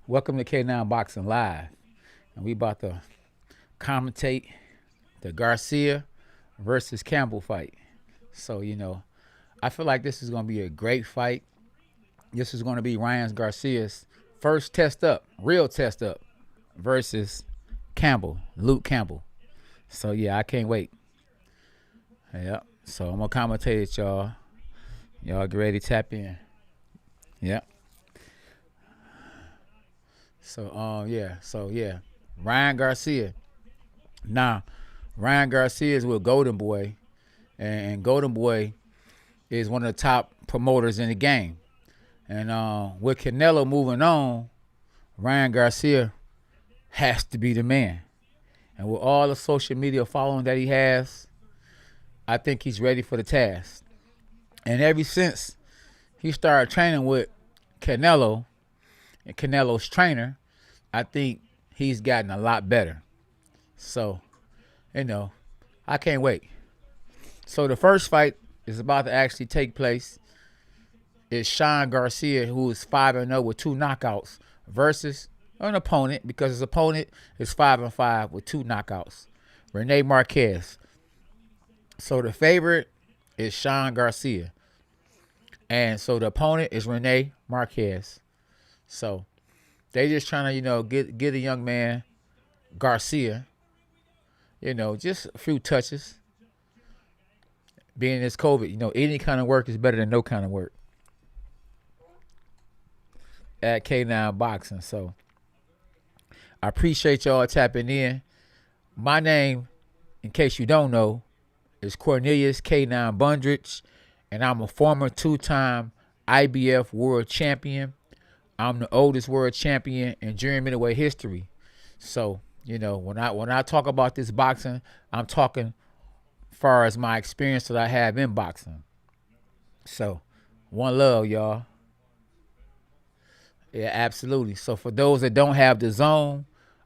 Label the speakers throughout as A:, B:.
A: Welcome to K9 Boxing Live. And we about to commentate the Garcia versus Campbell fight. So, I feel like this is going to be a great fight. This is going to be Ryan Garcia's first test up, real test up, versus Luke Campbell. So, yeah, I can't wait. Yep. So, I'm going to commentate it, y'all. Y'all get ready to tap in. Yep. So, Ryan Garcia. Now, Ryan Garcia is with Golden Boy, and Golden Boy is one of the top promoters in the game. And with Canelo moving on, Ryan Garcia has to be the man. And with all the social media following that he has, I think he's ready for the task. And ever since he started training with Canelo and Canelo's trainer, I think he's gotten a lot better. So, I can't wait. So the first fight is about to actually take place. It's Sean Garcia, who is 5-0 with 2 knockouts, versus an opponent, because his opponent is 5-5 with 2 knockouts, Rene Marquez. So the favorite is Sean Garcia. And so the opponent is Rene Marquez. So they just trying to, get a young man, Garcia, just a few touches. Being this COVID, any kind of work is better than no kind of work at K9 Boxing. So I appreciate y'all tapping in. My name, in case you don't know, is Cornelius K9 Bundrich, and I'm a former 2-time IBF world champion. I'm the oldest world champion in junior middleweight history. So, when I talk about this boxing, I'm talking far as my experience that I have in boxing. So, one love, y'all. Yeah, absolutely. So for those that don't have the zone,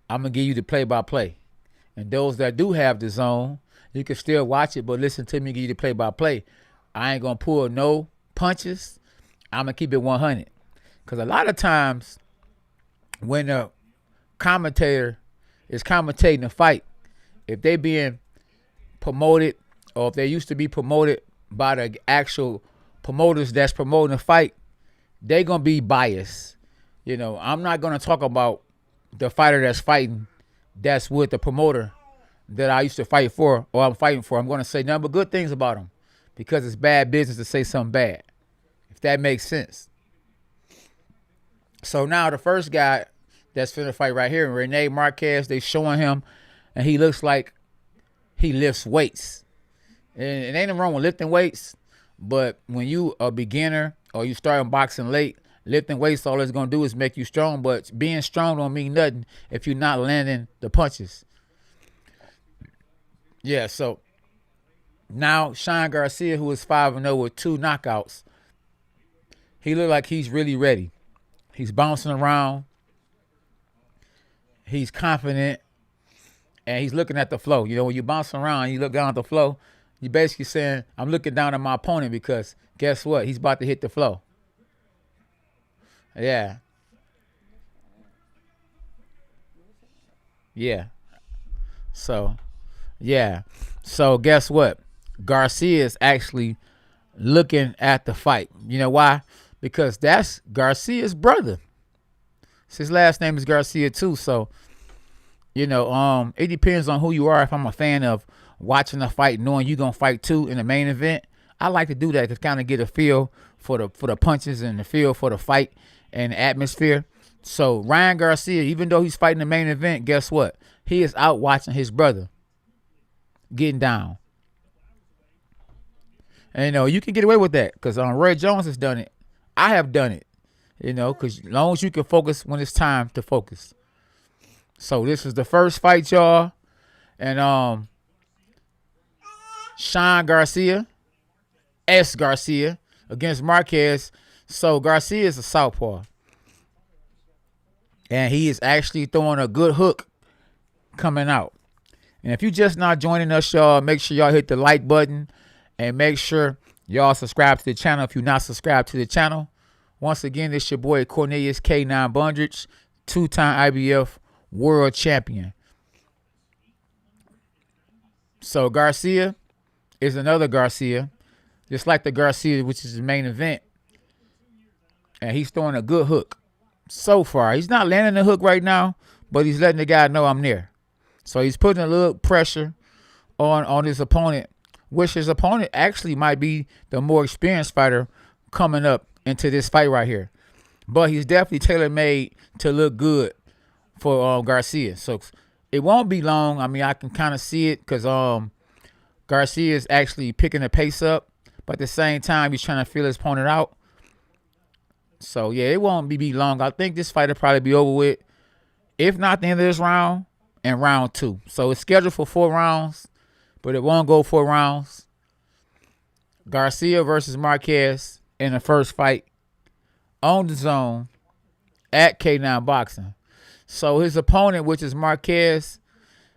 A: I'm going to give you the play-by-play. And those that do have the zone, you can still watch it, but listen to me give you the play-by-play. I ain't going to pull no punches. I'm going to keep it 100. Because a lot of times when a commentator is commentating a fight, if they being promoted or if they used to be promoted by the actual promoters that's promoting the fight, they going to be biased. I'm not going to talk about the fighter that's fighting that's with the promoter that I used to fight for or I'm fighting for. I'm going to say nothing but good things about him because it's bad business to say something bad, if that makes sense. So now the first guy that's finna fight right here, Rene Marquez, they showing him, and he looks like he lifts weights. And it ain't nothing wrong with lifting weights, but when you a beginner or you starting boxing late, lifting weights, all it's gonna do is make you strong, but being strong don't mean nothing if you're not landing the punches. Yeah, so now Sean Garcia, who is 5-0 with 2 knockouts, he look like he's really ready. He's bouncing around. He's confident. And he's looking at the flow. When you bounce around, you look down at the flow, you're basically saying, I'm looking down at my opponent because guess what? He's about to hit the flow. Yeah. Yeah. So, yeah. So guess what? Garcia is actually looking at the fight. You know why? Because that's Garcia's brother. His last name is Garcia too. So, it depends on who you are. If I'm a fan of watching a fight, knowing you're gonna fight too in the main event, I like to do that to kind of get a feel for the punches and the feel for the fight and the atmosphere. So Ryan Garcia, even though he's fighting the main event, guess what? He is out watching his brother getting down. And you can get away with that because Roy Jones has done it. I have done it, because as long as you can focus when it's time to focus. So this is the first fight, y'all. And Sean Garcia, Garcia, against Marquez. So Garcia is a southpaw. And he is actually throwing a good hook coming out. And if you're just not joining us, y'all, make sure y'all hit the like button. And make sure y'all subscribe to the channel if you're not subscribed to the channel. Once again, it's your boy Cornelius K9 Bundrich. 2-time IBF world champion. So Garcia is another Garcia, just like the Garcia, which is the main event. And he's throwing a good hook so far. He's not landing the hook right now, but he's letting the guy know I'm there. So he's putting a little pressure on his opponent, which his opponent actually might be the more experienced fighter coming up into this fight right here. But he's definitely tailor-made to look good for Garcia. So it won't be long. I mean, I can kind of see it because Garcia is actually picking the pace up. But at the same time, he's trying to feel his opponent out. So, yeah, it won't be long. I think this fight will probably be over with. If not the end of this round, and round 2. So it's scheduled for 4 rounds, but it won't go 4 rounds. Garcia versus Marquez in the first fight on the zone at K9 Boxing. So his opponent, which is Marquez,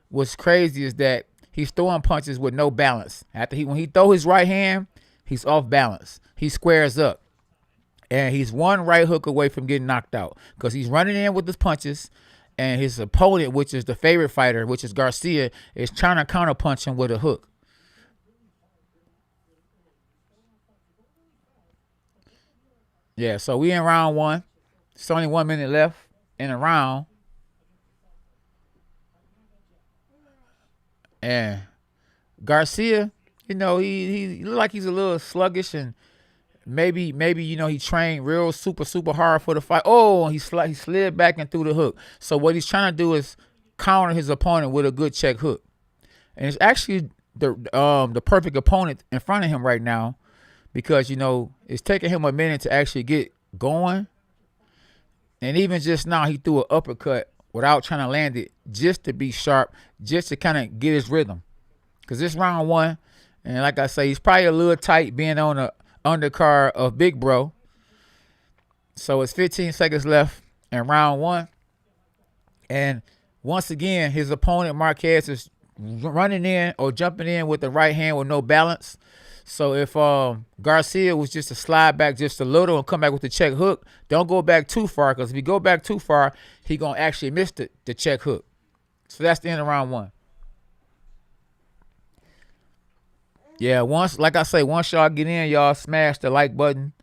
A: what's crazy is that he's throwing punches with no balance. When he throw his right hand, he's off balance. He squares up. And he's one right hook away from getting knocked out because he's running in with his punches, and his opponent, which is the favorite fighter, which is Garcia, is trying to counterpunch him with a hook. Yeah, so we in round 1. It's only 1 minute left in the round. And Garcia, you know, he look like he's a little sluggish, and maybe you know, he trained real super hard for the fight. Oh, he slid back and threw the hook. So what he's trying to do is counter his opponent with a good check hook. And it's actually the perfect opponent in front of him right now, because, you know, it's taking him a minute to actually get going. And even just now, he threw an uppercut without trying to land it, just to be sharp, just to kind of get his rhythm. Because this round 1, and like I say, he's probably a little tight being on the undercard of Big Bro. So it's 15 seconds left in round 1. And once again, his opponent, Marquez, is running in or jumping in with the right hand with no balance. So if Garcia was just to slide back just a little and come back with the check hook, don't go back too far, because if you go back too far, he going to actually miss the check hook. So that's the end of round 1. Yeah, like I say, once y'all get in, y'all smash the like button.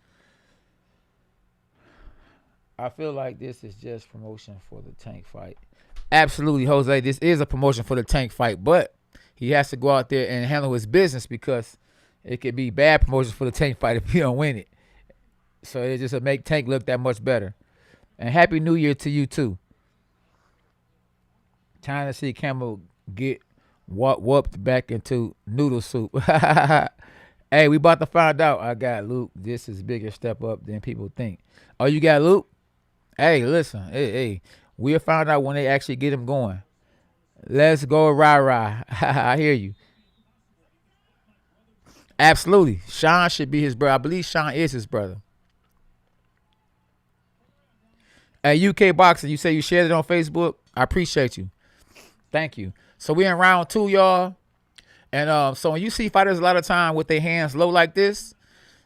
A: I feel like this is just promotion for the Tank fight. Absolutely, Jose, this is a promotion for the Tank fight, but he has to go out there and handle his business, because it could be bad promotion for the Tank fight if he don't win it. So it just will make Tank look that much better. And Happy New Year to you, too. Time to see Campbell get whooped back into noodle soup. Hey, we about to find out. I got Luke. This is a bigger step up than people think. Oh, you got Luke? Hey, listen. Hey. We'll find out when they actually get him going. Let's go, rah. I hear you. Absolutely. Sean should be his brother. I believe Sean is his brother. Hey, UK Boxing, you say you shared it on Facebook? I appreciate you. Thank you. So we in round 2, y'all. And so when you see fighters a lot of time with their hands low like this,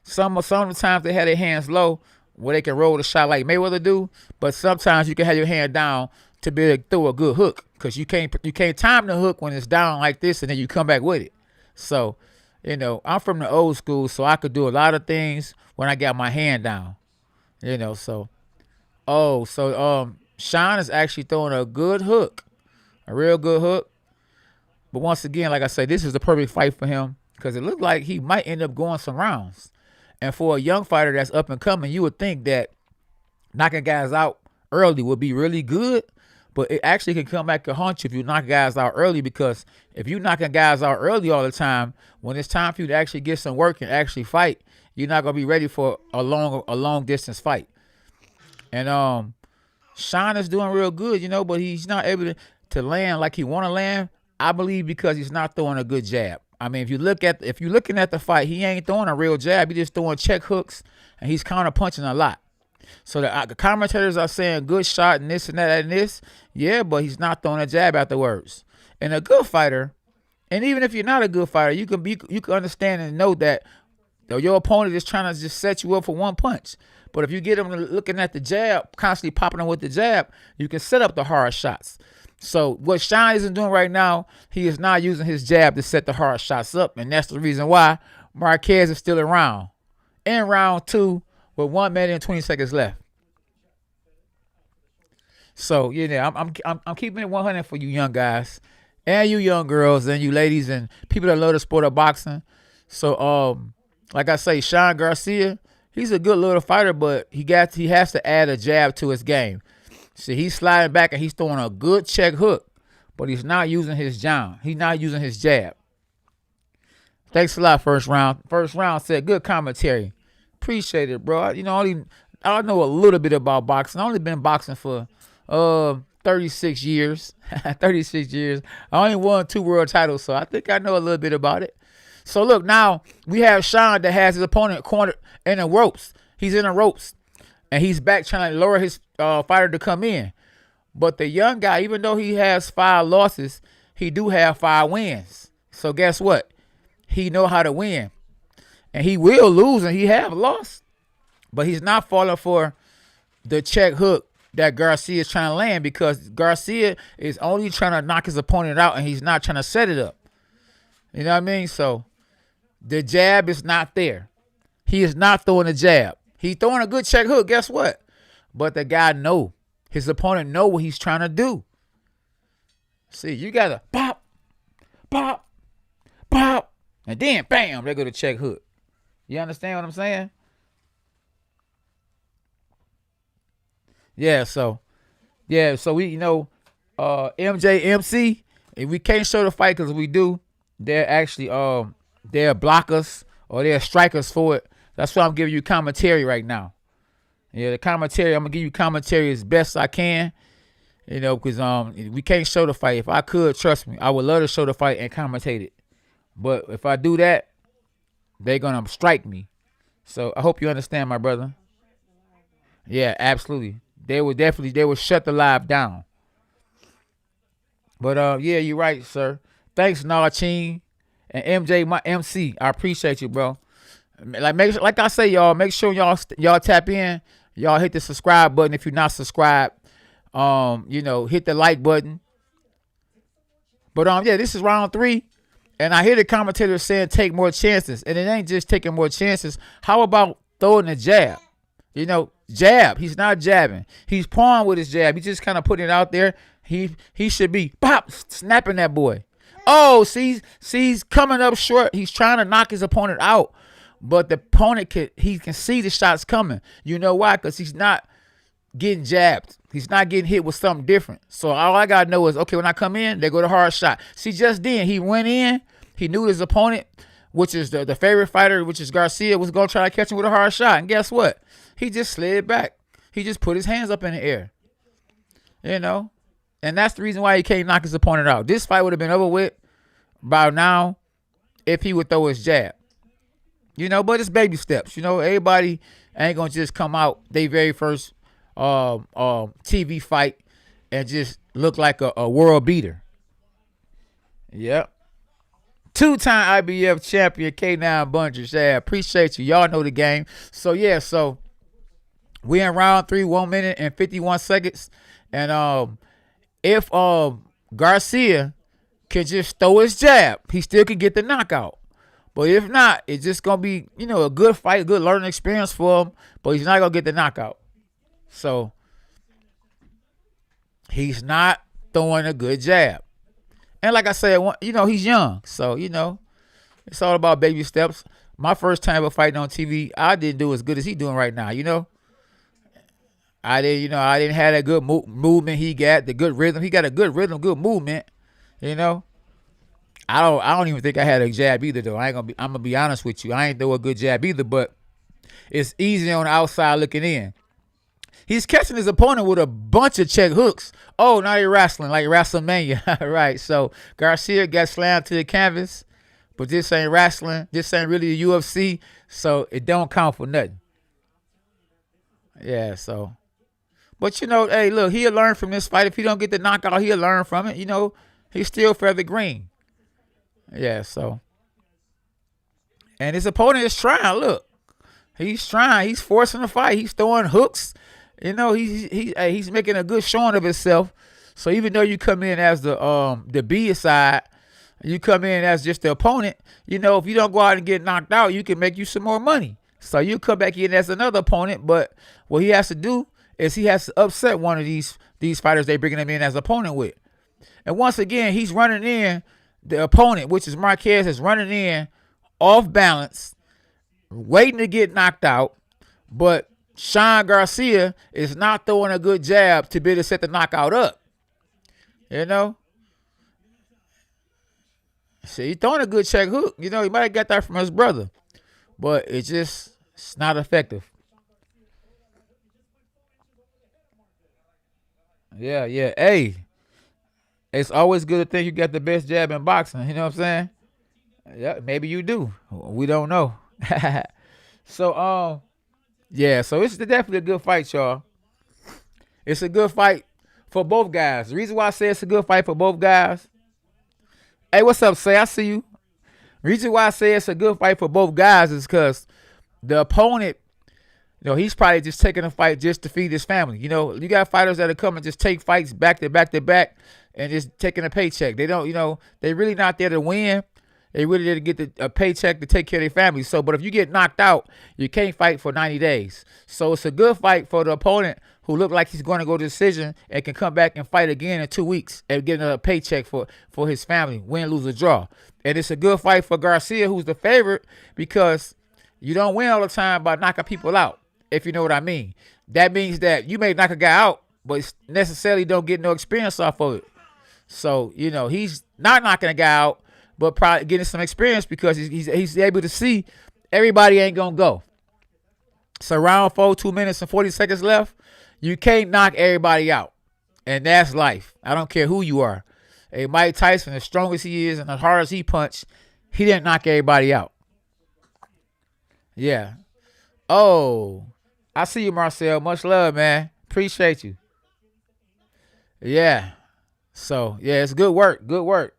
A: some of the times they have their hands low where they can roll the shot like Mayweather do, but sometimes you can have your hand down to be able to throw a good hook, because you can't time the hook when it's down like this and then you come back with it. So, you know, I'm from the old school, so I could do a lot of things when I got my hand down. You know, so Sean is actually throwing a good hook, a real good hook. But once again, like I say, this is the perfect fight for him, because it looked like he might end up going some rounds. And for a young fighter that's up and coming, you would think that knocking guys out early would be really good, but it actually can come back to haunt you if you knock guys out early, because if you knocking guys out early all the time, when it's time for you to actually get some work and actually fight, you're not going to be ready for a long distance fight. And Sean is doing real good, you know, but he's not able to land like he want to land. I believe because he's not throwing a good jab. I mean, if you're looking at the fight, he ain't throwing a real jab. He's just throwing check hooks, and he's counter punching a lot. So the commentators are saying good shot and this and that and this. Yeah, but he's not throwing a jab afterwards. And a good fighter, and even if you're not a good fighter, you can understand and know that Your opponent is trying to just set you up for one punch. But if you get him looking at the jab, constantly popping him with the jab, you can set up the hard shots. So what Sean isn't doing right now, he is not using his jab to set the hard shots up. And that's the reason why Marquez is still around. In round 2 with 1 minute and 20 seconds left. So, I'm keeping it 100 for you young guys and you young girls and you ladies and people that love the sport of boxing. So, like I say, Sean Garcia, he's a good little fighter, but he has to add a jab to his game. See, he's sliding back and he's throwing a good check hook, but he's not using his jab. He's not using his jab. Thanks a lot, first round. First round said good commentary. Appreciate it, bro. I know a little bit about boxing. I've only been boxing for 36 years. 36 years. I only won 2 world titles, so I think I know a little bit about it. So look, now we have Sean that has his opponent cornered in the ropes. He's in the ropes, and he's back trying to lure his fighter to come in. But the young guy, even though he has 5 losses, he do have 5 wins. So guess what? He know how to win, and he will lose, and he have lost. But he's not falling for the check hook that Garcia is trying to land, because Garcia is only trying to knock his opponent out, and he's not trying to set it up. You know what I mean? So the jab is not there. He is not throwing a jab. He's throwing a good check hook. Guess what? But the guy know. His opponent know what he's trying to do. See, you got to pop, pop, pop, and then bam, they go to check hook. You understand what I'm saying? Yeah, so we, MJ, MC, if we can't show the fight, because we do, they're actually, they'll block us or they'll strike us for it. That's why I'm giving you commentary right now. Yeah, the commentary, I'm going to give you commentary as best I can, because we can't show the fight. If I could, trust me, I would love to show the fight and commentate it. But if I do that, they're going to strike me. So I hope you understand, my brother. Yeah, absolutely. They would shut the live down. But yeah, you're right, sir. Thanks, Narchin and MJ, my MC. I appreciate you, bro. Like I say, y'all, make sure y'all tap in. Y'all hit the subscribe button if you're not subscribed. Hit the like button. But yeah, this is round 3. And I hear the commentators saying take more chances. And it ain't just taking more chances. How about throwing a jab? Jab. He's not jabbing. He's pawing with his jab. He's just kind of putting it out there. He should be snapping that boy. Oh, see, he's coming up short. He's trying to knock his opponent out. But the opponent can see the shots coming. You know why? Because he's not getting jabbed. He's not getting hit with something different. So all I got to know is, okay, when I come in, they go to hard shot. See, just then, he went in. He knew his opponent, which is the favorite fighter, which is Garcia, was going to try to catch him with a hard shot. And guess what? He just slid back. He just put his hands up in the air. And that's the reason why he can't knock his opponent out. This fight would have been over with by now if he would throw his jab. But it's baby steps. Everybody ain't going to just come out their very first TV fight and just look like a world beater. Yep. 2-time IBF champion K9 Bunches. Yeah, appreciate you. Y'all know the game. So, yeah, we in round 3, 1 minute and 51 seconds. And if Garcia can just throw his jab, he still can get the knockout. But if not, it's just going to be, a good fight, a good learning experience for him. But he's not going to get the knockout. So, he's not throwing a good jab. And like I said, he's young. So, it's all about baby steps. My first time ever fighting on TV, I didn't do as good as he doing right now, I didn't have that good movement he got, the good rhythm. He got a good rhythm, good movement, I don't even think I had a jab either, though. I'm gonna be honest with you. I ain't throw a good jab either, but it's easy on the outside looking in. He's catching his opponent with a bunch of check hooks. Oh, now you're wrestling like WrestleMania. Right. So Garcia got slammed to the canvas, but this ain't wrestling. This ain't really the UFC, so it don't count for nothing. Yeah, so. But, hey, look, he'll learn from this fight. If he don't get the knockout, he'll learn from it. He's still fairly green. Yeah, so. And his opponent is trying. Look, he's trying. He's forcing the fight. He's throwing hooks. You know, he's making a good showing of himself. So even though you come in as the B side, you come in as just the opponent. You know, if you don't go out and get knocked out, you can make you some more money. So you come back in as another opponent. But what he has to do is he has to upset one of these fighters they bringing him in as opponent with. And once again, he's running in the opponent, which is Marquez, is running in off balance, waiting to get knocked out. But Sean Garcia is not throwing a good jab to be able to set the knockout up. You know? So he's throwing a good check hook. You know, he might have got that from his brother. But it's not effective. Yeah. Hey, it's always good to think you got the best jab in boxing. You know what I'm saying? Yeah, maybe you do. We don't know. So, yeah, so it's definitely a good fight, y'all. It's a good fight for both guys. The reason why I say it's a good fight for both guys. Hey, what's up, Say? I see you. The reason why I say it's a good fight for both guys is because the opponent, you know, he's probably just taking a fight just to feed his family. You know, you got fighters that are coming just take fights back to back to back and just taking a paycheck. They don't, you know, they really not there to win. They really there to get a paycheck to take care of their family. So, but if you get knocked out, you can't fight for 90 days. So it's a good fight for the opponent who look like he's going to go to decision and can come back and fight again in 2 weeks and get another paycheck for his family, win, lose, or draw. And it's a good fight for Garcia, who's the favorite, because you don't win all the time by knocking people out, if you know what I mean. That means that you may knock a guy out, but necessarily don't get no experience off of it. So, you know, he's not knocking a guy out, but probably getting some experience because he's able to see everybody ain't going to go. So round 4, 2 minutes and 40 seconds left. You can't knock everybody out. And that's life. I don't care who you are. Hey, Mike Tyson, as strong as he is and as hard as he punched, he didn't knock everybody out. Yeah. Oh, I see you, Marcel. Much love, man. Appreciate you. Yeah. So, yeah, it's good work. Good work.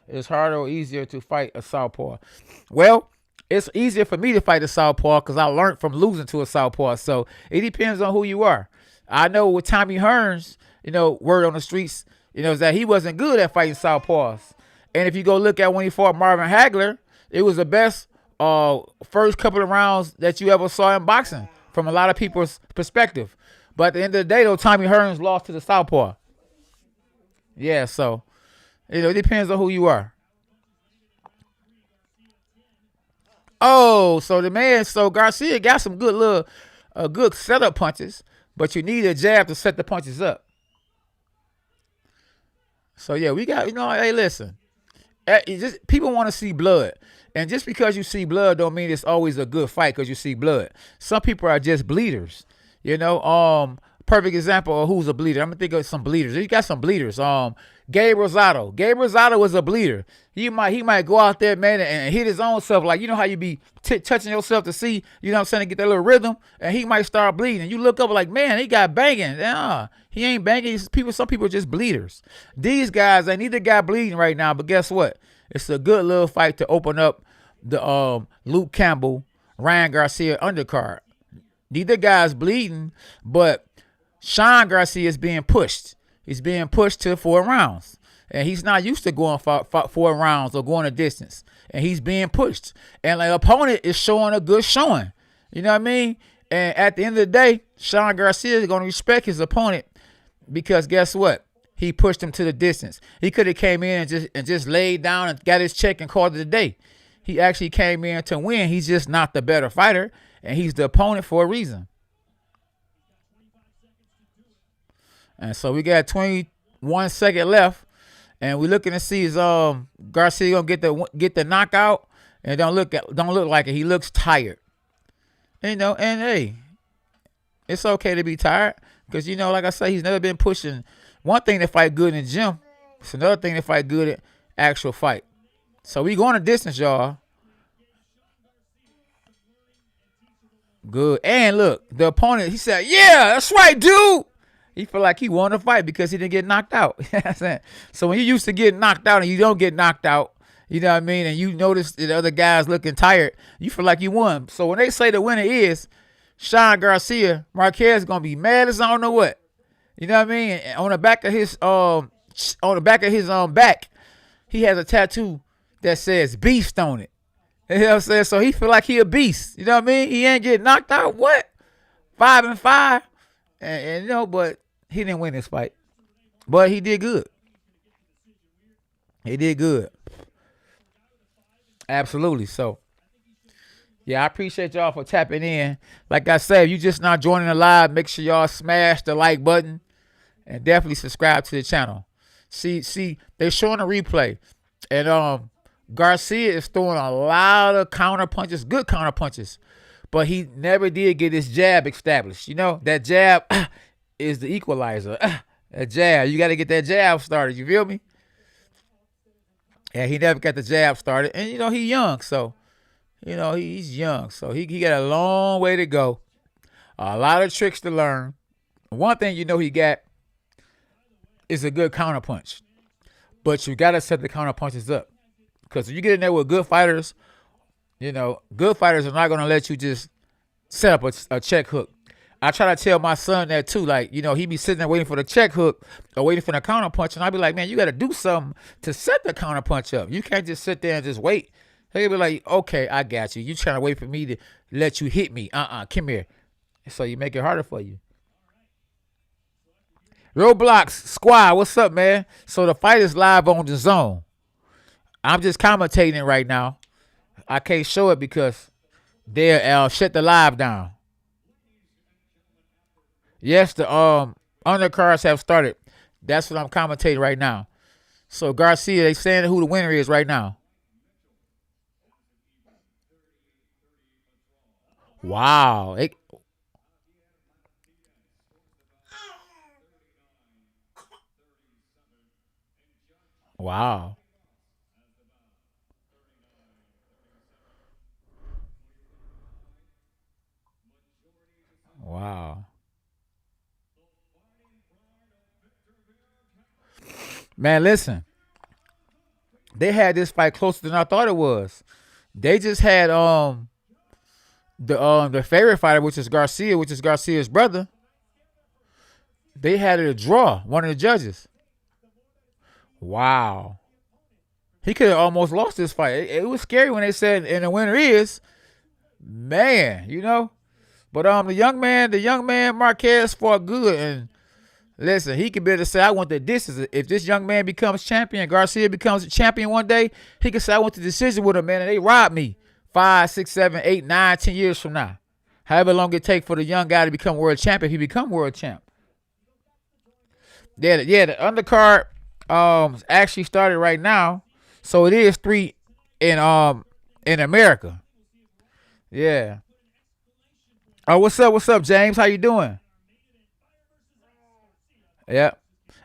A: It's harder or easier to fight a southpaw. Well, it's easier for me to fight a southpaw because I learned from losing to a southpaw. So it depends on who you are. I know with Tommy Hearns, you know, word on the streets, you know, is that he wasn't good at fighting southpaws. And if you go look at when he fought Marvin Hagler, it was the best first couple of rounds that you ever saw in boxing from a lot of people's perspective. But at the end of the day, though, Tommy Hearns lost to the southpaw. Yeah, so, you know, it depends on who you are. Oh, so Garcia got some good good setup punches, but you need a jab to set the punches up. So yeah, we got, you know, hey, listen, people want to see blood, and just because you see blood don't mean it's always a good fight because you see blood. Some people are just bleeders, you know. Perfect example of who's a bleeder. I'm gonna think of some bleeders. You got some bleeders. Gabe Rosado. Gabe Rosado was a bleeder. He might go out there, man, and hit his own self. Like, you know how you be touching yourself to see, you know what I'm saying, to get that little rhythm, and he might start bleeding. You look up like, man, he got banging. Nah, he ain't banging. Some people are just bleeders. These guys, they need the guy bleeding right now, but guess what? It's a good little fight to open up the Luke Campbell, Ryan Garcia undercard. Neither guy's bleeding, but Sean Garcia is being pushed. He's being pushed to 4 rounds. And he's not used to going 4 rounds or going a distance. And he's being pushed. And the opponent is showing a good showing. You know what I mean? And at the end of the day, Sean Garcia is going to respect his opponent because guess what? He pushed him to the distance. He could have came in and just laid down and got his check and called it a day. He actually came in to win. He's just not the better fighter. And he's the opponent for a reason. And so we got 21 seconds left, and we're looking to see is Garcia gonna get the knockout, and don't look like it. He looks tired, you know. And hey, it's okay to be tired because you know, like I say, he's never been pushing. One thing to fight good in the gym, it's another thing to fight good at actual fight. So we going a distance, y'all. Good. And look, the opponent, he said, "Yeah, that's right, dude." He feel like he won the fight because he didn't get knocked out. You know what I'm saying? So when you used to get knocked out and you don't get knocked out, You know what I mean? And you notice the other guys looking tired, you feel like you won. So when they say the winner is Sean Garcia, Marquez gonna be mad as I don't know what. You know what I mean? And on the back of his back, he has a tattoo that says beast on it. You know what I'm saying? So he feel like he a beast. You know what I mean? He ain't get knocked out. What? 5-5. And you know, but he didn't win this fight. But he did good. He did good. Absolutely. So, yeah, I appreciate y'all for tapping in. Like I said, if you just not joining the live, make sure y'all smash the like button and definitely subscribe to the channel. See, they're showing a replay. And Garcia is throwing a lot of counter punches, good counter punches. But he never did get his jab established. You know, that jab is the equalizer. That jab. You got to get that jab started. You feel me? Yeah, he never got the jab started. And, you know, he's young. So, you know, he's young. So he got a long way to go. A lot of tricks to learn. One thing you know he got is a good counter punch. But you got to set the counter punches up. Because if you get in there with good fighters, you know, good fighters are not going to let you just set up a check hook. I try to tell my son that too. Like, you know, he be sitting there waiting for the check hook or waiting for the counter punch. And I be like, man, you got to do something to set the counter punch up. You can't just sit there and just wait. He'll be like, okay, I got you. You trying to wait for me to let you hit me. Come here. So you make it harder for you. Roblox Squad, what's up, man? So the fight is live on the zone. I'm just commentating right now. I can't show it because they'll shut the live down. Yes, the undercards have started. That's what I'm commentating right now. So Garcia, they saying who the winner is right now. Wow. Wow. Wow. Man, listen. They had this fight closer than I thought it was. They just had the favorite fighter, which is Garcia, which is Garcia's brother. They had it a draw, one of the judges. Wow. He could have almost lost this fight. It was scary when they said, and the winner is, man, you know. But the young man Marquez fought good, and listen, he could be able to say, I want the distance. If this young man becomes champion, Garcia becomes a champion one day, he can say, I went to decision with him, man, and they robbed me 5, 6, 7, 8, 9, 10 years from now. However long it take for the young guy to become world champion, if he become world champ. Yeah, the undercard actually started right now. So it is 3 in America. Yeah. Oh, what's up, James? How you doing? Yeah.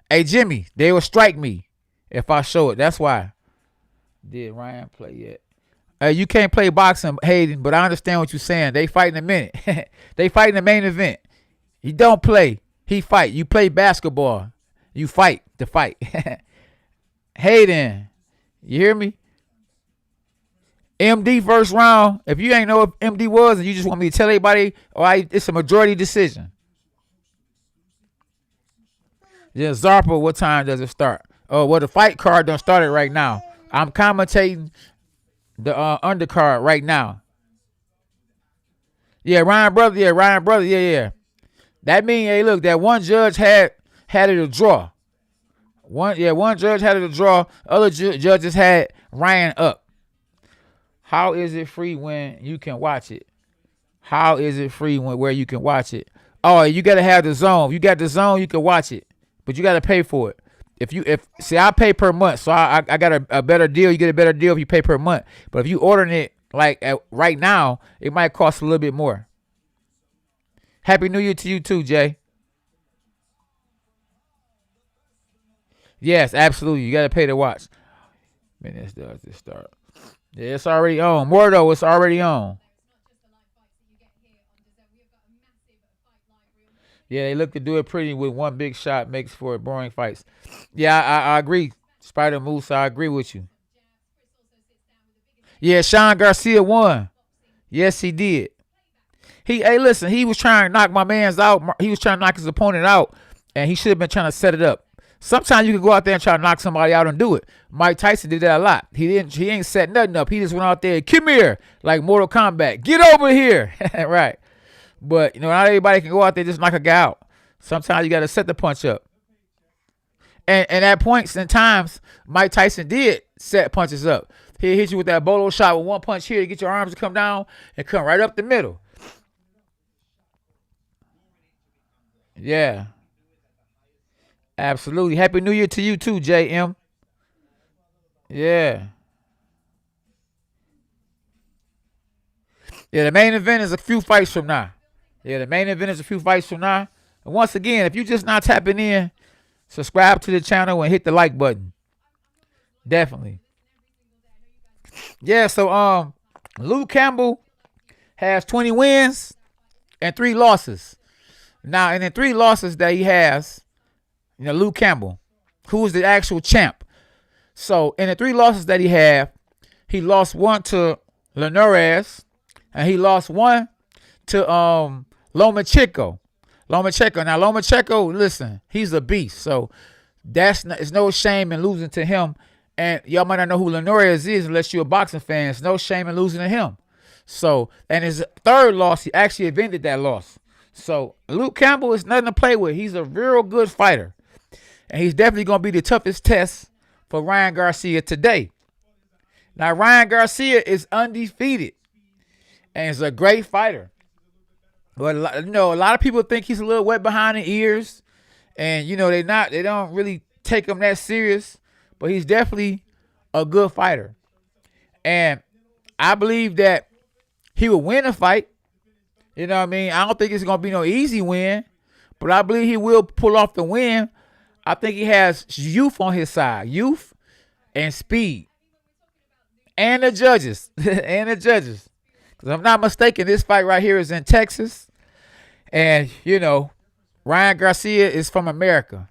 A: Hey, Jimmy, they will strike me if I show it. That's why. Did Ryan play yet? Hey, you can't play boxing, Hayden, but I understand what you're saying. They fight in a minute. They fight in the main event. He don't play. He fight. You play basketball. You fight to fight. Hayden, you hear me? MD first round. If you ain't know what MD was and you just want me to tell everybody, it's a majority decision. Yeah, Zarpa, what time does it start? Oh, well, the fight card done started right now. I'm commentating the undercard right now. Yeah, Ryan brother. Yeah. That mean, hey, look, that one judge had it a draw. One judge had it a draw. Other judges had Ryan up. How is it free when you can watch it? How is it free where you can watch it? Oh, you gotta have the zone. If you got the zone, you can watch it, but you gotta pay for it. See, I pay per month, so I got a better deal. You get a better deal if you pay per month. But if you ordering it like right now, it might cost a little bit more. Happy New Year to you too, Jay. Yes, absolutely. You gotta pay to watch. Minutes does this start? Yeah, it's already on. Mordo, it's already on. Yeah, they look to do it pretty with one big shot makes for boring fights. Yeah, I agree. Spider Moose, I agree with you. Yeah, Sean Garcia won. Yes, he did. Hey, listen, he was trying to knock my man's out. He was trying to knock his opponent out, and he should have been trying to set it up. Sometimes you can go out there and try to knock somebody out and do it. Mike Tyson did that a lot. He ain't set nothing up. He just went out there, come here, like Mortal Kombat. Get over here. Right. But, not everybody can go out there and just knock a guy out. Sometimes you got to set the punch up. And at points and times, Mike Tyson did set punches up. He'll hit you with that bolo shot with one punch here to get your arms to come down and come right up the middle. Yeah. Absolutely. Happy New Year to you too, JM. Yeah. Yeah, the main event is a few fights from now. And once again, if you're just not tapping in, subscribe to the channel and hit the like button. Definitely. Yeah, so Luke Campbell has 20 wins and 3 losses. Now, in the 3 losses that he has, Luke Campbell, who is the actual champ. So, in the 3 losses that he lost 1 to Linares, and he lost 1 to Lomachenko. Now, Lomachenko, listen, he's a beast. So, it's no shame in losing to him. And y'all might not know who Linares is unless you're a boxing fan. It's no shame in losing to him. So, and his 3rd loss, he actually avenged that loss. So, Luke Campbell is nothing to play with. He's a real good fighter. And he's definitely going to be the toughest test for Ryan Garcia today. Now, Ryan Garcia is undefeated and is a great fighter. But, a lot of people think he's a little wet behind the ears. And, they don't really take him that serious. But he's definitely a good fighter. And I believe that he will win a fight. You know what I mean? I don't think it's going to be no easy win. But I believe he will pull off the win. I think he has youth on his side. Youth and speed. And the judges. Because if I'm not mistaken, this fight right here is in Texas. And, Ryan Garcia is from America.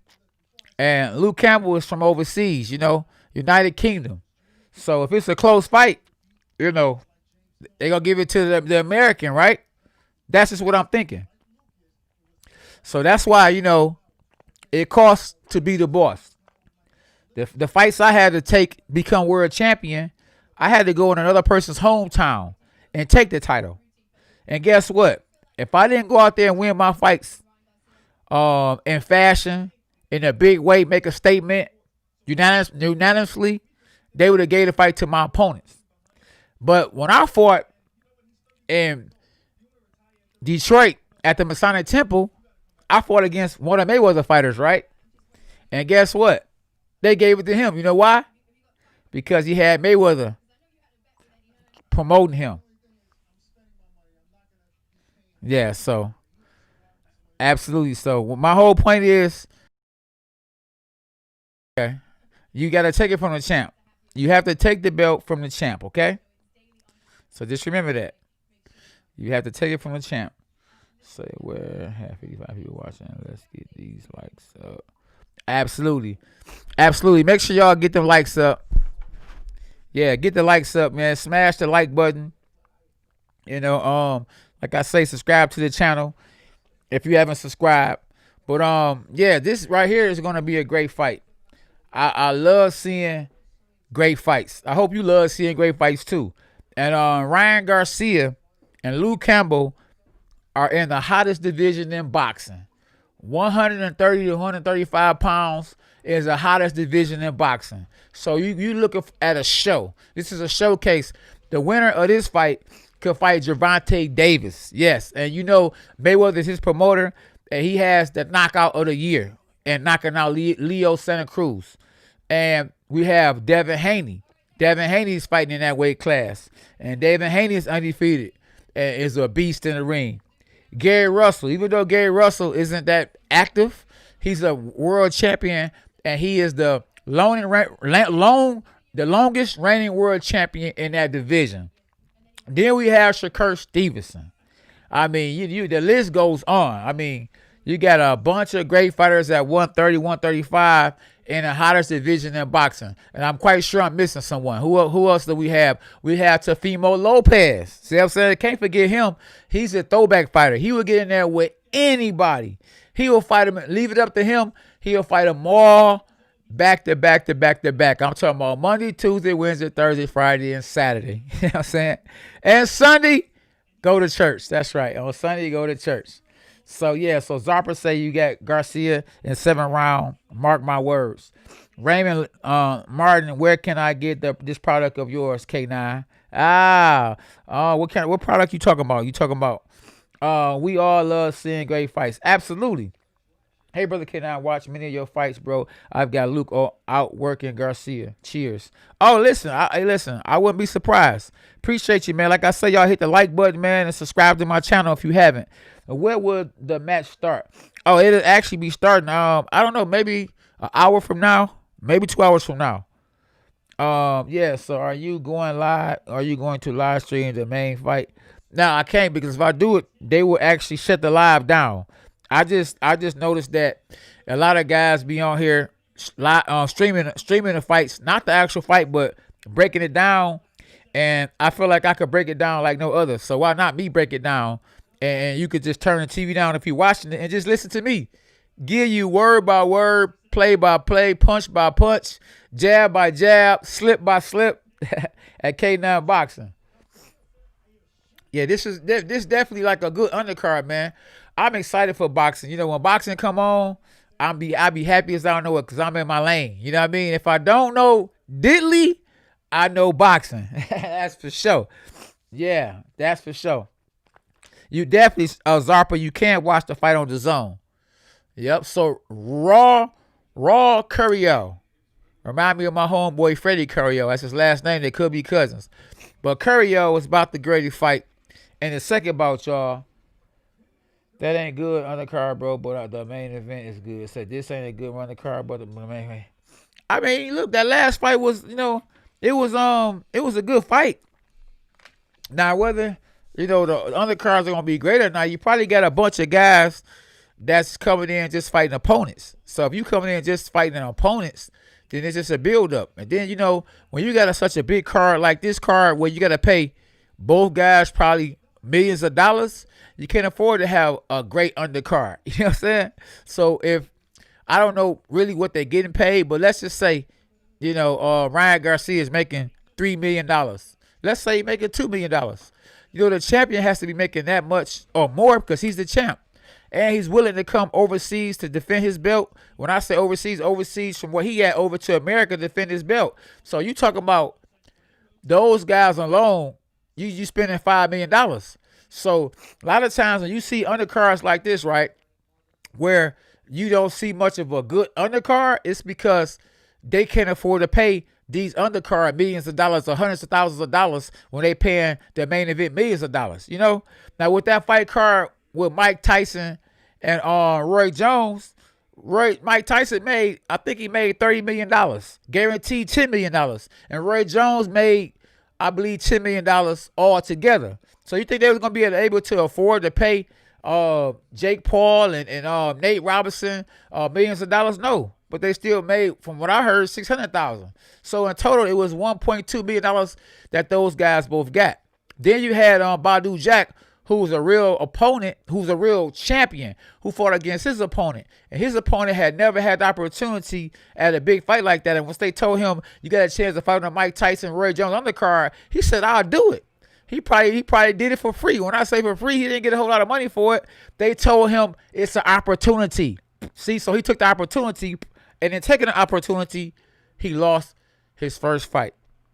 A: And Luke Campbell is from overseas, United Kingdom. So if it's a close fight, they're going to give it to the American, right? That's just what I'm thinking. So that's why, it costs to be the boss. The fights I had to become world champion, I had to go in another person's hometown and take the title. And guess what? If I didn't go out there and win my fights in fashion, in a big way, make a statement unanimously, they would have gave the fight to my opponents. But when I fought in Detroit at the Masonic Temple, I fought against one of Mayweather fighters, right? And guess what? They gave it to him. You know why? Because he had Mayweather promoting him. Yeah, so absolutely. So my whole point is, okay, you got to take it from the champ. You have to take the belt from the champ, okay? So just remember that. You have to take it from the champ. Say where have 55 people watching. Let's get these likes up. Absolutely. Make sure y'all get them likes up. Yeah, get the likes up, man. Smash the like button. Like I say, subscribe to the channel if you haven't subscribed. But yeah, this right here is gonna be a great fight. I love seeing great fights. I hope you love seeing great fights too. And Ryan Garcia and Luke Campbell are in the hottest division in boxing. 130 to 135 pounds is the hottest division in boxing. So you looking at a show. This is a showcase. The winner of this fight could fight Gervonta Davis. Yes, and Mayweather is his promoter, and he has the knockout of the year and knocking out Leo Santa Cruz. And we have Devin Haney. Devin Haney is fighting in that weight class, and Devin Haney is undefeated and is a beast in the ring. Gary Russell, even though Gary Russell isn't that active, he's a world champion, and he is the longest reigning world champion in that division. Then we have Shakur Stevenson. I mean, the list goes on. I mean, You got a bunch of great fighters at 130, 135 in the hottest division in boxing. And I'm quite sure I'm missing someone. Who else do we have? We have Teofimo Lopez. See what I'm saying? Can't forget him. He's a throwback fighter. He will get in there with anybody. He will fight him. Leave it up to him. He'll fight them all back to back to back to back. I'm talking about Monday, Tuesday, Wednesday, Thursday, Friday, and Saturday. You know what I'm saying? And Sunday, go to church. That's right. On Sunday, go to church. So, yeah, so Zarpa say you got Garcia in 7th round. Mark my words. Raymond Martin, where can I get this product of yours, K9? What product you talking about? You talking about we all love seeing great fights. Absolutely. Hey, brother K9, watch many of your fights, bro. I've got Luke out working Garcia. Cheers. Oh, listen, I wouldn't be surprised. Appreciate you, man. Like I say, y'all hit the like button, man, and subscribe to my channel if you haven't. Where would the match start? Oh, it'll actually be starting, I don't know, maybe an hour from now, maybe 2 hours from now. Yeah, so are you going live? Are you going to live stream the main fight? No, I can't, because if I do it, they will actually shut the live down. I just noticed that a lot of guys be on here streaming the fights, not the actual fight, but breaking it down. And I feel like I could break it down like no other. So why not me break it down? And you could just turn the TV down if you're watching it and just listen to me. Give you word by word, play by play, punch by punch, jab by jab, slip by slip at K9 Boxing. Yeah, this definitely like a good undercard, man. I'm excited for boxing. You know, when boxing come on, I'll be happy as I don't know it, because I'm in my lane. You know what I mean? If I don't know diddly, I know boxing. That's for sure. Yeah, that's for sure. You definitely, Zarpa, you can't watch the fight on the zone. Yep. So Raw Curiel. Remind me of my homeboy Freddie Curiel. That's his last name. They could be cousins. But Curiel was about the greatest fight. And the second bout, y'all, that ain't good undercard, bro. But the main event is good. So this ain't a good undercard, but the main event. I mean, look, that last fight was, it was a good fight. Now, whether the undercards are gonna be great or not, you probably got a bunch of guys that's coming in just fighting opponents. So if you coming in just fighting opponents, then it's just a buildup. And then when you got such a big card like this card, where you got to pay both guys probably millions of dollars, you can't afford to have a great undercard. You know what I'm saying? So if I don't know really what they're getting paid, but let's just say, Ryan Garcia is making $3 million. Let's say he's making $2 million. The champion has to be making that much or more, because he's the champ. And he's willing to come overseas to defend his belt. When I say overseas from where he at over to America to defend his belt. So you talking about those guys alone, you spending $5 million. So a lot of times when you see undercards like this, right, where you don't see much of a good undercard, it's because they can't afford to pay these undercard millions of dollars or hundreds of thousands of dollars when they paying their main event millions of dollars. Now with that fight card with Mike Tyson and Roy Jones, Mike Tyson made $30 million, guaranteed $10 million, and Roy Jones made, I believe, $10 million all together. So you think they was gonna be able to afford to pay Jake Paul and Nate Robinson millions of dollars? No. But they still made, from what I heard, $600,000. So in total, it was $1.2 million that those guys both got. Then you had Badu Jack, who's a real opponent, who's a real champion, who fought against his opponent. And his opponent had never had the opportunity at a big fight like that. And once they told him, you got a chance to fight on Mike Tyson, Roy Jones undercard, he said, I'll do it. He probably did it for free. When I say for free, he didn't get a whole lot of money for it. They told him it's an opportunity. See, so he took the opportunity. And in taking the opportunity, he lost his first fight.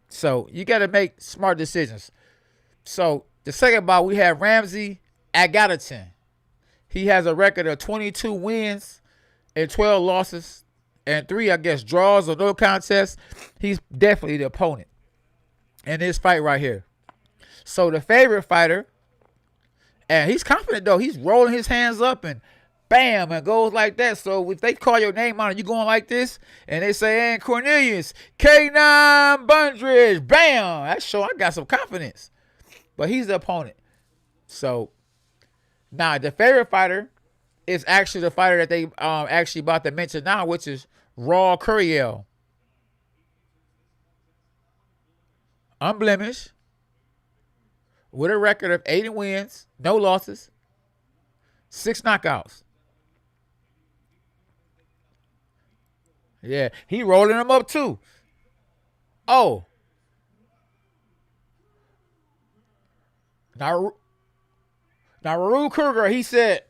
A: So you got to make smart decisions. So the second bout, we have Ramsey Agaton. He has a record of 22 wins and 12 losses and 3, I guess, draws or no contests. He's definitely the opponent in this fight right here. So the favorite fighter, and he's confident though. He's rolling his hands up and bam, and goes like that. So if they call your name out and you going like this, and they say, and Cornelius, K9 Bundridge, bam, that's showing I got some confidence. But he's the opponent. So now the favorite fighter is actually the fighter that they actually about to mention now, which is Raw Curiel. Unblemished, with a record of 80 wins, no losses, 6 knockouts. Yeah, he rolling them up too. Oh, now Raul Kruger, he said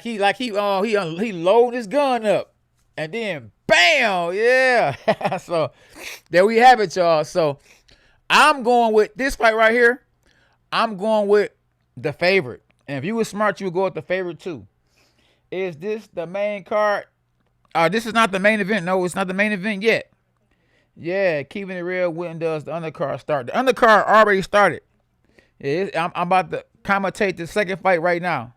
A: he loaded his gun up, and then bam, yeah. So there we have it, y'all. So I'm going with this fight right here. I'm going with the favorite, and if you were smart, you would go with the favorite too. Is this the main card? This is not the main event. No, it's not the main event yet. Yeah, keeping it real. When does the undercard start? The undercard already started. I'm about to commentate the second fight right now.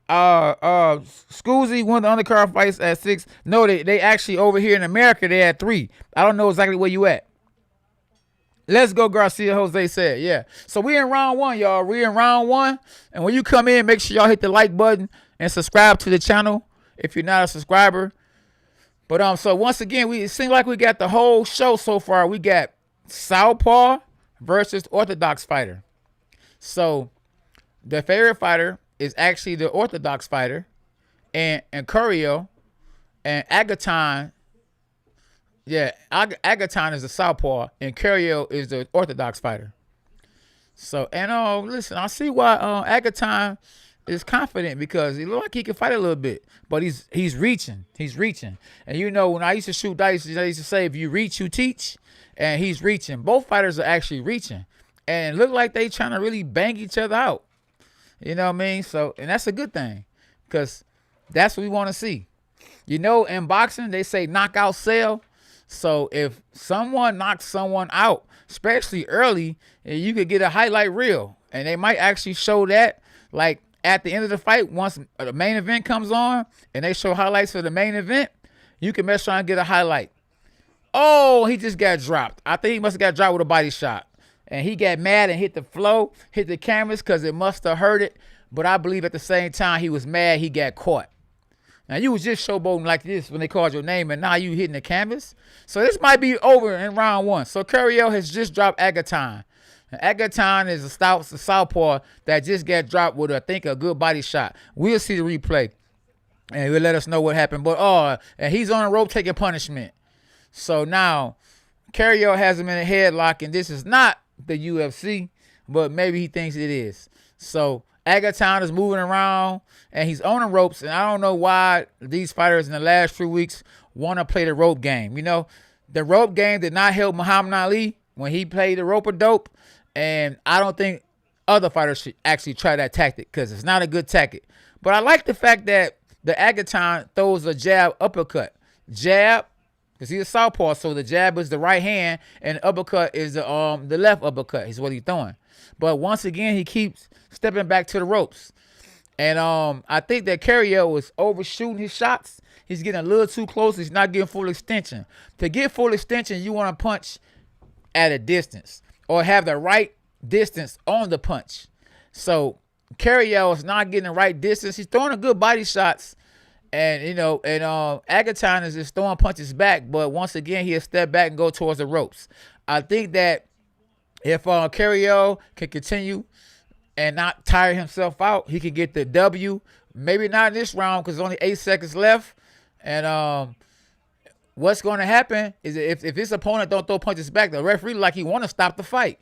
A: Scoozy won the undercard fights at 6. No, they actually over here in America they had 3. I don't know exactly where you at. Let's go, Garcia, Jose said. Yeah. So we in round 1, y'all. We in round 1. And when you come in, make sure y'all hit the like button and subscribe to the channel if you're not a subscriber. But so once again, it seems like we got the whole show so far. We got Southpaw versus Orthodox fighter. So the favorite fighter is actually the Orthodox fighter, and Curiel and Agaton. Yeah, Agaton is the Southpaw, and Curiel is the Orthodox fighter. So, and listen, I see why Agaton is confident, because he looks like he can fight a little bit, but he's reaching. And you know, when I used to shoot dice, I used to say, if you reach, you teach, and he's reaching. Both fighters are actually reaching, and it look like they trying to really bang each other out. You know what I mean? So, and that's a good thing, because that's what we want to see. You know, in boxing, they say knockout sell. So if someone knocks someone out, especially early, you could get a highlight reel, and they might actually show that, like, at the end of the fight, once the main event comes on and they show highlights for the main event, you can mess around and get a highlight. Oh, he just got dropped. I think he must have got dropped with a body shot. And he got mad and hit the flow, hit the canvas, because it must have hurt it. But I believe at the same time he was mad he got caught. Now, you was just showboating like this when they called your name, and now you hitting the canvas. So this might be over in round 1. So Curiel has just dropped Agaton. Agaton is a southpaw that just got dropped with, I think, a good body shot. We'll see the replay, and he'll let us know what happened. But and he's on a rope taking punishment. So now Curiel has him in a headlock, and this is not the UFC, but maybe he thinks it is. So Agaton is moving around, and he's on the ropes, and I don't know why these fighters in the last 3 weeks want to play the rope game. You know, the rope game did not help Muhammad Ali when he played the rope a dope. And I don't think other fighters should actually try that tactic, because it's not a good tactic. But I like the fact that the Agaton throws a jab uppercut. Jab, because he's a southpaw, so the jab is the right hand, and the uppercut is the left uppercut is what he's throwing. But once again, he keeps stepping back to the ropes. And I think that Curiel was overshooting his shots. He's getting a little too close. He's not getting full extension. To get full extension, you want to punch at a distance, or have the right distance on the punch. So Curiel is not getting the right distance. He's throwing a good body shots, and Agaton is just throwing punches back. But once again, he'll step back and go towards the ropes. I think that if Curiel can continue and not tire himself out, he can get the W. Maybe not in this round, because there's only 8 seconds left. And what's going to happen is if his opponent don't throw punches back, the referee like he want to stop the fight.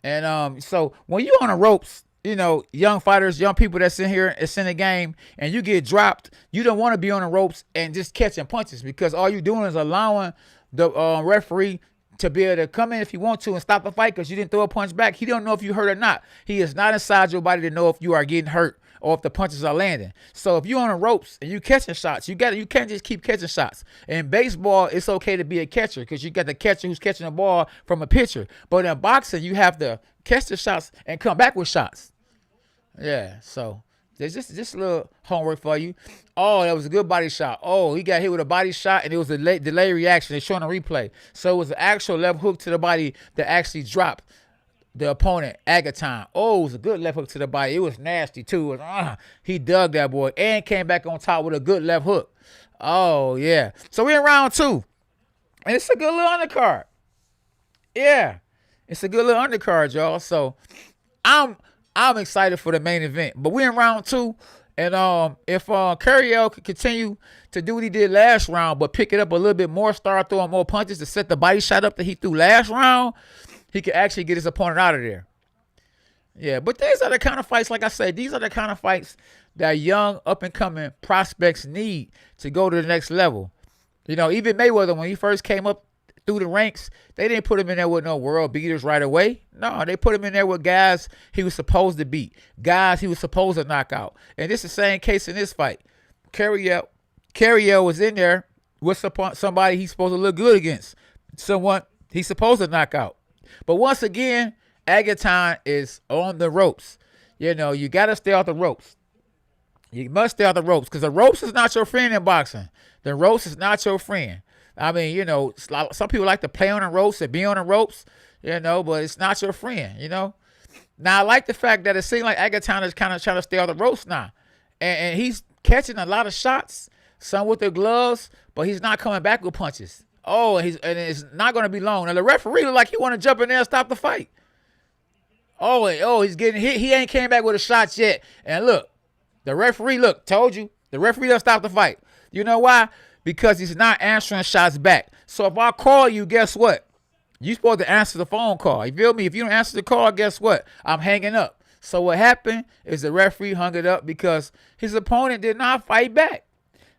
A: And so when you're on the ropes, you know, young fighters, young people that's in here, it's in the game, and you get dropped, you don't want to be on the ropes and just catching punches, because all you're doing is allowing the referee to be able to come in if you want to and stop the fight, because you didn't throw a punch back. He don't know if you hurt or not. He is not inside your body to know if you are getting hurt or if the punches are landing. So if you're on the ropes and you catching shots, you can't just keep catching shots. In baseball, it's okay to be a catcher, because you got the catcher who's catching the ball from a pitcher. But in boxing, you have to catch the shots and come back with shots. Yeah, so there's just a little homework for you. Oh, that was a good body shot. Oh, he got hit with a body shot, and it was a delay reaction. They're showing a replay. So it was an actual left hook to the body that actually dropped the opponent, Agaton. Oh, it was a good left hook to the body. It was nasty, too. It was, he dug that boy and came back on top with a good left hook. Oh, yeah. So we're in round 2. And it's a good little undercard. Yeah. It's a good little undercard, y'all. So I'm excited for the main event. But we're in round 2. And if Curiel could continue to do what he did last round, but pick it up a little bit more, start throwing more punches to set the body shot up that he threw last round, he could actually get his opponent out of there. Yeah, but these are the kind of fights, like I said, these are the kind of fights that young, up-and-coming prospects need to go to the next level. You know, even Mayweather, when he first came up through the ranks, they didn't put him in there with no world beaters right away. No, they put him in there with guys he was supposed to beat, guys he was supposed to knock out. And this is the same case in this fight. Curiel was in there with somebody he's supposed to look good against, someone he's supposed to knock out. But once again, Agaton is on the ropes. You know, you got to stay off the ropes. You must stay off the ropes because the ropes is not your friend in boxing. The ropes is not your friend. I mean, you know, some people like to play on the ropes and be on the ropes, you know, but it's not your friend, you know. Now, I like the fact that it seems like Agaton is kind of trying to stay off the ropes now. And he's catching a lot of shots, some with the gloves, but he's not coming back with punches. Oh, and it's not going to be long. Now, the referee look like he want to jump in there and stop the fight. Oh, he's getting hit. He ain't came back with a shot yet. And look, the referee, told you. The referee done stopped the fight. You know why? Because he's not answering shots back. So if I call you, guess what? You're supposed to answer the phone call. You feel me? If you don't answer the call, guess what? I'm hanging up. So what happened is the referee hung it up because his opponent did not fight back.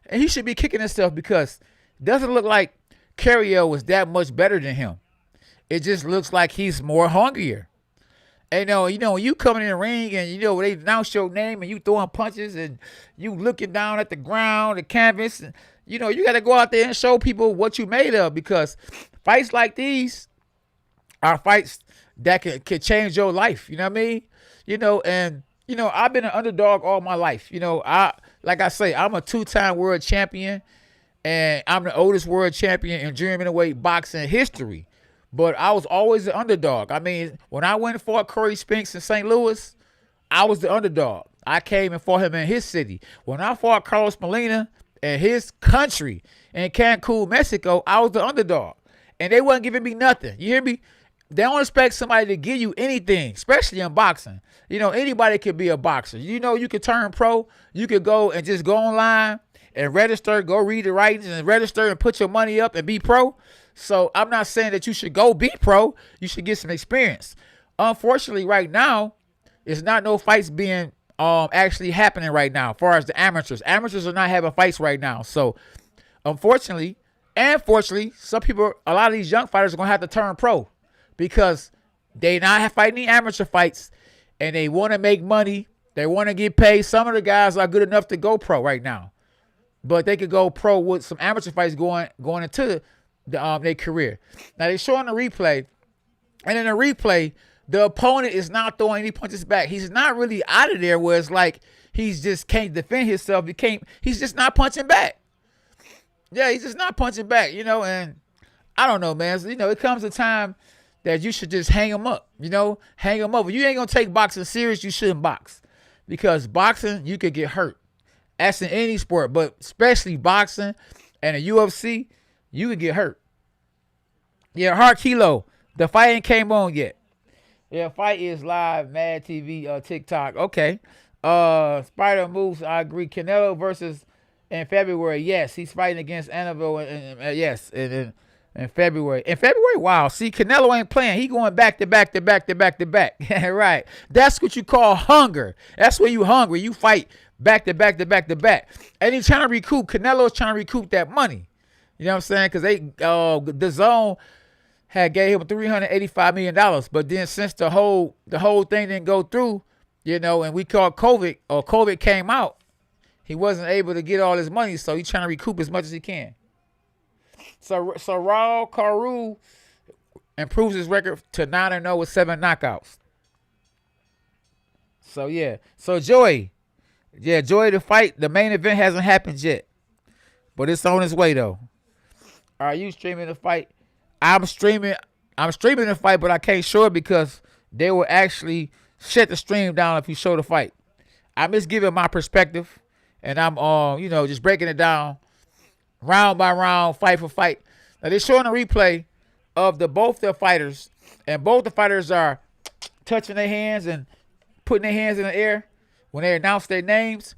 A: And he should be kicking himself because it doesn't look like Curiel was that much better than him. It just looks like he's more hungrier. And you know, when you coming in the ring and, you know, they announce your name and you throwing punches and you looking down at the ground, the canvas, and, you know, you got to go out there and show people what you made of because fights like these are fights that can change your life. You know what I mean? You know, and, you know, I've been an underdog all my life. You know, like I say, I'm a 2-time world champion and I'm the oldest world champion in junior middleweight boxing history. But I was always the underdog. I mean, when I went and fought Corey Spinks in St. Louis, I was the underdog. I came and fought him in his city. When I fought Carlos Molina in his country in Cancun, Mexico, I was the underdog. And they wasn't giving me nothing. You hear me? They don't expect somebody to give you anything, especially in boxing. You know, anybody could be a boxer. You know, you could turn pro. You could go and just go online and register, go read the writings and register and put your money up and be pro. So I'm not saying that you should go be pro. You should get some experience. Unfortunately, right now, it's not no fights being actually happening right now as far as the amateurs. Amateurs are not having fights right now. So unfortunately, and fortunately, a lot of these young fighters are going to have to turn pro because they not fighting the amateur fights and they want to make money. They want to get paid. Some of the guys are good enough to go pro right now, but they could go pro with some amateur fights going into their career. Now they're showing the replay, and in the replay, the opponent is not throwing any punches back. He's not really out of there where it's like he's just can't defend himself. He's just not punching back. Yeah, he's just not punching back, you know, and I don't know, man. So, you know, it comes a time that you should just hang him up, you know, hang him up. If you ain't going to take boxing serious, you shouldn't box because boxing, you could get hurt. That's in any sport, but especially boxing and the UFC, you could get hurt. Yeah, Hard Kilo, the fight ain't came on yet. Yeah, fight is live, Mad TV, TikTok. Okay. Spider moves, I agree. Canelo versus in February. Yes, he's fighting against Annabelle. Yes, in February. In February, wow. See, Canelo ain't playing. He going back to back to back to back to back. Right. That's what you call hunger. That's when you hungry. You fight back to back to back to back. And he's trying to recoup. Canelo's trying to recoup that money. You know what I'm saying? Because the zone had gave him $385 million. But then since the whole thing didn't go through, you know, and we called COVID, or COVID came out, he wasn't able to get all his money. So he's trying to recoup as much as he can. So Raul Caru improves his record to 9-0 with 7 knockouts. So, yeah. So, Joey. Yeah, Joey, the fight, the main event hasn't happened yet. But it's on its way, though. Are you streaming the fight? I'm streaming the fight, but I can't show it because they will actually shut the stream down if you show the fight. I'm just giving my perspective, and I'm just breaking it down round by round, fight for fight. Now they're showing a replay of both the fighters, and both the fighters are touching their hands and putting their hands in the air when they announce their names.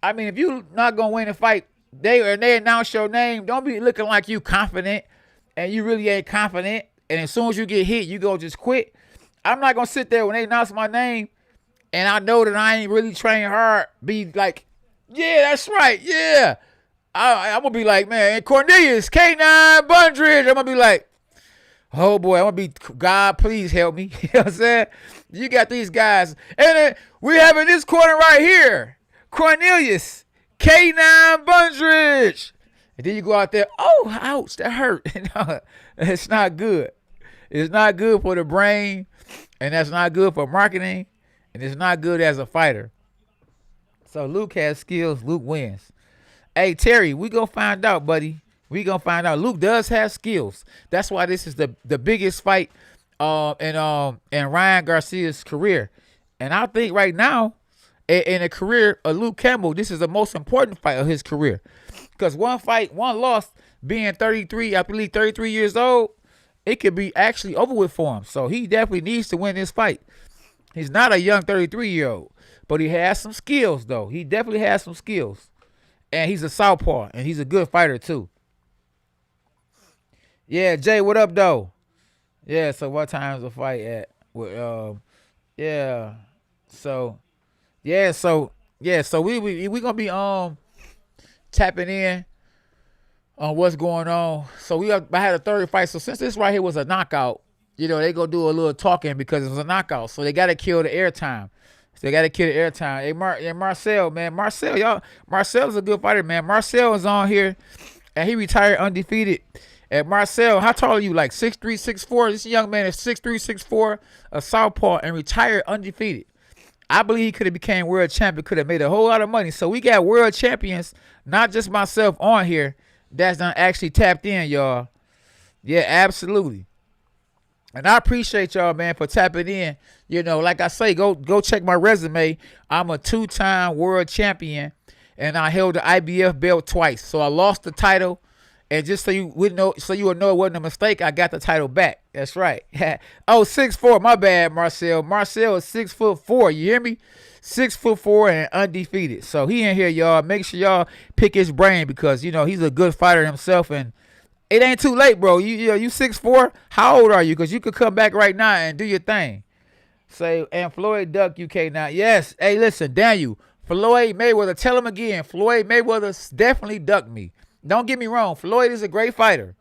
A: I mean, if you're not gonna win a fight, they announce your name, don't be looking like you confident and you really ain't confident. And as soon as you get hit, you go just quit. I'm not gonna sit there when they announce my name and I know that I ain't really trained hard, be like, yeah, that's right, yeah. I'm gonna be like, man, Cornelius, K9, Bundridge. I'm gonna be like, oh boy, I'm gonna be, God, please help me. You know what I'm saying? You got these guys, and then we have in this corner right here, Cornelius, K9, Bundridge. And then you go out there, oh, ouch, that hurt. No, it's not good. It's not good for the brain, and that's not good for marketing, and it's not good as a fighter. So Luke has skills. Luke wins. Hey, Terry, we gonna find out, buddy. We gonna find out. Luke does have skills. That's why this is the biggest fight in Ryan Garcia's career. And I think right now, in the career of Luke Campbell, this is the most important fight of his career. Because one loss, being 33, I believe 33 years old, it could be actually over with for him. So he definitely needs to win this fight. He's not a young 33-year-old, but he has some skills, though. He definitely has some skills. And he's a southpaw, and he's a good fighter, too. Yeah, Jay, what up, though? Yeah, so what time's the fight at? So we gonna be tapping in on what's going on. So I had a third fight. So since this right here was a knockout, they gonna do a little talking because it was a knockout. So they gotta kill the airtime. Hey, Marcel, man. Marcel's a good fighter, man. Marcel is on here, and he retired undefeated. And Marcel, how tall are you? Like 6'3", 6'4"? This young man is 6'3", 6'4", a southpaw, and retired undefeated. I believe he could have became world champion, could have made a whole lot of money. So we got world champions, not just myself on here, that's done actually tapped in, y'all. Yeah, absolutely. And I appreciate y'all, man, for tapping in. Like I say, go check my resume. I'm a 2-time world champion, and I held the IBF belt twice. So I lost the title, and just so you would know it wasn't a mistake, I got the title back. That's right. 6'4", my bad, Marcel. Marcel is 6'4", you hear me? 6'4" and undefeated. So he in here, y'all. Make sure y'all pick his brain because, he's a good fighter himself, and it ain't too late, bro. You 6'4"? How old are you? Because you could come back right now and do your thing. Say, and Floyd duck UK now. Yes. Hey, listen, Daniel. Floyd Mayweather, tell him again. Floyd Mayweather definitely ducked me. Don't get me wrong. Floyd is a great fighter.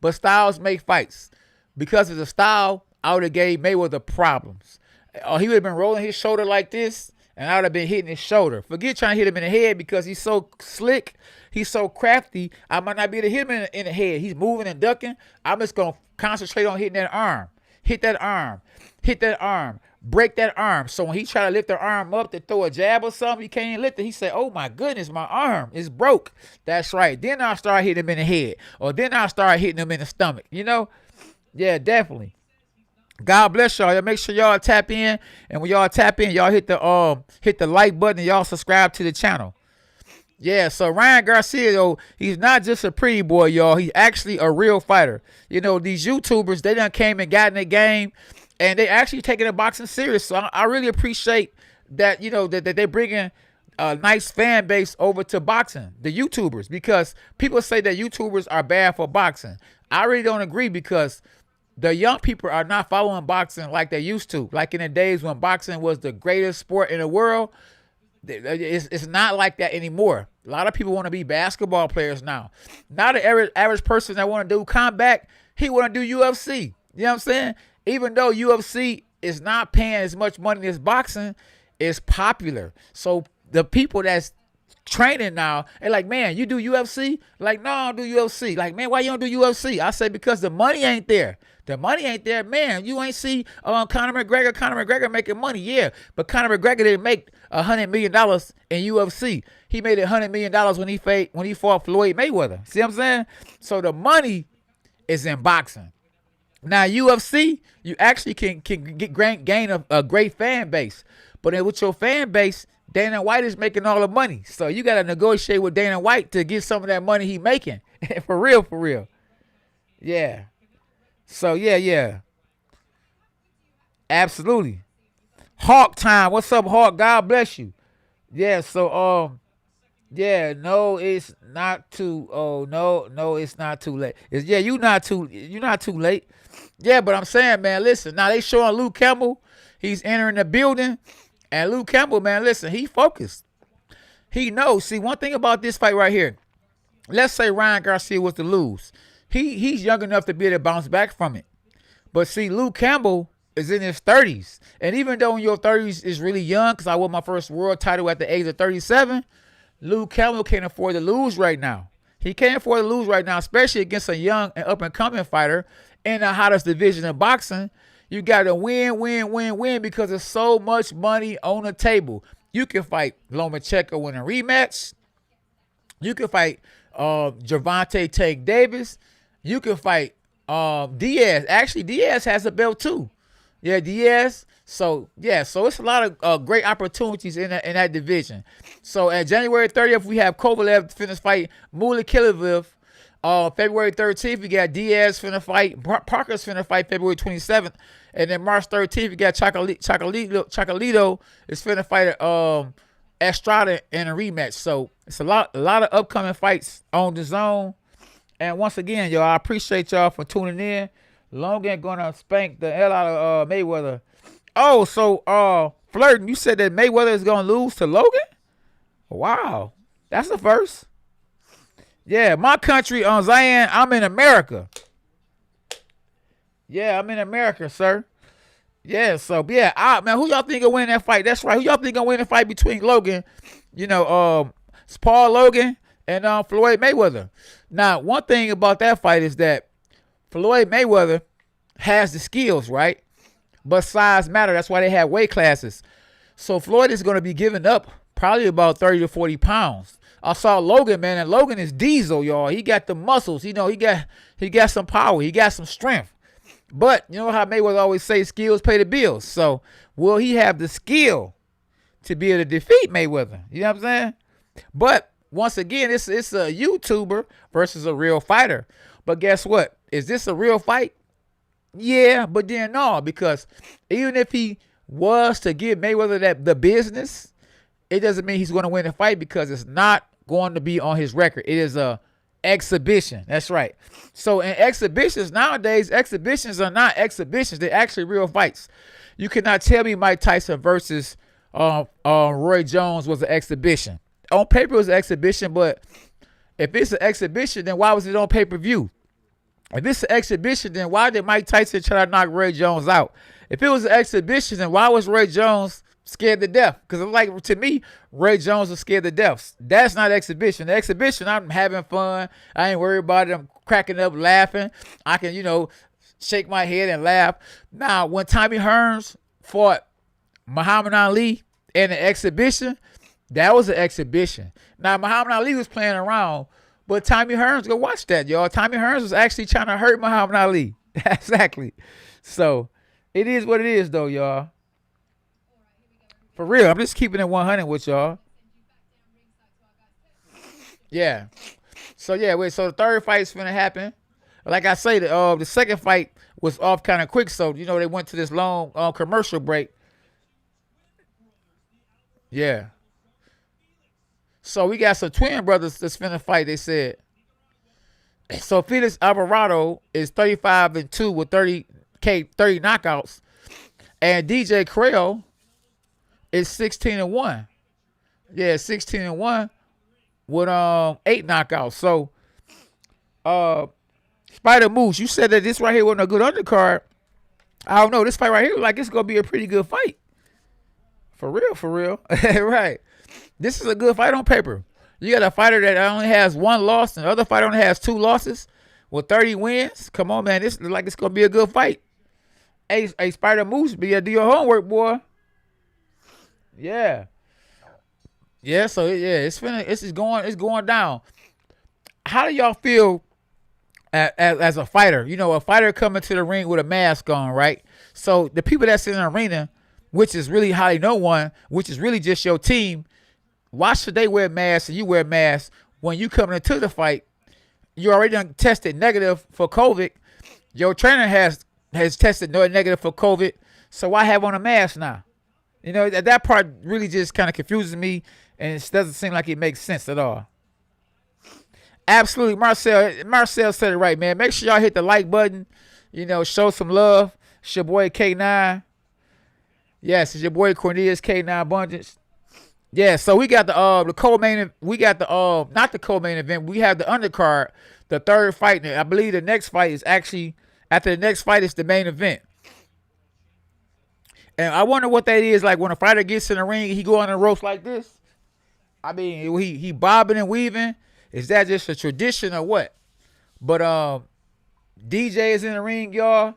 A: But styles make fights. Because of the style, I would have gave Mayweather problems. He would have been rolling his shoulder like this, and I would have been hitting his shoulder. Forget trying to hit him in the head because he's so slick. He's so crafty. I might not be able to hit him in the head. He's moving and ducking. I'm just going to concentrate on hitting that arm. Hit that arm. Hit that arm. Break that arm. So when he try to lift the arm up to throw a jab or something, he can't lift it. He said, oh my goodness, my arm is broke. That's right. Then I'll start hitting him in the head. Or then I'll start hitting him in the stomach. Yeah, definitely. God bless y'all. Make sure y'all tap in. And when y'all tap in, y'all hit the like button and y'all subscribe to the channel. Yeah, so Ryan Garcia, though, he's not just a pretty boy, y'all. He's actually a real fighter. These YouTubers, they done came and got in the game, and they actually taking the boxing serious. So I really appreciate that, that they're bringing a nice fan base over to boxing, the YouTubers, because people say that YouTubers are bad for boxing. I really don't agree because the young people are not following boxing like they used to. Like in the days when boxing was the greatest sport in the world, it's not like that anymore. A lot of people want to be basketball players now. Now the average person that want to do combat, he want to do UFC. You know what I'm saying? Even though UFC is not paying as much money as boxing, it's popular. So the people that's training now, they're like, man, you do UFC? Like, no, I don't do UFC. Like, man, why you don't do UFC? I say, because the money ain't there. The money ain't there, man. You ain't see Conor McGregor. Conor McGregor making money, yeah. But Conor McGregor didn't make $100 million in UFC. He made $100 million when he fought Floyd Mayweather. See what I'm saying? So the money is in boxing. Now UFC, you actually can gain a great fan base, but then with your fan base, Dana White is making all the money, so you got to negotiate with Dana White to get some of that money he making. For real, for real. Yeah. So yeah, absolutely. Hawk time, what's up, Hawk? God bless you. Yeah. So yeah, no, it's not too. Oh no, it's not too late. It's, yeah, you're not too late. Yeah, but I'm saying, man, listen. Now they showing Luke Campbell. He's entering the building, and Luke Campbell, man, listen, he focused. He knows. See, one thing about this fight right here. Let's say Ryan Garcia was to lose. He's young enough to be able to bounce back from it. But see, Luke Campbell is in his 30s, and even though in your 30s is really young, because I won my first world title at the age of 37. Luke Campbell can't afford to lose right now. He can't afford to lose right now, especially against a young and up-and-coming fighter in the hottest division in boxing. You got to win because there's so much money on the table. You can fight Lomachenko in a rematch. You can fight Gervonta Tank Davis. You can fight Diaz. Actually, Diaz has a belt too. Yeah, Diaz. So it's a lot of great opportunities in that division. So at January 30th, we have Kovalev finish fight Mulikilov. February 13th, we got Diaz finna fight. Parker's finna fight February 27th. And then March 13th, we got Chocolito is finna fight Estrada in a rematch. So it's a lot of upcoming fights on the zone. And once again, y'all, I appreciate y'all for tuning in. Logan gonna spank the hell out of Mayweather. Oh, so Flirting, you said that Mayweather is gonna lose to Logan? Wow, that's the first. Yeah, my country on Zion, I'm in America. Yeah, I'm in America, sir. Yeah, so yeah, man, who y'all think will win that fight? That's right. Who y'all think gonna win the fight between Logan, it's Paul Logan and Floyd Mayweather? Now, one thing about that fight is that Floyd Mayweather has the skills, right? But size matter. That's why they have weight classes. So Floyd is going to be giving up probably about 30 to 40 pounds. I saw Logan, man, and Logan is diesel, y'all. He got the muscles. He got some power. He got some strength. But you know how Mayweather always say skills pay the bills. So will he have the skill to be able to defeat Mayweather? You know what I'm saying? But once again, it's a YouTuber versus a real fighter. But guess what? Is this a real fight? Yeah, but then no, because even if he was to give Mayweather the business, it doesn't mean he's going to win the fight because it's not going to be on his record. It is a exhibition. That's right. So in exhibitions nowadays, exhibitions are not exhibitions. They're actually real fights. You cannot tell me Mike Tyson versus Roy Jones was an exhibition. On paper it was an exhibition, but if it's an exhibition, then why was it on pay-per-view? If it's an exhibition, then why did Mike Tyson try to knock Roy Jones out? If it was an exhibition, then why was Roy Jones scared to death? Because like to me, Roy Jones was scared to death. That's not exhibition. The exhibition, I'm having fun. I ain't worried about it. I'm cracking up, laughing. I can, shake my head and laugh. Now, when Tommy Hearns fought Muhammad Ali in an exhibition, that was an exhibition. Now, Muhammad Ali was playing around, but Tommy Hearns, go watch that, y'all. Tommy Hearns was actually trying to hurt Muhammad Ali. Exactly. So, it is what it is, though, y'all. For real, I'm just keeping it 100 with y'all. Yeah. So, so the third fight's finna happen. Like I say, the second fight was off kind of quick, so, they went to this long commercial break. Yeah. So we got some twin brothers that's finna fight, they said. So Felix Alvarado is 35-2 with 30 knockouts. And DJ Curiel is 16-1. Yeah, 16-1 with 8 knockouts. So Spider Moose, you said that this right here wasn't a good undercard. I don't know. This fight right here, like it's gonna be a pretty good fight. For real. Right. This is a good fight on paper. You got a fighter that only has 1 loss and the other fighter only has 2 losses with 30 wins. Come on, man. This looks like it's gonna be a good fight. Hey, Spider Moose, do your homework, boy. Yeah. Yeah, so it's going down. How do y'all feel as a fighter. You know, a fighter coming to the ring with a mask on, right? So the people that's in the arena, which is really hardly no one, which is really just your team, why should they wear masks and you wear masks when you coming into the fight? You already done tested negative for COVID. Your trainer has tested negative for COVID. So why have on a mask now? You know, that part really just kind of confuses me, and it doesn't seem like it makes sense at all. Absolutely, Marcel said it right, man. Make sure y'all hit the like button. You know, show some love. It's your boy K9. Yes, it's your boy Cornelius K9 Abundance. Yeah, so we got the co-main. We got the not the co-main event. We have the undercard, the third fight. I believe the next fight is actually after the next fight is the main event. And I wonder what that is like when a fighter gets in the ring, he go on the ropes like this. I mean, he bobbing and weaving. Is that just a tradition or what? But DJ is in the ring, y'all,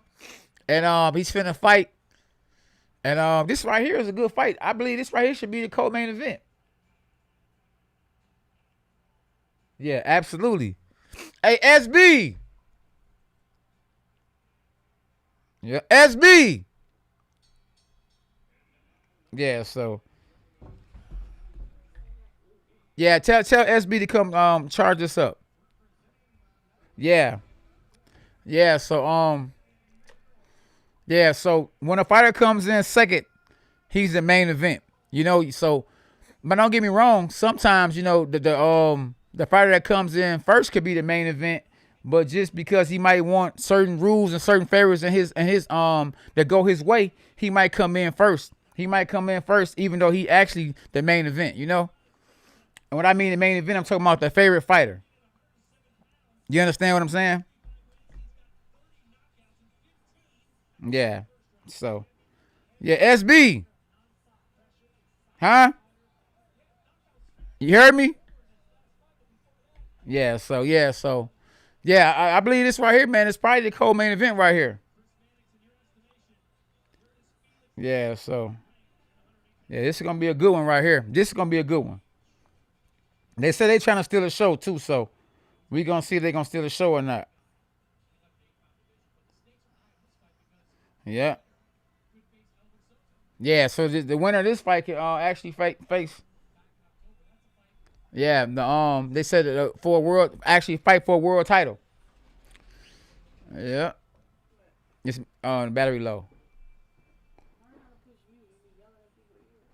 A: and he's finna fight. And this right here is a good fight. I believe this right here should be the co-main event. Yeah, absolutely. Hey, SB. Yeah, SB. Yeah, so. Yeah, tell SB to come charge us up. Yeah. Yeah, so yeah, so when a fighter comes in second, he's the main event. You know, so but don't get me wrong, sometimes, you know, the fighter that comes in first could be the main event, but just because he might want certain rules and certain favors in his that go his way, he might come in first. He might come in first, even though he actually the main event, you know? And what I mean the main event, I'm talking about the favorite fighter. You understand what I'm saying? Yeah. So, yeah, SB. Huh? You heard me? Yeah, so, I believe this right here, man, it's probably the co-main event right here. Yeah, so, yeah, this is going to be a good one right here. This is going to be a good one. They say they trying to steal the show, too, so we going to see if they going to steal the show or not. Yeah. Yeah, so the winner of this fight can actually face. Yeah, they said for a world, actually fight for a world title. Yeah. It's the battery low.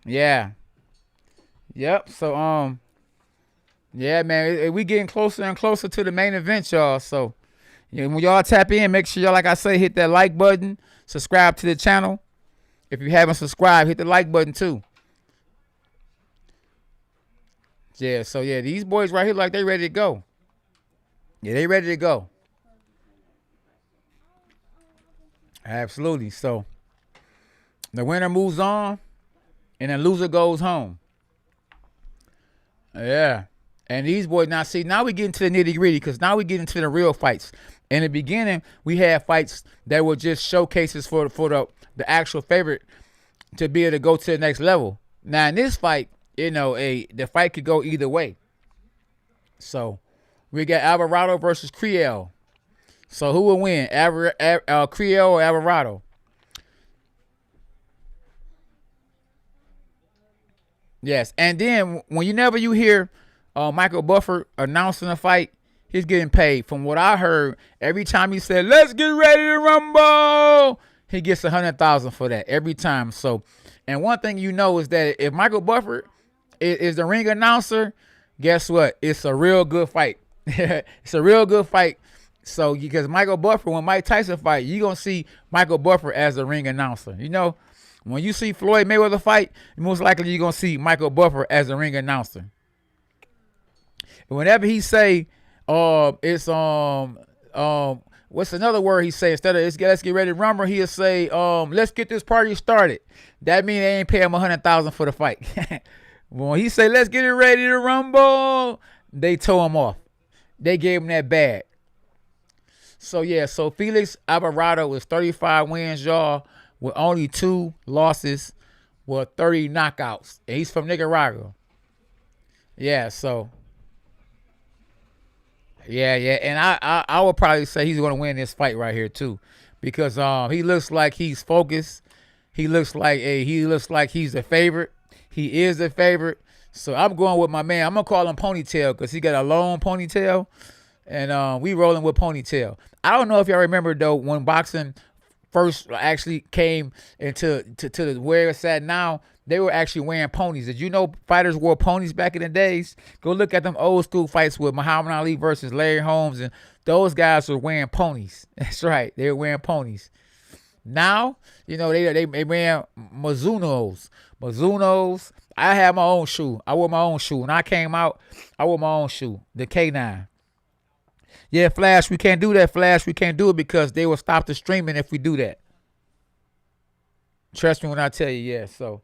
A: Yeah. Yep. So yeah, man, we getting closer and closer to the main event, y'all. So when y'all tap in, make sure y'all, like I say, hit that like button, subscribe to the channel. If you haven't subscribed, hit the like button too. Yeah, so yeah, these boys right here, like they ready to go. Yeah, they ready to go. Absolutely. So the winner moves on, and the loser goes home. Yeah. And these boys, now we get into the nitty gritty, because now we get into the real fights. In the beginning, we had fights that were just showcases for the actual favorite to be able to go to the next level. Now in this fight, you know, the fight could go either way. So we got Alvarado versus Curiel. So who will win, Curiel or Alvarado? Yes, and then whenever you hear Michael Buffer announcing a fight, he's getting paid. From what I heard, every time he said, "Let's get ready to rumble," he gets $100,000 for that every time. So, and one thing you know is that if Michael Buffer is the ring announcer, guess what? It's a real good fight. It's a real good fight. So, because Michael Buffer, when Mike Tyson fight, you're going to see Michael Buffer as the ring announcer. You know, when you see Floyd Mayweather fight, most likely you're going to see Michael Buffer as the ring announcer. And whenever he say, it's, what's another word he say? Instead of let's get ready to rumble, he'll say, let's get this party started. That means they ain't pay him $100,000 for the fight. When he say, let's get it ready to rumble, they tow him off. They gave him that bag. So, yeah, so Felix Alvarado with 35 wins, y'all, with only 2 losses, with 30 knockouts. And he's from Nicaragua. Yeah, so. Yeah, yeah, and I would probably say he's going to win this fight right here too, because he looks like he's focused. He looks like he's the favorite. He is the favorite. So I'm going with my man. I'm gonna call him Ponytail because he got a long ponytail, and we rolling with Ponytail. I don't know if y'all remember though when boxing first actually came to where it's at now. They were actually wearing ponies. Did you know fighters wore ponies back in the days? Go look at them old school fights with Muhammad Ali versus Larry Holmes, and those guys were wearing ponies. That's right, they were wearing ponies. Now, they wear Mizunos. Mizunos. I had my own shoe. I wore my own shoe. When I came out, I wore my own shoe, the K9. Yeah, Flash, we can't do that. Flash, we can't do it because they will stop the streaming if we do that. Trust me when I tell you, yeah. So,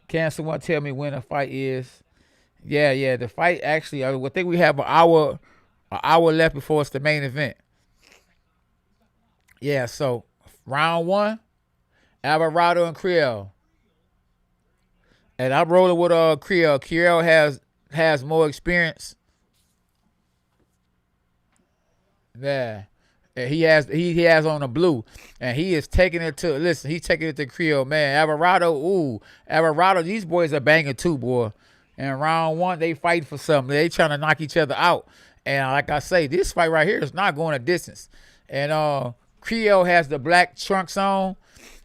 A: can someone tell me when the fight is? Yeah, yeah. The fight actually, I think we have an hour left before it's the main event. Yeah, so round one, Alvarado and Curiel. And I'm rolling with Curiel. Curiel has more experience. Yeah. And he has on the blue. And he is taking it to he's taking it to Curiel, man. Alvarado, these boys are banging too, boy. And round one, they fight for something. They trying to knock each other out. And like I say, this fight right here is not going a distance. And Curiel has the black trunks on,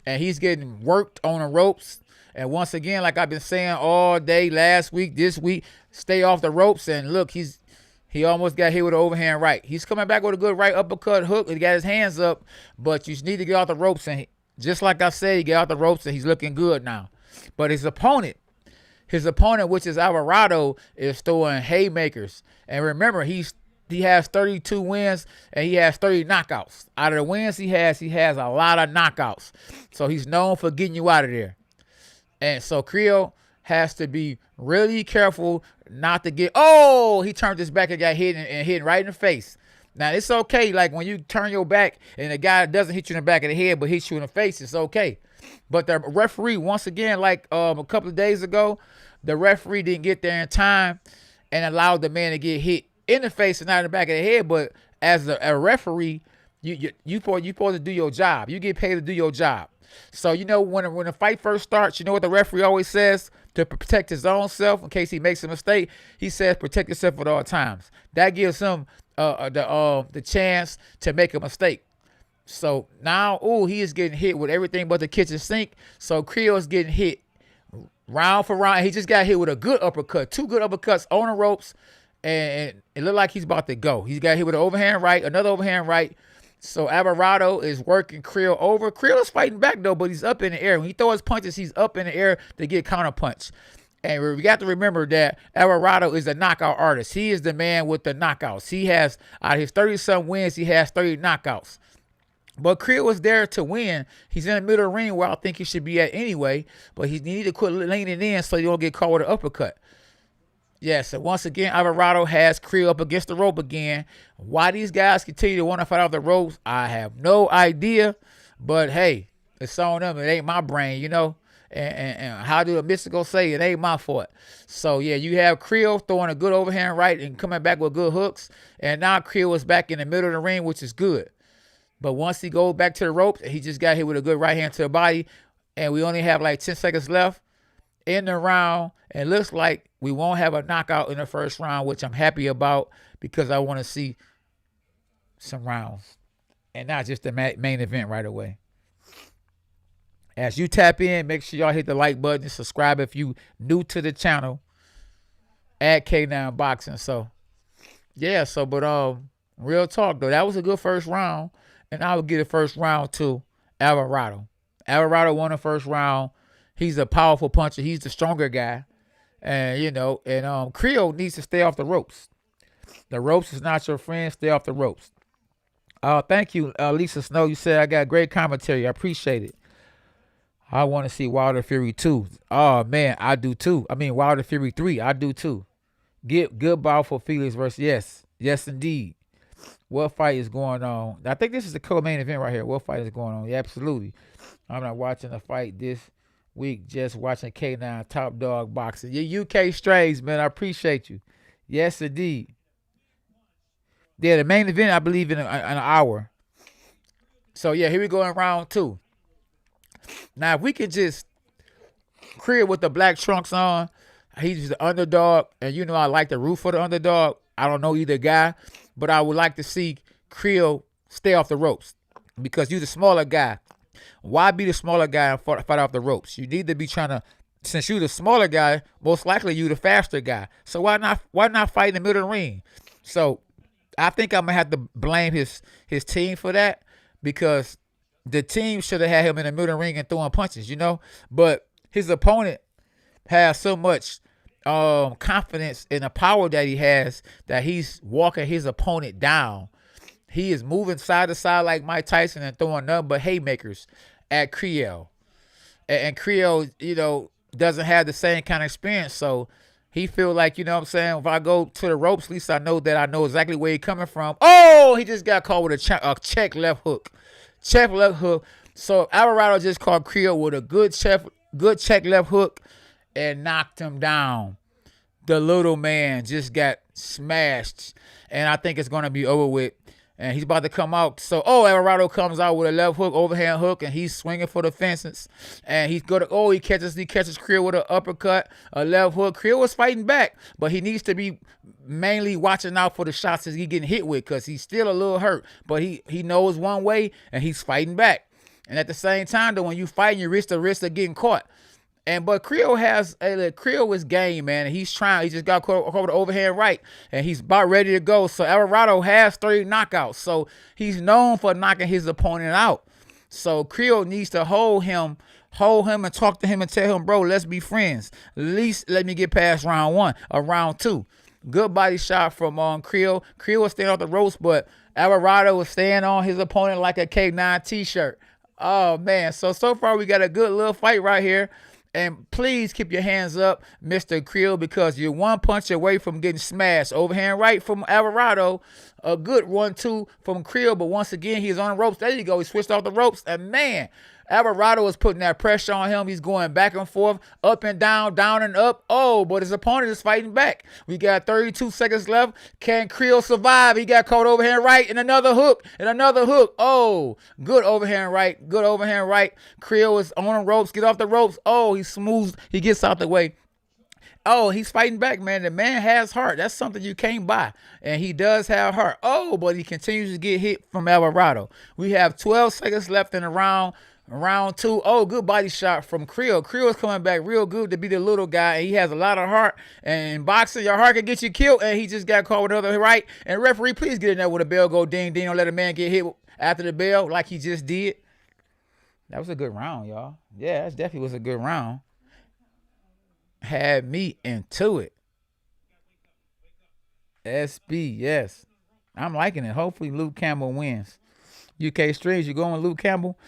A: and he's getting worked on the ropes. And once again, like I've been saying all day, last week, this week, stay off the ropes. And look, he almost got hit with an overhand right. He's coming back with a good right uppercut hook. He got his hands up, but you need to get off the ropes. And just like I said, he got off the ropes, and he's looking good now. But his opponent, which is Alvarado, is throwing haymakers. And remember, he has 32 wins and he has 30 knockouts. Out of the wins he has a lot of knockouts. So he's known for getting you out of there. And so Curiel has to be really careful not to get. Oh, he turned his back and got hit right in the face. Now it's okay, like when you turn your back and the guy doesn't hit you in the back of the head but hits you in the face, it's okay. But the referee, once again, like a couple of days ago, the referee didn't get there in time and allowed the man to get hit in the face and not in the back of the head. But as a referee, you supposed to do your job. You get paid to do your job. So when a fight first starts, you know what the referee always says to protect his own self in case he makes a mistake. He says protect yourself at all times. That gives him the chance to make a mistake. So now, he is getting hit with everything but the kitchen sink. So Curiel is getting hit round for round. He just got hit with a good uppercut, 2 good uppercuts on the ropes, and it looked like he's about to go. He's got hit with an overhand right, another overhand right. So Alvarado is working Curiel over. Curiel is fighting back though, but he's up in the air. When he throws punches, he's up in the air to get counter punch. And we got to remember that Alvarado is a knockout artist. He is the man with the knockouts. He has, out of his 30-some wins, he has 30 knockouts. But Curiel was there to win. He's in the middle of the ring where I think he should be at anyway. But he need to quit leaning in so you don't get caught with an uppercut. Yes, and once again, Alvarado has Curiel up against the rope again. Why these guys continue to want to fight off the ropes, I have no idea. But hey, it's on them. It ain't my brain, And how do the mystical say it ain't my fault? So yeah, you have Curiel throwing a good overhand right and coming back with good hooks. And now Curiel is back in the middle of the ring, which is good. But once he goes back to the ropes, he just got hit with a good right hand to the body. And we only have like 10 seconds left in the round. And it looks like we won't have a knockout in the first round, which I'm happy about because I want to see some rounds and not just the main event right away. As you tap in, make sure y'all hit the like button and subscribe if you new to the channel at K9 Boxing. So, yeah, but real talk, though, that was a good first round. And I would give the first round to Alvarado. Alvarado won the first round. He's a powerful puncher. He's the stronger guy. And, Curiel needs to stay off the ropes. The ropes is not your friend. Stay off the ropes. Thank you, Lisa Snow. You said I got great commentary. I appreciate it. I want to see Wilder Fury 2. Oh, man, I do too. I mean, Wilder Fury 3, I do too. Get good ball for Felix versus yes. Yes, indeed. What fight is going on? I think this is the co-main event right here. What fight is going on? Yeah, absolutely. I'm not watching the fight this week. Just watching K9 Top Dog Boxing. Your UK Strays, man. I appreciate you. Yes, indeed. Yeah, the main event, I believe, in an hour. So yeah, here we go in round 2. Now, if we can just Curiel with the black trunks on, he's the underdog, and you know I like the root for the underdog. I don't know either guy, but I would like to see Curiel stay off the ropes because you're the smaller guy. Why be the smaller guy and fight off the ropes? You need to be trying to. Since you're the smaller guy, most likely you the faster guy. So why not fight in the middle of the ring? So I think I'm gonna have to blame his team for that because the team should have had him in the middle of the ring and throwing punches, But his opponent has so much confidence in the power that he has that he's walking his opponent down. He is moving side to side like Mike Tyson and throwing nothing but haymakers at Curiel. And Curiel, doesn't have the same kind of experience. So he feel like, what I'm saying, if I go to the ropes, at least I know exactly where he's coming from. Oh, he just got caught with a check left hook. Check left hook. So Alvarado just caught Curiel with a good check left hook and knocked him down. The little man just got smashed. And I think it's going to be over with. And he's about to come out. So, Alvarado comes out with a left hook, overhand hook, and he's swinging for the fences. And he catches Curiel with an uppercut, a left hook. Curiel was fighting back, but he needs to be mainly watching out for the shots that he's getting hit with because he's still a little hurt. But he knows one way, and he's fighting back. And at the same time, though, when you fighting, you risk of getting caught. But Curiel is game, man. And he's trying. He just got caught over the overhand right, and he's about ready to go. So Alvarado has 30 knockouts. So he's known for knocking his opponent out. So Curiel needs to hold him and talk to him and tell him, bro, let's be friends. At least let me get past round 1 or round 2. Good body shot from Curiel. Curiel was staying off the ropes, but Alvarado was staying on his opponent like a K9 t-shirt. Oh, man. So far we got a good little fight right here. And please keep your hands up, Mr. Curiel, because you're one punch away from getting smashed. Overhand right from Alvarado. A good 1-2 from Curiel, but once again, he's on the ropes. There you go. He switched off the ropes. And, man, Alvarado is putting that pressure on him. He's going back and forth, up and down and up. Oh, but his opponent is fighting back. We got 32 seconds left. Can Curiel survive? He got caught overhand right and another hook. Oh, good overhand right. Curiel is on the ropes. Get off the ropes. Oh, he's smooth. He gets out the way. Oh, he's fighting back, man. The man has heart. That's something you can't buy. And he does have heart. Oh, but he continues to get hit from Alvarado. We have 12 seconds left in the round. Round 2. Oh, good body shot from Curiel. Curiel is coming back real good to be the little guy, and he has a lot of heart. And in boxing, your heart can get you killed, and he just got caught with another right. And referee, please get in there with a bell, go ding, ding. Don't let a man get hit after the bell like he just did. That was a good round, y'all. Yeah, that definitely was a good round. Had me into it. SB, yes. I'm liking it. Hopefully Luke Campbell wins. UK Streams, you going Luke Campbell?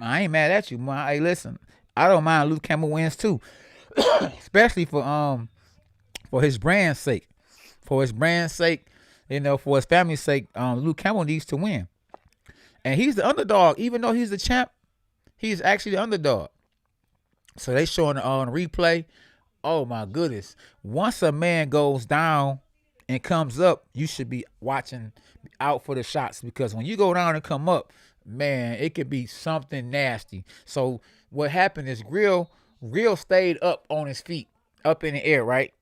A: I ain't mad at you, man. Hey, listen, I don't mind Luke Campbell wins too, especially for his brand's sake. For his brand's sake, for his family's sake, Luke Campbell needs to win. And he's the underdog. Even though he's the champ, he's actually the underdog. So they showing on replay. Oh, my goodness. Once a man goes down and comes up, you should be watching out for the shots because when you go down and come up, man, it could be something nasty. So what happened is Curiel stayed up on his feet, up in the air, right?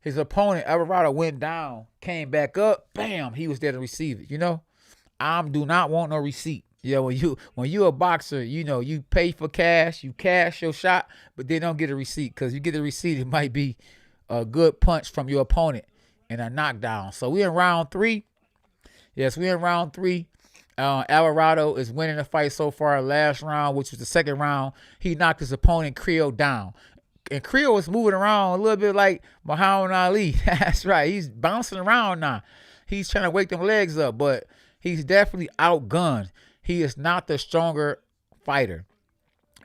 A: His opponent, Alvarado, went down, came back up, bam, he was there to receive it, I do not want no receipt. When you a boxer, you pay for cash, you cash your shot, but they don't get a receipt because you get a receipt, it might be a good punch from your opponent and a knockdown. So we in round 3. Yes, we in round 3. Alvarado is winning the fight so far. Last round, which was the second round, he knocked his opponent Curiel down. And Curiel was moving around a little bit like Muhammad Ali. That's right. He's bouncing around now. He's trying to wake them legs up, but he's definitely outgunned. He is not the stronger fighter.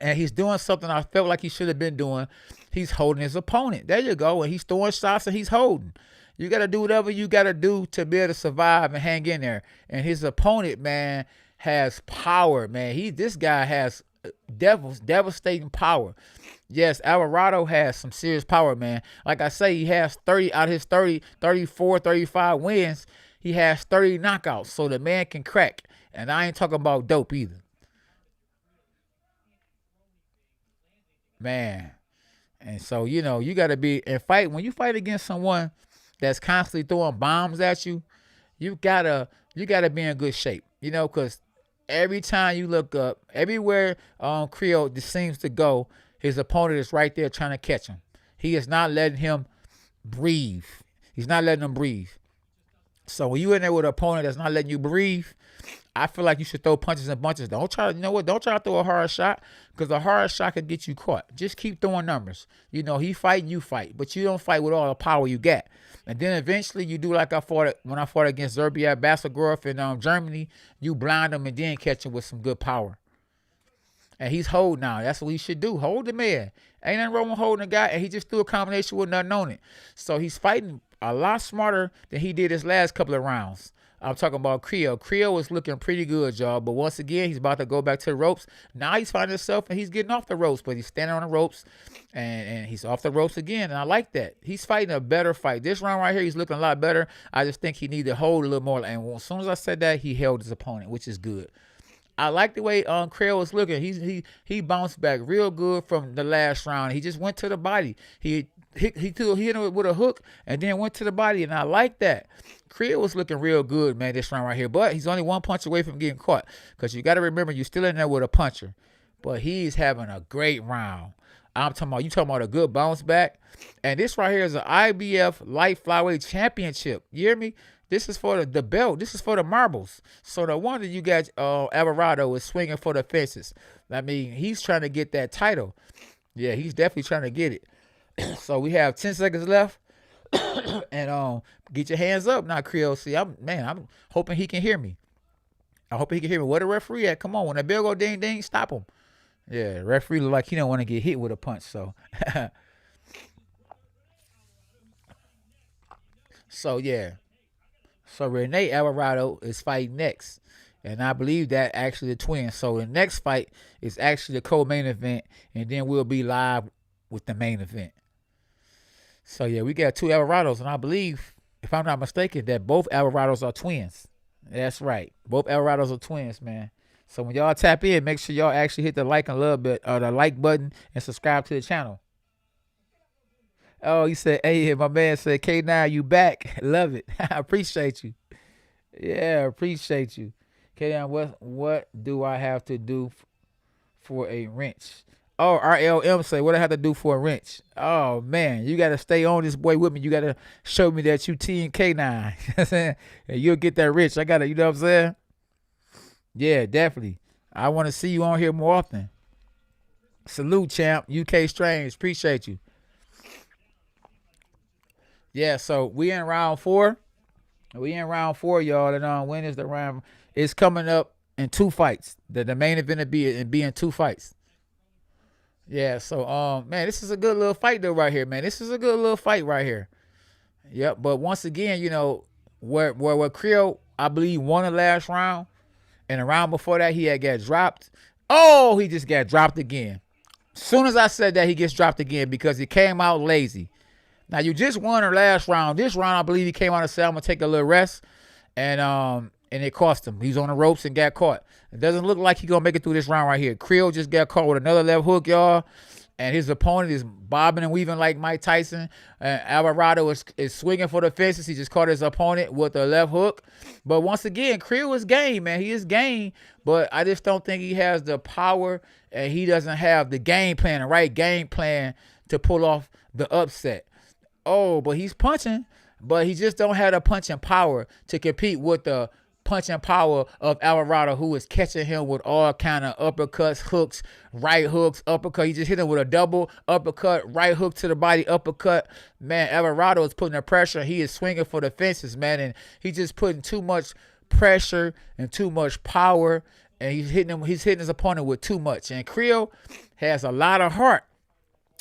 A: And he's doing something I felt like he should have been doing. He's holding his opponent. There you go. And he's throwing shots and he's holding. You got to do whatever you got to do to be able to survive and hang in there. And his opponent, man, has power, man. This guy has devastating power. Yes, Alvarado has some serious power, man. Like I say, he has 30 out of his 34, 35 wins. he has 30 knockouts, so the man can crack. And I ain't talking about dope either. Man. And so, you got to be and fight when you fight against someone that's constantly throwing bombs at you. You gotta be in good shape, because every time you look up, everywhere Curiel just seems to go, his opponent is right there trying to catch him. He is not letting him breathe. He's not letting him breathe. So when you in there with an opponent that's not letting you breathe, I feel like you should throw punches and bunches. Don't try, Don't try to throw a hard shot, because a hard shot could get you caught. Just keep throwing numbers. He fight, you fight, but you don't fight with all the power you got. And then eventually you do like when I fought against Zerbiak Basagorov in Germany. You blind him and then catch him with some good power. And he's hold now. That's what he should do. Hold the man. Ain't nothing wrong with holding a guy, and he just threw a combination with nothing on it. So he's fighting a lot smarter than he did his last couple of rounds. I'm talking about Curiel. Curiel was looking pretty good, y'all. But once again, he's about to go back to the ropes. Now he's finding himself, and he's getting off the ropes. But he's standing on the ropes, and he's off the ropes again. And I like that. He's fighting a better fight. This round right here, he's looking a lot better. I just think he needed to hold a little more. And as soon as I said that, he held his opponent, which is good. I like the way Curiel was looking. He bounced back real good from the last round. He just went to the body. He hit him with a hook and then went to the body, and I like that. Curiel was looking real good, man, this round right here. But he's only one punch away from getting caught, because you got to remember, you're still in there with a puncher. But he's having a great round. You talking about a good bounce back. And this right here is an IBF light flyweight championship. You hear me? This is for the belt. This is for the marbles. So no wonder you got Alvarado is swinging for the fences. I mean, he's trying to get that title. Yeah, he's definitely trying to get it. So we have 10 seconds left. And get your hands up now, Curiel. See, I'm hoping he can hear me. I hope he can hear me. Where the referee at? Come on, when the bell go ding ding, stop him. Yeah, referee look like he don't want to get hit with a punch. So, so yeah. So Renee Alvarado is fighting next. And I believe that actually the twins. So the next fight is actually the co-main event. And then we'll be live with the main event. So yeah, we got two Alvarados. And I believe, if I'm not mistaken, that both Alvarados are twins. That's right. Both Alvarados are twins, man. So when y'all tap in, make sure y'all actually hit the like a little bit, or the like button, and subscribe to the channel. Oh, he said, hey, my man said, K9, you back. Love it. I appreciate you. Yeah, appreciate you. K9, what do I have to do for a wrench? Oh, RLM say, what I have to do for a wrench? Oh, man, you got to stay on this boy with me. You got to show me that you T and K9. You know what I'm saying? And you'll get that wrench. I got to, you know what I'm saying? Yeah, definitely. I want to see you on here more often. Salute, champ. UK Strange. Appreciate you. Yeah, so we in round 4. We in round 4, y'all. And when is the round? It's coming up in 2 fights. The main event will be in 2 fights. Yeah, so man, this is a good little fight though right here, man. This is a good little fight right here. Yep, but once again, you know, where Curiel, I believe, won the last round, and the round before that he had got dropped. Oh, he just got dropped again. Soon as I said that, he gets dropped again because he came out lazy. Now you just won the last round. This round, I believe he came out and said, I'm gonna take a little rest, and it cost him. He's on the ropes and got caught. It doesn't look like he's gonna make it through this round right here. Curiel just got caught with another left hook, y'all. And his opponent is bobbing and weaving like Mike Tyson. Alvarado is swinging for the fences. He just caught his opponent with a left hook. But once again, Curiel is game, man. He is game. But I just don't think he has the power, and he doesn't have the game plan, the right game plan to pull off the upset. Oh, but he's punching. But he just don't have the punching power to compete with the punching power of Alvarado, who is catching him with all kind of uppercuts, hooks, right hooks, uppercut. He just hit him with a double uppercut, right hook to the body, uppercut. Man, Alvarado is putting the pressure. He is swinging for the fences, man, and he's just putting too much pressure and too much power, and he's hitting his opponent with too much. And Curiel has a lot of heart,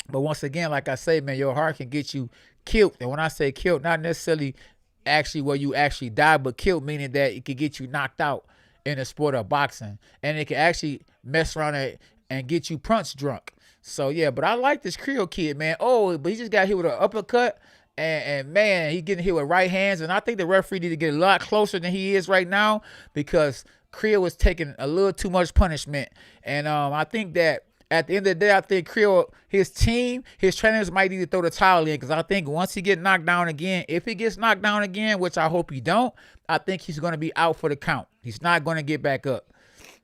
A: but once again, like I say, man, your heart can get you killed. And when I say killed, not necessarily actually where you actually die, but killed meaning that it could get you knocked out in the sport of boxing, and it can actually mess around and get you punch drunk. So yeah, but I like this Curiel kid, man. Oh, but he just got hit with an uppercut, And man, he getting hit with right hands, and I think the referee need to get a lot closer than he is right now because Curiel was taking a little too much punishment, and I think that at the end of the day, I think Curiel, his team, his trainers might need to throw the towel in because I think once he get knocked down again, if he gets knocked down again, which I hope he don't, I think he's going to be out for the count. He's not going to get back up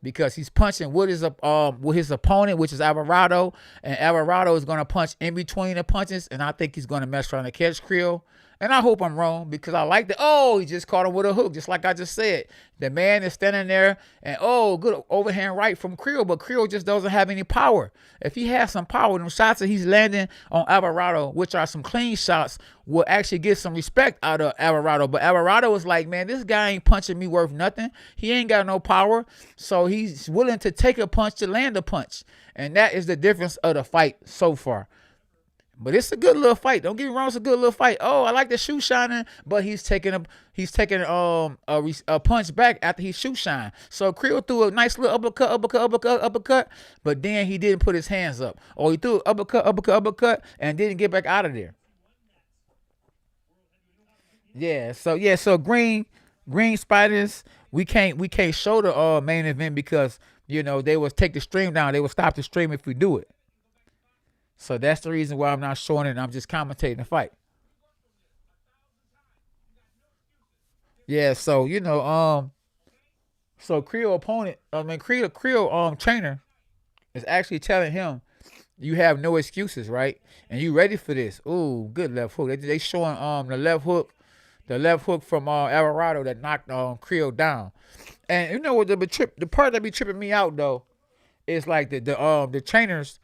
A: because he's punching with his opponent, which is Alvarado, and Alvarado is going to punch in between the punches, and I think he's going to mess around and catch Curiel. And I hope I'm wrong because I like that. Oh, he just caught him with a hook, just like I just said. The man is standing there, and oh, good overhand right from Curiel, but Curiel just doesn't have any power. If he has some power, them shots that he's landing on Alvarado, which are some clean shots, will actually get some respect out of Alvarado. But Alvarado was like, man, this guy ain't punching me worth nothing. He ain't got no power, so he's willing to take a punch to land a punch. And that is the difference of the fight so far. But it's a good little fight. Don't get me wrong, it's a good little fight. Oh, I like the shoe shining, but he's taking a punch back after he shoe shine. So Curiel threw a nice little uppercut, but then he didn't put his hands up. Or he threw uppercut, and didn't get back out of there. So green spiders, we can't show the main event because they will take the stream down. They will stop the stream if we do it. So that's the reason why I'm not showing it and I'm just commentating the fight. Yeah, so so Curiel trainer is actually telling him you have no excuses, right? And you ready for this. Ooh, good left hook. They showing the left hook from Alvarado that knocked Curiel down. And you know what the part that be tripping me out though is like the trainers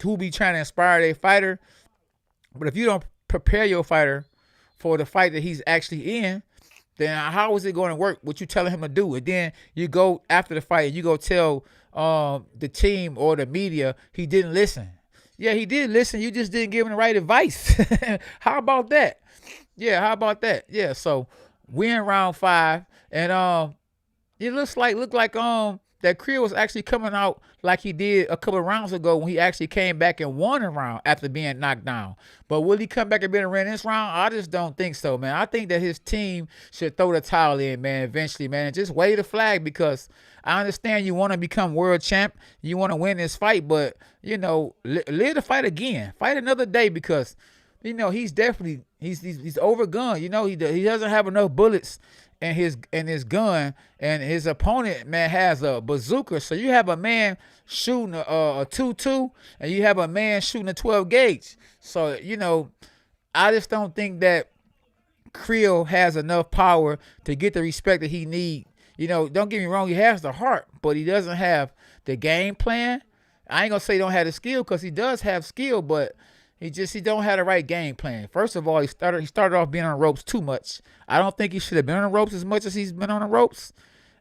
A: who be trying to inspire their fighter, but if you don't prepare your fighter for the fight that he's actually in, then how is it going to work? What you telling him to do? And then you go after the fight and you go tell the team or the media he didn't listen. Yeah, he did listen. You just didn't give him the right advice. How about that? Yeah, how about that? Yeah, so we're in round 5, and it looked like that Curiel was actually coming out like he did a couple of rounds ago when he actually came back and won a round after being knocked down. But will he come back and win this round? I just don't think so, man. I think that his team should throw the towel in, man, eventually, man, and just wave the flag because I understand you want to become world champ. You want to win this fight, but, live the fight again. Fight another day because, he's definitely, he's overgunned. He doesn't have enough bullets in his gun, and his opponent, man, has a bazooka. So you have a man shooting a 2-2, and you have a man shooting a 12 gauge. So I just don't think that Curiel has enough power to get the respect that he needs. Don't get me wrong, he has the heart, but he doesn't have the game plan. I ain't gonna say he don't have the skill because he does have skill, but he don't have the right game plan. First of all, he started off being on the ropes too much. I don't think he should have been on the ropes as much as he's been on the ropes.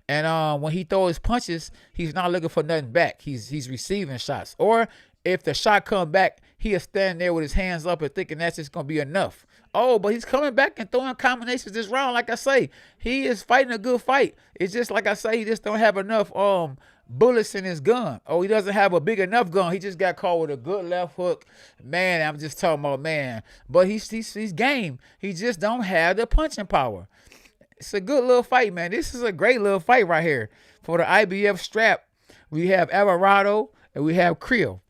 A: And when he throws his punches, he's not looking for nothing back. He's receiving shots. Or if the shot comes back, he'll stand there with his hands up and thinking that's just gonna be enough. Oh, but he's coming back and throwing combinations this round. Like I say, he is fighting a good fight. It's just like I say, he just don't have enough bullets in his gun. Oh, he doesn't have a big enough gun. He just got caught with a good left hook. Man, I'm just talking about, man. But he's game. He just don't have the punching power. It's a good little fight, man. This is a great little fight right here. For the IBF strap, we have Alvarado and we have Curiel.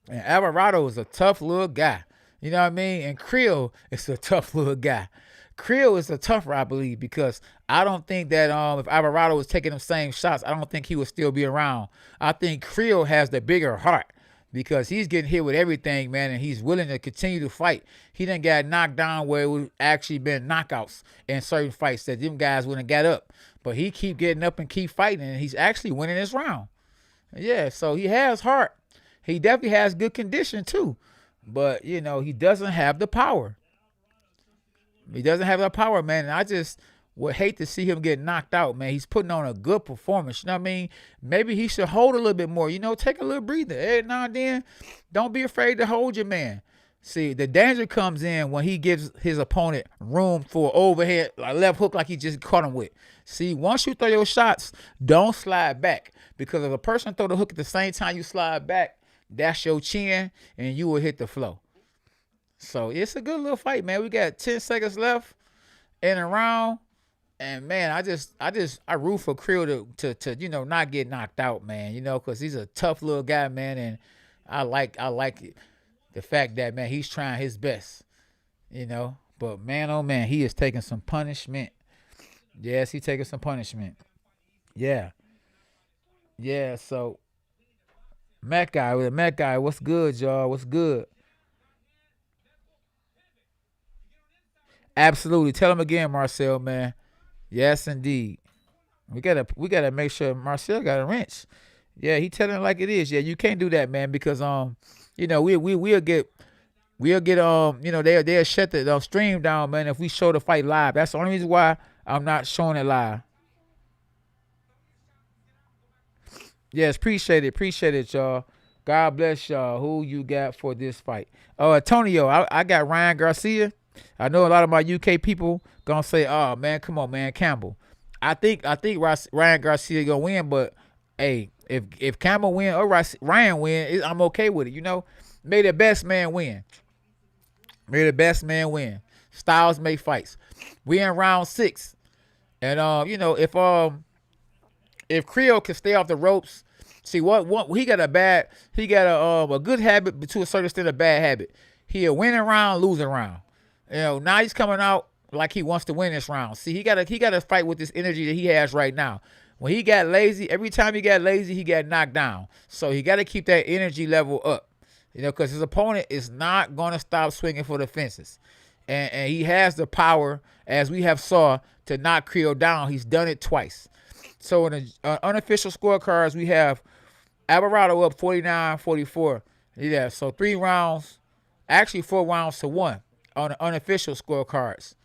A: And Alvarado is a tough little guy. You know what I mean? And Curiel is a tough little guy. Curiel is a tougher, I believe, because I don't think that if Alvarado was taking them same shots, I don't think he would still be around. I think Curiel has the bigger heart because he's getting hit with everything, man, and he's willing to continue to fight. He done got knocked down where it would actually been knockouts in certain fights that them guys wouldn't have got up. But he keep getting up and keep fighting, and he's actually winning this round. Yeah, so he has heart. He definitely has good condition, too. But, he doesn't have the power. He doesn't have that power, man. And I just would hate to see him get knocked out, man. He's putting on a good performance. You know what I mean? Maybe he should hold a little bit more. Take a little breather. Every now and then, don't be afraid to hold your man. See, the danger comes in when he gives his opponent room for overhead, like left hook like he just caught him with. See, once you throw your shots, don't slide back. Because if a person throw the hook at the same time you slide back, that's your chin, and you will hit the floor. So it's a good little fight, man. We got 10 seconds left in a round. And man, I root for Curiel to not get knocked out, man. Because he's a tough little guy, man, and I like it, the fact that man he's trying his best, But man, oh man, he is taking some punishment. Yes, he's taking some punishment. Yeah, yeah. So Mac guy, what's good, y'all? What's good? Absolutely. Tell him again, Marcel, man. Yes, indeed. We gotta make sure Marcel got a wrench. Yeah, he telling it like it is. Yeah, you can't do that, man, because we'll get they'll shut the stream down, man, if we show the fight live. That's the only reason why I'm not showing it live. Yes, appreciate it, y'all. God bless y'all. Who you got for this fight? Oh, Antonio, I got Ryan Garcia. I know a lot of my UK people gonna say, "Oh man, come on, man, Campbell." I think Ryan Garcia gonna win, but hey, if Campbell win or Ryan win, I'm okay with it. May the best man win. May the best man win. Styles make fights. We in round 6, and if Curiel can stay off the ropes, see what he got a good habit, but to a certain extent a bad habit. He'll win a round, lose a round. Now he's coming out like he wants to win this round. See, he gotta fight with this energy that he has right now. When he got lazy, every time he got lazy, he got knocked down. So he got to keep that energy level up. Because his opponent is not gonna stop swinging for the fences, and he has the power, as we have saw, to knock Curiel down. He's done it twice. So in the unofficial scorecards, we have Alvarado up 49-44. Yeah, so 3 rounds, actually 4 rounds to 1 on the unofficial scorecards.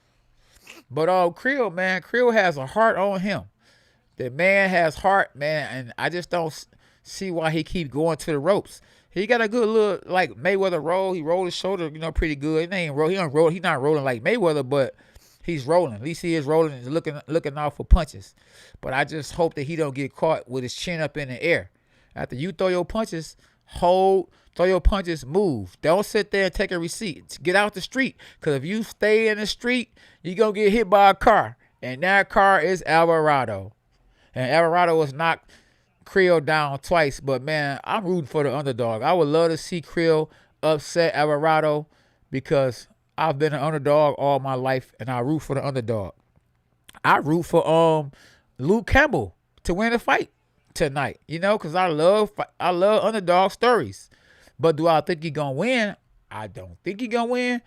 A: But Curiel, man, Curiel has a heart on him. The man has heart, man, and I just don't see why he keep going to the ropes. He got a good little like Mayweather roll. He rolled his shoulder, pretty good. He ain't roll. He don't roll. He's not rolling like Mayweather, but he's rolling. At least he is rolling and looking out for punches. But I just hope that he don't get caught with his chin up in the air. After you throw your punches, throw your punches, move. Don't sit there and take a receipt. Get out the street. Because if you stay in the street, you're going to get hit by a car. And that car is Alvarado. And Alvarado was knocked Curiel down twice. But, man, I'm rooting for the underdog. I would love to see Curiel upset Alvarado because I've been an underdog all my life, and I root for the underdog. I root for Luke Campbell to win the fight tonight, because I love underdog stories. But do I think he's going to win? I don't think he's going to win.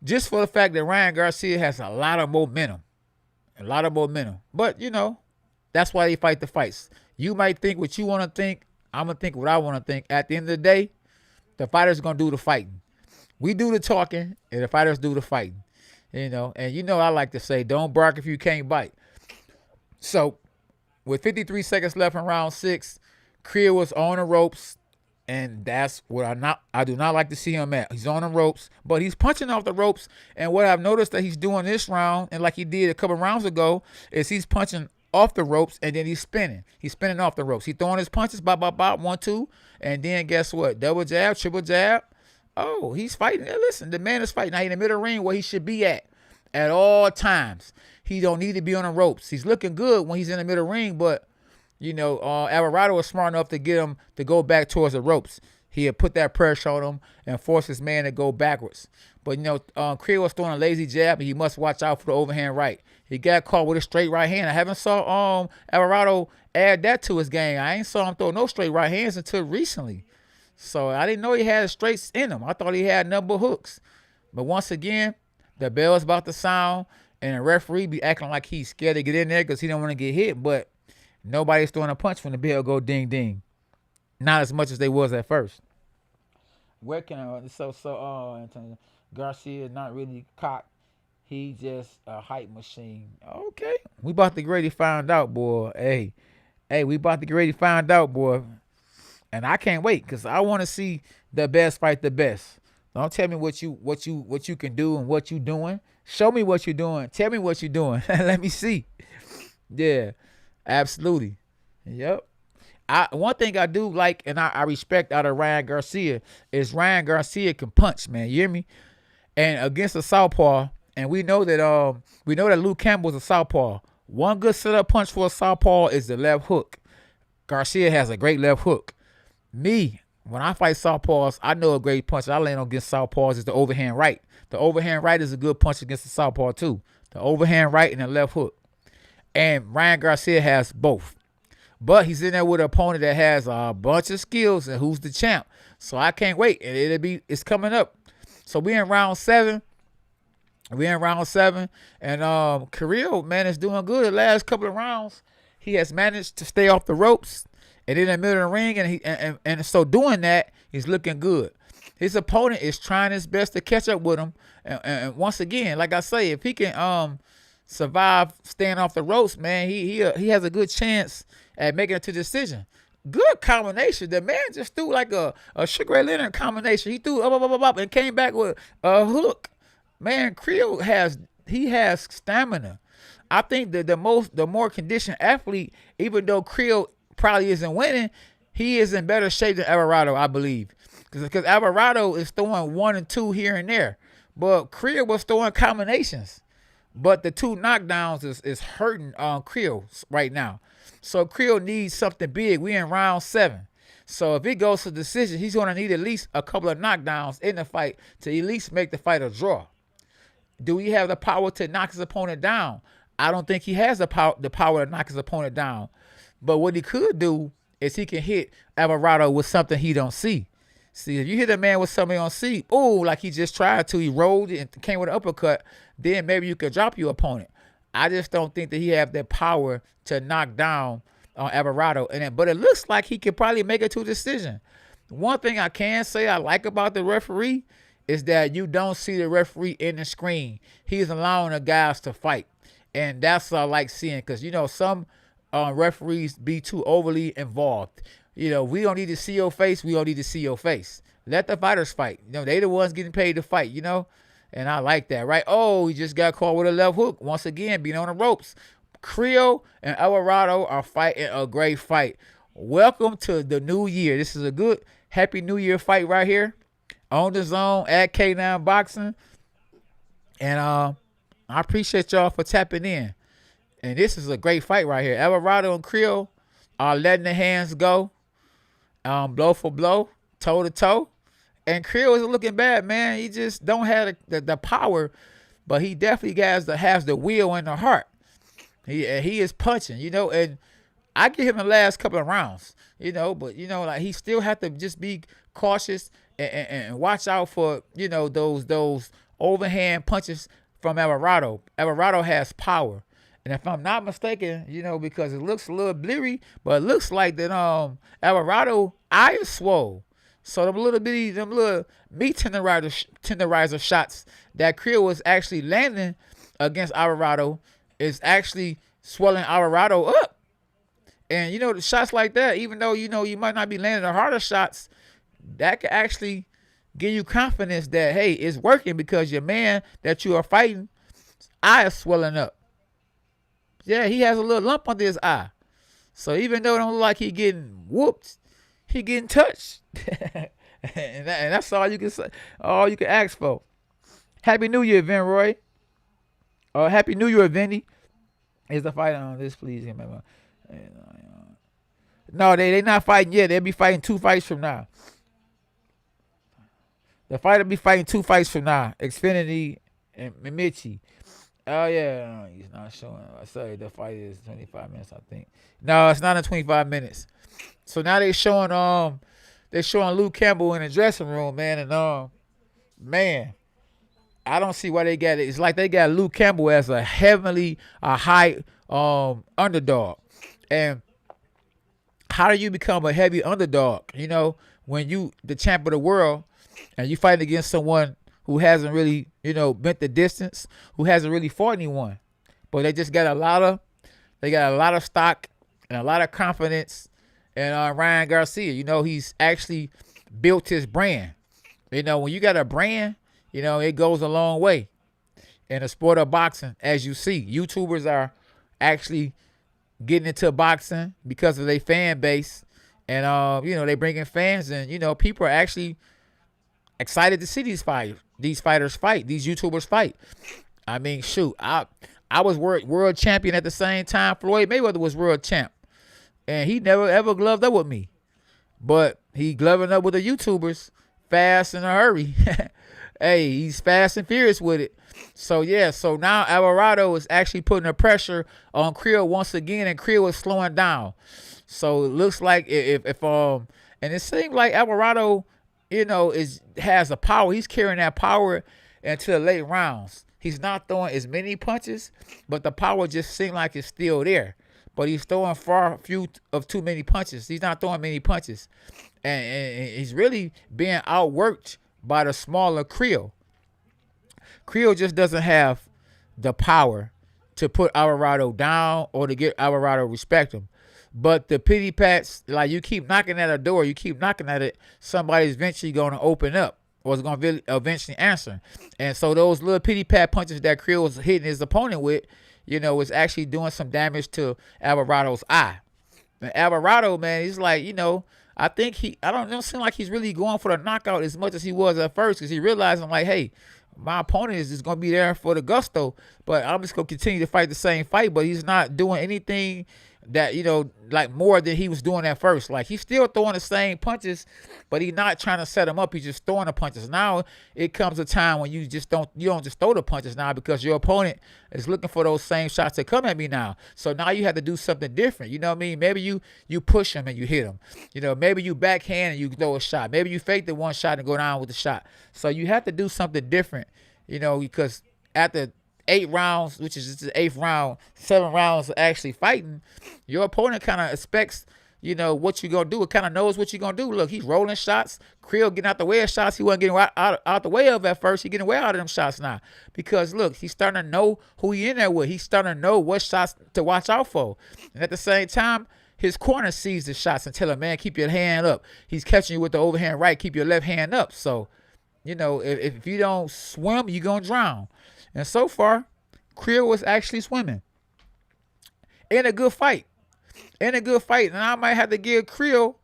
A: Just for the fact that Ryan Garcia has a lot of momentum. A lot of momentum. But, that's why they fight the fights. You might think what you want to think. I'm going to think what I want to think. At the end of the day, the fighter's going to do the fighting. We do the talking, and the fighters do the fighting. And I like to say, don't bark if you can't bite. So, with 53 seconds left in round 6, Curiel was on the ropes, and that's what I do not like to see him at. He's on the ropes, but he's punching off the ropes. And what I've noticed that he's doing this round, and like he did a couple rounds ago, is he's punching off the ropes, and then he's spinning. He's spinning off the ropes. He's throwing his punches, bop, bop, bop, 1, 2, and then guess what? Double jab, triple jab. Oh, he's fighting. Now listen, the man is fighting. Now he's in the middle of the ring where he should be at all times. He don't need to be on the ropes. He's looking good when he's in the middle of the ring, but Alvarado was smart enough to get him to go back towards the ropes. He had put that pressure on him and forced his man to go backwards. But, Curiel was throwing a lazy jab, and he must watch out for the overhand right. He got caught with a straight right hand. I haven't saw Alvarado add that to his game. I ain't saw him throw no straight right hands until recently. So I didn't know he had straights in him. I thought he had number hooks. But once again, the bell is about to sound, and the referee be acting like he's scared to get in there because he don't want to get hit. But nobody's throwing a punch when the bell go ding ding. Not as much as they was at first. Where can Antonio Garcia is not really cocked. He just a hype machine. Okay. We about to get ready to find out, boy. Hey, we about to get ready to find out, boy. And I can't wait because I want to see the best fight the best. Don't tell me what you can do and what you doing. Show me what you're doing. Tell me what you're doing. Let me see. Yeah, absolutely. Yep. One thing I do like and I respect out of Ryan Garcia is Ryan Garcia can punch, man. You hear me? and against a southpaw, and we know that Luke Campbell's a southpaw. One good setup punch for a southpaw is the left hook. Garcia has a great left hook. Me, when I fight southpaws, I know a great punch I land on against southpaws is the overhand right. The overhand right is a good punch against the southpaw too. The overhand right and the left hook. And Ryan Garcia has both. But he's in there with an opponent that has a bunch of skills and who's the champ. So I can't wait. And it's coming up. So we in round 7. And Curiel, man, is doing good. The last couple of rounds, he has managed to stay off the ropes and in the middle of the ring, and so doing that, he's looking good. His opponent is trying his best to catch up with him. And once again, like I say, if he can survive staying off the ropes, man, he has a good chance at making it to decision. Good combination. The man just threw like a Sugar Ray Leonard combination. He threw up and came back with a hook. Man, Curiel has stamina. I think that the more conditioned athlete, even though Curiel probably isn't winning, he is in better shape than Alvarado, I believe. Because Alvarado is throwing 1 and 2 here and there. But Curiel was throwing combinations. But the 2 knockdowns is hurting Curiel right now. So Curiel needs something big. We in round 7. So if it goes to decision, he's going to need at least a couple of knockdowns in the fight to at least make the fight a draw. Do he have the power to knock his opponent down? I don't think he has the power to knock his opponent down. But what he could do is he can hit Alvarado with something he don't see. See, if you hit a man with something he don't see, like he just tried to, he rolled it and came with an uppercut, then maybe you could drop your opponent. I just don't think that he have the power to knock down Alvarado. But it looks like he could probably make it to a decision. One thing I can say I like about the referee is that you don't see the referee in the screen. He's allowing the guys to fight. And that's what I like seeing, because, some referees be too overly involved. We don't need to see your face. We don't need to see your face. Let the fighters fight. They the ones getting paid to fight, And I like that, right? Oh, he just got caught with a left hook. Once again, being on the ropes. Curiel and Alvarado are fighting a great fight. Welcome to the new year. This is a good Happy New Year fight right here on the zone at K9 Boxing. And I appreciate y'all for tapping in. And this is a great fight right here. Alvarado and Curiel are letting the hands go, blow for blow, toe to toe. And Curiel isn't looking bad, man. He just don't have the power, but he definitely has the will and the heart. He is punching, and I give him the last couple of rounds, but like he still have to just be cautious and watch out for those overhand punches from Alvarado. Alvarado has power. And if I'm not mistaken, because it looks a little bleary, but it looks like that Alvarado eye is swole. So them little meat tenderizer shots that Curiel was actually landing against Alvarado is actually swelling Alvarado up. And the shots like that, even though you might not be landing the harder shots, that can actually give you confidence that, hey, it's working, because your man that you are fighting, eye is swelling up. Yeah, he has a little lump under his eye. So even though it don't look like he getting whooped, he getting touched. and that's all you can say, all you can ask for. Happy New Year, Vin Roy. Happy New Year, Vinny. Is the fight on this, please? No, they not fighting yet. They'll be fighting 2 fights from now. The fight will be fighting 2 fights from now. Xfinity and Michi. Oh, yeah. He's not showing. I say the fight is 25 minutes, I think. No, it's not in 25 minutes. So now they're showing Luke Campbell in the dressing room, man. And, man, I don't see why they got it. It's like they got Luke Campbell as a high underdog. And how do you become a heavy underdog, when you the champ of the world and you fight against someone who hasn't really, bent the distance, who hasn't really fought anyone. But they just got a lot of stock and a lot of confidence in Ryan Garcia. He's actually built his brand. When you got a brand, it goes a long way in the sport of boxing. As you see, YouTubers are actually getting into boxing because of their fan base. And, they bring in fans, and, people are actually excited to see these these fighters fight, these YouTubers fight. I mean, shoot, I was world champion at the same time Floyd Mayweather was world champ, and he never ever gloved up with me, but he gloving up with the YouTubers fast in a hurry. Hey, he's fast and furious with it. So yeah, so now Alvarado is actually putting the pressure on Curiel once again, and Curiel is slowing down. So it looks like if and it seems like Alvarado, has a power. He's carrying that power into the late rounds. He's not throwing as many punches, but the power just seems like it's still there. But he's throwing far few of too many punches. He's not throwing many punches, and he's really being outworked by the smaller Curiel. Curiel just doesn't have the power to put Alvarado down or to get Alvarado respect him. But the pity pats, like you keep knocking at a door, you keep knocking at it, somebody's eventually going to open up or is going to eventually answer. And so those little pity pat punches that Curiel was hitting his opponent with, was actually doing some damage to Alvarado's eye. And Alvarado, man, he's like, I think I don't seem like he's really going for the knockout as much as he was at first, because he realized, I'm like, hey, my opponent is just going to be there for the gusto, but I'm just going to continue to fight the same fight. But he's not doing anything that, like more than he was doing at first. Like, he's still throwing the same punches, but he's not trying to set him up. He's just throwing the punches. Now it comes a time when you don't just throw the punches now, because your opponent is looking for those same shots to come at me now. So now you have to do something different. You know what I mean? Maybe you push him and you hit him. Maybe you backhand and you throw a shot. Maybe you fake the one shot and go down with the shot. So you have to do something different, because after 8 rounds, which is just the 8th round, 7 rounds of actually fighting, your opponent kind of expects, what you're going to do. It kind of knows what you're going to do. Look, he's rolling shots. Curiel getting out the way of shots he wasn't getting out the way of at first. He's getting way out of them shots now. Because, look, he's starting to know who he in there with. He's starting to know what shots to watch out for. And at the same time, his corner sees the shots and tell him, man, keep your hand up. He's catching you with the overhand right. Keep your left hand up. So, if you don't swim, you're going to drown. And so far, Curiel was actually swimming in a good fight. And I might have to give Curiel,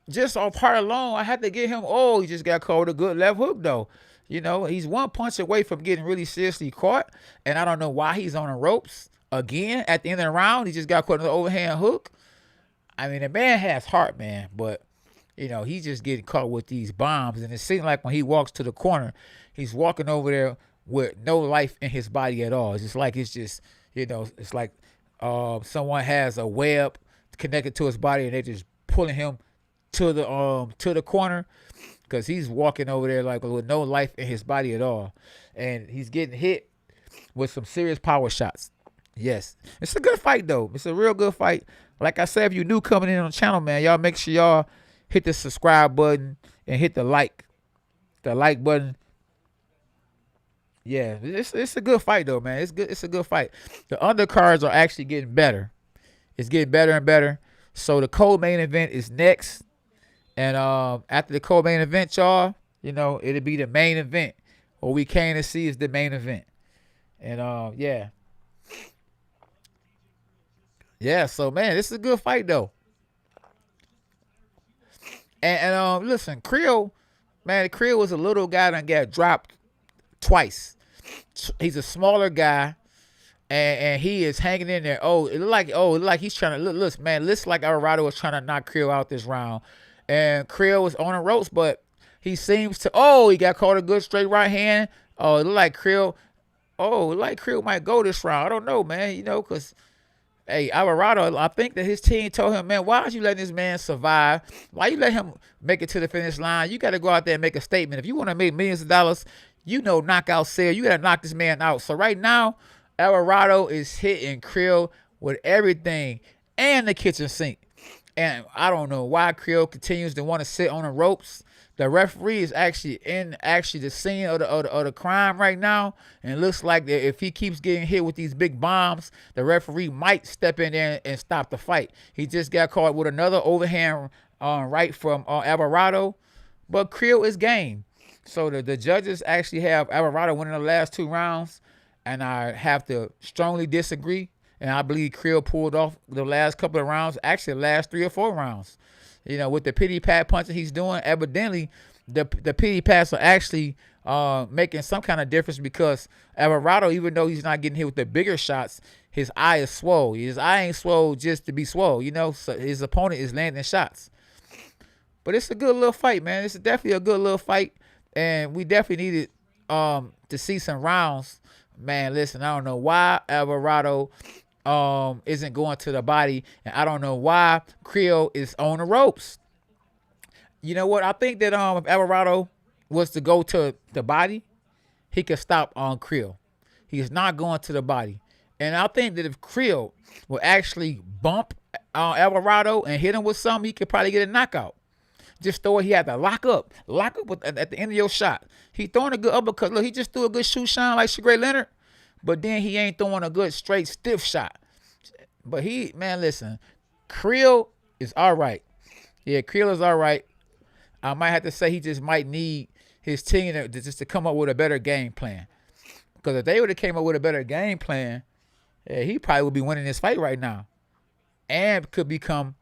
A: just off heart alone, I had to give him, he just got caught with a good left hook, though. He's one punch away from getting really seriously caught. And I don't know why he's on the ropes again at the end of the round. He just got caught with an overhand hook. I mean, the man has heart, man. But, he's just getting caught with these bombs. And it seems like when he walks to the corner, he's walking over there with no life in his body at all. It's like someone has a web connected to his body and they're just pulling him to the corner, because he's walking over there like with no life in his body at all. And he's getting hit with some serious power shots. Yes. It's a good fight, though. It's a real good fight. Like I said, if you're new coming in on the channel, man, y'all make sure y'all hit the subscribe button and hit the like button. Yeah, it's a good fight, though, man. It's good. It's a good fight. The undercards are actually getting better. It's getting better and better. So the co-main event is next. And after the co-main event, y'all, it'll be the main event. What we came to see is the main event. And yeah. Yeah, so man, this is a good fight, though. And listen, Curiel was a little guy that got dropped twice. He's a smaller guy, and he is hanging in there. It looked like he's trying to look, man. Looks like Alvarado was trying to knock Curiel out this round, and Curiel was on the ropes, but he seems to. He got caught a good straight right hand. It looked like Curiel. Curiel might go this round. I don't know, man. Because hey, Alvarado, I think that his team told him, man, why aren't you letting this man survive? Why you let him make it to the finish line? You got to go out there and make a statement. If you want to make millions of dollars, knockout sale, you got to knock this man out. So right now, Alvarado is hitting Curiel with everything and the kitchen sink. And I don't know why Curiel continues to want to sit on the ropes. The referee is actually in the scene of the crime right now, and it looks like that if he keeps getting hit with these big bombs, the referee might step in there and stop the fight. He just got caught with another overhand right from Alvarado, but Curiel is game. So the judges actually have Alvarado winning the last 2 rounds, and I have to strongly disagree. And I believe Curiel pulled off the last couple of rounds, actually the last 3 or 4 rounds. With the pity pat punching he's doing, evidently the pity pats are actually making some kind of difference because Alvarado, even though he's not getting hit with the bigger shots, his eye is swole. His eye ain't swole just to be swole, you know. So his opponent is landing shots. But it's a good little fight, man. It's definitely a good little fight, and we definitely needed to see some rounds. Man, listen, I don't know why Alvarado isn't going to the body, and I don't know why Curiel is on the ropes. You know what? I think that if Alvarado was to go to the body, he could stop on Curiel. He's not going to the body. And I think that if Curiel will actually bump Alvarado and hit him with something, he could probably get a knockout. Just throw it. He had to lock up at the end of your shot. He throwing a good uppercut. Look, he just threw a good shoe shine like Sugar Leonard, but then he ain't throwing a good straight stiff shot. But man, listen, Curiel is all right. Yeah, Curiel is all right. I might have to say he just might need his team to come up with a better game plan. Because if they would have came up with a better game plan, he probably would be winning this fight right now and could become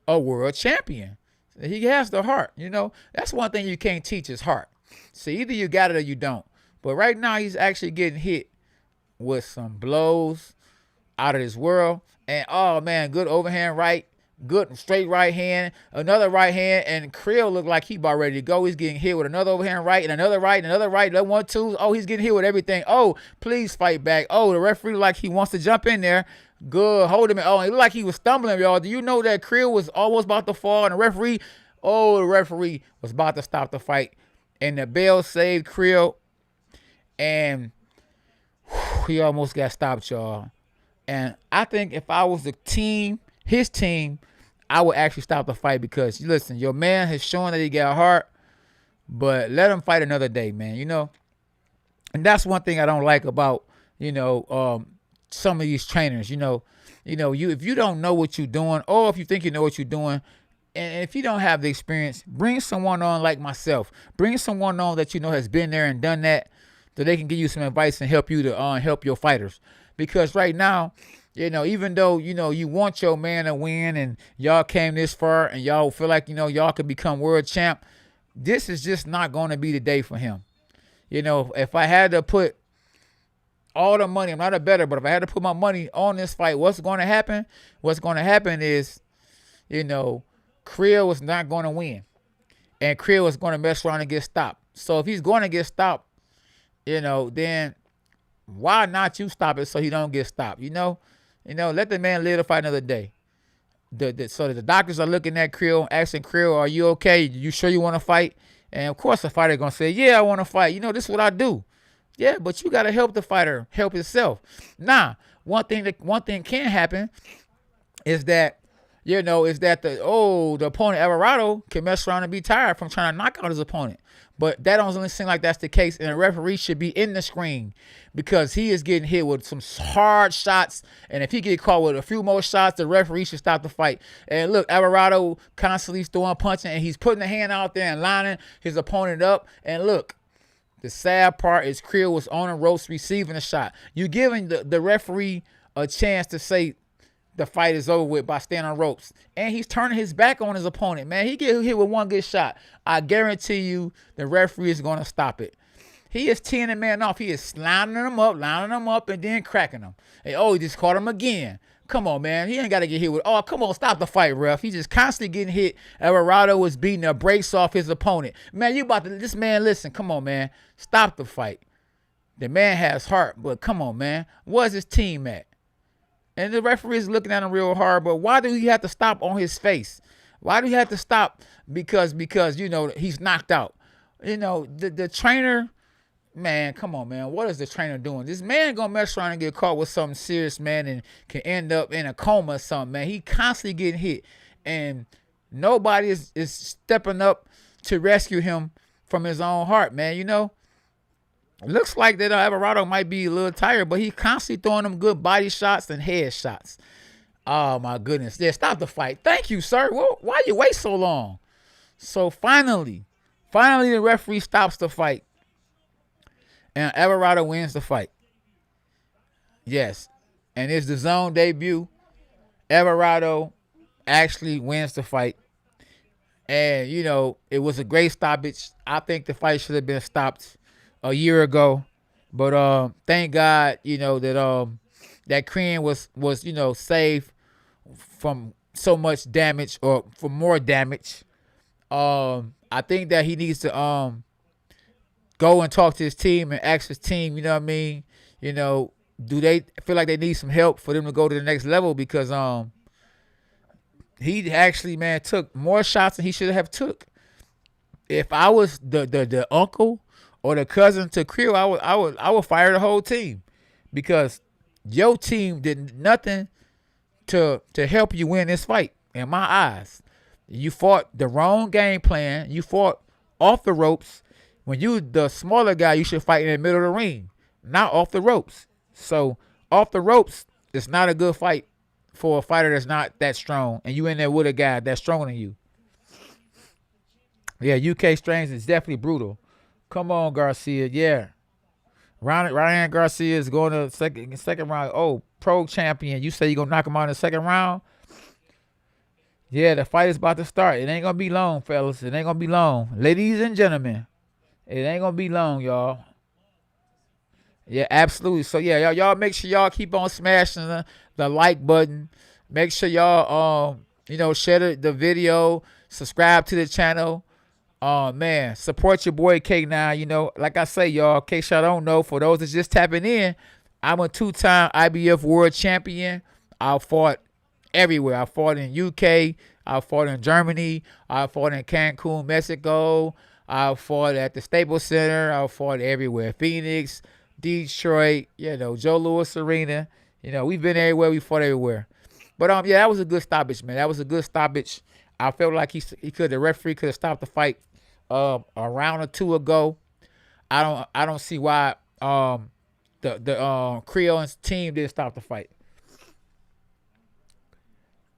A: a world champion. He has the heart, you know. That's one thing you can't teach is heart. So either you got it or you don't. But right now he's actually getting hit with some blows out of this world. And, oh, man, good overhand right. Good straight right hand. Another right hand. And Curiel looked like he about ready to go. He's getting hit with another overhand right and another right and another right. Another 1, 2. Oh, he's getting hit with everything. Oh, please fight back. Oh, the referee like he wants to jump in there. Good. Hold him. Oh, it looked like he was stumbling, y'all. Do you know that Curiel was almost about to fall and the referee was about to stop the fight. And the bell saved Curiel. And he almost got stopped, y'all. And I think if I was his team, I would actually stop the fight because, listen, your man has shown that he got heart, but let him fight another day, man, you know. And that's one thing I don't like about, you know, some of these trainers, you know, if you don't know what you're doing or if you think you know what you're doing, and if you don't have the experience, bring someone on like myself. Bring someone on that you know has been there and done that, so they can give you some advice and help you to help your fighters. Because right now, you know, even though, you know, you want your man to win and y'all came this far and y'all feel like, you know, y'all could become world champ, this is just not going to be the day for him. You know, if I had to put all the money, I'm not a bettor, but if I had to put my money on this fight, what's going to happen? What's going to happen is, you know, Curiel was not going to win. And Curiel was going to mess around and get stopped. So if he's going to get stopped, you know, then why not you stop it so he don't get stopped, you know? Let the man live to fight another day. So that the doctors are looking at Curiel, asking Curiel, are you okay? You sure you want to fight? And, of course, the fighter going to say, yeah, I want to fight. You know, this is what I do. Yeah, but you got to help the fighter help himself. Now, one thing can happen is that, you know, the opponent, Alvarado, can mess around and be tired from trying to knock out his opponent. But that doesn't seem like that's the case, and the referee should be in the screen because he is getting hit with some hard shots, and if he get caught with a few more shots, the referee should stop the fight. And look, Alvarado constantly throwing, punching, and he's putting the hand out there and lining his opponent up. And look, the sad part is Curiel was on the ropes receiving a shot. You giving the referee a chance to say the fight is over with by staying on ropes. And he's turning his back on his opponent, man. He get hit with one good shot. I guarantee you the referee is going to stop it. He is teeing the man off. He is lining him up, and then cracking him. And, he just caught him again. Come on, man. He ain't got to get hit with, come on, stop the fight, ref. He's just constantly getting hit. Alvarado was beating the brakes off his opponent. Man, this man, listen, come on, man. Stop the fight. The man has heart, but come on, man. Where's his team at? And the referee is looking at him real hard, but why do he have to stop on his face? Why do he have to stop? Because you know, he's knocked out. You know, the trainer, man, come on, man. What is the trainer doing? This man going to mess around and get caught with something serious, man, and can end up in a coma or something, man. He constantly getting hit, and nobody is stepping up to rescue him from his own heart, man, you know. It looks like that Alvarado might be a little tired, but he's constantly throwing them good body shots and head shots. Oh, my goodness. Yeah, stop the fight. Thank you, sir. Well, why you wait so long? So, finally, the referee stops the fight, and Alvarado wins the fight. Yes, and it's the zone debut. Alvarado actually wins the fight. And, you know, it was a great stoppage. I think the fight should have been stopped a year ago. But thank God, that Korean was saved from so much damage or from more damage. I think that he needs to go and talk to his team and ask his team, you know what I mean? Do they feel like they need some help for them to go to the next level? Because he actually, man, took more shots than he should have took. If I was the uncle or the cousin to Curiel, I would fire the whole team, because your team did nothing to help you win this fight. In my eyes, you fought the wrong game plan. You fought off the ropes. When you the smaller guy, you should fight in the middle of the ring, not off the ropes. So off the ropes, it's not a good fight for a fighter that's not that strong, and you in there with a guy that's stronger than you. Yeah, UK Strange is definitely brutal. Come on, Garcia. Yeah. Ryan Garcia is going to second round. Oh, pro champion. You say you're going to knock him out in the second round? Yeah, the fight is about to start. It ain't going to be long, fellas. It ain't going to be long. Ladies and gentlemen, it ain't going to be long, y'all. Yeah, absolutely. So, yeah, y'all make sure y'all keep on smashing the like button. Make sure y'all, share the video. Subscribe to the channel. Man, support your boy K9. Like I say, y'all, in case y'all don't know, for those that's just tapping in, I'm a 2-time IBF world champion. I fought everywhere. I fought in UK. I fought in Germany. I fought in Cancun, Mexico. I fought at the Staples Center. I fought everywhere. Phoenix, Detroit, Joe Louis Arena. We've been everywhere. We fought everywhere. But, yeah, that was a good stoppage, man. That was a good stoppage. I felt like the referee could have stopped the fight a round or two ago. I don't see why the Creole's team didn't stop the fight.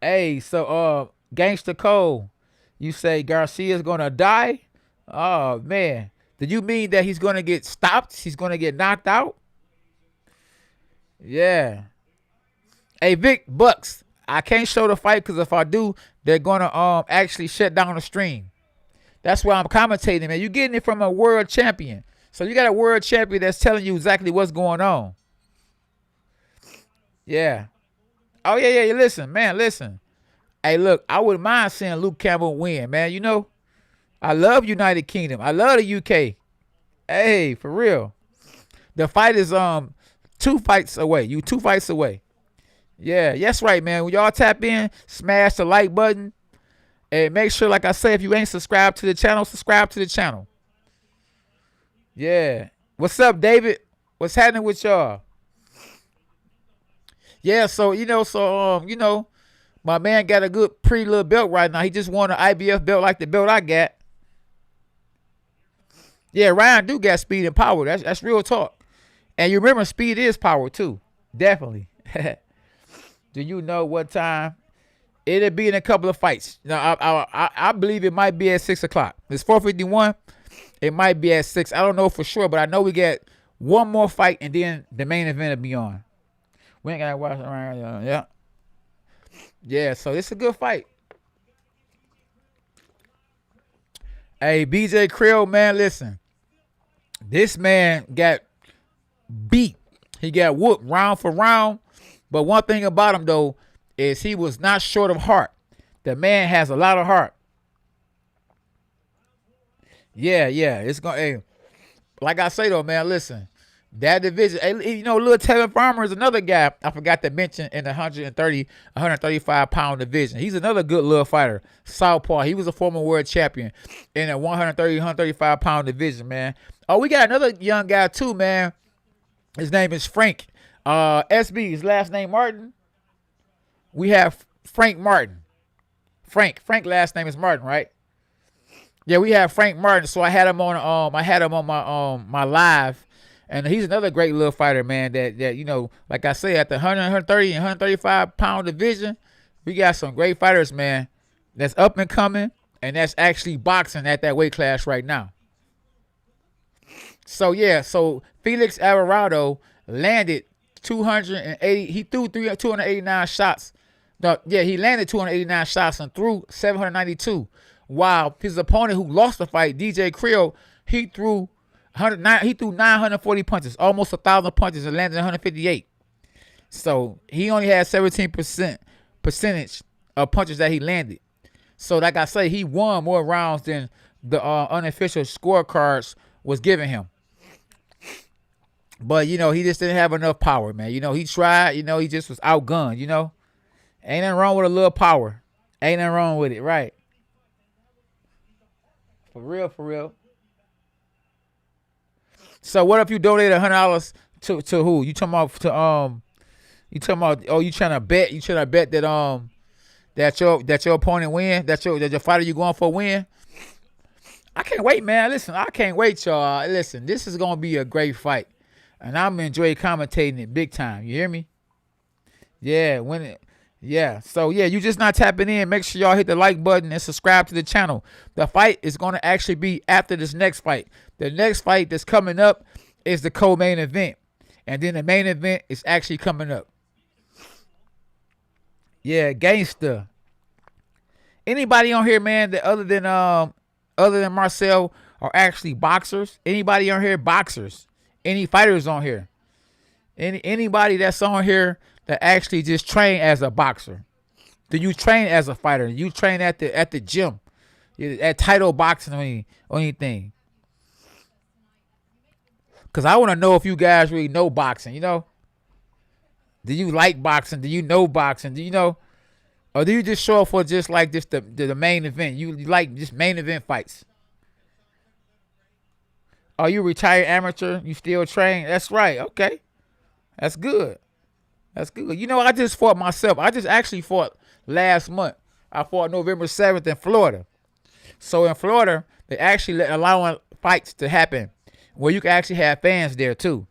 A: Hey, so Gangsta Cole, you say Garcia's gonna die? Oh man, did you mean that he's gonna get stopped? He's gonna get knocked out? Yeah. Hey, Vic Bucks, I can't show the fight because if I do, they're gonna actually shut down the stream. That's why I'm commentating, man. You're getting it from a world champion. So you got a world champion that's telling you exactly what's going on. Yeah. Oh, yeah. Listen, man, listen. Hey, look, I wouldn't mind seeing Luke Campbell win, man. I love United Kingdom. I love the UK. Hey, for real. The fight is 2 fights away. You 2 fights away. Yeah, that's right, man. When y'all tap in, smash the like button. And make sure, like I say, if you ain't subscribed to the channel, subscribe to the channel. Yeah. What's up, David? What's happening with y'all? Yeah, so, my man got a good pretty little belt right now. He just won an IBF belt like the belt I got. Yeah, Ryan do got speed and power. That's real talk. And you remember, speed is power too. Definitely. Do you know what time? It'll be in a couple of fights. Now, I believe it might be at 6 o'clock. It's 4:51. It might be at 6. I don't know for sure, but I know we get one more fight, and then the main event will be on. We ain't got to watch around. Yeah. Yeah, so it's a good fight. Hey, BJ Curiel, man, listen. This man got beat. He got whooped round for round. But one thing about him, though, is he was not short of heart. The man has a lot of heart. Yeah. It's going. Hey, like I say though, man, listen. That division, hey, Lil Tevin Farmer is another guy I forgot to mention in the 135 pound division. He's another good little fighter. Southpaw. He was a former world champion in the 135 pound division, man. Oh, we got another young guy too, man. His name is Frank. SB, his last name Martin. We have Frank Martin. Frank last name is Martin, right? Yeah, we have Frank Martin. So I had him on my live, and he's another great little fighter, man. That like I say, at the 130 and 135 pound division, we got some great fighters, man. That's up and coming, and that's actually boxing at that weight class right now. So yeah, Felix Alvarado landed 280. He threw 289 shots. No, yeah, he landed 289 shots and threw 792. While his opponent who lost the fight, DJ Curiel, he threw He threw 940 punches, almost 1,000 punches, and landed 158. So he only had 17% percentage of punches that he landed. So like I say, he won more rounds than the unofficial scorecards was giving him. But, you know, he just didn't have enough power, man. You know, he tried. You know, he just was outgunned, you know. Ain't nothing wrong with a little power. Ain't nothing wrong with it, right? For real, for real. So what if you donated $100 to who? You talking about oh, you trying to bet that your opponent win, that your fighter you going for win? I can't wait, man. Listen, I can't wait, y'all. Listen, this is gonna be a great fight. And I'm enjoy commentating it big time. You hear me? Yeah, So yeah, you just not tapping in. Make sure y'all hit the like button and subscribe to the channel. The fight is going to actually be after this next fight. The next fight that's coming up is the co-main event. And then the main event is actually coming up. Yeah, gangster. Anybody on here, man, that other than Marcel are actually boxers? Anybody on here boxers? Any fighters on here? Anybody that's on here that actually just train as a boxer? Do you train as a fighter? Do you train at the gym, at title boxing or anything? Because I want to know if you guys really know boxing. You know, do you like boxing? Do you know boxing? Do you know, or do you just show up for just like this the main event? You like just main event fights? Are you retired amateur? You still train? That's right. Okay. That's good. That's good. You know, I just fought myself. I just actually fought last month. I fought November 7th in Florida. So in Florida, they actually allowing fights to happen where you can actually have fans there too.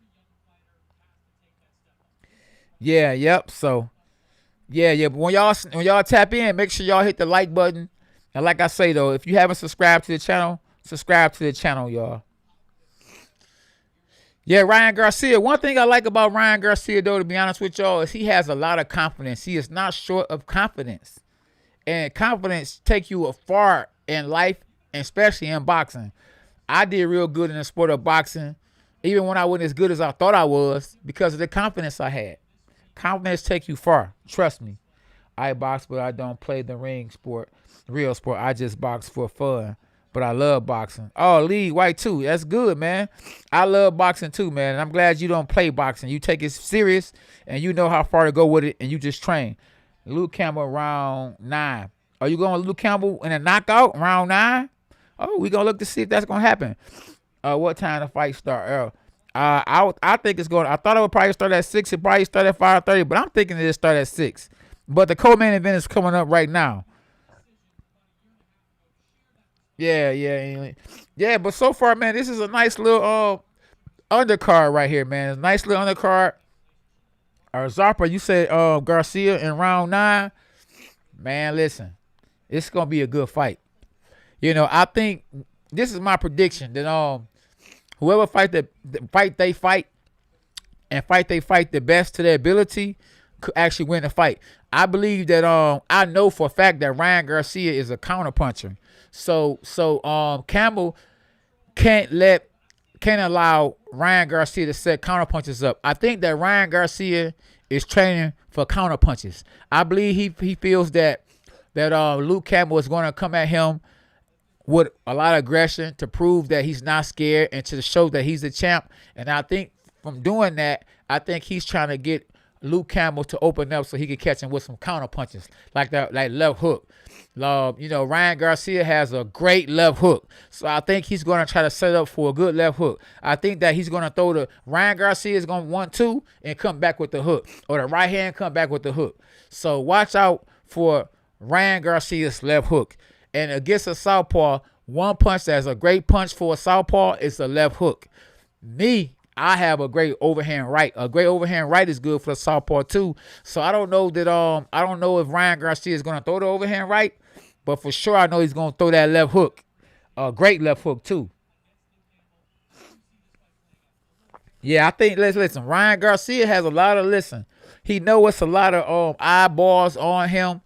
A: Yeah, yep. So yeah. But when y'all tap in, make sure y'all hit the like button. And like I say though, if you haven't subscribed to the channel, subscribe to the channel, y'all. Yeah, Ryan Garcia. One thing I like about Ryan Garcia, though, to be honest with y'all, is he has a lot of confidence. He is not short of confidence. And confidence take you far in life, and especially in boxing. I did real good in the sport of boxing, even when I wasn't as good as I thought I was, because of the confidence I had. Confidence take you far. Trust me. I box, but I don't play the ring sport, real sport. I just box for fun. But I love boxing. Oh, Lee White too. That's good, man. I love boxing too, man. And I'm glad you don't play boxing. You take it serious and you know how far to go with it and you just train. Luke Campbell round 9. Are you going with Luke Campbell in a knockout round 9? Oh, we're going to look to see if that's going to happen. What time the fight start? I think it's going. I thought it would probably start at 6. It probably start at 5:30, but I'm thinking it'll start at 6. But the co-main event is coming up right now. Yeah. But so far, man, this is a nice little undercard right here, man. Nice little undercard. Zappa, you said Garcia in round 9. Man, listen, it's gonna be a good fight. You know, I think this is my prediction that whoever fight the fight they fight the best to their ability could actually win the fight. I believe that I know for a fact that Ryan Garcia is a counterpuncher. So Campbell can't allow Ryan Garcia to set counterpunches up. I think that Ryan Garcia is training for counterpunches. I believe he feels that Luke Campbell is going to come at him with a lot of aggression to prove that he's not scared and to show that he's the champ. And I think from doing that, I think he's trying to get Luke Campbell to open up so he can catch him with some counter punches like that, like left hook. You know, Ryan Garcia has a great left hook, so I think he's going to try to set up for a good left hook. I think that he's going to throw Ryan Garcia is going to 1-2 and come back with the hook, or the right hand come back with the hook. So watch out for Ryan Garcia's left hook. And against a southpaw, one punch that's a great punch for a southpaw is a left hook. I have a great overhand right. A great overhand right is good for the southpaw too. So I don't know that I don't know if Ryan Garcia is going to throw the overhand right, but for sure I know he's going to throw that left hook. A great left hook too. Yeah, I think listen. Ryan Garcia has a lot of He know it's a lot of eyeballs on him.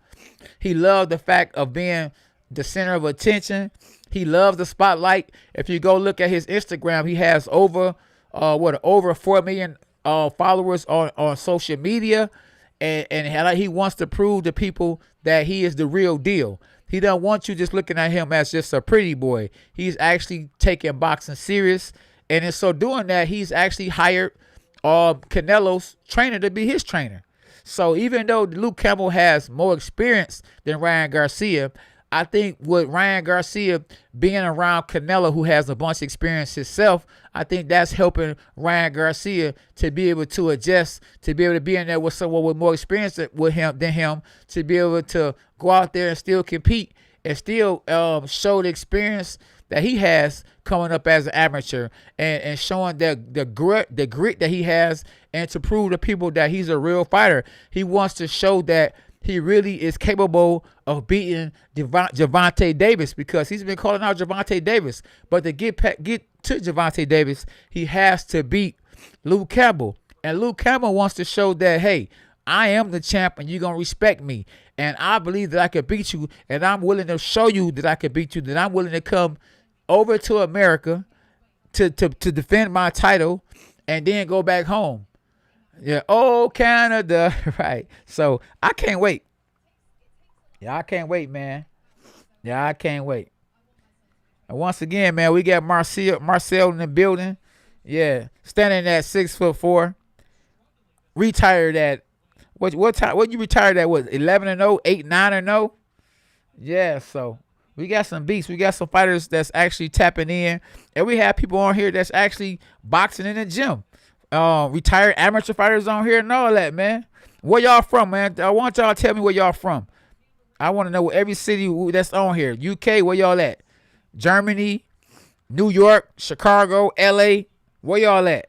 A: He loved the fact of being the center of attention. He loves the spotlight. If you go look at his Instagram, he has over 4 million followers on social media, and he wants to prove to people that he is the real deal. He don't want you just looking at him as just a pretty boy. He's actually taking boxing serious, and in so doing that, he's actually hired Canelo's trainer to be his trainer. So even though Luke Campbell has more experience than Ryan Garcia, I think with Ryan Garcia being around Canelo, who has a bunch of experience himself, I think that's helping Ryan Garcia to be able to adjust, to be able to be in there with someone with more experience with him than him, to be able to go out there and still compete and still show the experience that he has coming up as an amateur, and showing the grit that he has, and to prove to people that he's a real fighter. He wants to show that he really is capable of beating Gervonta Davis, because he's been calling out Gervonta Davis. But to get to Gervonta Davis, he has to beat Luke Campbell. And Luke Campbell wants to show that, hey, I am the champ and you're going to respect me. And I believe that I can beat you, and I'm willing to show you that I can beat you, that I'm willing to come over to America to defend my title and then go back home. Yeah, oh, Canada, right. So I can't wait. Yeah, I can't wait, man. Yeah, I can't wait. And once again, man, we got Marcel in the building. Yeah, standing at 6'4", retired at what time? What you retired at? What, 11-0, 8-9-0? Yeah, so we got some beasts. We got some fighters that's actually tapping in, and we have people on here that's actually boxing in the gym. Retired amateur fighters on here and all that, man. Where y'all from, man? I want y'all to tell me where y'all from. I want to know every city that's on here. UK, where y'all at? Germany, New York, Chicago, LA. Where y'all at?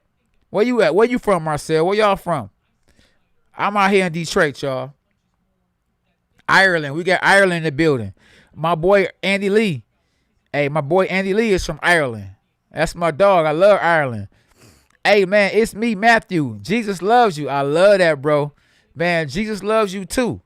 A: Where you at? Where you from, Marcel? Where y'all from? I'm out here in Detroit, y'all. Ireland. We got Ireland in the building. My boy Andy Lee. Hey, my boy Andy Lee is from Ireland. That's my dog. I love Ireland. Hey, man, it's me, Matthew. Jesus loves you. I love that, bro. Man, Jesus loves you, too.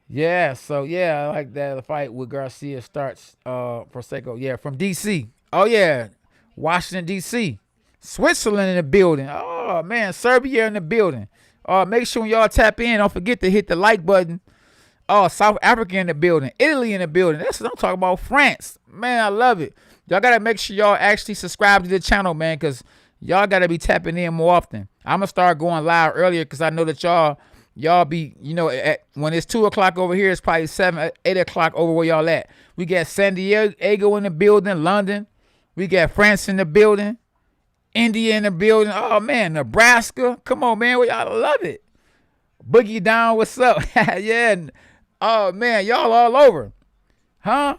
A: Yeah, so, yeah, I like that. The fight with Garcia starts, Prosecco. Yeah, from D.C. Oh, yeah, Washington, D.C. Switzerland in the building. Oh, man, Serbia in the building. Make sure when y'all tap in, don't forget to hit the like button. Oh, South Africa in the building. Italy in the building. That's what I'm talking about. France. Man, I love it. Y'all got to make sure y'all actually subscribe to the channel, man, because y'all got to be tapping in more often. I'm going to start going live earlier because I know that y'all be, you know, when it's 2 o'clock over here, it's probably 7, 8 o'clock over where y'all at. We got San Diego in the building, London. We got France in the building, India in the building. Oh, man, Nebraska. Come on, man. Y'all love it. Boogie Down, what's up? Yeah. Oh, man, y'all all over. Huh?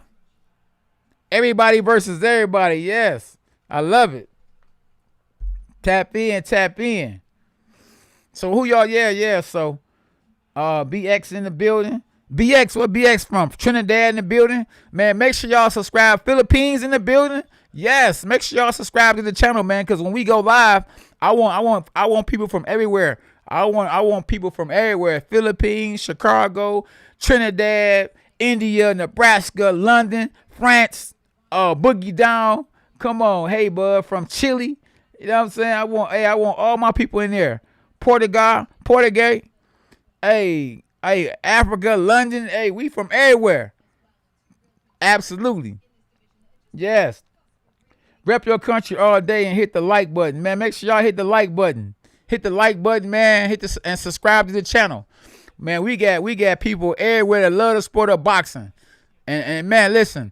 A: Everybody versus everybody. Yes. I love it. Tap in, tap in. So who y'all? Yeah. So BX in the building. BX, what BX from? Trinidad in the building. Man, make sure y'all subscribe. Philippines in the building. Yes, make sure y'all subscribe to the channel, man, because when we go live, I want people from everywhere. I want people from everywhere. Philippines, Chicago, Trinidad, India, Nebraska, London, France, Boogie Down. Come on, hey bud, from Chile. You know what I'm saying? I want all my people in there. Portugal, hey, Africa, London, hey, we from everywhere. Absolutely. Yes. Rep your country all day and hit the like button, man. Make sure y'all hit the like button. Hit the like button, man. And subscribe to the channel. Man, we got people everywhere that love the sport of boxing. And man, listen,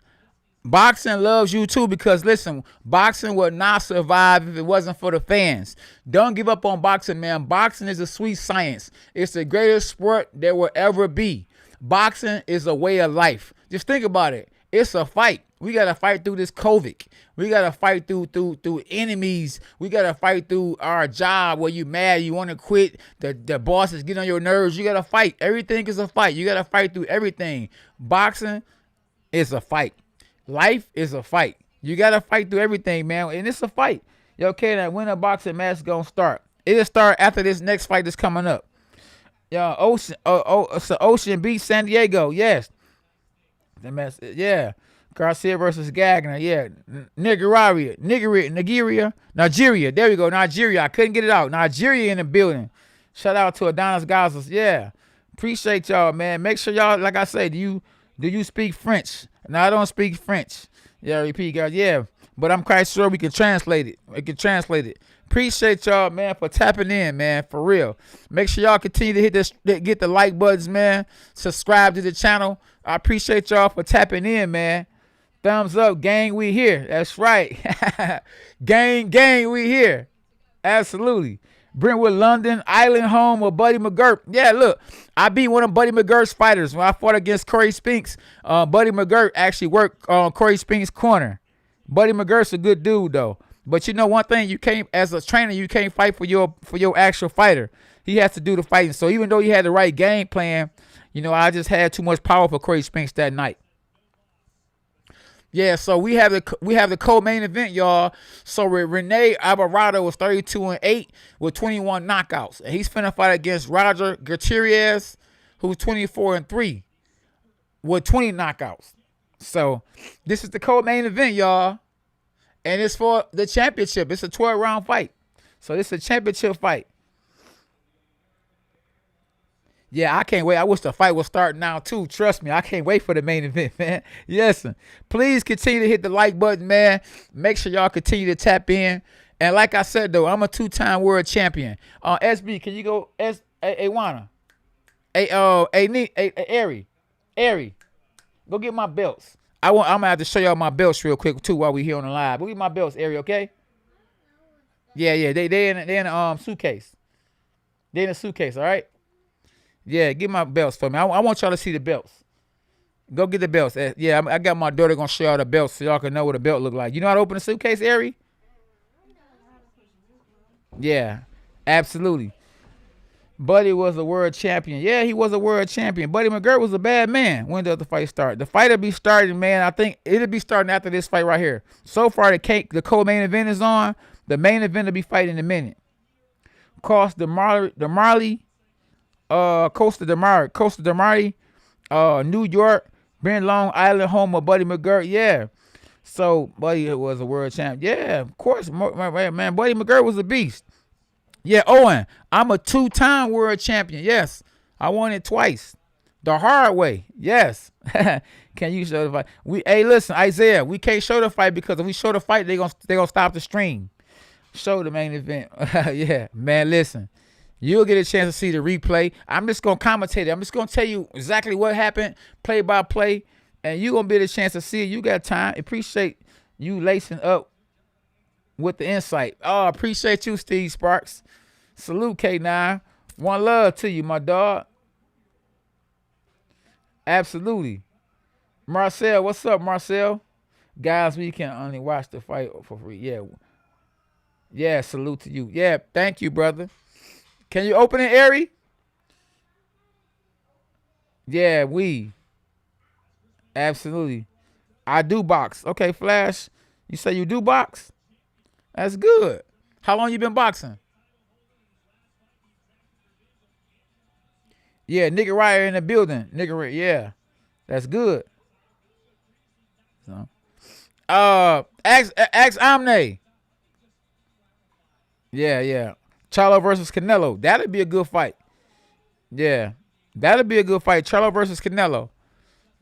A: boxing loves you too, because listen, boxing would not survive if it wasn't for the fans. Don't give up on boxing, man. Boxing is a sweet science. It's the greatest sport there will ever be. Boxing is a way of life. Just think about it. It's a fight. We got to fight through this COVID. We got to fight through enemies. We got to fight through our job where you mad, you want to quit, the bosses get on your nerves. You got to fight. Everything is a fight. You got to fight through everything. Boxing is a fight. Life is a fight. You got to fight through everything, man. And it's a fight. Okay, now when a boxing match is going to start? It'll start after this next fight that's coming up. Ocean Beach, San Diego. Yes. Yeah. Garcia versus Gagner. Yeah. Nigeria. There we go. Nigeria. I couldn't get it out. Nigeria in the building. Shout out to Adonis Gazas. Yeah. Appreciate y'all, man. Make sure y'all, like I say, do you speak French? No, I don't speak French. Yeah, repeat, guys. Yeah. But I'm quite sure we can translate it. Appreciate y'all, man, for tapping in, man, for real. Make sure y'all continue to get the like buttons, man. Subscribe to the channel. I appreciate y'all for tapping in, man. Thumbs up, gang, we here. That's right. gang, we here. Absolutely. Brentwood, London, Island home of Buddy McGirt. Yeah, look, I beat one of Buddy McGirt's fighters when I fought against Corey Spinks. Buddy McGirt actually worked on Corey Spinks' corner. Buddy McGirt's a good dude, though. But you know one thing, you can't, as a trainer, you can't fight for your actual fighter. He has to do the fighting. So even though he had the right game plan, you know, I just had too much power for Corey Spinks that night. Yeah, so we have the co-main event, y'all. So Rene Alvarado was 32-8 with 21 knockouts, and he's finna fight against Roger Gutierrez, who's 24-3 with 20 knockouts. So this is the co-main event, y'all. And it's for the championship. It's a 12-round fight. So it's a championship fight. Yeah, I can't wait. I wish the fight would start now, too. Trust me, I can't wait for the main event, man. Yes, please continue to hit the like button, man. Make sure y'all continue to tap in. And like I said, though, I'm a 2-time world champion. SB, can you go? Awana. Ari. Go get my belts. I'm gonna have to show y'all my belts real quick too while we here on the live. Go get my belts, Ari, okay? Yeah. They in the suitcase. They in the suitcase, all right? Yeah, get my belts for me. I want y'all to see the belts. Go get the belts. Yeah, I got my daughter gonna show y'all the belts so y'all can know what a belt look like. You know how to open a suitcase, Ari? Yeah, absolutely. Buddy was a world champion. Yeah, he was a world champion. Buddy McGirt was a bad man. When does the fight start? The fight will be starting, man. I think it'll be starting after this fight right here. So far, the co-main event is on. The main event will be fighting in a minute. Costa de Marley, New York, Brent Long Island, home of Buddy McGirt. Yeah. So Buddy was a world champ. Yeah, of course, man. Buddy McGirt was a beast. Yeah, Owen, I'm a 2-time world champion. Yes, I won it twice. The hard way. Yes. Can you show the fight? Hey, listen, Isaiah, we can't show the fight because if we show the fight, they gonna stop the stream. Show the main event. Yeah, man, listen. You'll get a chance to see the replay. I'm just gonna commentate it. I'm just gonna tell you exactly what happened, play by play, and you're gonna get a chance to see it. You got time. Appreciate you lacing up with the insight. Oh, appreciate you, Steve Sparks. Salute, K9. One love to you, my dog. Absolutely. Marcel, what's up, Marcel? Guys, we can only watch the fight for free. Yeah. Yeah, salute to you. Yeah, thank you, brother. Can you open it, Ari? Yeah, absolutely. I do box. Okay, Flash. You say you do box? That's good. How long you been boxing? Yeah, Nigga Ryer in the building. Yeah. That's good. So, ask Omne. Yeah. Charlo versus Canelo. That'll be a good fight. Yeah. That'll be a good fight. Charlo versus Canelo.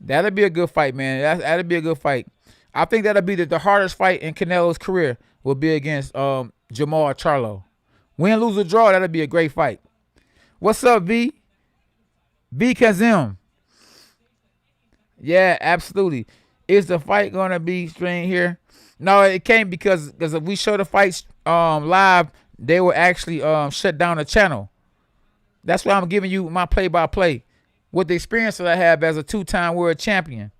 A: That'll be a good fight, man. That'll be a good fight. I think that'll be the hardest fight in Canelo's career will be against Jamal Charlo. Win, lose, or draw, that'll be a great fight. What's up, V? V Kazim. Yeah, absolutely. Is the fight going to be streamed here? No, it can't because if we show the fights live, they will actually shut down the channel. That's why I'm giving you my play-by-play with the experience that I have as a 2-time world champion.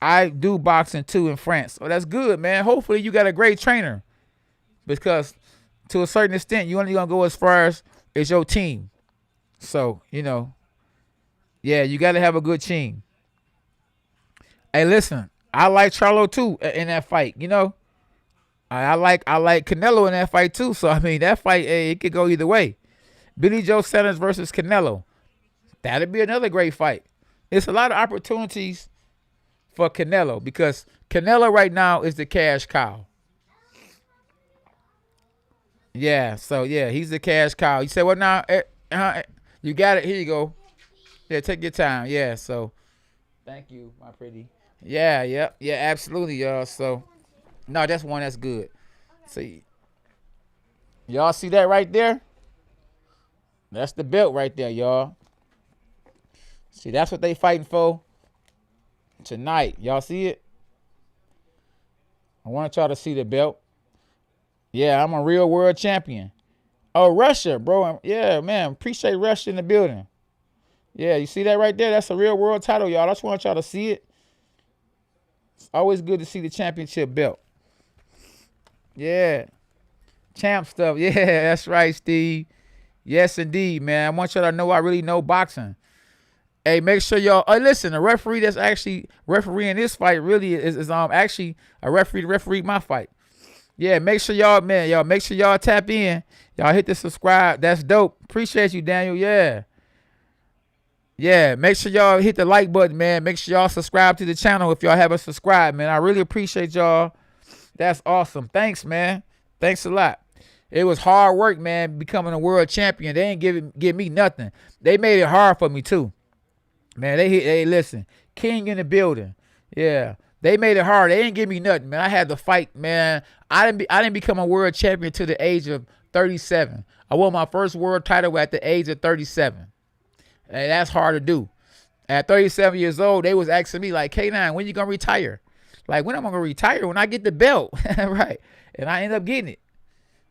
A: I do boxing too in France. Oh, that's good, man. Hopefully you got a great trainer because to a certain extent, you only going to go as far as your team. So, you know, yeah, you got to have a good team. Hey, listen, I like Charlo too in that fight, you know. I like Canelo in that fight too. So, I mean, that fight, it could go either way. Billy Joe Sanders versus Canelo. That'd be another great fight. It's a lot of opportunities for Canelo, because Canelo right now is the cash cow. Yeah, so yeah, he's the cash cow. You say, well, now you got it. Here you go. Yeah, take your time. Yeah, so thank you, my pretty. Yeah, yeah, absolutely, y'all. So no, that's one that's good. See, y'all see that right there? That's the belt right there, y'all. See, that's what they fighting for tonight. Y'all see it? I want y'all to see the belt. Yeah, I'm a real world champion. Oh, Russia, bro. Yeah, man. Appreciate Russia in the building. Yeah, you see that right there? That's a real world title, y'all. I just want y'all to see it. It's always good to see the championship belt. Yeah. Champ stuff. Yeah, that's right, Steve. Yes, indeed, man. I want y'all to know I really know boxing. Hey, make sure y'all. Hey, listen, the referee that's actually refereeing this fight really is actually a referee to referee my fight. Yeah, make sure y'all, man, make sure y'all tap in. Y'all hit the subscribe. That's dope. Appreciate you, Daniel. Yeah. Yeah, make sure y'all hit the like button, man. Make sure y'all subscribe to the channel if y'all haven't subscribed, man. I really appreciate y'all. That's awesome. Thanks, man. Thanks a lot. It was hard work, man, becoming a world champion. They ain't give me nothing. They made it hard for me, too. Man, they listen. King in the building. Yeah. They made it hard. They didn't give me nothing, man. I had to fight, man. I didn't become a world champion till the age of 37. I won my first world title at the age of 37. And that's hard to do. At 37 years old, they was asking me like, K9, when you gonna retire? Like, when am I gonna retire? When I get the belt. Right. And I end up getting it.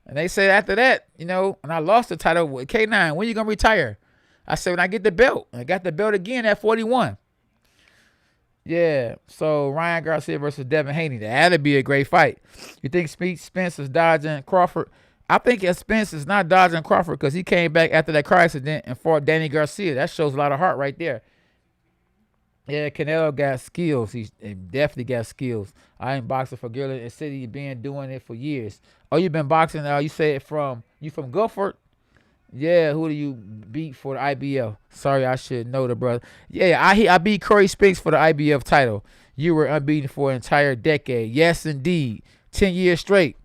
A: And they said after that, and I lost the title with K9, when you gonna retire? I said, when I get the belt. I got the belt again at 41. Yeah, so Ryan Garcia versus Devin Haney. That'd be a great fight. You think Spence is dodging Crawford? I think Spence is not dodging Crawford because he came back after that car accident and fought Danny Garcia. That shows a lot of heart right there. Yeah, Canelo got skills. He definitely got skills. I ain't boxing for Curiel and City. Been doing it for years. Oh, you been boxing? You said from Guilford? Yeah, who do you beat for the IBF? Sorry, I should know the brother. Yeah, I beat Corey Spinks for the IBF title. You were unbeaten for an entire decade. Yes, indeed. 10 years straight.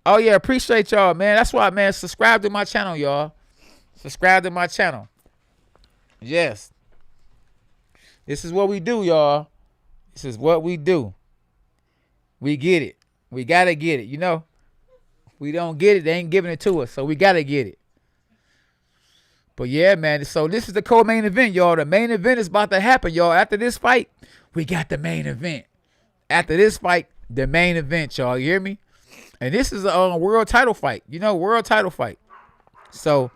A: Oh, yeah, appreciate y'all, man. That's why, man, subscribe to my channel, y'all. Subscribe to my channel. Yes. This is what we do, y'all. This is what we do. We get it. We got to get it, We don't get it, they ain't giving it to us, so we got to get it. But yeah, man, so this is the co-main event, y'all. The main event is about to happen, y'all. After this fight, we got the main event. After this fight, the main event, y'all. You hear me? And this is a world title fight, world title fight. So,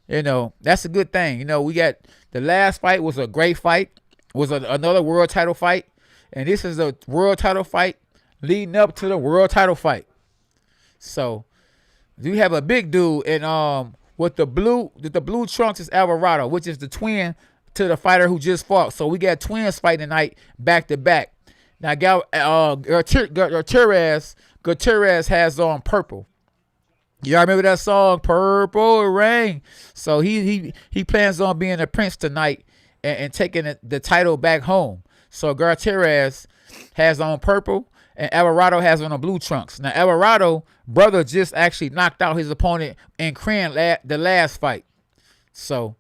A: that's a good thing. We got the last fight was a great fight, was another world title fight. And this is a world title fight leading up to the world title fight. So we have a big dude and with the blue trunks is Alvarado, which is the twin to the fighter who just fought. So we got twins fighting tonight back to back. Now Gutierrez has on purple. Y'all remember that song, Purple Rain? So he plans on being a prince tonight and taking the title back home. So Gutierrez has on purple and Alvarado has on the blue trunks. Now Alvarado brother just actually knocked out his opponent in Cran the last fight. So,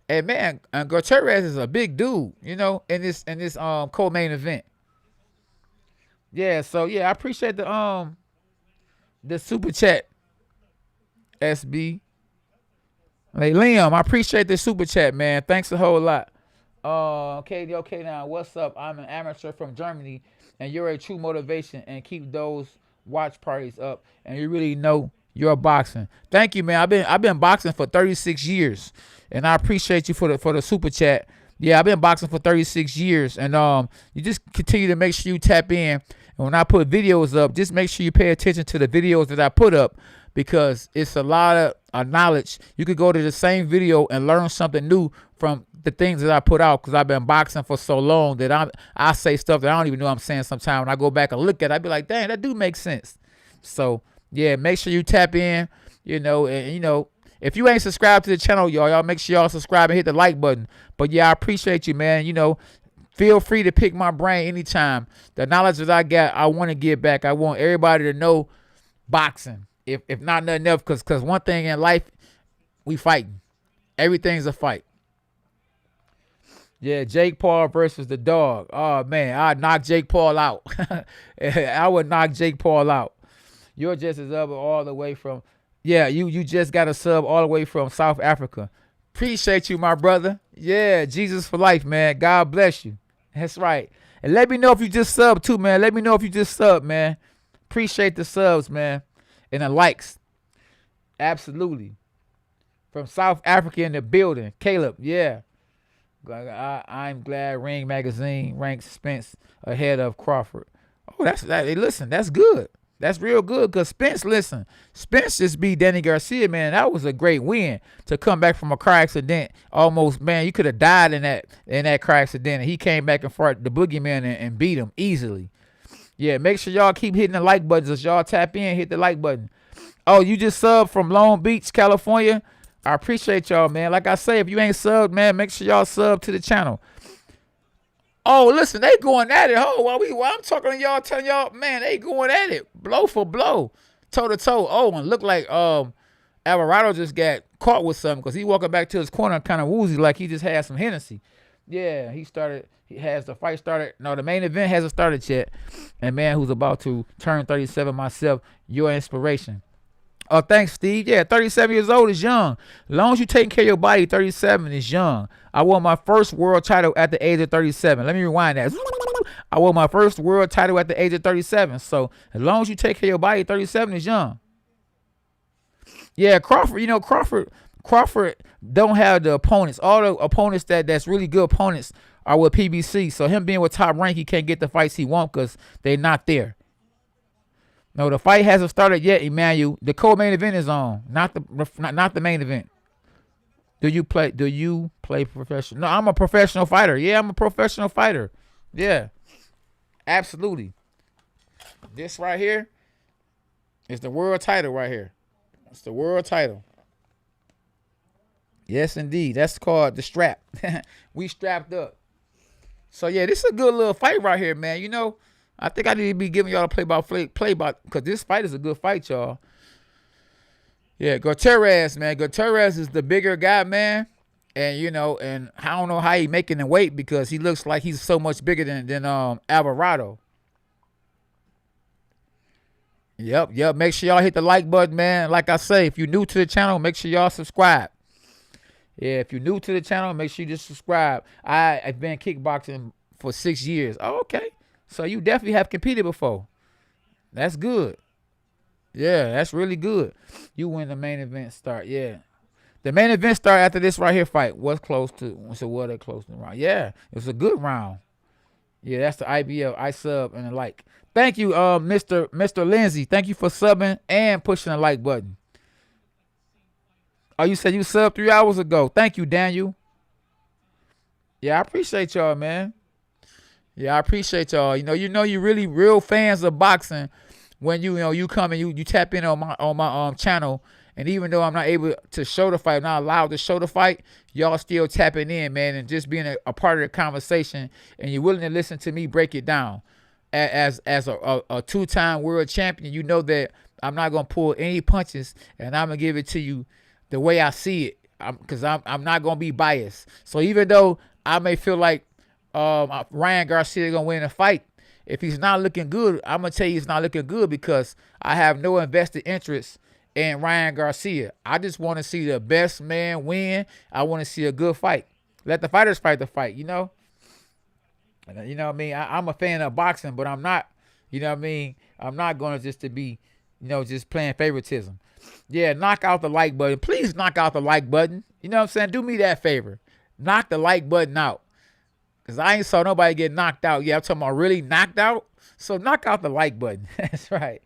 A: and man, Gutierrez is a big dude, in this co-main event. Yeah, so yeah, I appreciate the super chat. SB. Hey Liam, I appreciate the super chat, man. Thanks a whole lot. Okay, now what's up? I'm an amateur from Germany, and you're a true motivation. And keep those watch parties up. And you really know you're boxing. Thank you, man. I've been boxing for 36 years, and I appreciate you for the super chat. Yeah, I've been boxing for 36 years, and you just continue to make sure you tap in. And when I put videos up, just make sure you pay attention to the videos that I put up, because it's a lot of knowledge. You could go to the same video and learn something new from the things that I put out, because I've been boxing for so long that I say stuff that I don't even know I'm saying sometimes. When I go back and look at it, I be like, dang, that do make sense. So, yeah, make sure you tap in, and, if you ain't subscribed to the channel, y'all make sure y'all subscribe and hit the like button. But, yeah, I appreciate you, man. Feel free to pick my brain anytime. The knowledge that I got, I want to give back. I want everybody to know boxing. If not nothing else, because one thing in life, we fighting. Everything's a fight. Yeah, Jake Paul versus the dog. Oh, man, I'd knock Jake Paul out. I would knock Jake Paul out. You're just as up all the way from, yeah, you just got a sub all the way from South Africa. Appreciate you, my brother. Yeah, Jesus for life, man. God bless you. That's right. And let me know if you just sub too, man. Let me know if you just sub, man. Appreciate the subs, man. And the likes. Absolutely. From South Africa in the building. Caleb, yeah. I'm glad Ring Magazine ranks Spence ahead of Crawford. Oh, hey, listen, that's good. That's real good because Spence just beat Danny Garcia, man. That was a great win to come back from a car accident. Almost, man, you could have died in that car accident. And he came back and fought the boogeyman and beat him easily. Yeah, make sure y'all keep hitting the like buttons. As y'all tap in, hit the like button. Oh, you just subbed from Long Beach, California? I appreciate y'all, man. Like I say, if you ain't subbed, man, make sure y'all sub to the channel. Oh, listen, they going at it. Oh, while I'm talking to y'all, telling y'all, man, they going at it. Blow for blow. Toe to toe. Oh, and look like Alvarado just got caught with something because he walking back to his corner kind of woozy like he just had some Hennessy. Yeah, he has the fight started. No, the main event hasn't started yet. And man, who's about to turn 37 myself, your inspiration. Oh, thanks, Steve. Yeah, 37 years old is young. As long as you taking care of your body, 37 is young. I won my first world title at the age of 37. Let me rewind that. I won my first world title at the age of 37. So as long as you take care of your body, 37 is young. Yeah, Crawford don't have the opponents. All the opponents that's really good opponents are with PBC. So him being with Top Rank, he can't get the fights he wants because they're not there. No, the fight hasn't started yet, Emmanuel. The co-main event is on, not the main event. Do you play professional? No, I'm a professional fighter. Yeah, I'm a professional fighter. Yeah, absolutely. This right here is the world title right here. It's the world title. Yes, indeed. That's called the strap. We strapped up. So, yeah, this is a good little fight right here, man. You know, I think I need to be giving y'all a play by because this fight is a good fight, y'all. Yeah, Gutierrez, man. Gutierrez is the bigger guy, man. And, you know, and I don't know how he making the weight because he looks like he's so much bigger than Alvarado. Yep. Make sure y'all hit the like button, man. Like I say, if you're new to the channel, make sure y'all subscribe. Yeah, if you're new to the channel, make sure you just subscribe. I've been kickboxing for 6 years. Oh, okay. So you definitely have competed before. That's good. Yeah, that's really good. You win the main event start. Yeah. The main event start after this right here fight was close to, so what they close to the round. Yeah, it was a good round. Yeah, that's the IBL, I sub and the like. Thank you, Mr. Lindsay. Thank you for subbing and pushing the like button. Oh, you said you subbed 3 hours ago. Thank you, Daniel. Yeah, I appreciate y'all, man. Yeah, I appreciate y'all. You know, you really real fans of boxing when you come and you tap in on my channel. And even though I'm not able to show the fight, I'm not allowed to show the fight, y'all still tapping in, man, and just being a part of the conversation. And you're willing to listen to me break it down. As a two-time world champion, you know that I'm not gonna pull any punches, and I'm gonna give it to you the way I see it, because I'm not gonna be biased. So even though I may feel like Ryan Garcia gonna win a fight, if he's not looking good, I'm gonna tell you he's not looking good because I have no invested interest in Ryan Garcia. I just want to see the best man win. I want to see a good fight. Let the fighters fight the fight, you know? You know what I mean? I'm a fan of boxing, but I'm not, you know what I mean? I'm not going to just to be, you know, just playing favoritism. Yeah, knock out the like button. Please knock out the like button. You know what I'm saying? Do me that favor. Knock the like button out. Because I ain't saw nobody get knocked out. Yeah, I'm talking about really knocked out. So knock out the like button. That's right.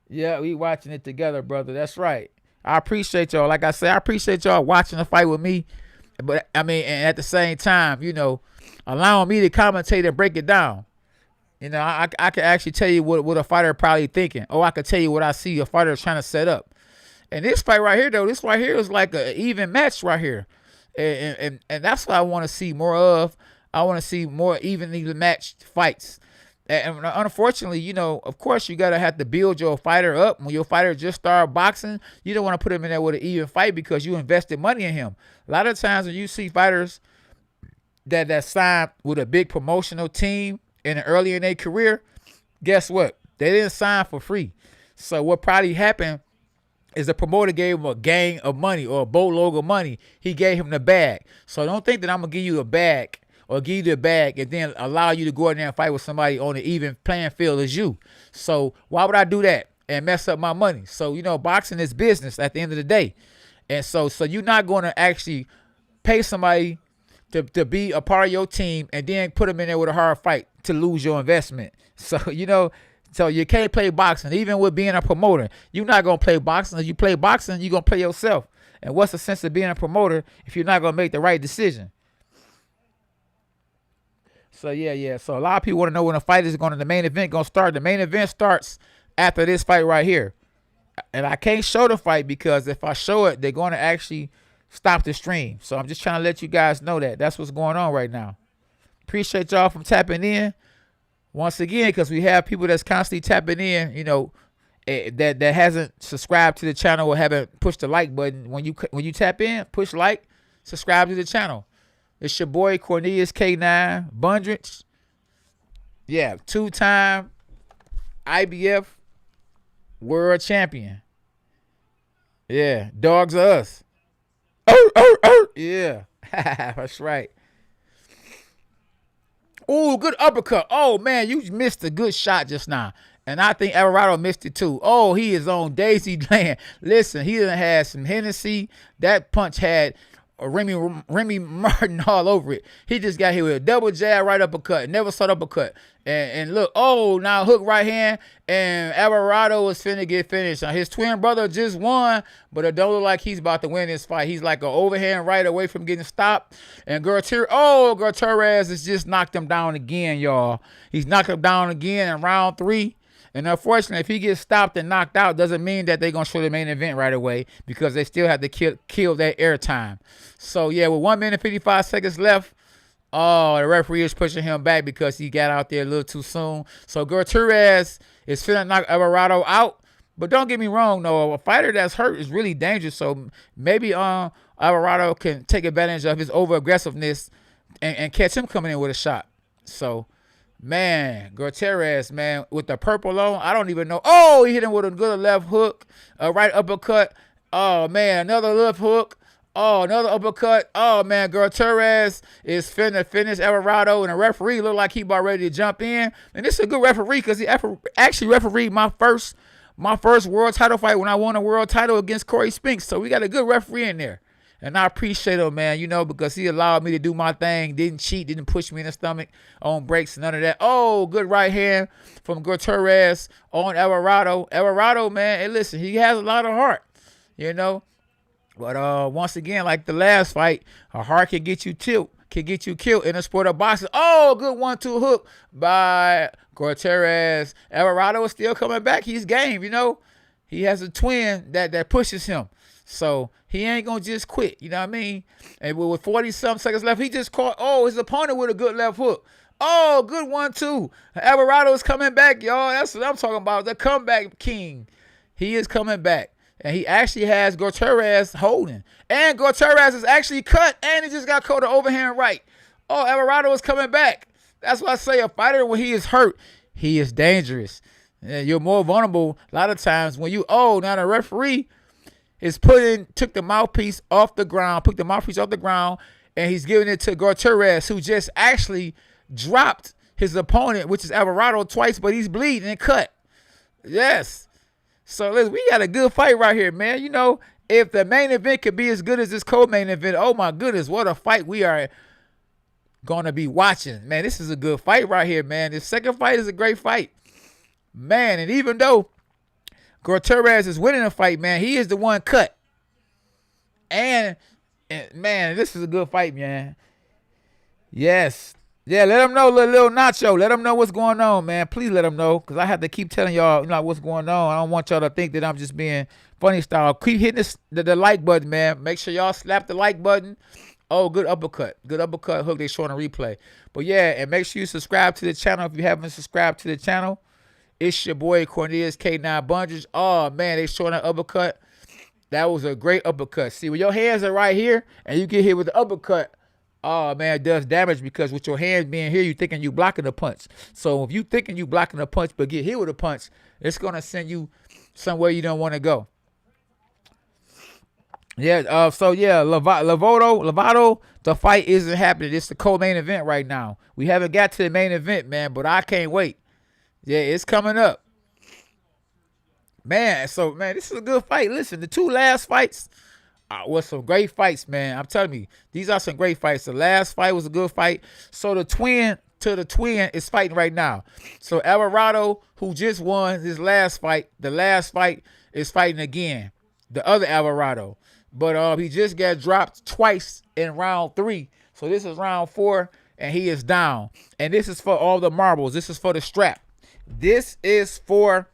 A: Yeah, we watching it together, brother. That's right. I appreciate y'all. Like I said, I appreciate y'all watching the fight with me. But, I mean, and at the same time, you know, allowing me to commentate and break it down. You know, I can actually tell you what a fighter probably thinking. Or I could tell you what I see a fighter trying to set up. And this fight right here, though, this right here is like an even match right here. And that's what I want to see more of. I want to see more evenly matched fights. And unfortunately, you know, of course, you gotta have to build your fighter up. When your fighter just started boxing, you don't want to put him in there with an even fight because you invested money in him. A lot of times when you see fighters that signed with a big promotional team early in their career, guess what? They didn't sign for free. So what probably happened is the promoter gave him a gang of money or a boatload of money. He gave him the bag. So don't think that I'm gonna give you a bag or give you the bag and then allow you to go in there and fight with somebody on the even playing field as you. So why would I do that and mess up my money? So, you know, boxing is business at the end of the day. And so you're not going to actually pay somebody to be a part of your team and then put them in there with a hard fight to lose your investment. So, you know, so you can't play boxing. Even with being a promoter, you're not going to play boxing. If you play boxing, you're going to play yourself. And what's the sense of being a promoter if you're not going to make the right decision? So, yeah. So, a lot of people want to know when the fight is going to, the main event going to start. The main event starts after this fight right here. And I can't show the fight because if I show it, they're going to actually stop the stream. So, I'm just trying to let you guys know that. That's what's going on right now. Appreciate y'all from tapping in. Once again, because we have people that's constantly tapping in, you know, that hasn't subscribed to the channel or haven't pushed the like button. When you tap in, push like, subscribe to the channel. It's your boy Cornelius K9 Bundrich. Yeah, 2-time IBF world champion. Yeah, dogs are us. Yeah, that's right. Oh, good uppercut. Oh, man, you missed a good shot just now. And I think Alvarado missed it too. Oh, he is on Daisy land. Listen, he done had some Hennessy. That punch had Remy Martin all over it. He just got here with a double jab, right uppercut. Never saw the uppercut. And look, oh, now hook right hand. And Alvarado is finna get finished. Now, his twin brother just won, but it don't look like he's about to win this fight. He's like an overhand right away from getting stopped. And Gutierrez has just knocked him down again, y'all. He's knocked him down again in round 3. And unfortunately, if he gets stopped and knocked out, doesn't mean that they're going to show the main event right away because they still have to kill that airtime. So, yeah, with 1 minute, 55 seconds left, oh, the referee is pushing him back because he got out there a little too soon. So, Gutierrez is finna knock Alvarado out. But don't get me wrong, though. A fighter that's hurt is really dangerous. So, maybe Alvarado can take advantage of his over-aggressiveness and catch him coming in with a shot. So, man, Gutierrez, man, with the purple on, I don't even know. Oh, he hit him with a good left hook, a right uppercut. Oh, man, another left hook. Oh, another uppercut. Oh, man, Gutierrez is finna finish Alvarado, and the referee look like he about ready to jump in. And this is a good referee because he actually refereed my first world title fight when I won a world title against Corey Spinks. So we got a good referee in there. And I appreciate him, man, you know, because he allowed me to do my thing, didn't cheat, didn't push me in the stomach on breaks, none of that. Oh, good right hand from Gutierrez on Alvarado. Alvarado, man, hey, listen, he has a lot of heart, you know. But once again, like the last fight, a heart can get you killed in the sport of boxing. Oh, good 1-2 hook by Gutierrez. Alvarado is still coming back. He's game, you know. He has a twin that pushes him. So he ain't going to just quit, you know what I mean? And with 40-something seconds left, he just caught, his opponent with a good left hook. Oh, good 1-2. Alvarado is coming back, y'all. That's what I'm talking about, the comeback king. He is coming back. And he actually has Gutierrez holding. And Gutierrez is actually cut, and he just got caught an overhand right. Oh, Alvarado is coming back. That's why I say a fighter, when he is hurt, he is dangerous. And you're more vulnerable a lot of times when you, now the referee took the mouthpiece off the ground, and he's giving it to Gutierrez, who just actually dropped his opponent, which is Alvarado, twice, but he's bleeding and cut. Yes. So listen, we got a good fight right here, man. You know, if the main event could be as good as this co-main event, oh my goodness, what a fight we are going to be watching. Man, this is a good fight right here, man. This second fight is a great fight. Man, and even though Gutierrez is winning the fight, man, he is the one cut. And man, this is a good fight, man. Yes. Yeah, let them know, little Nacho. Let them know what's going on, man. Please let them know, because I have to keep telling y'all, what's going on. I don't want y'all to think that I'm just being funny style. Keep hitting the like button, man. Make sure y'all slap the like button. Oh, good uppercut. Good uppercut hook they showing a replay. But yeah, and make sure you subscribe to the channel if you haven't subscribed to the channel. It's your boy Cornelius K9 Bunches. Oh man, they showing that uppercut. That was a great uppercut. See, when your hands are right here and you get hit with the uppercut, oh man, it does damage because with your hands being here, you thinking you blocking the punch. So if you thinking you blocking the punch but get hit with a punch, it's gonna send you somewhere you don't want to go. Yeah, so yeah, Lovato, the fight isn't happening. It's the co-main event right now. We haven't got to the main event, man, but I can't wait. Yeah, it's coming up. Man, so man, this is a good fight. Listen, the two last fights was some great fights, man. I'm telling you, these are some great fights. The last fight was a good fight. So the twin is fighting right now. So Alvarado, who just won his last fight, the last fight is fighting again. The other Alvarado. But he just got dropped twice in round 3. So this is round 4, and he is down. And this is for all the marbles. This is for the strap. This is for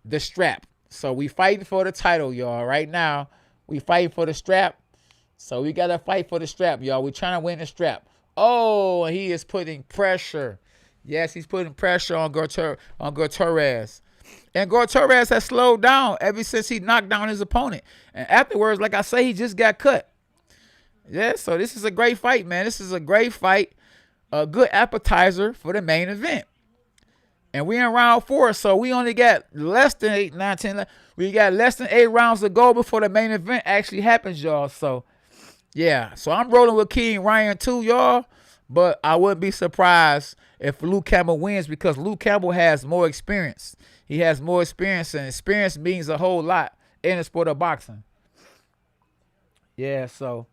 A: the strap. So we fighting for the title, y'all. Right now, we fighting for the strap. So we got to fight for the strap, y'all. We trying to win the strap. Oh, he is putting pressure. Yes, he's putting pressure on Torres. And Torres has slowed down ever since he knocked down his opponent. And afterwards, like I say, he just got cut. Yeah, so this is a great fight, man. This is a great fight. A good appetizer for the main event. And we in round 4, so we only got less than 8, 9, 10. We got less than 8 rounds to go before the main event actually happens, y'all. So, yeah. So I'm rolling with King Ryan too, y'all. But I wouldn't be surprised if Luke Campbell wins because Luke Campbell has more experience. He has more experience, and experience means a whole lot in the sport of boxing. Yeah, so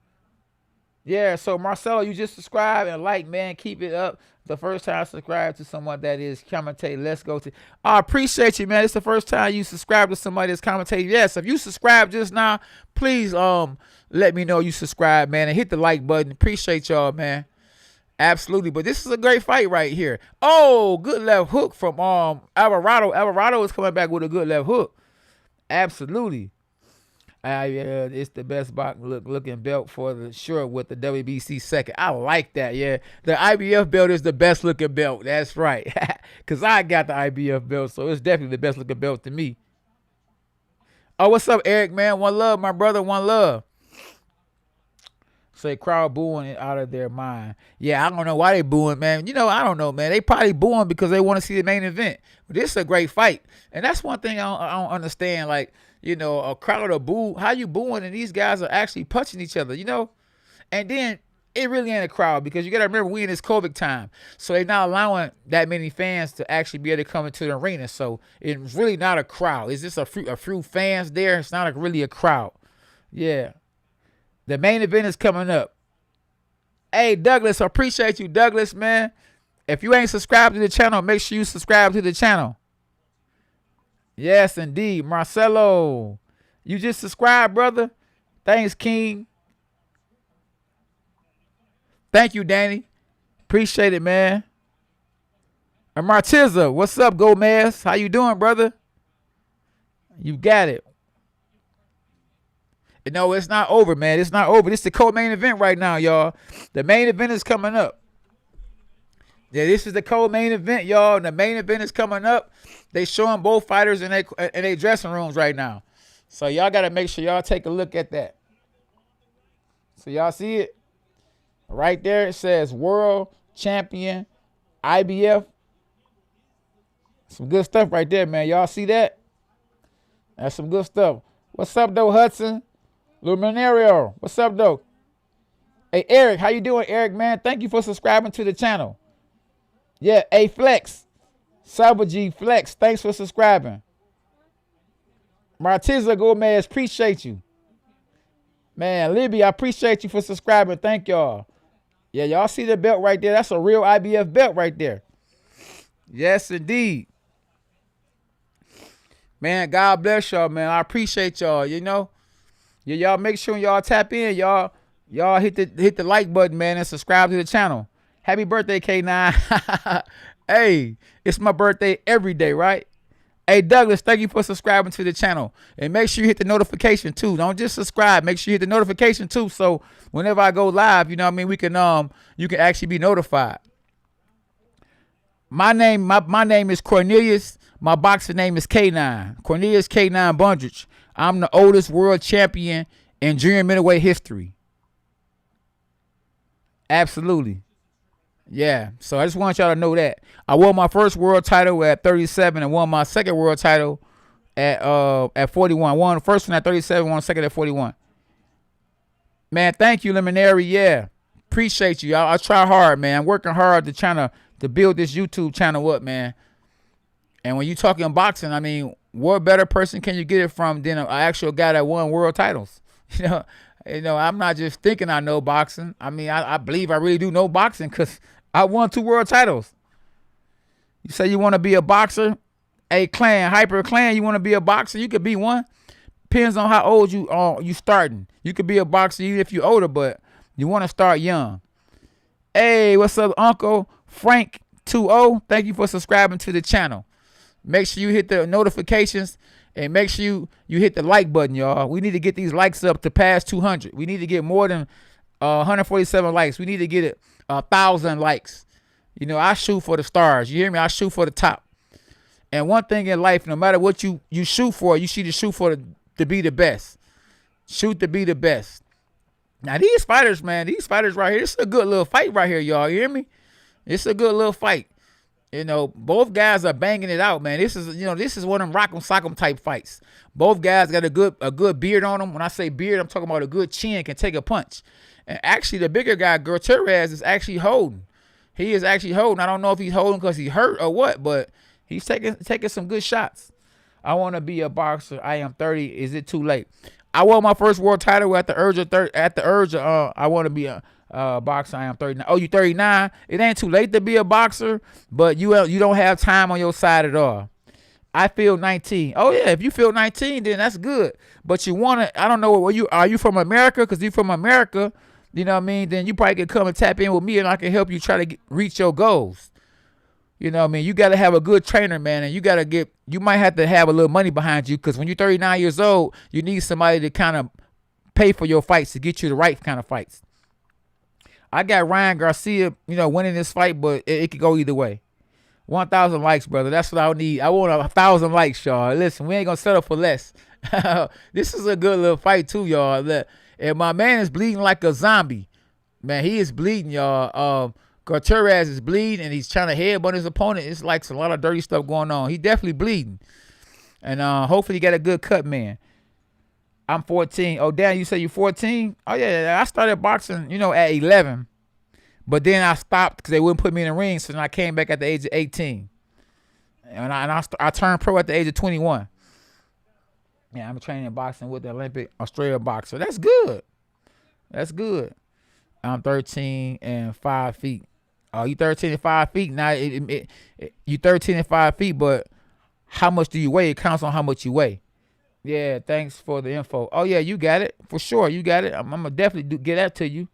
A: Marcelo, you just subscribe and like, man. Keep it up. The first time I subscribe to someone that is commentating, let's go to. I appreciate you, man. It's the first time you subscribe to somebody that's commentating. Yes, if you subscribe just now, please let me know you subscribe, man, and hit the like button. Appreciate y'all, man. Absolutely, but this is a great fight right here. Oh, good left hook from Alvarado. Alvarado is coming back with a good left hook. Absolutely. Yeah, it's the best looking belt for the sure with the WBC second. I like that. Yeah, the IBF belt is the best looking belt. That's right, because I got the IBF belt, so it's definitely the best looking belt to me. Oh, what's up, Eric, man? One love, my brother. One love. Say crowd booing it out of their mind. Yeah, I don't know why they booing, man. I don't know, man. They probably booing because they want to see the main event. But this is a great fight. And that's one thing I don't understand. Like, a crowd of boo. How you booing and these guys are actually punching each other, And then it really ain't a crowd because you got to remember we in this COVID time. So they're not allowing that many fans to actually be able to come into the arena. So it's really not a crowd. It's just a few fans there. It's not really a crowd. Yeah. The main event is coming up. Hey, Douglas, I appreciate you, Douglas, man. If you ain't subscribed to the channel, make sure you subscribe to the channel. Yes, indeed. Marcelo, you just subscribed, brother. Thanks, King. Thank you, Danny. Appreciate it, man. And Martiza, what's up, Gomez? How you doing, brother? You got it. No, it's not over, man. It's not over. This is the co-main event right now, y'all. The main event is coming up. Yeah, this is the co-main event, y'all. And the main event is coming up. They showing both fighters in their dressing rooms right now. So y'all got to make sure y'all take a look at that. So y'all see it? Right there it says World Champion IBF. Some good stuff right there, man. Y'all see that? That's some good stuff. What's up, though, Hudson? Luminario, what's up, though? Hey, Eric, how you doing, Eric, man? Thank you for subscribing to the channel. Yeah, hey, Flex. Cyber G Flex, thanks for subscribing. Martiza Gomez, appreciate you. Man, Libby, I appreciate you for subscribing. Thank y'all. Yeah, y'all see the belt right there? That's a real IBF belt right there. Yes, indeed. Man, God bless y'all, man. I appreciate y'all, Yeah, y'all make sure y'all tap in. Y'all hit the like button, man, and subscribe to the channel. Happy birthday, K9. Hey, it's my birthday every day, right? Hey, Douglas, thank you for subscribing to the channel. And make sure you hit the notification too. Don't just subscribe. Make sure you hit the notification too. So whenever I go live, you know what I mean, we can you can actually be notified. My name is Cornelius. My boxer name is K9. Cornelius K9 Bundrich. I'm the oldest world champion in junior middleweight history. Absolutely. Yeah, so I just want y'all to know that. I won my first world title at 37 and won my second world title at 41. Won the first one at 37, won the second at 41. Man, thank you, Luminary. Yeah, appreciate you. I try hard, man. I'm working hard to build this YouTube channel up, man. And when you talking boxing, I mean, what better person can you get it from than an actual guy that won world titles? You know, I'm not just thinking I know boxing. I mean, I believe I really do know boxing because I won 2 world titles. You say you want to be a boxer? Hey, Hyper Clan, you want to be a boxer? You could be one. Depends on how old you starting. You could be a boxer even if you're older, but you want to start young. Hey, what's up, Uncle Frank 20? Thank you for subscribing to the channel. Make sure you hit the notifications and make sure you hit the like button, y'all. We need to get these likes up to past 200. We need to get more than 147 likes. We need to get 1,000 likes. You know, I shoot for the stars. You hear me? I shoot for the top. And one thing in life, no matter what you shoot for, you should shoot for to be the best. Shoot to be the best. Now, these fighters, man, these fighters right here, it's a good little fight right here, y'all. You hear me? It's a good little fight. You know, both guys are banging it out, man. This is one of them rock'em sock'em type fights. Both guys got a good beard on them. When I say beard, I'm talking about a good chin, can take a punch. And actually, the bigger guy, Garcia, is actually holding. He is actually holding. I don't know if he's holding because he's hurt or what, but he's taking some good shots. I want to be a boxer. I am 30. Is it too late? I won my first world title at the urge of I want to be a boxer. I am 39. Oh, you 39? It ain't too late to be a boxer, but you don't have time on your side at all. I feel 19. Oh yeah, if you feel 19, then that's good. But you want to? I don't know where are you from America? Because you from America, you know what I mean. Then you probably could come and tap in with me, and I can help you try to reach your goals. You know what I mean? You got to have a good trainer, man, and you might have to have a little money behind you because when you're 39 years old, you need somebody to kind of pay for your fights to get you the right kind of fights. I got Ryan Garcia, winning this fight, but it could go either way. 1,000 likes, brother. That's what I need. I want 1,000 likes, y'all. Listen, we ain't going to settle for less. This is a good little fight, too, y'all. And my man is bleeding like a zombie. Man, he is bleeding, y'all. Gutierrez is bleeding, and he's trying to headbutt his opponent. It's like a lot of dirty stuff going on. He definitely bleeding. And hopefully he got a good cut, man. I'm 14. Oh, damn, you say you're 14? Oh, yeah, I started boxing, at 11. But then I stopped because they wouldn't put me in the ring, so then I came back at the age of 18. And I turned pro at the age of 21. Yeah, I'm training boxing with the Olympic Australia boxer. That's good. That's good. I'm 13 and 5 feet. Oh, you 13 and 5 feet. Now, you 13 and 5 feet, but how much do you weigh? It counts on how much you weigh. Yeah, thanks for the info. Oh, yeah, you got it. For sure, you got it. I'm going to definitely get that to you.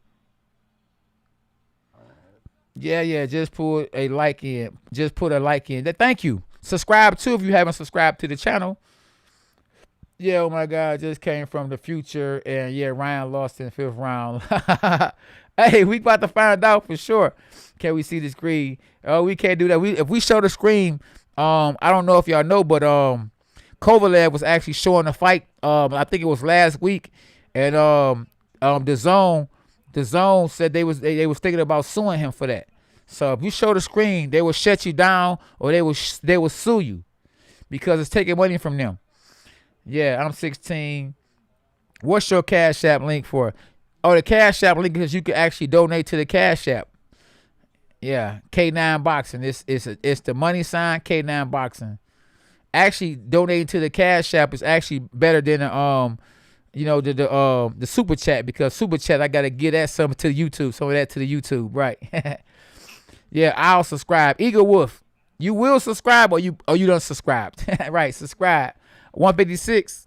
A: Yeah, just put a like in. Just put a like in. Thank you. Subscribe, too, if you haven't subscribed to the channel. Yeah, oh, my God, just came from the future. And, yeah, Ryan lost in the 5th round. Hey, we about to find out for sure. Can we see the screen? Oh, we can't do that. If we show the screen, I don't know if y'all know, but Kovalev was actually showing the fight. I think it was last week, and the zone said they was thinking about suing him for that. So if you show the screen, they will shut you down or they will sue you because it's taking money from them. Yeah, I'm 16. What's your Cash App link for? Oh, the Cash App link because you can actually donate to the Cash App. Yeah, K9 Boxing. It's the money sign K9 Boxing. Actually, donating to the Cash App is actually better than the Super Chat because Super Chat I gotta get that some of that to the YouTube, right? Yeah, I'll subscribe. Eagle Wolf, you will subscribe or you done subscribed, right? Subscribe. 156.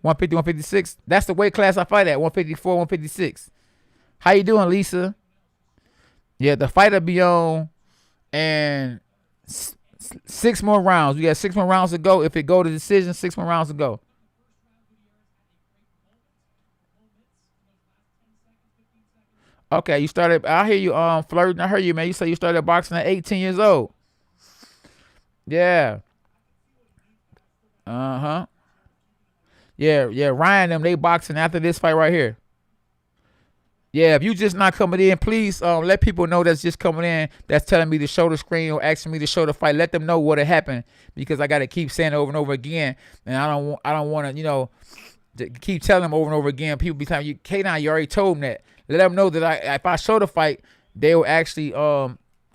A: 150, 156. That's the weight class I fight at. 154, 156. How you doing, Lisa? Yeah, the fight will be on, and 6 more rounds. We got 6 more rounds to go. If it go to decision, 6 more rounds to go. Okay, you started. I hear you flirting. I heard you, man. You say you started boxing at 18 years old. Yeah. Uh-huh. Yeah. Ryan them, they boxing after this fight right here. Yeah, if you just not coming in, please let people know that's just coming in, that's telling me to show the screen or asking me to show the fight. Let them know what had happened, because I got to keep saying it over and over again, and I don't want to to keep telling them over and over again. People be telling you, K9, you already told them that. Let them know that if I show the fight, they will actually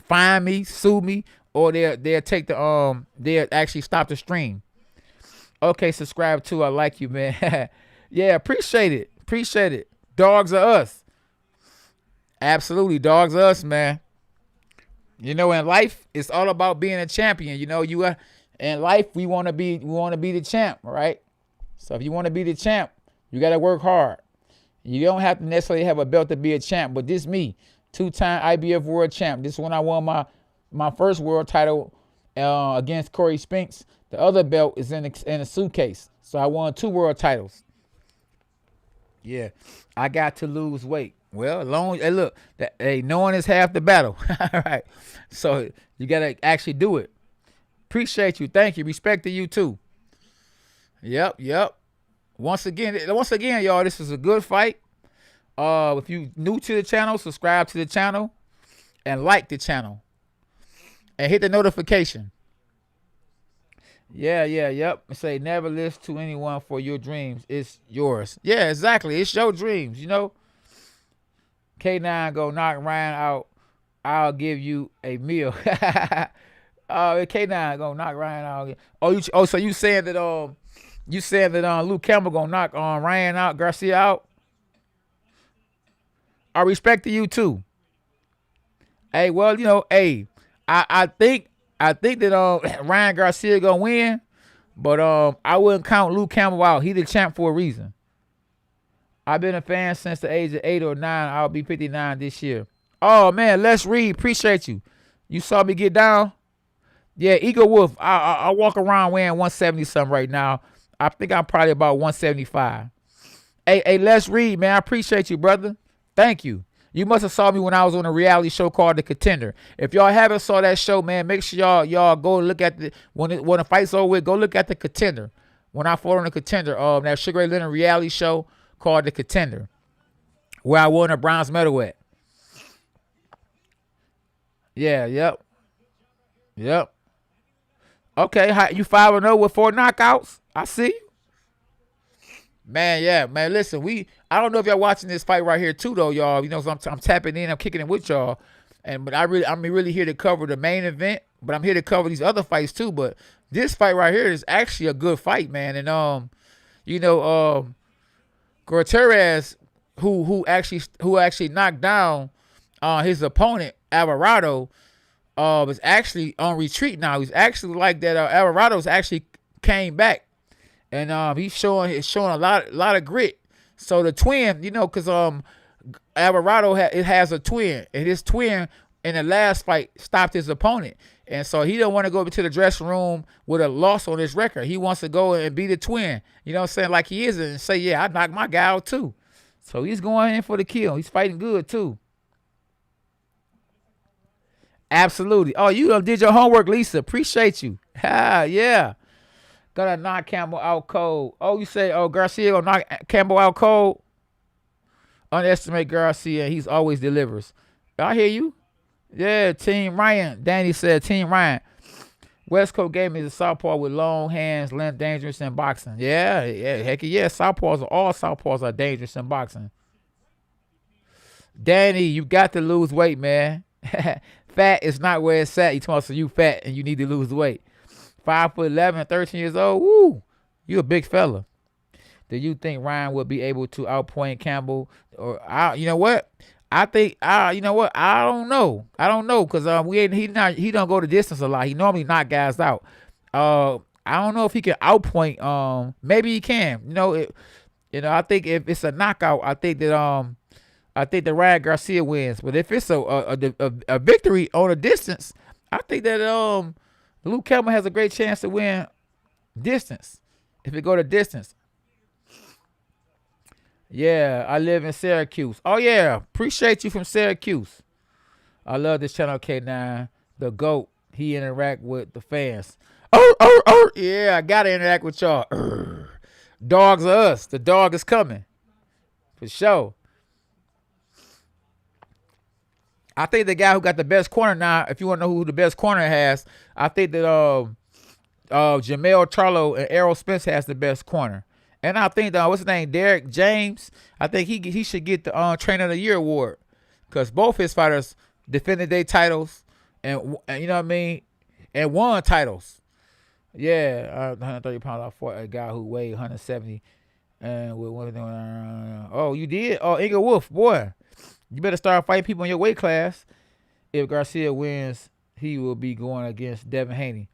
A: fine me, sue me, or they'll take the they'll actually stop the stream. Okay, subscribe too. I like you, man. Yeah, appreciate it. Dogs are us. Absolutely, dogs are us, man. In life, it's all about being a champion. In life, we want to be the champ, right? So if you want to be the champ, you got to work hard. You don't have to necessarily have a belt to be a champ, but this me, 2-time IBF world champ. This is when I won my first world title against Corey Spinks. The other belt is in a suitcase. So I won 2 world titles. Yeah, I got to lose weight. Well, knowing is half the battle. All right. So you got to actually do it. Appreciate you. Thank you. Respect to you too. Yep. Once again, y'all, this is a good fight. If you new to the channel, subscribe to the channel and like the channel and hit the notification. Yep. Say never listen to anyone for your dreams. It's yours. Yeah, exactly. It's your dreams, K9 go knock Ryan out. I'll give you a meal. K9 go knock Ryan out. So you saying that Luke Campbell gonna knock Ryan out, Garcia out? I respect to you too. Hey, well, I think that Ryan Garcia gonna win, but I wouldn't count Luke Campbell out. He the champ for a reason. I've been a fan since the age of 8 or 9. I'll be 59 this year. Oh man, let's read. Appreciate you. You saw me get down. Yeah, Eagle Wolf. I walk around weighing 170 something right now. I think I'm probably about 175. Hey, let's read, man. I appreciate you, brother. Thank you. You must have saw me when I was on a reality show called The Contender. If y'all haven't saw that show, man, make sure y'all go look at when the fight's over with, go look at The Contender. When I fought on The Contender, that Sugar Ray Leonard reality show called The Contender, where I won a bronze medal at. Yeah, yep. Okay, you 5-0 with 4 knockouts. I see you. Man, yeah, man. Listen, I don't know if y'all watching this fight right here too, though, y'all. So I'm tapping in, I'm kicking it with y'all, but I'm really here to cover the main event, but I'm here to cover these other fights too. But this fight right here is actually a good fight, man. And Gutierrez, who actually knocked down his opponent Alvarado, is actually on retreat now. He's actually like that. Alvarado's actually came back, and he's showing a lot of grit. So the twin, because Alvarado has a twin, and his twin in the last fight stopped his opponent, and so he don't want to go to the dressing room with a loss on his record. He wants to go and be the twin, what I'm saying, like he is, and say, yeah, I knocked my guy out too. So he's going in for the kill. He's fighting good too. Absolutely. Oh, you did your homework, Lisa. Appreciate you. Yeah. Gonna knock Campbell out cold. Oh, you say, Garcia gonna knock Campbell out cold? Underestimate Garcia. He's always delivers. I hear you. Yeah, Team Ryan. Danny said, Team Ryan. West Coast Gaming is a southpaw with long hands, length, dangerous in boxing. Yeah, heck yeah. All southpaws are dangerous in boxing. Danny, you got to lose weight, man. Fat is not where it's at. You talking about, so you fat and you need to lose weight. 5'11", 13 years old. Woo, you a big fella. Do you think Ryan will be able to outpoint Campbell? Or you know what? I think you know what? I don't know. Because he don't go the distance a lot. He normally knock guys out. I don't know if he can outpoint. Maybe he can. I think if it's a knockout, I think that Ryan Garcia wins. But if it's a victory on a distance, I think that Luke Campbell has a great chance to win distance if it go to distance. Yeah, I live in Syracuse. Oh, yeah. Appreciate you from Syracuse. I love this channel, K9. The GOAT. He interact with the fans. Yeah, I got to interact with y'all. Dogs are us. The dog is coming. For sure. I think the guy who got the best corner now, if you want to know who the best corner has, I think that Jamel Charlo and Errol Spence has the best corner. And I think what's his name, Derek James, I think he should get the Trainer of the Year award because both his fighters defended their titles and you know what I mean, and won titles. Yeah, 130 pounds. I fought a guy who weighed 170, and with one. Oh, you did? Oh, Inga Wolf, boy, you better start fighting people in your weight class. If Garcia wins, he will be going against Devin Haney.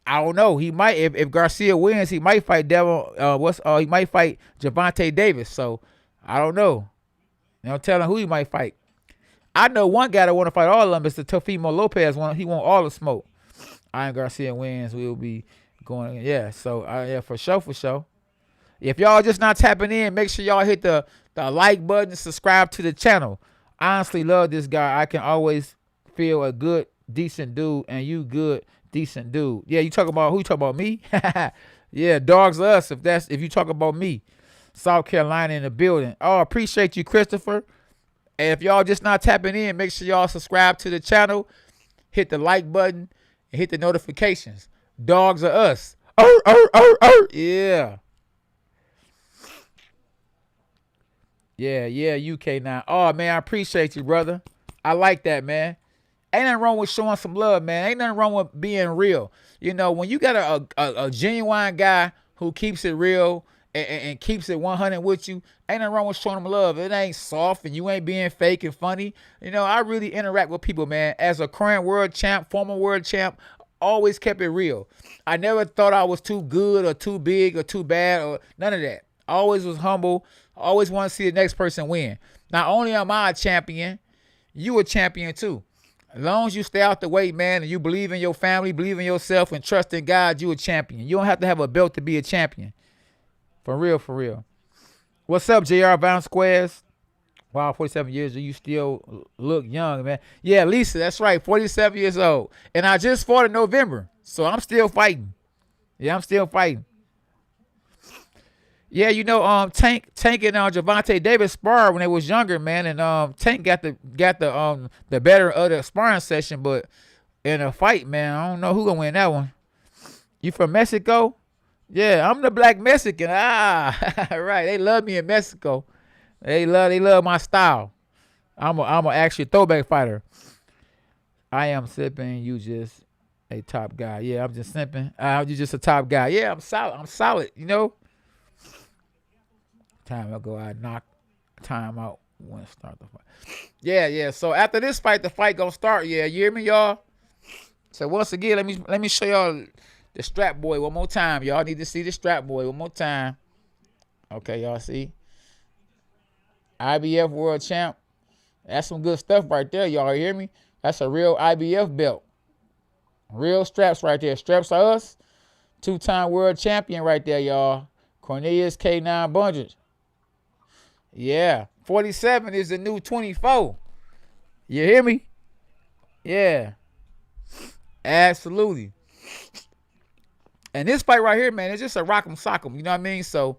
A: I don't know. He might. If Garcia wins, he might fight he might fight Gervonta Davis. So I don't know. I'm telling who he might fight. I know one guy that want to fight all of them is the Teofimo Lopez one. He want all the smoke. Ian Garcia wins, we will be going. Yeah. So yeah, for sure. If y'all just not tapping in, make sure y'all hit the like button and subscribe to the channel. I honestly love this guy. I can always feel a good, decent dude, and you good, decent dude. Yeah, you talking about who? You talking about me? Yeah, dogs are us. If you talk about me, South Carolina in the building. Oh, appreciate you, Christopher. And if y'all just not tapping in, make sure y'all subscribe to the channel, hit the like button, and hit the notifications. Dogs are us. Yeah. Yeah, UK now. Oh, man, I appreciate you, brother. I like that, man. Ain't nothing wrong with showing some love, man. Ain't nothing wrong with being real. You know, when you got a genuine guy who keeps it real and keeps it 100 with you, ain't nothing wrong with showing them love. It ain't soft and you ain't being fake and funny. You know, I really interact with people, man. As a current world champ, former world champ, always kept it real. I never thought I was too good or too big or too bad or none of that. I always was humble. I always want to see the next person win. Not only am I a champion, you a champion too. As long as you stay out the way, man, and you believe in your family, believe in yourself, and trust in God, you a champion. You don't have to have a belt to be a champion. For real, for real. What's up, JR Bound Squares? Wow, 47 years, you still look young, man. Yeah, Lisa, that's right, 47 years old. And I just fought in November, so I'm still fighting. Yeah, I'm still fighting. Yeah, you know, Tank and Gervonta Davis sparred when they was younger, man, and Tank got the better of the sparring session, but in a fight, man, I don't know who gonna win that one. You from Mexico? Yeah, I'm the black Mexican. Ah, right. They love me in Mexico. They love my style. I'm actually a throwback fighter. I am sipping. You just a top guy. Yeah, I'm just simping. You just a top guy. Yeah, I'm solid. I'm solid. You know. Time ago, I knocked time out when it start the fight. Yeah. So after this fight, the fight gonna start. Yeah, you hear me, y'all? So once again, let me show y'all the strap boy one more time. Y'all need to see the strap boy one more time. Okay, y'all see? IBF world champ. That's some good stuff right there, y'all hear me? That's a real IBF belt. Real straps right there. Straps are us. 2-time world champion right there, y'all. Cornelius K9 Bunches. Yeah. 47 is the new 24. You hear me? Yeah. Absolutely. And this fight right here, man, it's just a rock'em sock'em. You know what I mean? So,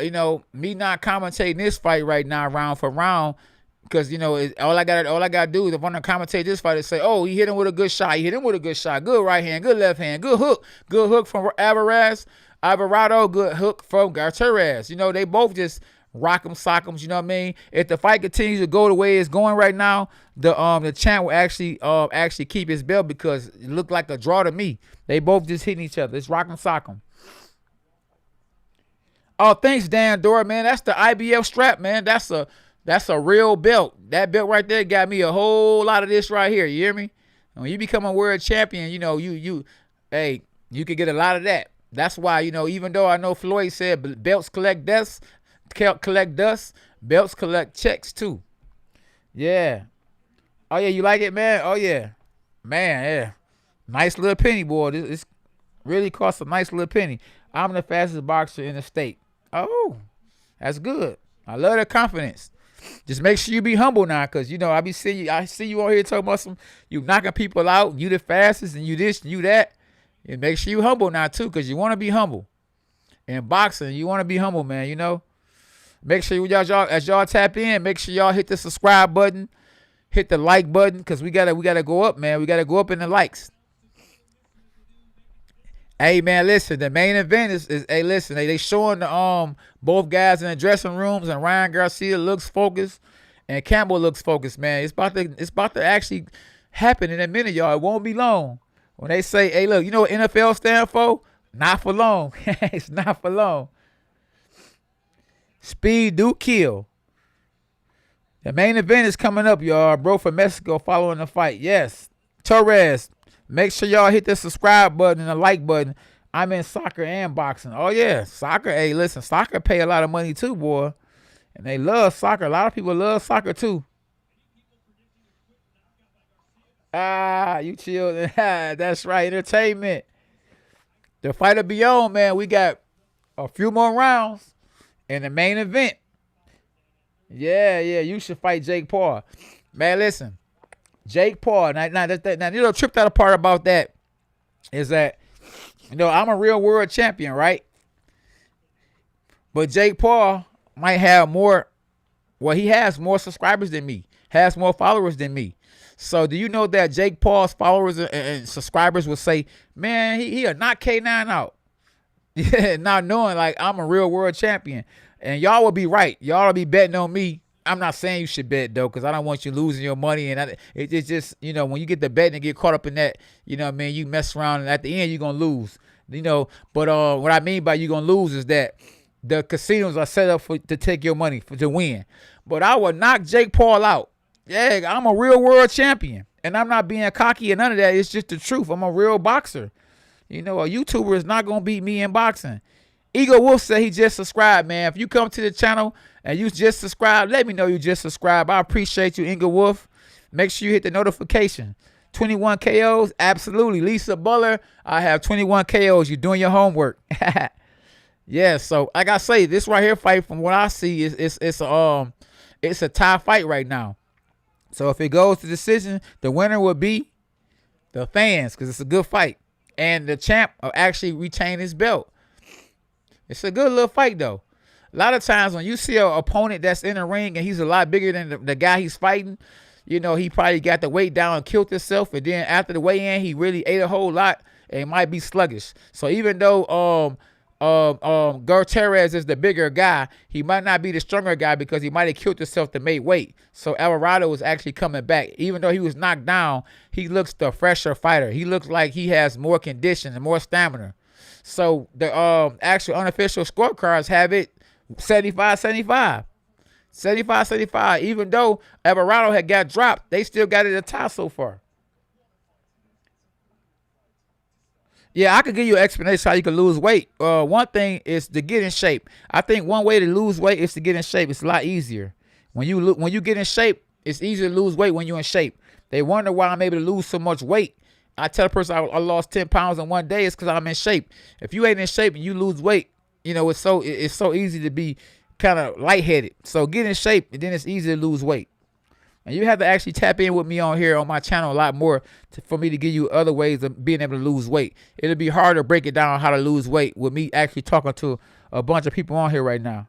A: you know, me not commentating this fight right now round for round, because, you know, all I gotta do is if I'm gonna commentate this fight is say, oh, he hit him with a good shot. He hit him with a good shot. Good right hand, good left hand, good hook. Good hook from Alvarado, good hook from Garcia. You know, they both just rock'em sock'ems, you know what I mean? If the fight continues to go the way it's going right now, the champ will actually keep his belt because it looked like a draw to me. They both just hitting each other. It's rock'em sock'em. Oh, thanks, Dan Dora, man. That's the IBF strap, man. That's a real belt. That belt right there got me a whole lot of this right here. You hear me? When you become a world champion, you know, you could get a lot of that. That's why, you know, even though I know Floyd said belts collect dust, belts collect checks too. Yeah. Oh, yeah, you like it, man? Oh, yeah. Man, yeah. Nice little penny, boy. This really costs a nice little penny. I'm the fastest boxer in the state. Oh, that's good. I love that confidence. Just make sure you be humble now, cause you know I see you on here talking about you knocking people out. You the fastest, and you this, and you that. And make sure you humble now too, cause you want to be humble. In boxing, you want to be humble, man. You know. Make sure y'all as y'all tap in, make sure y'all hit the subscribe button, hit the like button, cause we gotta go up, man. We gotta go up in the likes. Hey man, listen, the main event is hey listen, they showing the both guys in the dressing rooms, and Ryan Garcia looks focused and Campbell looks focused, man. It's about to actually happen in a minute, y'all. It won't be long. When they say, hey look, you know what NFL stand for? Not for long. It's not for long. Speed do kill. The main event is coming up, y'all. Bro from Mexico following the fight. Yes. Torres. Make sure y'all hit the subscribe button and the like button. I'm in soccer and boxing. Oh, yeah. Soccer. Hey, listen. Soccer pay a lot of money too, boy. And they love soccer. A lot of people love soccer too. You chill. That's right. Entertainment. The fight will be on, man. We got a few more rounds in the main event. Yeah. You should fight Jake Paul. Man, listen. Jake Paul. Now, you know, tripped out a part about that is that, you know, I'm a real world champion, right? But Jake Paul might have more. Well, he has more subscribers than me, has more followers than me. So do you know that Jake Paul's followers and subscribers will say, man, he'll knock K9 out. Yeah, not knowing like I'm a real world champion. And y'all will be right. Y'all will be betting on me. I'm not saying you should bet, though, because I don't want you losing your money. And it's just, you know, when you get the betting and get caught up in that, you know what I mean, you mess around, and at the end, you're going to lose. You know, but what I mean by you're going to lose is that the casinos are set up to take your money, to win. But I will knock Jake Paul out. Yeah, I'm a real world champion. And I'm not being cocky and none of that. It's just the truth. I'm a real boxer. You know, a YouTuber is not going to beat me in boxing. Eagle Wolf said he just subscribed, man. If you come to the channel and you just subscribe, let me know you just subscribed. I appreciate you, Eagle Wolf. Make sure you hit the notification. 21 KOs? Absolutely. Lisa Buller, I have 21 KOs. You're doing your homework. Yeah, so like I say, this right here fight, from what I see, it's a tie fight right now. So if it goes to decision, the winner will be the fans, because it's a good fight. And the champ will actually retain his belt. It's a good little fight, though. A lot of times when you see an opponent that's in the ring and he's a lot bigger than the guy he's fighting, you know, he probably got the weight down and killed himself. And then after the weigh-in, he really ate a whole lot and might be sluggish. So even though Gutierrez is the bigger guy, he might not be the stronger guy because he might have killed himself to make weight. So Alvarado is actually coming back. Even though he was knocked down, he looks the fresher fighter. He looks like he has more condition and more stamina. So the actual unofficial scorecards have it 75-75. 75-75. Even though Alvarado had got dropped, they still got it a tie so far. Yeah, I could give you an explanation how you can lose weight. One thing is to get in shape. I think one way to lose weight is to get in shape. It's a lot easier. When you get in shape, it's easier to lose weight when you're in shape. They wonder why I'm able to lose so much weight. I tell a person I lost 10 pounds in one day. It's because I'm in shape. If you ain't in shape and you lose weight, you know, it's so easy to be kind of lightheaded. So get in shape, and then it's easy to lose weight. And you have to actually tap in with me on here on my channel a lot more for me to give you other ways of being able to lose weight. It'll be hard to break it down how to lose weight with me actually talking to a bunch of people on here right now.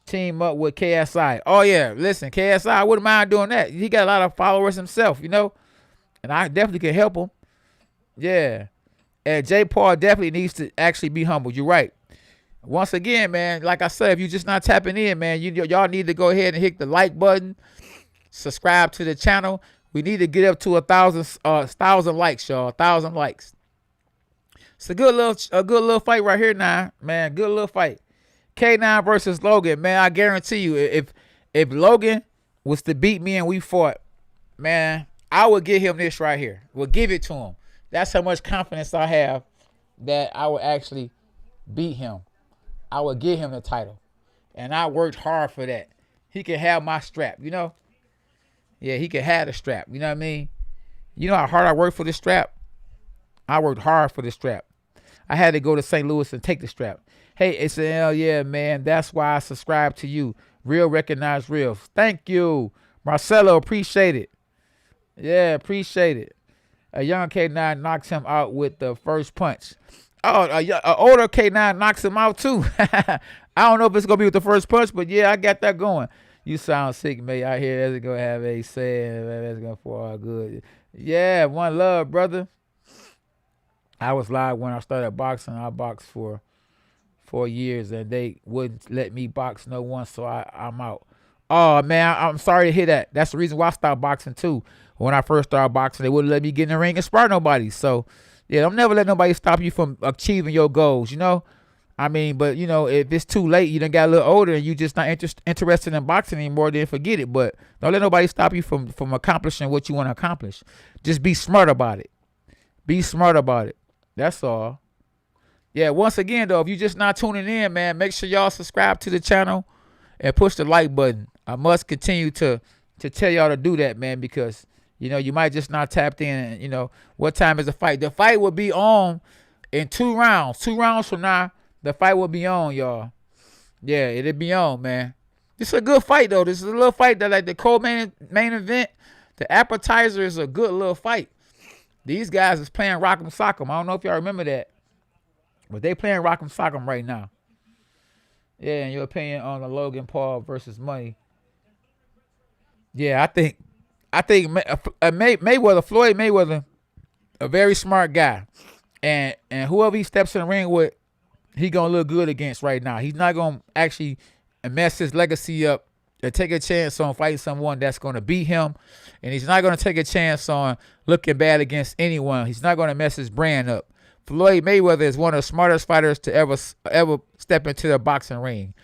A: Team up with KSI. Oh, yeah. Listen, KSI, I wouldn't mind doing that. He got a lot of followers himself, you know. And I definitely can help him. Yeah. And Jake Paul definitely needs to actually be humble. You're right. Once again, man, like I said, if you're just not tapping in, man, y'all need to go ahead and hit the like button. Subscribe to the channel. We need to get up to 1,000 likes, y'all. 1,000 likes. It's a good little fight right here now, man. Good little fight. K9 versus Logan, man. I guarantee you, if Logan was to beat me and we fought, man, I would give him this right here. We'll give it to him. That's how much confidence I have that I would actually beat him. I would give him the title. And I worked hard for that. He can have my strap, you know? Yeah, he can have the strap. You know what I mean? You know how hard I worked for the strap? I worked hard for the strap. I had to go to St. Louis and take the strap. Hey, it's hell yeah, man. That's why I subscribe to you. Real recognize real. Thank you, Marcelo. Appreciate it. Yeah, appreciate it. A young K9 knocks him out with the first punch. Oh, a older K9 knocks him out too. I don't know if it's gonna be with the first punch, but yeah, I got that going. You sound sick, mate. I hear that's gonna have a saying. That's gonna fall all good. Yeah, one love, brother. I was live when I started boxing. I boxed for 4 years, and they wouldn't let me box no one, so I'm out. Oh man, I'm sorry to hear that. That's the reason why I stopped boxing too. When I first started boxing, they wouldn't let me get in the ring and spar nobody. So yeah, don't never let nobody stop you from achieving your goals. You know, I mean, but you know, if it's too late, you done got a little older, and you just not interested in boxing anymore, then forget it. But don't let nobody stop you from accomplishing what you want to accomplish. Just be smart about it. Be smart about it. That's all. Yeah, once again, though, if you're just not tuning in, man, make sure y'all subscribe to the channel and push the like button. I must continue to tell y'all to do that, man, because, you know, you might just not tapped in. You know, what time is the fight? The fight will be on in 2 rounds. 2 rounds from now, the fight will be on, y'all. Yeah, it'll be on, man. This is a good fight, though. This is a little fight that, like, the co-main event, the appetizer is a good little fight. These guys is playing Rock'em Sock'em. I don't know if y'all remember that, but they playing Rock'em Sock'em right now. Yeah, in your opinion on the Logan Paul versus Money. Yeah, I think Mayweather, Floyd Mayweather, a very smart guy, and whoever he steps in the ring with, he gonna look good against right now. He's not gonna actually mess his legacy up and take a chance on fighting someone that's gonna beat him, and he's not gonna take a chance on looking bad against anyone. He's not gonna mess his brand up. Floyd Mayweather is one of the smartest fighters to ever step into the boxing ring,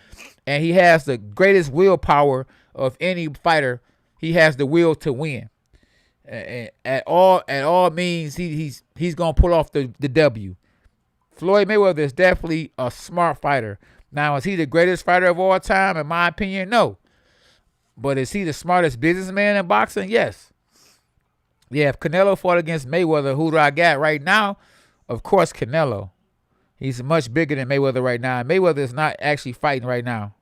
A: and he has the greatest willpower of any fighter. He has the will to win, and at all means he's gonna pull off the W. Floyd Mayweather is definitely a smart fighter. Now, is he the greatest fighter of all time? In my opinion, no. But is he the smartest businessman in boxing? Yes. Yeah, if Canelo fought against Mayweather, who do I got right now? Of course, Canelo. He's much bigger than Mayweather right now. Mayweather is not actually fighting right now.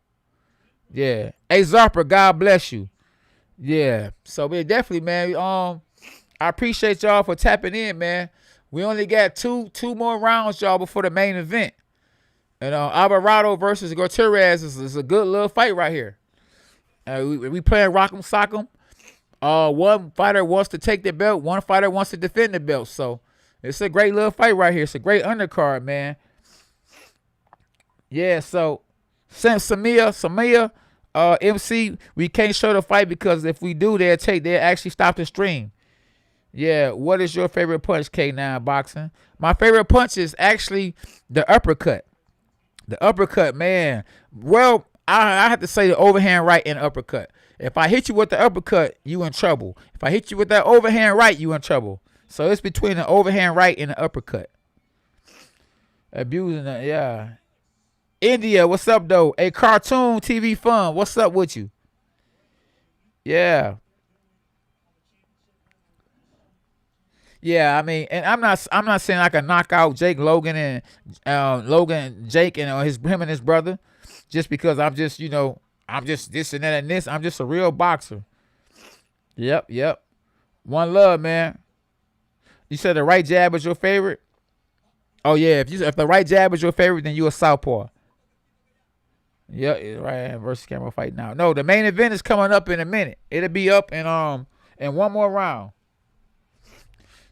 A: Yeah. Hey, Zarper, God bless you. Yeah. So, man, definitely, man. I appreciate y'all for tapping in, man. We only got two more rounds, y'all, before the main event. And Alvarado versus Gutierrez is a good little fight right here. We playing Rock'em Sock'em. One fighter wants to take the belt. One fighter wants to defend the belt. So it's a great little fight right here. It's a great undercard, man. Yeah, so since Samia, MC, we can't show the fight because if we do, they'll actually stop the stream. Yeah, what is your favorite punch, K9 Boxing? My favorite punch is actually the uppercut. The uppercut, man. Well, I have to say the overhand right and uppercut. If I hit you with the uppercut, you in trouble. If I hit you with that overhand right, you in trouble. So it's between the overhand right and the uppercut. Abusing that, yeah. India, what's up, though? A cartoon TV fun. What's up with you? Yeah. Yeah, I mean, and I'm not saying I can knock out Jake Logan and Jake and him and his brother, just because I'm just this and that and this. I'm just a real boxer. Yep. One love, man. You said the right jab is your favorite. Oh yeah, if the right jab is your favorite, then you a southpaw. Yeah, right. Versus Campbell fight now. No, the main event is coming up in a minute. It'll be up in one more round.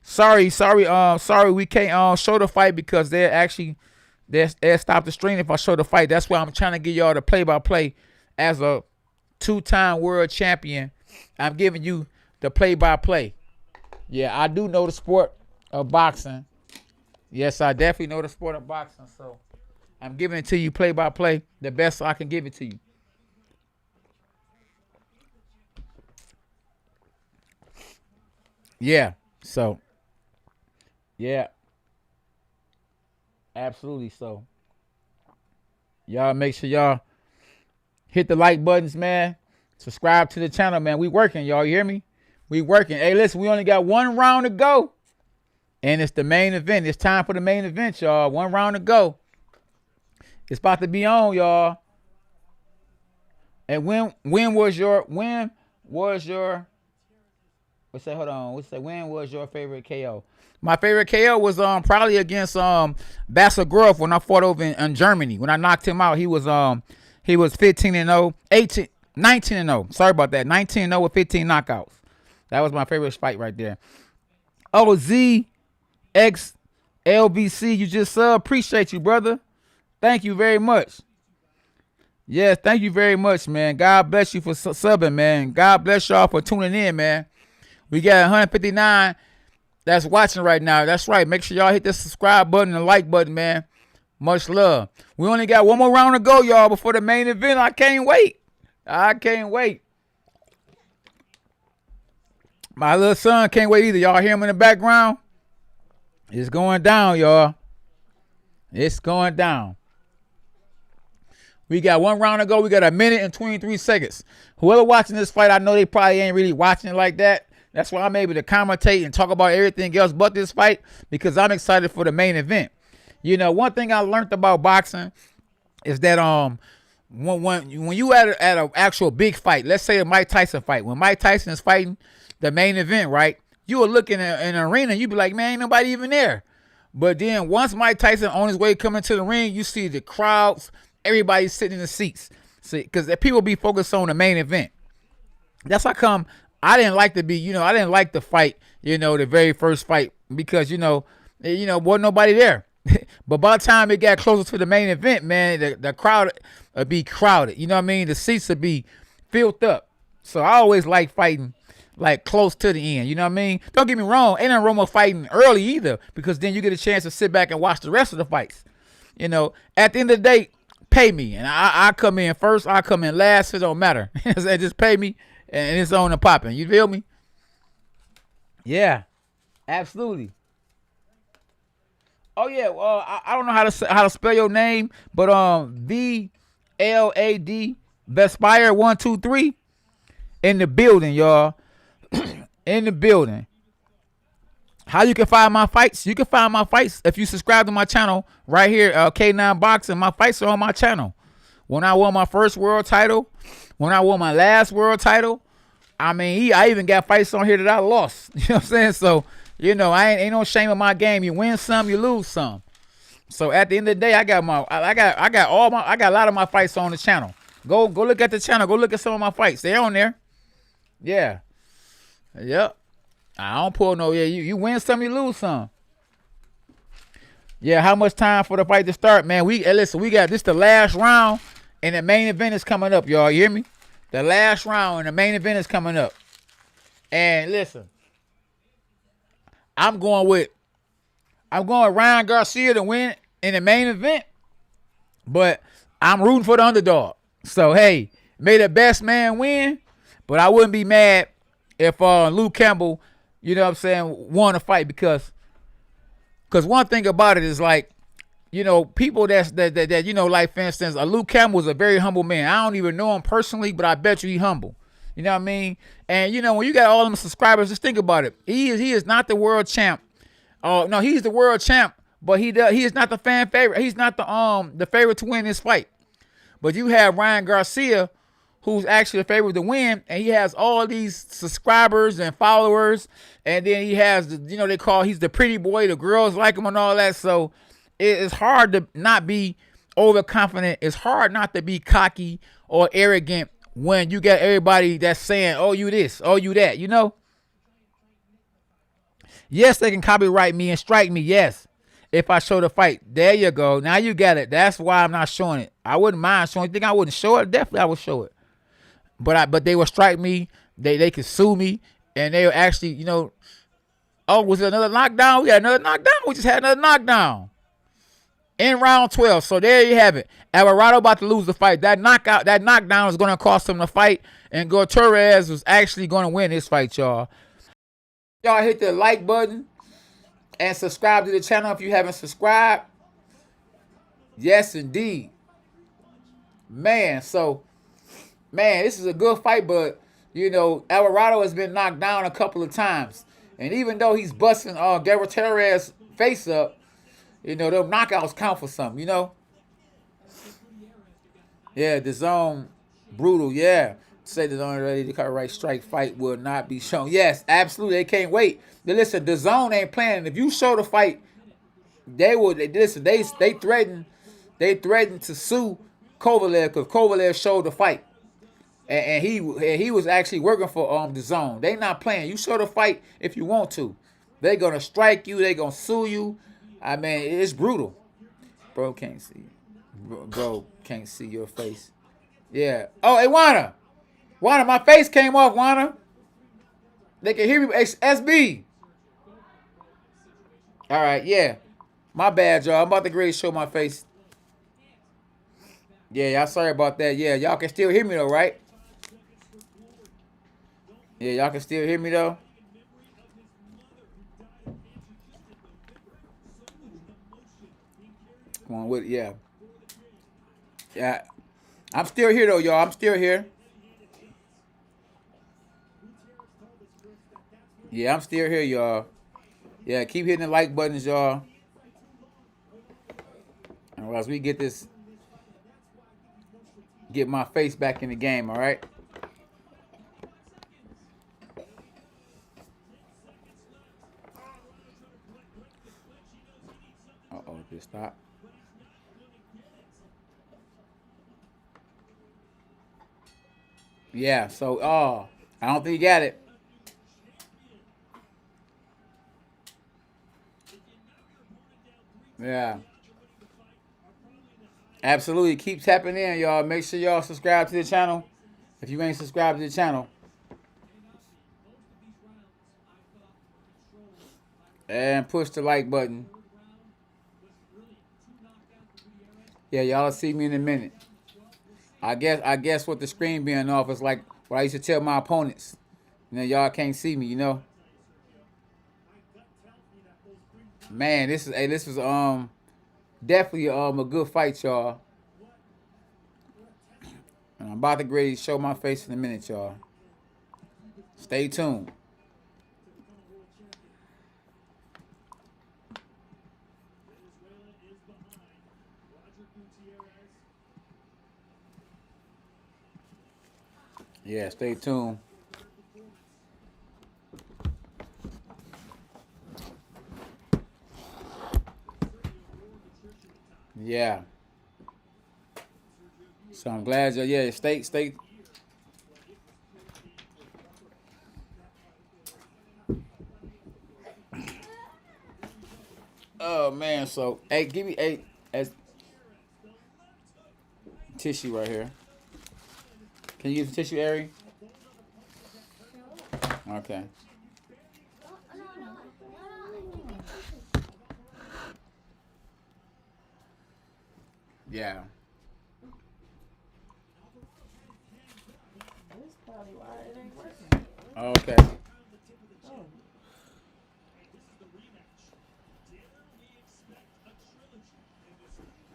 A: Sorry, we can't show the fight because they'll stop the stream if I show the fight. That's why I'm trying to give y'all the play-by-play. As a 2-time world champion, I'm giving you the play-by-play. Yeah, I do know the sport of boxing. Yes, I definitely know the sport of boxing. So I'm giving it to you play-by-play, the best I can give it to you. Yeah, so yeah, absolutely. So y'all make sure y'all hit the like buttons, man. Subscribe to the channel, man. We working, y'all. You hear me? We working. Hey, listen, we only got 1 round to go. And it's the main event. It's time for the main event, y'all. 1 round to go. It's about to be on, y'all. And when was your what's that? Hold on. When was your favorite KO? My favorite KO was probably against Basselgrove when I fought over in Germany. When I knocked him out, he was 15-0, 19-0. Sorry about that. 19-0 with 15 knockouts. That was my favorite fight right there. Oh, ZXLBC, you just appreciate you, brother. Thank you very much. Yes, thank you very much, man. God bless you for subbing, man. God bless y'all for tuning in, man. We got 159 that's watching right now. That's right. Make sure y'all hit the subscribe button and like button, man. Much love. We only got 1 more round to go, y'all, before the main event. I can't wait. My little son can't wait either. Y'all hear him in the background? It's going down, y'all. It's going down. We got 1 round to go. We got 1 minute and 23 seconds. Whoever watching this fight, I know they probably ain't really watching it like that. That's why I'm able to commentate and talk about everything else but this fight, because I'm excited for the main event. You know, one thing I learned about boxing is that when you at an actual big fight, let's say a Mike Tyson fight, when Mike Tyson is fighting the main event, right? You were looking at an arena, you be like, man, ain't nobody even there. But then once Mike Tyson on his way coming to the ring, you see the crowds, everybody sitting in the seats. See, because people be focused on the main event. That's how come I didn't like the fight, the very first fight, because, wasn't nobody there. But by the time it got closer to the main event, man, the crowd would be crowded. You know what I mean? The seats would be filled up. So I always like fighting like close to the end. You know what I mean? Don't get me wrong. Ain't nothing wrong with fighting early either, because then you get a chance to sit back and watch the rest of the fights. At the end of the day, pay me. And I come in first. I come in last. It don't matter. Just pay me and it's on and popping. You feel me? Yeah, absolutely. Oh yeah, I don't know how to spell your name, but VLAD Vespire 123 in the building, y'all. In the building. How you can find my fights? You can find my fights if you subscribe to my channel right here, K9 Boxing. My fights are on my channel. When I won my first world title, when I won my last world title, I even got fights on here that I lost. You know what I'm saying? So, I ain't no shame in my game. You win some, you lose some. So at the end of the day, I got a lot of my fights on the channel. Go look at the channel. Go look at some of my fights. They're on there. Yeah. Yep. I don't pull no. Yeah, you win some, you lose some. Yeah. How much time for the fight to start, man? Listen. We got this the last round, and the main event is coming up, y'all. You hear me? The last round and the main event is coming up. And listen, I'm going Ryan Garcia to win in the main event, but I'm rooting for the underdog. So hey, may the best man win. But I wouldn't be mad if Luke Campbell, won a fight, because one thing about it is, like, people that like, for instance, Luke Campbell is a very humble man. I don't even know him personally, but I bet you he humble. You know what I mean? And when you got all them subscribers, just think about it. He is not the world champ. No, he's the world champ, but he is not the fan favorite. He's not the favorite to win this fight. But you have Ryan Garcia, who's actually the favorite to win, and he has all these subscribers and followers, and then he has he's the pretty boy, the girls like him and all that. So it's hard to not be overconfident. It's hard not to be cocky or arrogant when you got everybody that's saying, oh, you this, oh, you that, Yes, they can copyright me and strike me, yes, if I show the fight. There you go. Now you got it. That's why I'm not showing it. I wouldn't mind showing it. You think I wouldn't show it? Definitely I would show it. But they will strike me. They could sue me, and they will actually, oh, was it another knockdown? We had another knockdown. We just had another knockdown in round 12. So there you have it. Alvarado about to lose the fight. That knockdown is going to cost him the fight, and Torres was actually going to win this fight, y'all. Y'all hit the like button and subscribe to the channel if you haven't subscribed. Yes, indeed. Man, this is a good fight, but, Alvarado has been knocked down a couple of times. And even though he's busting Garcia's face up, you know, them knockouts count for something, you know? Yeah, the zone, brutal, yeah. Say the only ready to right strike fight will not be shown. Yes, absolutely. They can't wait. Now, listen, the zone ain't playing. If you show the fight, they will. Listen, they threatened to sue Kovalev because Kovalev showed the fight, and he was actually working for the zone. They not playing. You show the fight if you want to. They gonna strike you. They gonna sue you. I mean, it's brutal. Bro can't see. Bro can't see your face. Yeah. Oh, hey, Wana, my face came off, Wana. They can hear me. SB. All right, yeah. My bad, y'all. I'm about to grade show my face. Yeah, y'all sorry about that. Yeah, y'all can still hear me though, right? Yeah, y'all can still hear me though. Come on with it, yeah. Yeah. I'm still here though, y'all. I'm still here. Yeah, I'm still here, y'all. Yeah, keep hitting the like buttons, y'all. And as we get my face back in the game, all right? Uh-oh, just stop. Yeah, so, I don't think you got it. Yeah. Absolutely. Keep tapping in, y'all. Make sure y'all subscribe to the channel. If you ain't subscribed to the channel. And push the like button. Yeah, y'all see me in a minute. I guess what the screen being off is like what I used to tell my opponents. You know, y'all can't see me, you know. Man, this was definitely a good fight, y'all. And I'm about to grade show my face in a minute, y'all. Stay tuned. Yeah, stay tuned. Yeah. So I'm glad y'all, yeah, stay. Oh man, so hey, give me a tissue right here. Can you use the tissue, Ari? Okay. Yeah. Okay.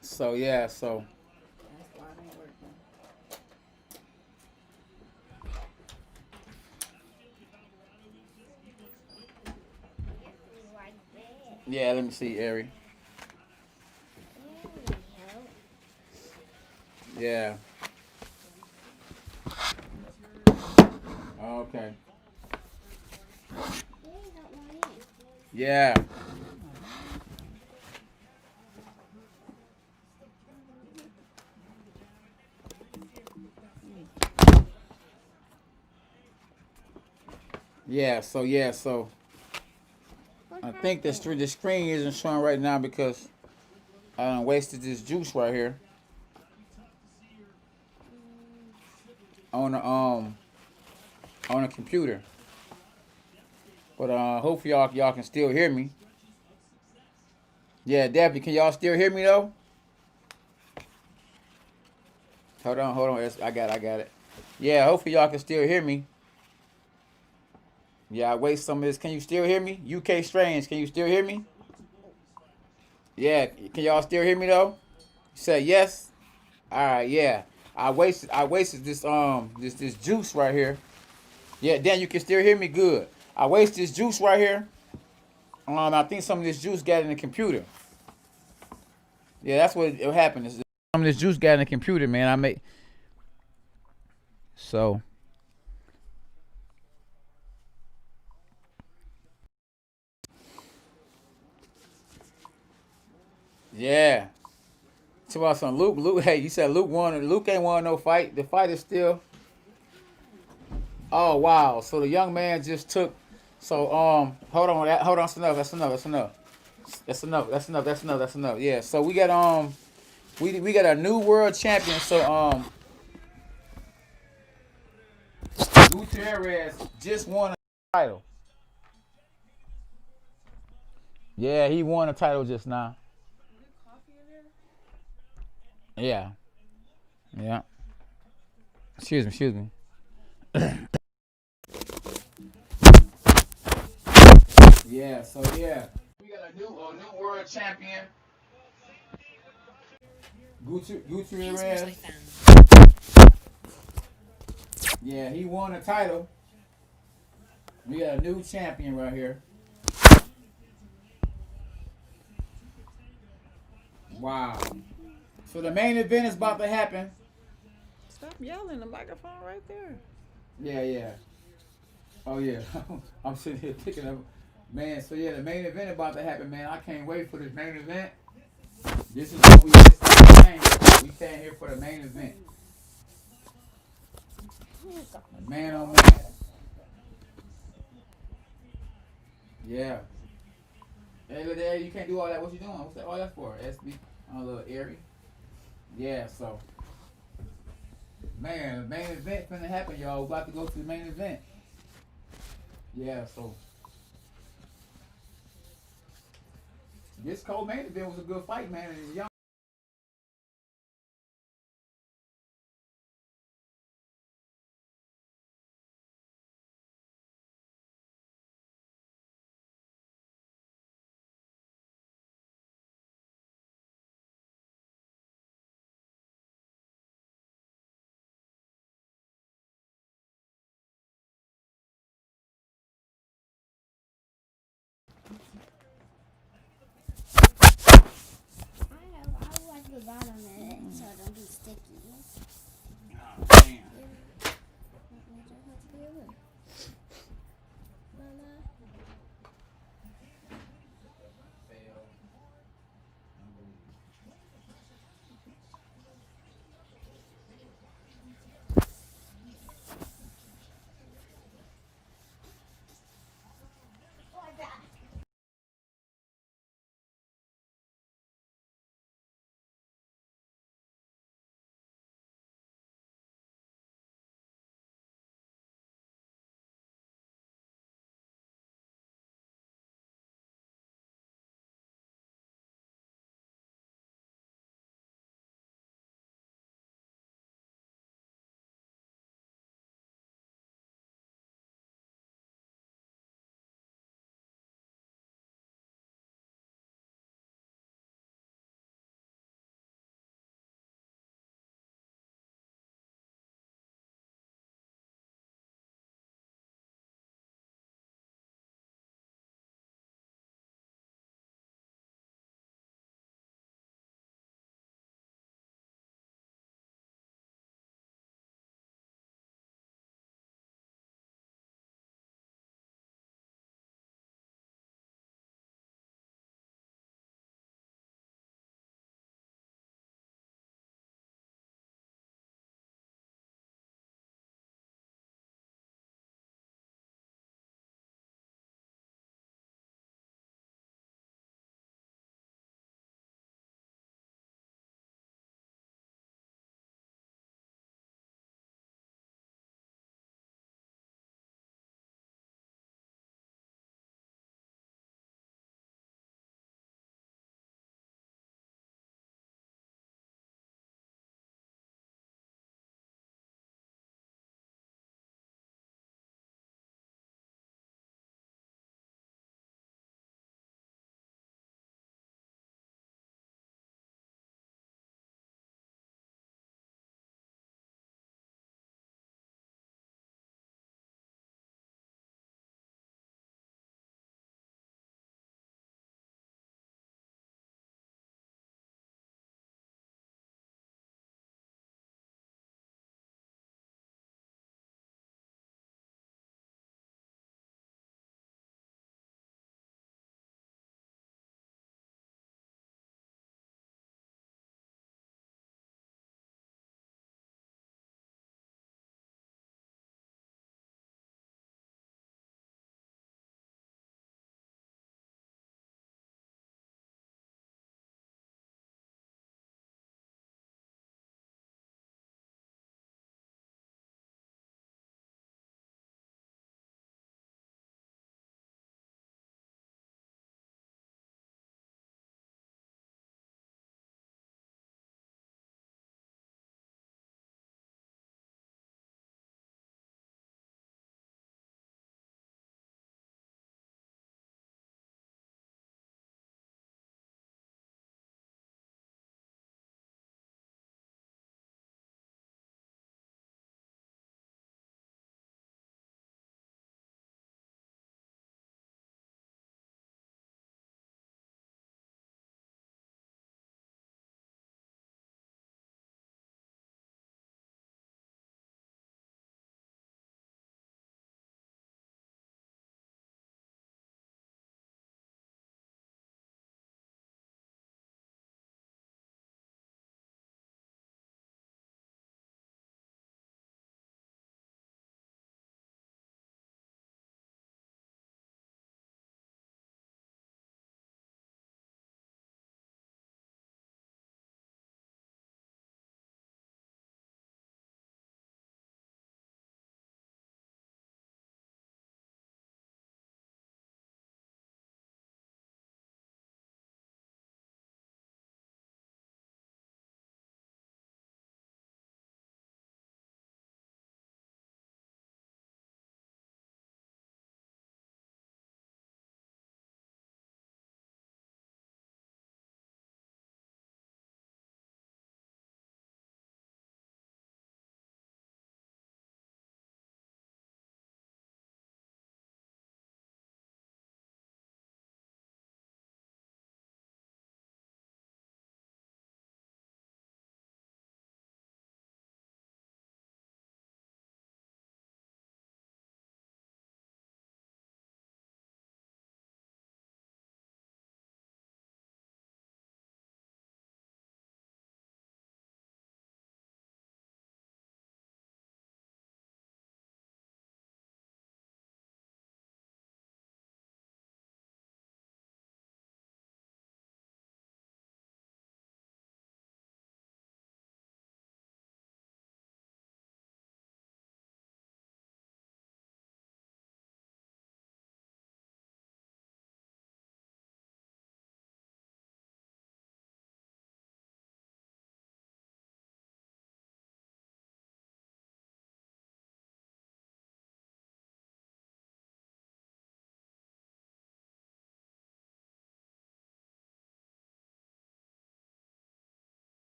A: So yeah, so yeah, let me see, Ari. Yeah. Okay. Yeah. So I think the screen isn't showing right now because I done wasted this juice right here on the computer. But hopefully y'all can still hear me. Yeah, definitely. Can y'all still hear me though? Hold on. I got it. Yeah, hopefully y'all can still hear me. Yeah, I waste some of this. Can you still hear me? UK Strange, can you still hear me? Yeah, can y'all still hear me though? Say yes. All right, yeah. I wasted this this juice right here. Yeah, Dan, you can still hear me good. I waste this juice right here. I think some of this juice got in the computer. Yeah, that's what it happened. Some of this juice got in the computer, man. I make so. Yeah. Talk about some Luke. Luke, hey, you said Luke won. Luke ain't won no fight. The fight is still. Oh wow! So the young man just took. So hold on, hold on. That's enough. That's enough. That's enough. That's enough. That's enough. That's enough. That's enough. Yeah. So we got we got a new world champion. So Gutierrez just won a title. Yeah, he won a title just now. Yeah. Yeah. Excuse me. Excuse me. Yeah. So yeah, we got a new world champion. Gutierrez. Yeah, he won a title. We got a new champion right here. Wow. So the main event is about to happen.
B: Stop yelling. The microphone right there.
A: Yeah, yeah. Oh yeah. I'm sitting here picking up. Man, so yeah, the main event about to happen, man. I can't wait for this main event. This is what we came here. We came here for the main event. Man on man. Yeah. Hey, look there, you can't do all that. What you doing? What's that all that for? SB on a little airy. Yeah, so man, the main event finna happen, y'all. We're about to go to the main event. Yeah, so this co-main event was a good fight, man. And y'all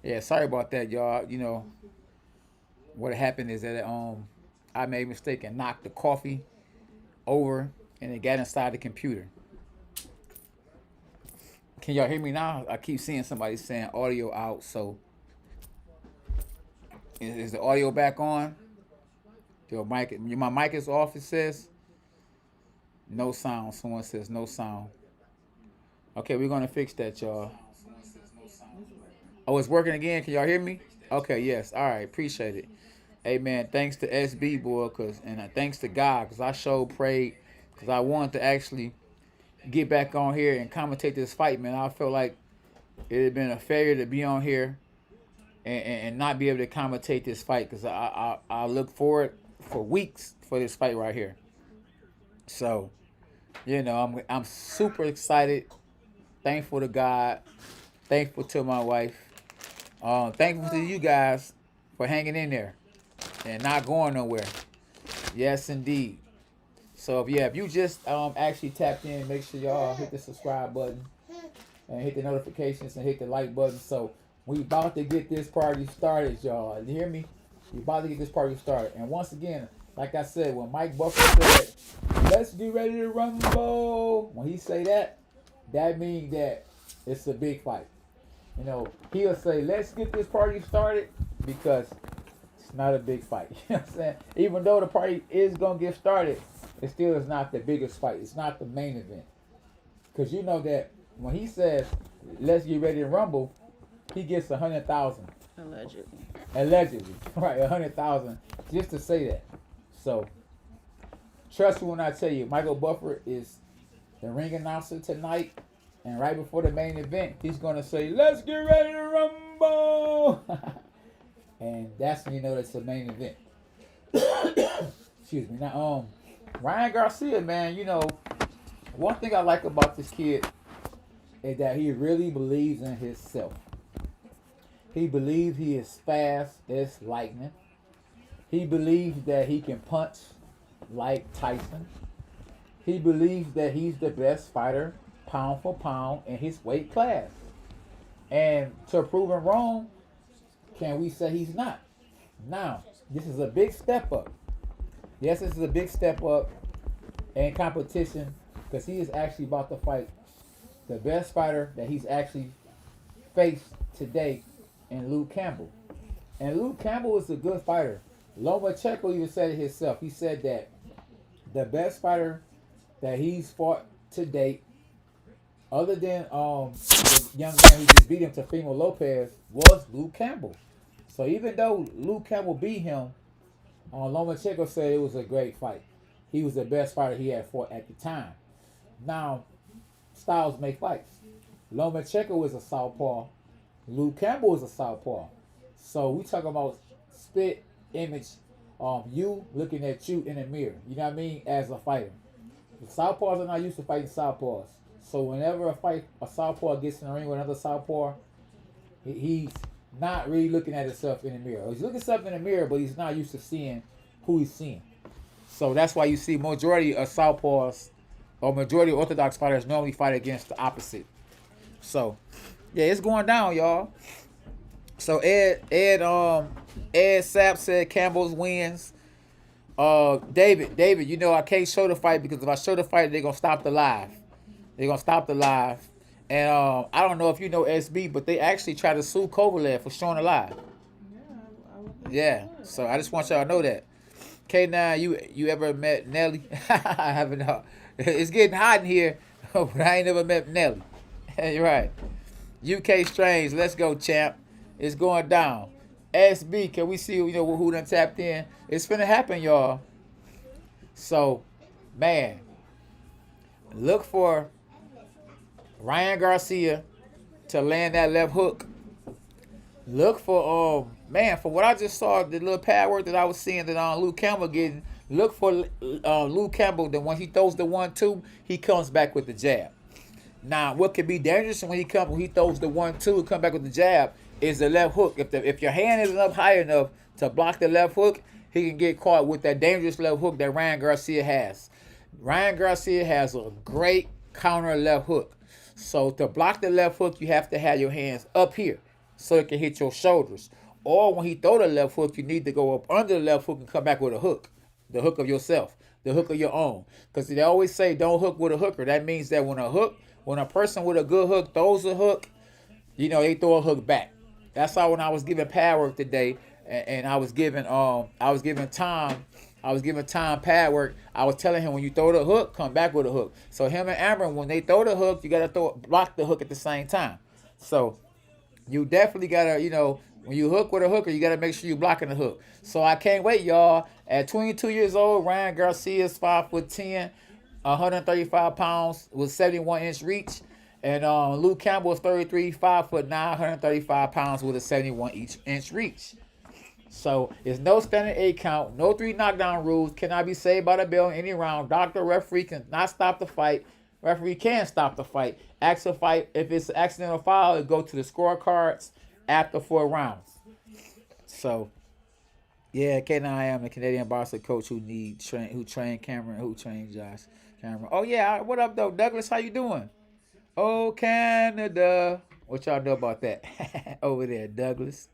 A: Yeah, sorry about that, y'all. You know what happened is that I made a mistake and knocked the coffee over, and it got inside the computer. Can y'all hear me now? I keep seeing somebody saying audio out. So is the audio back on? Your mic, my mic is off. It says no sound. Someone says no sound. Okay, we're gonna fix that, y'all. Oh, it's working again. Can y'all hear me? Okay, yes. All right, appreciate it. Amen. Thanks to SB boy, and thanks to God, cause I sure prayed, cause I wanted to actually get back on here and commentate this fight, man. I felt like it had been a failure to be on here and not be able to commentate this fight, cause I look forward for weeks for this fight right here. So, you know, I'm super excited, thankful to God, thankful to my wife, thankful to you guys for hanging in there and not going nowhere. Yes, indeed. So if you just actually tapped in, make sure y'all hit the subscribe button and hit the notifications and hit the like button. So we about to get this party started, y'all. You hear me? We about to get this party started. And once again, like I said, when Mike Buffer said, "Let's get ready to rumble," when he say that, that means that it's a big fight. You know, he'll say, "Let's get this party started," because it's not a big fight. You know what I'm saying? Even though the party is gonna get started, it still is not the biggest fight. It's not the main event. Because you know that when he says, "Let's get ready to rumble," he gets 100,000.
B: Allegedly.
A: Allegedly. Right, 100,000 just to say that. So, trust me when I tell you, Michael Buffer is the ring announcer tonight. And right before the main event, he's going to say, "Let's get ready to rumble." And that's when you know that's the main event. Excuse me. Now, Ryan Garcia, man, you know, one thing I like about this kid is that he really believes in himself. He believes he is fast as lightning. He believes that he can punch like Tyson. He believes that he's the best fighter, pound for pound, in his weight class. And to prove him wrong, can we say he's not? Now, this is a big step up. Yes, this is a big step up in competition, because he is actually about to fight the best fighter that he's actually faced today in Luke Campbell. And Luke Campbell is a good fighter. Lomachenko even said it himself. He said that the best fighter that he's fought to date, other than the young man who just beat him, Teofimo Lopez, was Luke Campbell. So even though Luke Campbell beat him, Lomachenko said it was a great fight. He was the best fighter he had fought at the time. Now, styles make fights. Lomachenko is a southpaw. Luke Campbell is a southpaw. So we talking about spit image, you looking at you in the mirror. You know what I mean? As a fighter, the southpaws are not used to fighting southpaws. So whenever a southpaw gets in the ring with another southpaw, he's not really looking at himself in the mirror. He's looking at himself in the mirror, but he's not used to seeing who he's seeing. So that's why you see majority of southpaws or majority of orthodox fighters normally fight against the opposite. So yeah, it's going down, y'all. So Ed Sapp said Campbell's wins. David, you know I can't show the fight, because if I show the fight, they're gonna stop the live. They're gonna stop the live. And I don't know if you know SB, but they actually tried to sue Kovalev for showing the live. Yeah. So I just want y'all to know that. K9, you ever met Nelly? I haven't. It's getting hot in here, but I ain't never met Nelly. You're right. UK Strange, let's go, champ. It's going down. SB, can we see who done tapped in? It's finna happen, y'all. So, man, look for Ryan Garcia to land that left hook. Look for for what I just saw, the little pad work that I was seeing that Luke Campbell getting. Look for Luke Campbell that when he throws the 1-2, he comes back with the jab. Now, what could be dangerous when he throws the 1-2 and come back with the jab is the left hook. If your hand isn't up high enough to block the left hook, he can get caught with that dangerous left hook that Ryan Garcia has. Ryan Garcia has a great counter left hook. So to block the left hook, you have to have your hands up here. so it can hit your shoulders. Or when he throw the left hook, you need to go up under the left hook and come back with a hook, the hook of yourself, the hook of your own. Because they always say don't hook with a hooker. That means that when a person with a good hook throws a hook, they throw a hook back. That's why when I was giving pad work today, and I was giving Tom pad work. I was telling him when you throw the hook, come back with a hook. So him and Amber, when they throw the hook, you gotta block the hook at the same time. So you definitely gotta, when you hook with a hooker, you gotta make sure you're blocking the hook. So I can't wait, y'all. At 22 years old, Ryan Garcia is 5'10", 135 pounds with 71-inch reach. And Luke Campbell is 33, 5'9", 135 pounds with a 71-inch reach. So it's no standard 8 count, no 3 knockdown rules, cannot be saved by the bell in any round. Doctor, referee cannot stop the fight. Referee can stop the fight. Ask a fight. If it's an accidental foul, it go to the scorecards after 4 rounds. So, yeah, K9 I am the Canadian boxer coach who trained Cameron, who trained Josh Cameron. Oh yeah, what up though, Douglas? How you doing? Oh Canada, what y'all know about that over there, Douglas?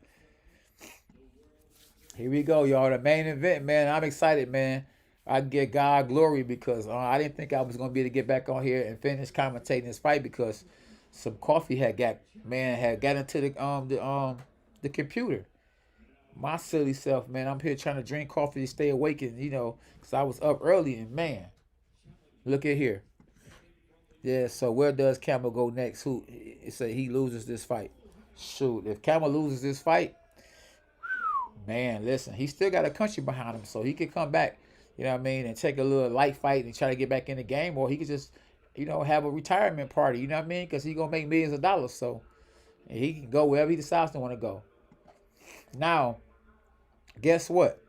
A: Here we go, y'all. The main event, man. I'm excited, man. I give God glory because I didn't think I was gonna be able to get back on here and finish commentating this fight because some coffee had got into the computer. My silly self, man. I'm here trying to drink coffee to stay awake, and because I was up early, and man, look at here. Yeah. So where does Campbell go next? Who? It say he loses this fight. Shoot, if Campbell loses this fight. Man, listen, he still got a country behind him, so he could come back, and take a little light fight and try to get back in the game, or he could just, have a retirement party, you know what I mean? Because he's going to make millions of dollars, so he can go wherever he decides to want to go. Now, guess what?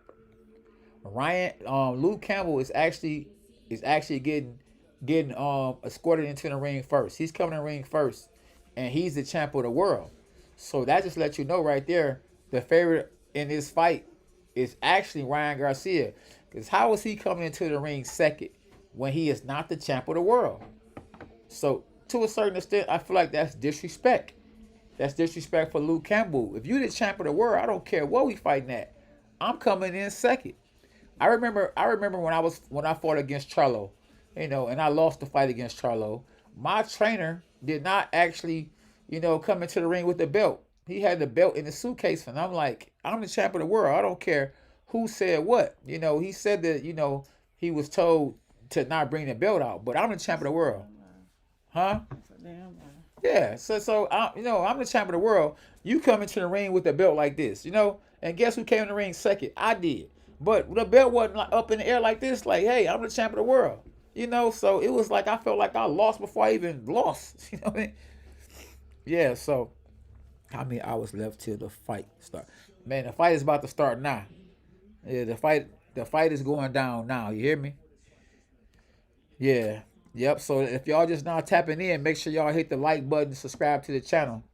A: Luke Campbell is actually getting escorted into the ring first. He's coming in the ring first, and he's the champ of the world. So that just lets you know right there, the favorite in this fight is actually Ryan Garcia. Because how is he coming into the ring second when he is not the champ of the world? So to a certain extent, I feel like that's disrespect. That's disrespect for Luke Campbell. If you're the champ of the world, I don't care what we fighting at. I'm coming in second. I remember when I fought against Charlo, and I lost the fight against Charlo. My trainer did not actually, come into the ring with the belt. He had the belt in the suitcase, and I'm like, I'm the champ of the world. I don't care who said what. He said that, he was told to not bring the belt out, but I'm the champ of the world. Huh? Yeah. So I'm the champ of the world. You come into the ring with the belt like this, and guess who came in the ring second? I did. But the belt wasn't like up in the air like this, like, hey, I'm the champ of the world. So it was like I felt like I lost before I even lost. You know what I mean? Yeah, so how many hours left till the fight start? Man, the fight is about to start now. Yeah, the fight is going down now. You hear me? Yeah. Yep. So if y'all just now tapping in, make sure y'all hit the like button, subscribe to the channel.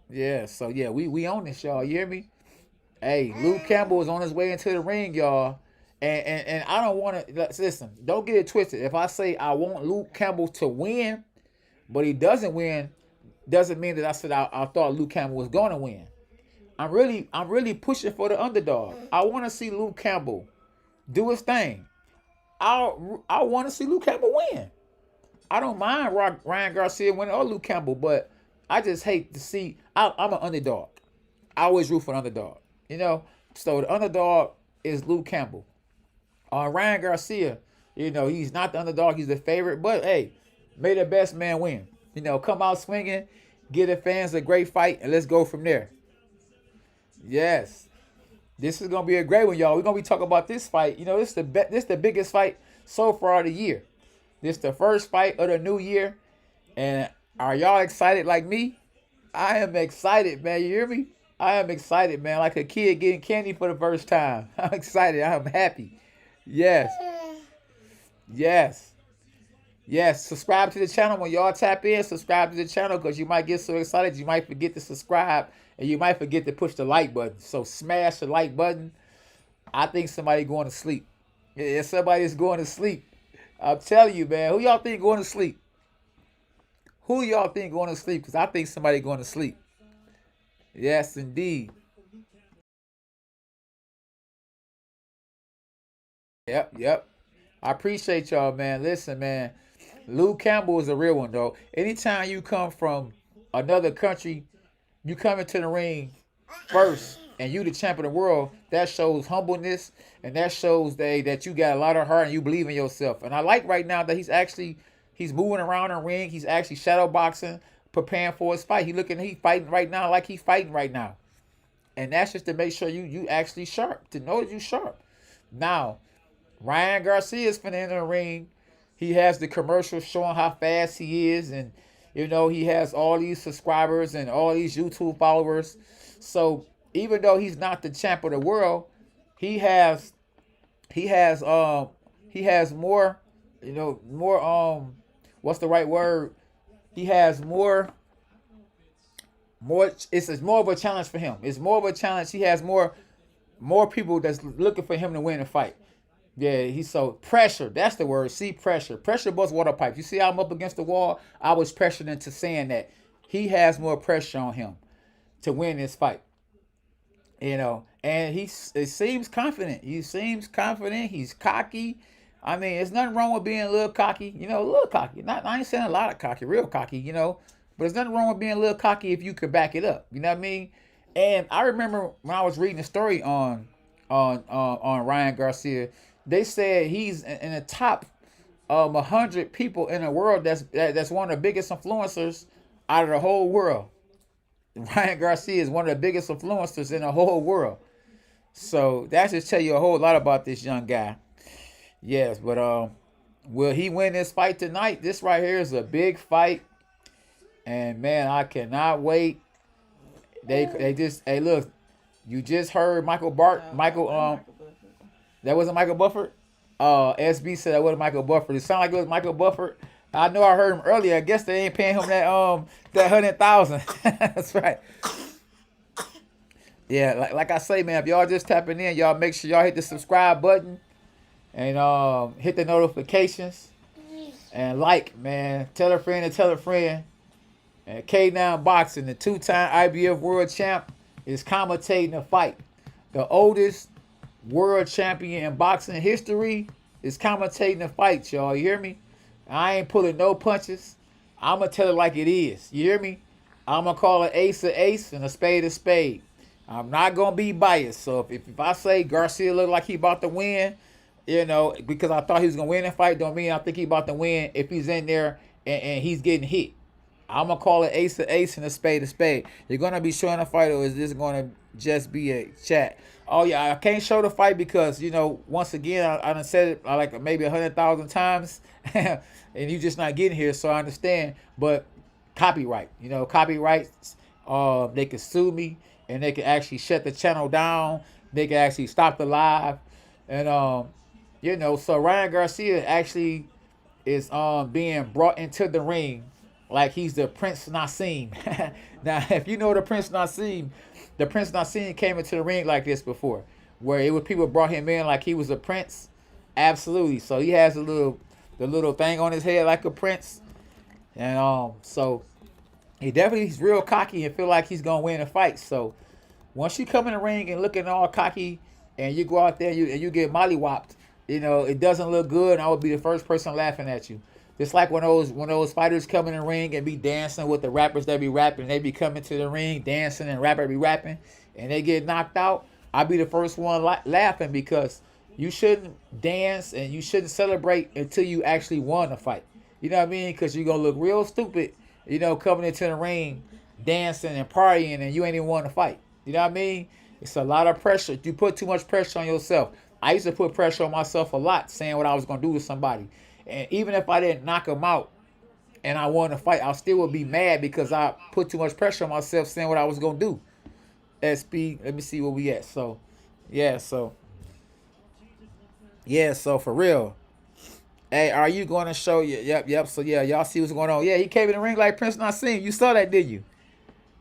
A: Yeah. So yeah, we own this, y'all. You hear me? Hey, Luke Campbell is on his way into the ring, y'all. And I don't want to listen. Don't get it twisted. If I say I want Luke Campbell to win, but he doesn't win, doesn't mean that I said I thought Luke Campbell was going to win. I'm really pushing for the underdog. I want to see Luke Campbell do his thing. I want to see Luke Campbell win. I don't mind Ryan Garcia winning or Luke Campbell, but I just hate to see. I'm an underdog. I always root for an underdog. So the underdog is Luke Campbell. Ryan Garcia, he's not the underdog. He's the favorite. But, hey, may the best man win. Come out swinging, give the fans a great fight, and let's go from there. Yes. This is going to be a great one, y'all. We're going to be talking about this fight. This is the biggest fight so far of the year. This is the first fight of the new year. And are y'all excited like me? I am excited, man. You hear me? I am excited, man. Like a kid getting candy for the first time. I'm excited. I'm happy. Yes. Yes. Yes. Subscribe to the channel. When y'all tap in, subscribe to the channel because you might get so excited you might forget to subscribe and you might forget to push the like button. So smash the like button. I think somebody going to sleep. Yeah, somebody is going to sleep. I'm telling you, man. Who y'all think going to sleep? Who y'all think going to sleep? Because I think somebody going to sleep. Yes, indeed. Yep, yep. I appreciate y'all, man. Listen, man. Luke Campbell is a real one, though. Anytime you come from another country, you come into the ring first, and you the champion of the world. That shows humbleness, and that shows that you got a lot of heart and you believe in yourself. And I like right now that he's moving around the ring. He's actually shadow boxing, preparing for his fight. He fighting right now like he's fighting right now. And that's just to make sure you actually sharp, to know that you sharp. Now, Ryan Garcia is finna enter the ring. He has the commercial showing how fast he is, and he has all these subscribers and all these YouTube followers. So even though he's not the champ of the world, he has he has he has more, more what's the right word? He has more. It's more of a challenge for him. It's more of a challenge. He has more people that's looking for him to win the fight. Yeah, he's so pressure. That's the word. See, pressure. Pressure busts water pipes. You see, how I'm up against the wall. I was pressured into saying that he has more pressure on him to win this fight. And it seems confident. He seems confident. He's cocky. I mean, there's nothing wrong with being a little cocky. A little cocky. Not I ain't saying a lot of cocky, real cocky. But there's nothing wrong with being a little cocky if you could back it up. You know what I mean? And I remember when I was reading the story on Ryan Garcia, they said he's in the top 100 people in the world that's one of the biggest influencers out of the whole world. Ryan Garcia is one of the biggest influencers in the whole world. So that just tell you a whole lot about this young guy. Yes, but will he win this fight tonight? This right here is a big fight, and man, I cannot wait. They just hey look, you just heard that wasn't Michael Buffett. SB said that wasn't Michael Buffett. It sounded like it was Michael Buffett. I know I heard him earlier. I guess they ain't paying him that 100,000. That's right. Yeah, like I say, man, if y'all just tapping in, y'all make sure y'all hit the subscribe button and hit the notifications and man. Tell a friend and tell a friend. And K9 Boxing, the two-time IBF world champ, is commentating the fight. The oldest world champion in boxing history is commentating the fight, y'all. You hear me? I ain't pulling no punches. I'm going to tell it like it is. You hear me? I'm going to call an ace a ace and a spade a spade. I'm not going to be biased. So if I say Garcia look like he about to win, because I thought he was going to win the fight, don't mean I think he about to win if he's in there and he's getting hit. I'm going to call it ace to ace and a spade to spade. You're going to be showing the fight, or is this going to just be a chat? Oh, yeah, I can't show the fight because, once again, I done said it like maybe 100,000 times, and you just not getting here, so I understand. But copyright, copyrights, they can sue me, and they can actually shut the channel down. They can actually stop the live. And, so Ryan Garcia actually is being brought into the ring like he's the Prince Nassim. Now, if you know the Prince Nassim came into the ring like this before, where it was people brought him in like he was a prince. Absolutely. So he has the little thing on his head like a prince, and so he's real cocky and feel like he's gonna win a fight. So once you come in the ring and looking all cocky, and you go out there and you get mollywopped, it doesn't look good. And I would be the first person laughing at you. Just like when those fighters come in the ring and be dancing with the rappers that be rapping, they be coming to the ring dancing and rapper be rapping, and they get knocked out. I'll be the first one laughing because you shouldn't dance and you shouldn't celebrate until you actually won a fight. You know what I mean? Because you're gonna look real stupid, coming into the ring dancing and partying and you ain't even won a fight. You know what I mean? It's a lot of pressure. You put too much pressure on yourself. I used to put pressure on myself a lot, saying what I was gonna do to somebody. And even if I didn't knock him out and I won a fight, I still would be mad because I put too much pressure on myself saying what I was going to do. SB, let me see where we at. So for real. Hey, are you going to show you? Yep. So, yeah, y'all see what's going on. Yeah, he came in the ring like Prince Nassim. You saw that, didn't you?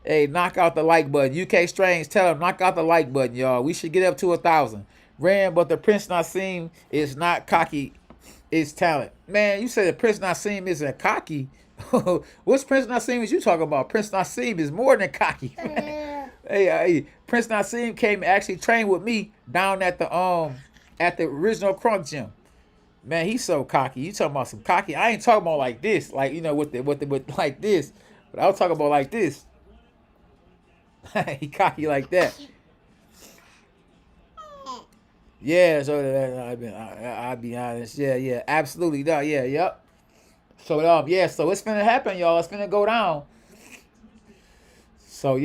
A: Hey, knock out the like button. UK Strange, tell him, knock out the like button, y'all. We should get up to 1,000. Ran, but the Prince Nassim is not cocky. It's talent. Man, you said that Prince Nassim isn't cocky. Which Prince Nassim is you talking about? Prince Nassim is more than cocky. Man. Hey, Prince Nassim came and actually trained with me down at the original Crunk gym. Man, he's so cocky. You talking about some cocky? I ain't talking about like this, like with like this, but I was talking about like this. He cocky like that. Yeah, so I'll be honest. Yeah, absolutely. No, yeah, yep. So yeah, so it's finna happen, y'all. It's finna go down. So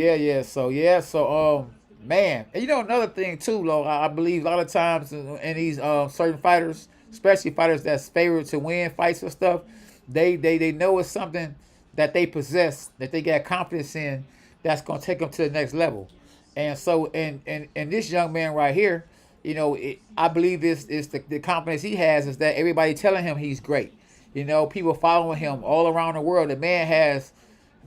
A: man, and you know another thing too, Lo. I believe a lot of times in these certain fighters, especially fighters that's favored to win fights or stuff, they know it's something that they possess, that they got confidence in, that's gonna take them to the next level. And so, and this young man right here, I believe this is the confidence he has is that everybody telling him he's great. People following him all around the world. The man,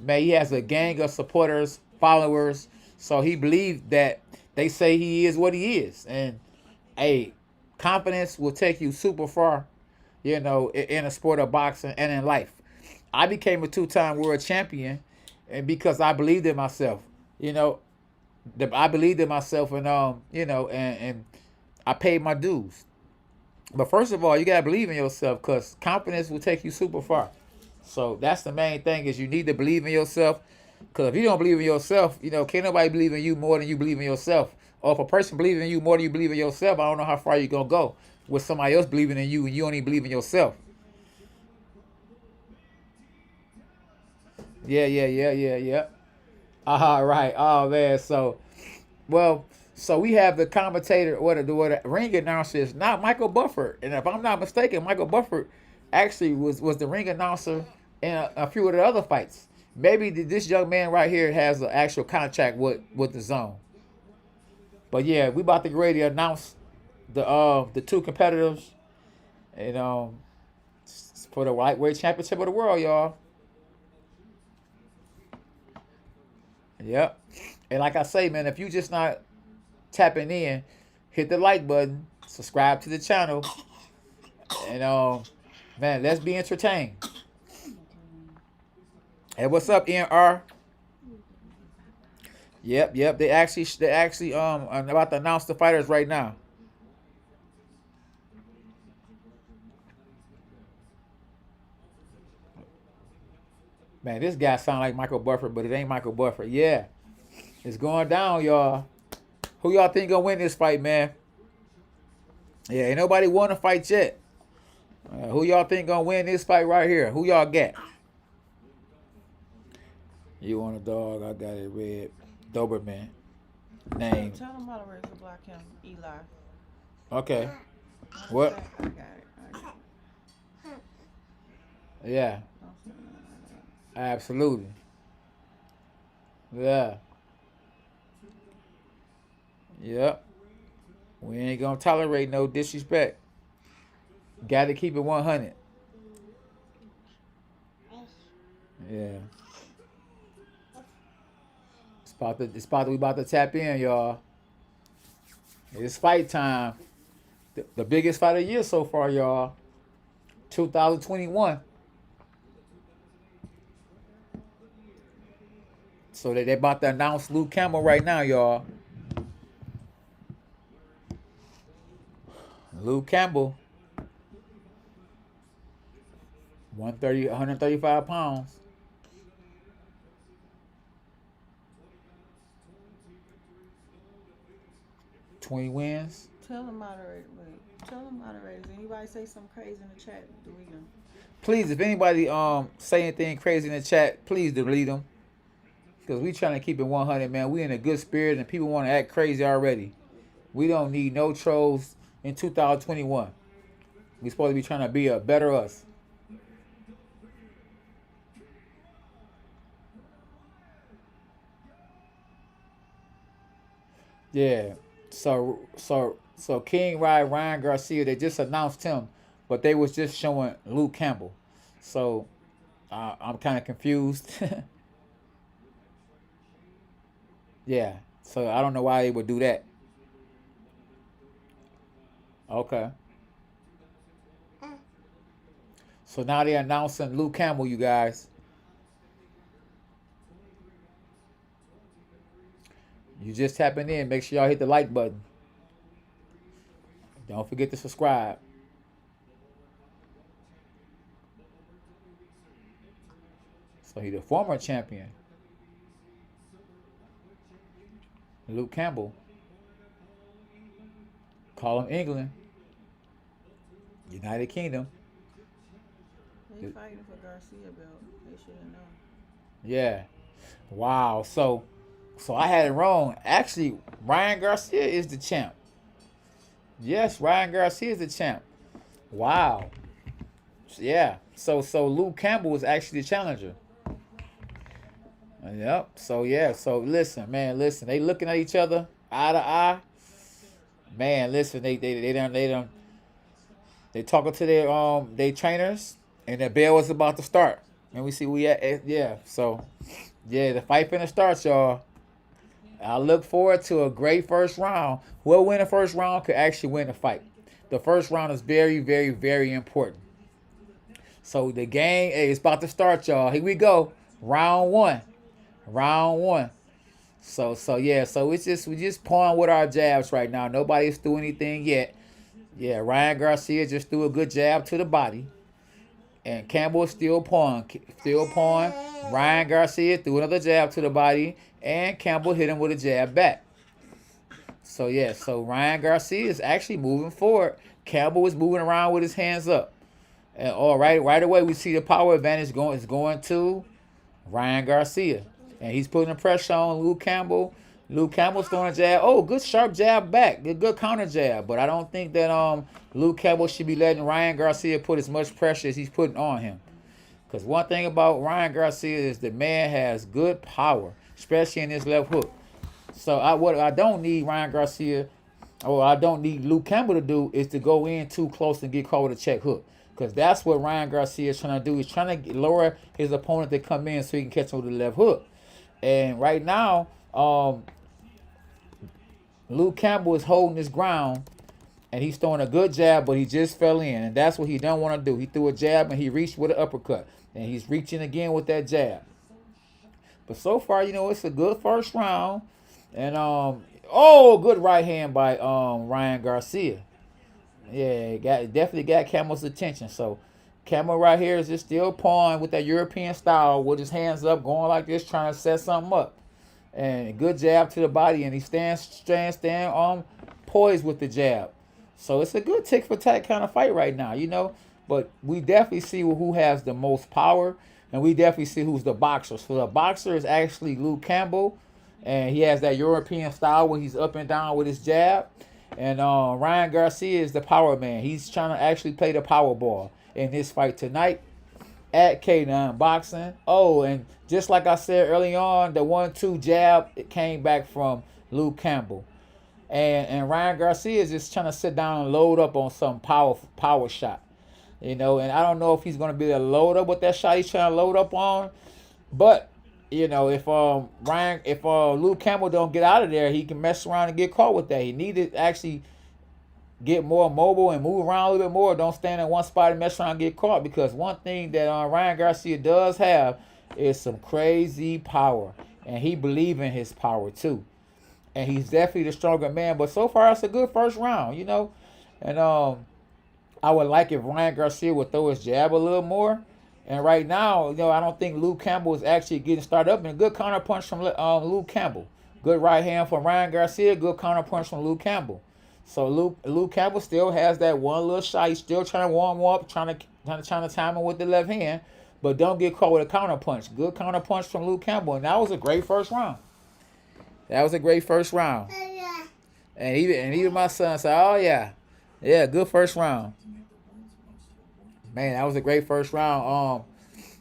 A: he has a gang of supporters, followers. So he believed that they say he is what he is. And hey, confidence will take you super far, in a sport of boxing and in life. I became a two-time world champion, and because I believed in myself, you know, I believed in myself, and and I paid my dues. But first of all, you gotta believe in yourself, because confidence will take you super far. So that's the main thing, is you need to believe in yourself. Because if you don't believe in yourself, can't nobody believe in you more than you believe in yourself. Or if a person believes in you more than you believe in yourself, I don't know how far you're gonna go with somebody else believing in you and you only believe in yourself. Yeah. Right. Oh man. Well, so we have the commentator, what the ring announcer is not Michael Buffett, and if I'm not mistaken, Michael Buffett actually was the ring announcer in a few of the other fights. Maybe this young man right here has an actual contract with the zone. But yeah, we about to get ready to announce the two competitors, and for the lightweight championship of the world, y'all. Yep. And like I say, man, if you just not tapping in, hit the like button, subscribe to the channel, and man, let's be entertained. Hey, what's up, NR? Yep. They actually are about to announce the fighters right now. Man, this guy sound like Michael Buffett, but it ain't Michael Buffett. Yeah, it's going down, y'all. Who y'all think gonna win this fight, man? Yeah, ain't nobody won a fight yet. Who y'all think gonna win this fight right here? Who y'all got? You want a dog? I got it red. Doberman.
B: Hey,
A: Name.
B: tell them how to raise the block him, Eli.
A: Okay.
B: Matter of
A: What?
B: fact, I got it.
A: Yeah.
B: Don't say nothing like
A: Absolutely. Yeah. Yep. We ain't gonna tolerate no disrespect. Got to keep it 100. Yeah. We about to tap in, y'all. It's fight time. The biggest fight of the year so far, y'all. 2021. So they about to announce Luke Campbell right now, y'all. Luke Campbell, 135 pounds. 20 wins.
B: that. Tell the moderator, wait. Tell the moderators. Anybody say something crazy in the chat, delete them.
A: Please, if anybody say anything crazy in the chat, please delete them. Because we trying to keep it 100, man. We in a good spirit, and people want to act crazy already. We don't need no trolls in 2021. We supposed to be trying to be a better us. Yeah. So King Ryan Garcia, they just announced him, but they was just showing Luke Campbell. So I'm kind of confused. Yeah. So I don't know why they would do that. Okay. So now they're announcing Luke Campbell, you guys. You just tapping in. Make sure y'all hit the like button. Don't forget to subscribe. So he the former champion. Luke Campbell. Call him England. United Kingdom.
B: They fighting for Garcia belt. They should have known.
A: Yeah. Wow. So I had it wrong. Actually, Ryan Garcia is the champ. Yes, Ryan Garcia is the champ. Wow. Yeah. So Luke Campbell was actually the challenger. Yep. So yeah. So listen, man. Listen. They looking at each other eye to eye. Man, listen. They talking to their trainers, and the bell was about to start. And we see we at yeah. So yeah, the fight finna start, y'all. I look forward to a great first round. Whoever win the first round could actually win the fight. The first round is very, very, very important. So the game is about to start, y'all. Here we go. Round one. Round one. So yeah, so we just pawing with our jabs right now. Nobody's threw anything yet. Yeah, Ryan Garcia just threw a good jab to the body. And Campbell still pawing. Still pawing. Ryan Garcia threw another jab to the body. And Campbell hit him with a jab back. So yeah, so Ryan Garcia is actually moving forward. Campbell is moving around with his hands up. And all right away we see the power advantage going to Ryan Garcia. And he's putting the pressure on Luke Campbell. Luke Campbell's throwing a jab. Oh, good sharp jab back. Good counter jab. But I don't think that Luke Campbell should be letting Ryan Garcia put as much pressure as he's putting on him. Because one thing about Ryan Garcia is the man has good power, especially in his left hook. So what I don't need Ryan Garcia, or I don't need Luke Campbell to do, is to go in too close and get caught with a check hook. Because that's what Ryan Garcia is trying to do. He's trying to lower his opponent to come in so he can catch him with the left hook. And right now, Luke Campbell is holding his ground, and he's throwing a good jab, but he just fell in. And that's what he don't want to do. He threw a jab, and he reached with an uppercut. And he's reaching again with that jab. But so far, it's a good first round. And, good right hand by Ryan Garcia. Yeah, definitely got Campbell's attention. So Campbell right here is just still pawing with that European style with his hands up, going like this, trying to set something up. And good jab to the body, and he stands poised with the jab. So it's a good tick for tack kind of fight right now, But we definitely see who has the most power, and we definitely see who's the boxer. So the boxer is actually Luke Campbell, and he has that European style where he's up and down with his jab. And Ryan Garcia is the power man. He's trying to actually play the power ball in this fight tonight at K9 Boxing. Oh, and just like I said early on, the 1-2 jab, it came back from Luke Campbell. And Ryan Garcia is just trying to sit down and load up on some power shot. And I don't know if he's going to be able to load up with that shot he's trying to load up on. But, if Luke Campbell don't get out of there, he can mess around and get caught with that. He needed to actually get more mobile and move around a little bit more. Don't stand in one spot and mess around and get caught. Because one thing that Ryan Garcia does have is some crazy power. And he believes in his power too. And he's definitely the stronger man. But so far, it's a good first round, And I would like if Ryan Garcia would throw his jab a little more. And right now, I don't think Luke Campbell is actually getting started up. And a good counter punch from Luke Campbell. Good right hand from Ryan Garcia. Good counter punch from Luke Campbell. So Luke Campbell still has that one little shot. He's still trying to warm up, trying to time him with the left hand. But don't get caught with a counter punch. Good counter punch from Luke Campbell. And that was a great first round. That was a great first round. And even my son said, oh, yeah. Yeah, good first round. Man, that was a great first round.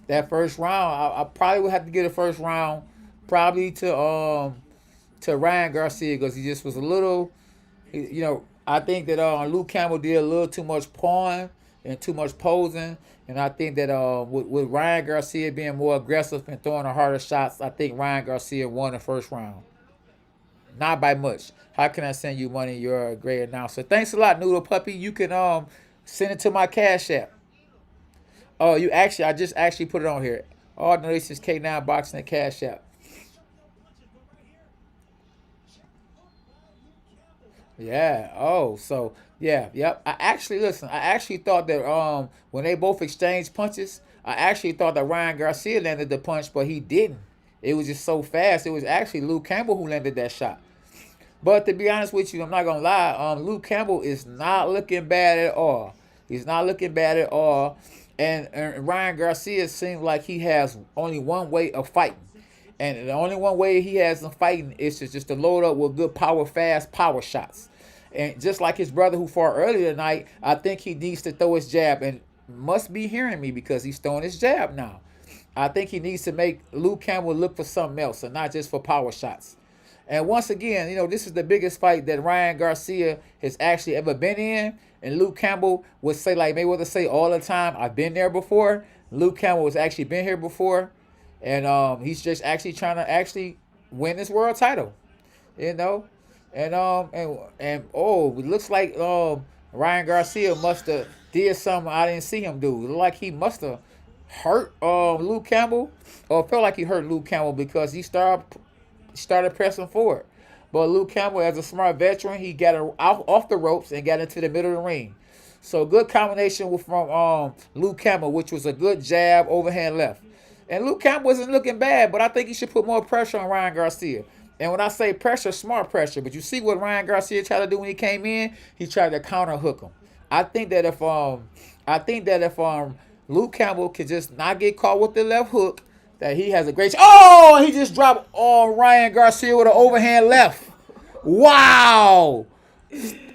A: That first round, I probably would have to give the first round probably to Ryan Garcia because he just was a little, I think that Luke Campbell did a little too much pawing and too much posing. And I think that with Ryan Garcia being more aggressive and throwing the harder shots, I think Ryan Garcia won the first round. Not by much. How can I send you money? You're a great announcer. Thanks a lot, Noodle Puppy. You can send it to my Cash App. Oh, I just actually put it on here. All donations K9 Boxing and Cash App. Yeah. Oh, so yeah, yep. I actually thought that when they both exchanged punches, I actually thought that Ryan Garcia landed the punch, but he didn't. It was just so fast. It was actually Luke Campbell who landed that shot. But to be honest with you, I'm not gonna lie. Luke Campbell is not looking bad at all. He's not looking bad at all. And Ryan Garcia seems like he has only one way of fighting. And the only one way he has them fighting is just to load up with good power, fast power shots. And just like his brother who fought earlier tonight, I think he needs to throw his jab and must be hearing me because he's throwing his jab now. I think he needs to make Luke Campbell look for something else and not just for power shots. And once again, this is the biggest fight that Ryan Garcia has actually ever been in. And Luke Campbell would say, like Mayweather say all the time, I've been there before. Luke Campbell has actually been here before. And he's just actually trying to actually win this world title. you know. And oh, it looks like Ryan Garcia must have did something I didn't see him do. It looked like he must have hurt Luke Campbell, or felt like he hurt Luke Campbell because he started pressing forward. But Luke Campbell, as a smart veteran, he got off the ropes and got into the middle of the ring. So good combination from Luke Campbell, which was a good jab, overhand left. And Luke Campbell wasn't looking bad, but I think he should put more pressure on Ryan Garcia. And when I say pressure, smart pressure. But you see what Ryan Garcia tried to do when he came in? He tried to counter hook him. I think that if Luke Campbell could just not get caught with the left hook, that he has a great. Oh, he just dropped Ryan Garcia with an overhand left. Wow.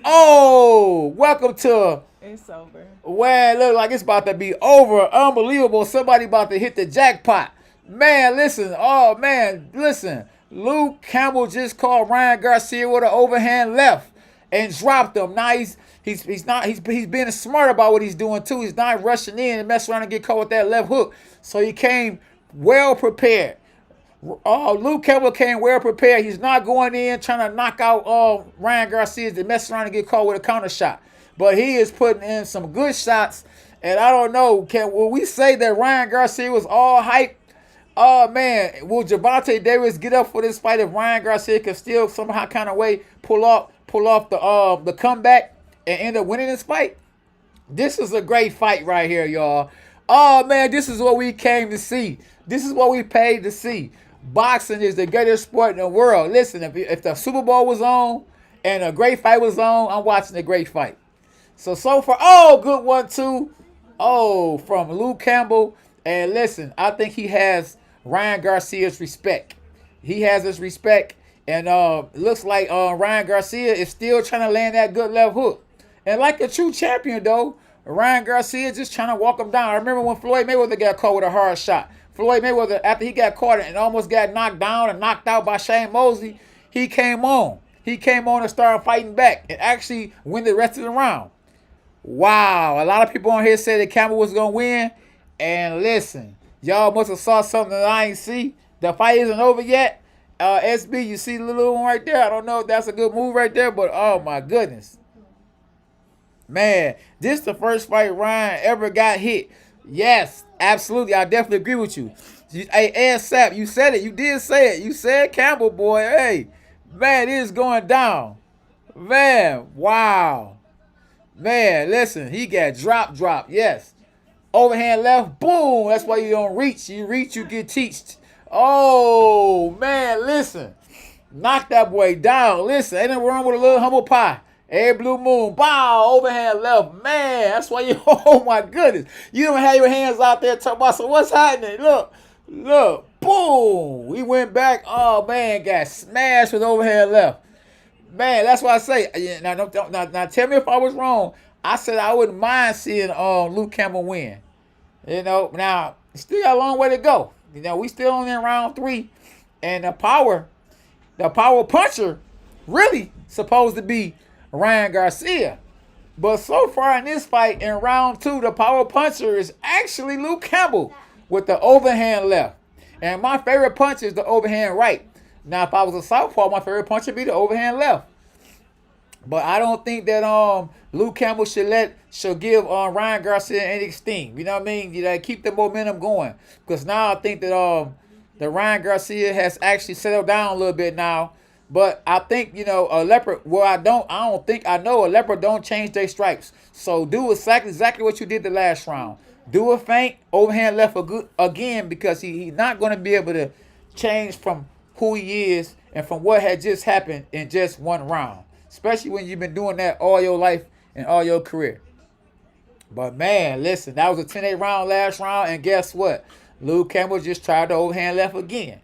A: Oh, welcome to.
B: It's over.
A: Well, it look like it's about to be over. Unbelievable. Somebody about to hit the jackpot. Man, listen. Oh, man, listen. Luke Campbell just called Ryan Garcia with an overhand left and dropped him. Now he's being smart about what he's doing too. He's not rushing in and messing around and get caught with that left hook. So he came well prepared. Luke Campbell came well prepared. He's not going in trying to knock out Ryan Garcia to mess around and get caught with a counter shot. But he is putting in some good shots. And I don't know, will we say that Ryan Garcia was all hype? Oh, man, will Gervonta Davis get up for this fight if Ryan Garcia can still somehow kind of way pull off the comeback and end up winning this fight? This is a great fight right here, y'all. Oh, man, this is what we came to see. This is what we paid to see. Boxing is the greatest sport in the world. Listen, if the Super Bowl was on and a great fight was on, I'm watching a great fight. So far, good one, too. Oh, from Luke Campbell. And listen, I think he has Ryan Garcia's respect. He has his respect. And it looks like Ryan Garcia is still trying to land that good left hook. And like a true champion, though, Ryan Garcia just trying to walk him down. I remember when Floyd Mayweather got caught with a hard shot. Floyd Mayweather, after he got caught and almost got knocked down and knocked out by Shane Mosley, he came on. He came on and started fighting back and actually win the rest of the round. Wow, a lot of people on here said that Campbell was going to win. And listen, y'all must have saw something that I ain't see. The fight isn't over yet. SB, you see the little one right there? I don't know if that's a good move right there, but oh my goodness. Man, this is the first fight Ryan ever got hit. Yes, absolutely. I definitely agree with you. Hey, Ed Sapp, you said it. You did say it. You said Campbell, boy. Hey, man, it is going down. Man, wow. Man, listen, he got drop. Yes. Overhand left, boom. That's why you don't reach. You reach, you get teached. Oh, man, listen. Knock that boy down. Listen, ain't nothing wrong with a little humble pie. Hey, Blue Moon, bow, overhand left. Man, that's why you, oh my goodness. You don't have your hands out there talking about, so what's happening? Look, boom. We went back. Oh, man, got smashed with overhand left. Man, that's why I say, now tell me if I was wrong. I said I wouldn't mind seeing Luke Campbell win. Now, still got a long way to go. We still only in round 3. And the power puncher really supposed to be Ryan Garcia. But so far in this fight, in round 2, the power puncher is actually Luke Campbell with the overhand left. And my favorite punch is the overhand right. Now, if I was a southpaw, my favorite punch would be the overhand left. But I don't think that Luke Campbell should give Ryan Garcia any steam. You know what I mean? You gotta keep the momentum going. Because now I think that Ryan Garcia has actually settled down a little bit now. But I think, a leopard. Well, I don't think I know a leopard don't change their stripes. So do exactly what you did the last round. Do a feint, overhand left again, because he's not going to be able to change from who he is and from what had just happened in just one round. Especially when you've been doing that all your life and all your career. But man, listen, that was a 10-8 round last round, and guess what? Luke Campbell just tried to overhand left again.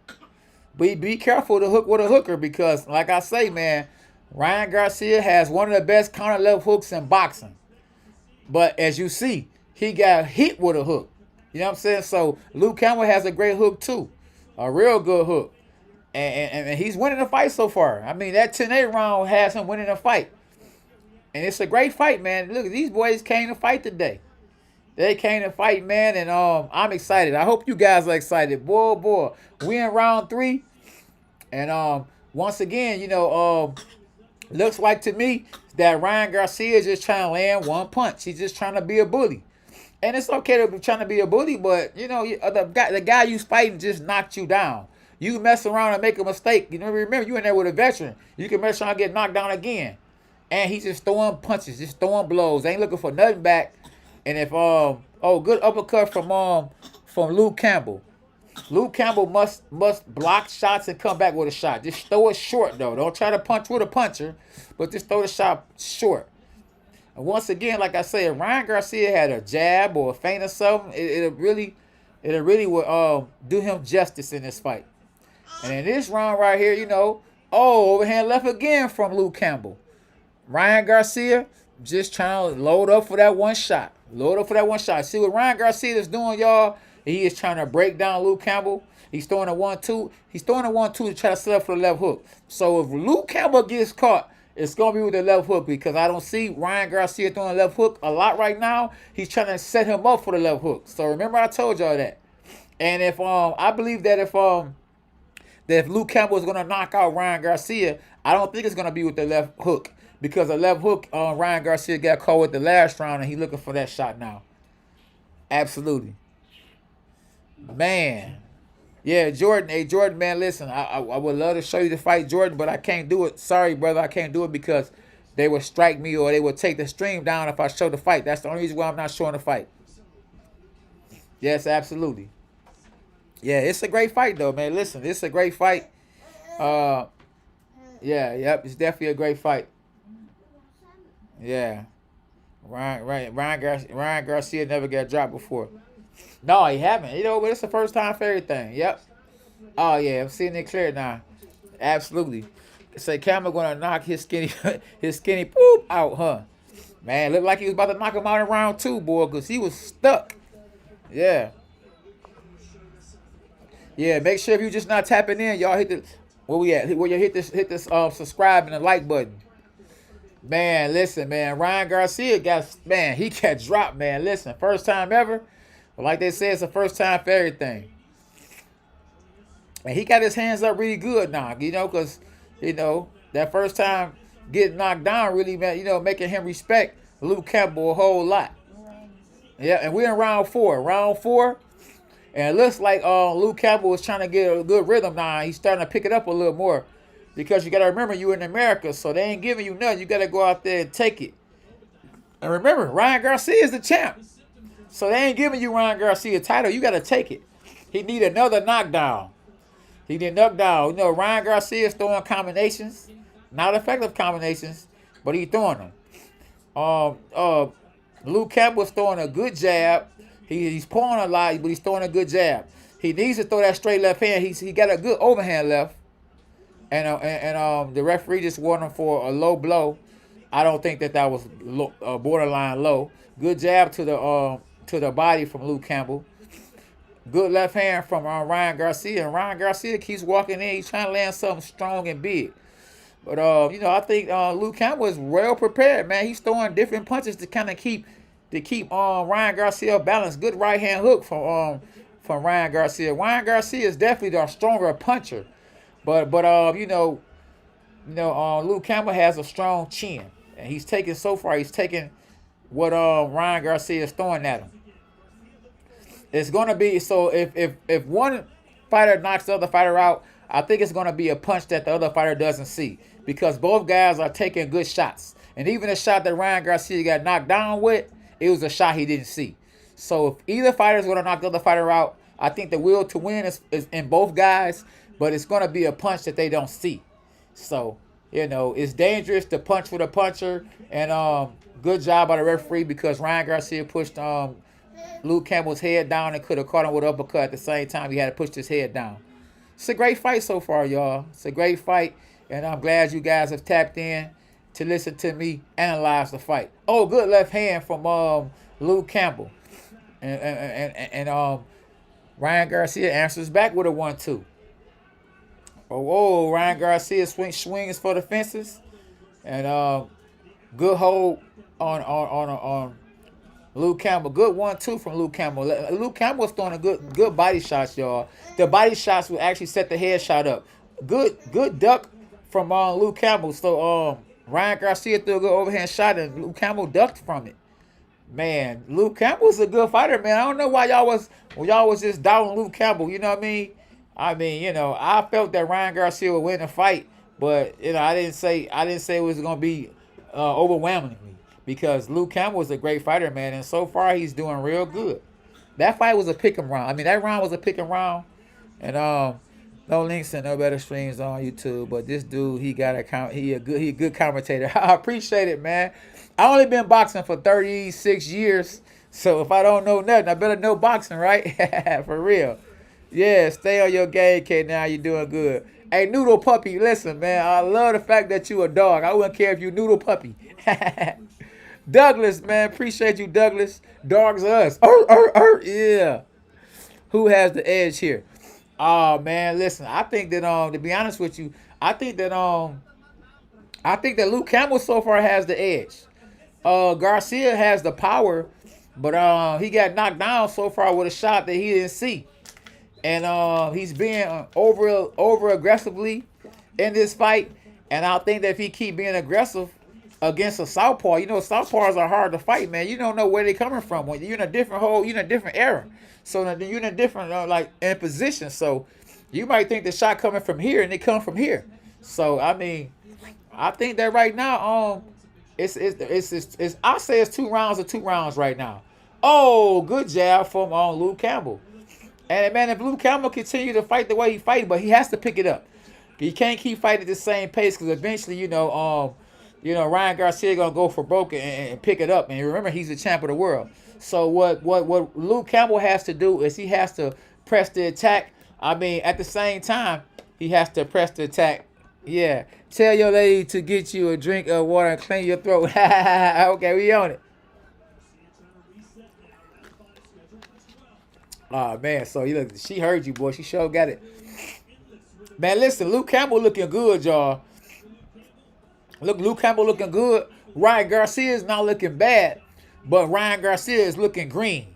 A: Be careful to hook with a hooker, because, like I say, man, Ryan Garcia has one of the best counter left hooks in boxing. But as you see, he got hit with a hook. You know what I'm saying? So Luke Campbell has a great hook too, a real good hook, and he's winning the fight so far. I mean, that 10-8 round has him winning the fight, and it's a great fight, man. Look, these boys came to fight today. They came to fight, man, and I'm excited. I hope you guys are excited. Boy, we in round 3, and once again, looks like to me that Ryan Garcia is just trying to land one punch. He's just trying to be a bully. And it's okay to be trying to be a bully, but, the guy you fighting just knocked you down. You mess around and make a mistake. Remember, you in there with a veteran. You can mess around and get knocked down again. And he's just throwing punches, just throwing blows. Ain't looking for nothing back. And if, good uppercut from Luke Campbell. Luke Campbell must block shots and come back with a shot. Just throw it short, though. Don't try to punch with a puncher, but just throw the shot short. And once again, like I said, if Ryan Garcia had a jab or a feint or something, it really would do him justice in this fight. And in this round right here, overhand left again from Luke Campbell. Ryan Garcia just trying to load up for that one shot. See what Ryan Garcia is doing, y'all? He is trying to break down Luke Campbell. He's throwing a 1-2. He's throwing a 1-2 to try to set up for the left hook. So if Luke Campbell gets caught, it's going to be with the left hook, because I don't see Ryan Garcia throwing a left hook a lot right now. He's trying to set him up for the left hook. So remember, I told y'all that. And if I believe that if Luke Campbell is going to knock out Ryan Garcia, I don't think it's going to be with the left hook, because the left hook Ryan Garcia got caught with the last round, and he's looking for that shot now. Absolutely. Man. Yeah, Jordan. Hey, Jordan, man, listen, I would love to show you the fight, Jordan, but I can't do it. Sorry, brother, I can't do it, because they would strike me or they would take the stream down if I show the fight. That's the only reason why I'm not showing the fight. Yes, absolutely. Yeah, it's a great fight, though, man. Listen, it's a great fight. It's definitely a great fight. Yeah. Ryan Garcia never got dropped before. No, he haven't. But it's the first time for everything. Yep. Oh, yeah, I'm seeing it clear now. Absolutely. Say Campbell gonna knock his skinny poop out, huh? Man, looked like he was about to knock him out in round 2, boy, because he was stuck. Yeah. Yeah, make sure if you're just not tapping in, y'all hit the where we at? Where you hit this subscribe and the like button. Man, listen, man, Ryan Garcia he got dropped, man. Listen, first time ever. But like they say, it's the first time for everything. And he got his hands up really good now, because, that first time getting knocked down really, making him respect Luke Campbell a whole lot. Yeah, and we're in round 4. And it looks like Luke Campbell is trying to get a good rhythm now. He's starting to pick it up a little more. Because you got to remember, you're in America, so they ain't giving you nothing. You got to go out there and take it. And remember, Ryan Garcia is the champ. So they ain't giving you Ryan Garcia title. You got to take it. He need another knockdown. He did knockdown. Ryan Garcia is throwing combinations. Not effective combinations, but he's throwing them. Luke Campbell's throwing a good jab. He's pulling a lot, but he's throwing a good jab. He needs to throw that straight left hand. He got a good overhand left. And the referee just warned him for a low blow. I don't think that was borderline low. Good jab to the body from Luke Campbell. Good left hand from Ryan Garcia. And Ryan Garcia keeps walking in. He's trying to land something strong and big. But I think Luke Campbell is well prepared, man. He's throwing different punches to kind of keep Ryan Garcia balanced. Good right hand hook from Ryan Garcia. Ryan Garcia is definitely the stronger puncher. But Luke Campbell has a strong chin, and he's taking what Ryan Garcia is throwing at him. It's gonna be so if one fighter knocks the other fighter out, I think it's going to be a punch that the other fighter doesn't see because both guys are taking good shots. And even the shot that Ryan Garcia got knocked down with, it was a shot he didn't see. So if either fighter is going to knock the other fighter out, I think the will to win is in both guys, but it's going to be a punch that they don't see. So, it's dangerous to punch with a puncher. And good job by the referee because Ryan Garcia pushed Luke Campbell's head down and could have caught him with an uppercut at the same time. He had to push his head down. It's a great fight so far, y'all. It's a great fight, and I'm glad you guys have tapped in to listen to me analyze the fight. Oh, good left hand from Luke Campbell. And Ryan Garcia answers back with a 1-2. Oh, Ryan Garcia swings for the fences, and good hold on Luke Campbell. Good 1-2 from Luke Campbell. Luke Campbell's throwing a good body shots, y'all. The body shots will actually set the headshot up. Good duck from Luke Campbell. So Ryan Garcia threw a good overhand shot, and Luke Campbell ducked from it. Man, Luke Campbell's a good fighter, man. I don't know why y'all was just doubting Luke Campbell. You know what I mean? I felt that Ryan Garcia would win the fight, but I didn't say it was gonna be overwhelmingly because Luke Campbell is a great fighter, man, and so far he's doing real good. That fight was a pick'em round. I mean, that round was a pick'em round, and no links and no better streams on YouTube. But this dude, he a good commentator. I appreciate it, man. I only been boxing for 36 years, so if I don't know nothing, I better know boxing, right? For real. Yeah, stay on your game, kid. Now you're doing good. Hey, Noodle Puppy, listen, man. I love the fact that you a dog. I wouldn't care if you Noodle Puppy. Douglas, man, appreciate you, Douglas. Dogs are us. Yeah. Who has the edge here? Oh man, listen. I think that to be honest with you, I think that Luke Campbell so far has the edge. Garcia has the power, but he got knocked down so far with a shot that he didn't see. And he's being over aggressively in this fight. And I think that if he keep being aggressive against a southpaw, southpaws are hard to fight, man. You don't know where they're coming from. When you're in a different hole, you're in a different era. So you're in a different in position. So you might think the shot coming from here, and they come from here. So I mean, I think that right now, it's I say it's 2 rounds or 2 rounds right now. Oh, good jab from Luke Campbell. And man, if Luke Campbell continue to fight the way he fighting, but he has to pick it up. He can't keep fighting at the same pace because eventually, Ryan Garcia gonna go for broke and pick it up. And remember, he's the champ of the world. So what Luke Campbell has to do is he has to press the attack. I mean, at the same time, he has to press the attack. Yeah. Tell your lady to get you a drink of water and clean your throat. Okay, we on it. Oh man, so she heard you, boy. She sure got it. Man, listen, Luke Campbell looking good, y'all. Luke Campbell looking good. Ryan Garcia is not looking bad, but Ryan Garcia is looking green.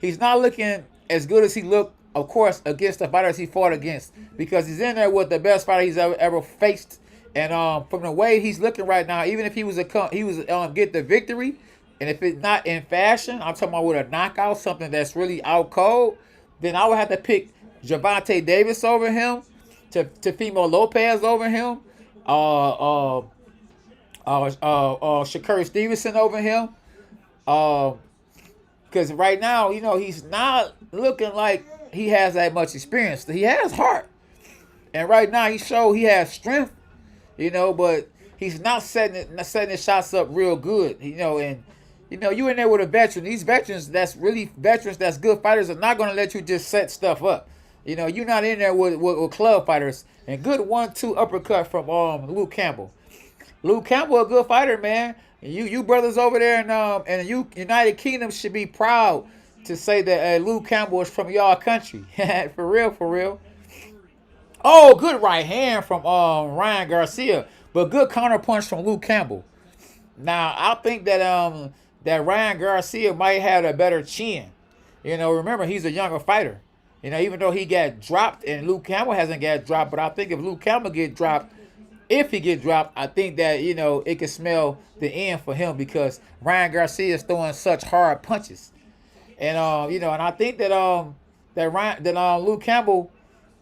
A: He's not looking as good as he looked, of course, against the fighters he fought against, because he's in there with the best fighter he's ever faced. And from the way he's looking right now, even if he was get the victory, and if it's not in fashion, I'm talking about with a knockout, something that's really out cold, then I would have to pick Gervonta Davis over him, Teofimo Lopez over him, Shakur Stevenson over him. Because right now, he's not looking like he has that much experience. He has heart. And right now, he has strength, but he's not setting his shots up real good, and you in there with a veteran. These veterans that's good fighters are not going to let you just set stuff up. You're not in there with club fighters. And good 1-2 uppercut from Luke Campbell. Luke Campbell, a good fighter, man. And you brothers over there and you United Kingdom should be proud to say that Luke Campbell is from y'all country. For real. Oh, good right hand from Ryan Garcia, but good counter punch from Luke Campbell. Now I think that that Ryan Garcia might have a better chin. Remember, he's a younger fighter. Even though he got dropped and Luke Campbell hasn't got dropped, but I think if Luke Campbell get dropped, I think that, it could smell the end for him because Ryan Garcia is throwing such hard punches. And, and I think that Luke Campbell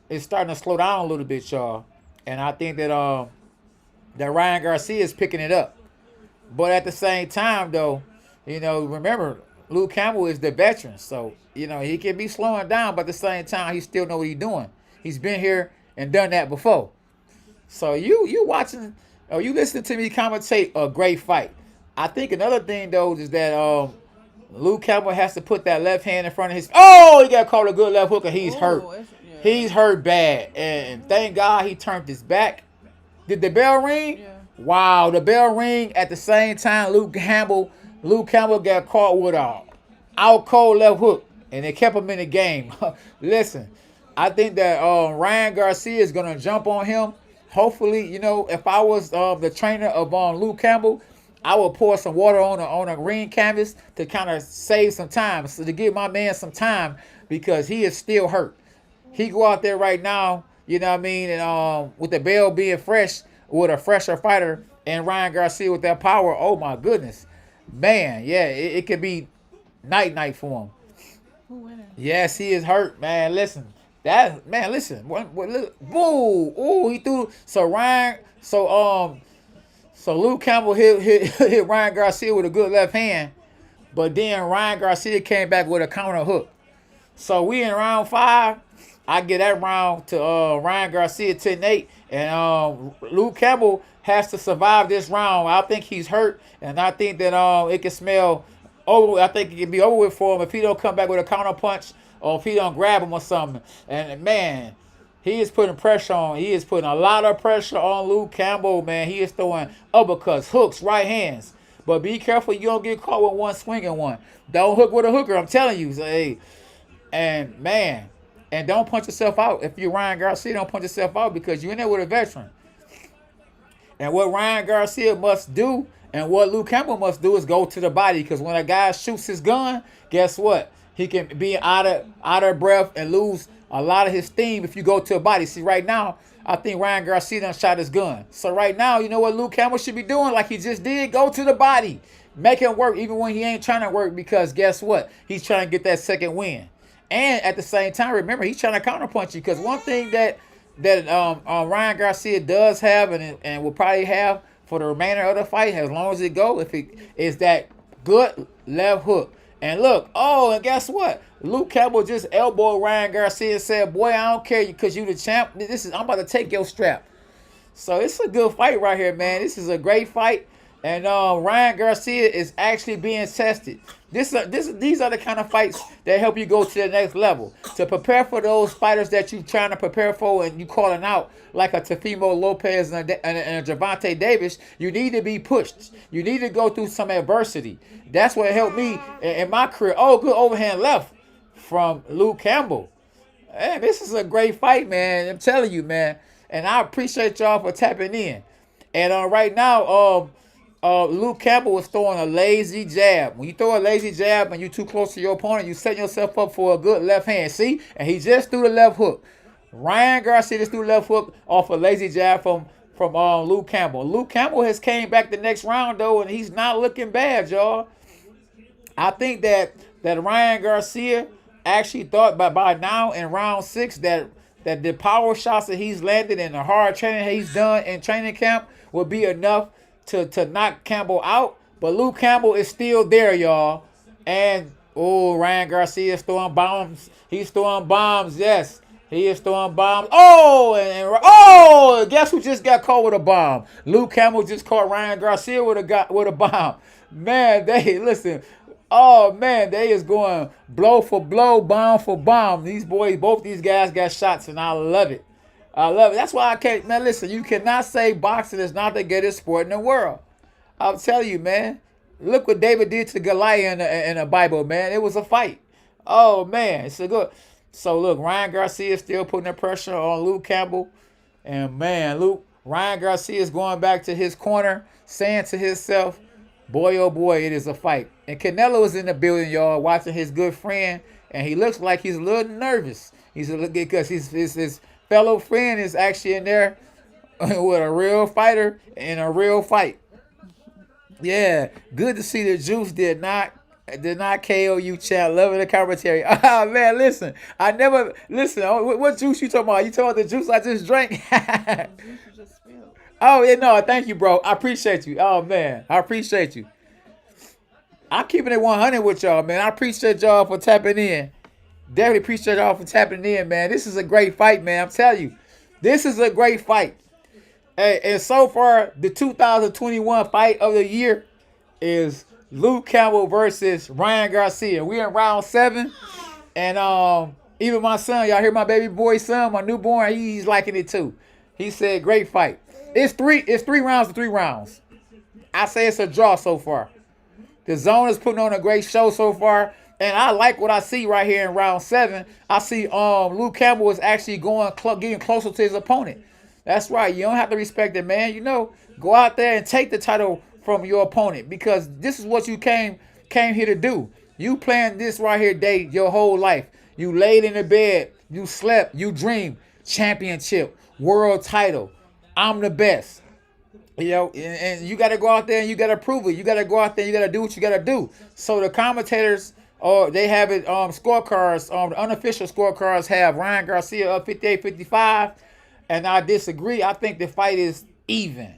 A: is starting to slow down a little bit, y'all. And I think that Ryan Garcia is picking it up. But at the same time, though, remember, Luke Campbell is the veteran. So, he can be slowing down, but at the same time, he still know what he's doing. He's been here and done that before. So you watching, or you listening to me commentate a great fight. I think another thing, though, is that Luke Campbell has to put that left hand in front of his. Oh, he got caught a good left hook, and he's hurt.
B: Yeah.
A: He's hurt bad. And thank God he turned his back. Did the bell ring?
B: Yeah.
A: Wow, the bell ring at the same time. Luke Campbell got caught with a out cold left hook, and it kept him in the game. Listen, I think that Ryan Garcia is gonna jump on him. Hopefully, if I was the trainer of Luke Campbell, I would pour some water on a green canvas to kind of save some time, so to give my man some time because he is still hurt. He go out there right now, you know what I mean, and with the bell being fresh, with a fresher fighter, and Ryan Garcia with that power, oh my goodness. Man, yeah, it could be night for him.
B: Who winning?
A: Yes, he is hurt, man. Listen. Boo! Ooh, he threw. So Luke Campbell hit Ryan Garcia with a good left hand, but then Ryan Garcia came back with a counter hook. So we in round 5. I get that round to Ryan Garcia 10-8, and Luke Campbell has to survive this round. I think he's hurt, and I think that it can smell over. I think it can be over with for him if he don't come back with a counter punch or if he don't grab him or something. And man, he is putting pressure on. He is putting a lot of pressure on Luke Campbell, man. He is throwing uppercuts, hooks, right hands. But be careful you don't get caught with one swinging one. Don't hook with a hooker, I'm telling you. So, hey, and man, and don't punch yourself out. If you're Ryan Garcia, don't punch yourself out because you're in there with a veteran. And what Ryan Garcia must do and what Luke Campbell must do is go to the body, because when a guy shoots his gun, guess what? He can be out of breath and lose a lot of his steam if you go to a body. See, right now, I think Ryan Garcia done shot his gun. So right now, you know what Luke Campbell should be doing like he just did? Go to the body. Make him work even when he ain't trying to work, because guess what? He's trying to get that second win. And at the same time, remember, he's trying to counterpunch you, because one thing that Ryan Garcia does have and will probably have for the remainder of the fight, as long as it go, if it is that good left hook. And look, and guess what? Luke Campbell just elbowed Ryan Garcia and said, boy, I don't care because you the champ. I'm about to take your strap. So it's a good fight right here, man. This is a great fight. And Ryan Garcia is actually being tested. These are the kind of fights that help you go to the next level. To prepare for those fighters that you're trying to prepare for and you calling out, like a Teofimo Lopez and a Gervonta Davis, you need to be pushed. You need to go through some adversity. That's what helped me in my career. Oh, good overhand left from Luke Campbell. Man, this is a great fight, man. I'm telling you, man. And I appreciate y'all for tapping in. And right now, Luke Campbell was throwing a lazy jab. When you throw a lazy jab and you're too close to your opponent, you set yourself up for a good left hand. See? And he just threw the left hook. Ryan Garcia just threw the left hook off a lazy jab from Luke Campbell. Luke Campbell has came back the next round, though, and he's not looking bad, y'all. I think that Ryan Garcia actually thought by now in round 6 that the power shots that he's landed and the hard training he's done in training camp would be enough to knock Campbell out. But Luke Campbell is still there, y'all. And, Ryan Garcia is throwing bombs. He's throwing bombs, yes. He is throwing bombs. Guess who just got caught with a bomb? Luke Campbell just caught Ryan Garcia with a bomb. Man, they is going blow for blow, bomb for bomb. Both these guys got shots, and I love it. I love it. That's why I can't. Now listen, you cannot say boxing is not the greatest sport in the world. I'll tell you, man. Look what David did to Goliath in the Bible, man. It was a fight. Oh man, it's a good. So look, Ryan Garcia is still putting the pressure on Luke Campbell, and man, Ryan Garcia is going back to his corner, saying to himself, "Boy, oh boy, it is a fight." And Canelo is in the building, y'all, watching his good friend, and he looks like he's a little nervous. He's because his fellow friend is actually in there with a real fighter in a real fight. Yeah, good to see the juice did not Did not KO you, champ. Loving the commentary. Oh man, listen. I never listen. What juice you talking about? You talking about the juice I just drank?
B: The juice you just spilled.
A: Oh yeah, no, thank you, bro. I appreciate you. Oh man, I appreciate you. I'm keeping it 100 with y'all, man. I appreciate y'all for tapping in. Definitely appreciate y'all for tapping in, man. This is a great fight, man. I'm telling you, this is a great fight. Hey, and so far, the 2021 fight of the year is Luke Campbell versus Ryan Garcia. We in round 7, and even my son, y'all hear my baby boy son, my newborn, he's liking it too. He said, "Great fight." It's three rounds to 3 rounds. I say it's a draw so far. The zone is putting on a great show so far, and I like what I see right here in round 7. I see Luke Campbell is actually getting closer to his opponent. That's right. You don't have to respect it, man. You know, go out there and take the title from your opponent, because this is what you came here to do. You planned this right here day your whole life. You laid in the bed, you slept, you dreamed championship, world title. I'm the best. You know, and you got to go out there and you got to prove it. You got to go out there and you got to do what you got to do. So the commentators, they have it, scorecards, the unofficial scorecards have Ryan Garcia up 58-55. And I disagree. I think the fight is even.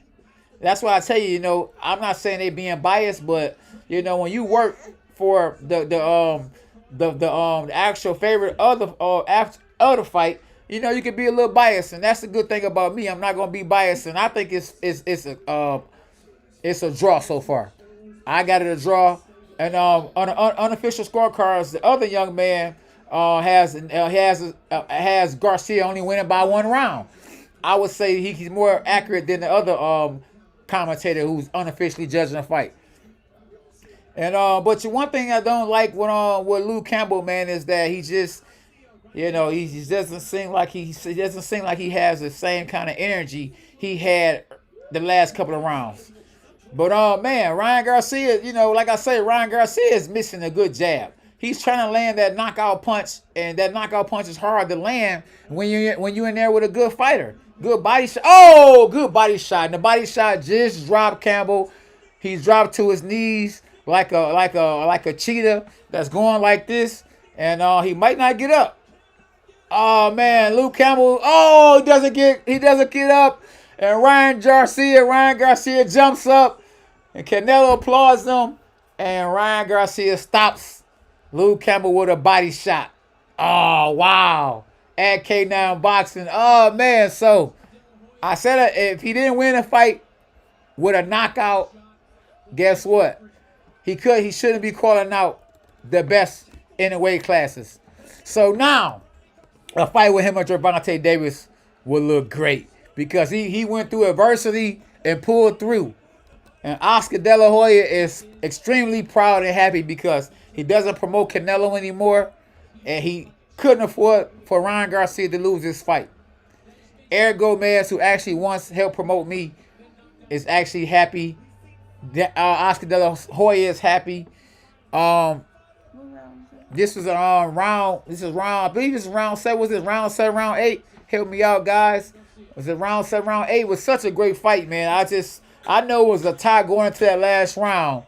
A: That's why I tell you, you know, I'm not saying they being biased, but you know, when you work for the actual favorite of the fight, you know, you can be a little biased, and that's the good thing about me. I'm not gonna be biased, and I think it's a draw so far. I got it a draw, and on the unofficial scorecards, the other young man has Garcia only winning by 1 round. I would say he's more accurate than the other commentator who's unofficially judging the fight. And but the one thing I don't like with Luke Campbell, man, is that he just, you know, he just doesn't seem like he has the same kind of energy he had the last couple of rounds. But man, Ryan Garcia, you know, like I say, Ryan Garcia is missing a good jab. He's trying to land that knockout punch, and that knockout punch is hard to land when you're in there with a good fighter. Good body shot. Oh, good body shot. And the body shot just dropped Campbell. He's dropped to his knees like a cheetah that's going like this, and he might not get up. Oh man, Luke Campbell. Oh, he doesn't get up. And Ryan Garcia jumps up, and Canelo applauds him, and Ryan Garcia stops Luke Campbell with a body shot. Oh wow. At K9 Boxing. Oh man, so I said if he didn't win a fight with a knockout, guess what? He shouldn't be calling out the best in the weight classes. So now a fight with him and Gervonta Davis would look great, because he went through adversity and pulled through. And Oscar De La Hoya is extremely proud and happy because he doesn't promote Canelo anymore, and he couldn't afford for Ryan Garcia to lose this fight. Eric Gomez, who actually once helped promote me, is actually happy. Oscar De La Hoya is happy. This was round. This is round. I believe this is round 7. Was it round 7, round 8? Help me out, guys. Was it round 7, round 8? It was such a great fight, man. I know it was a tie going into that last round,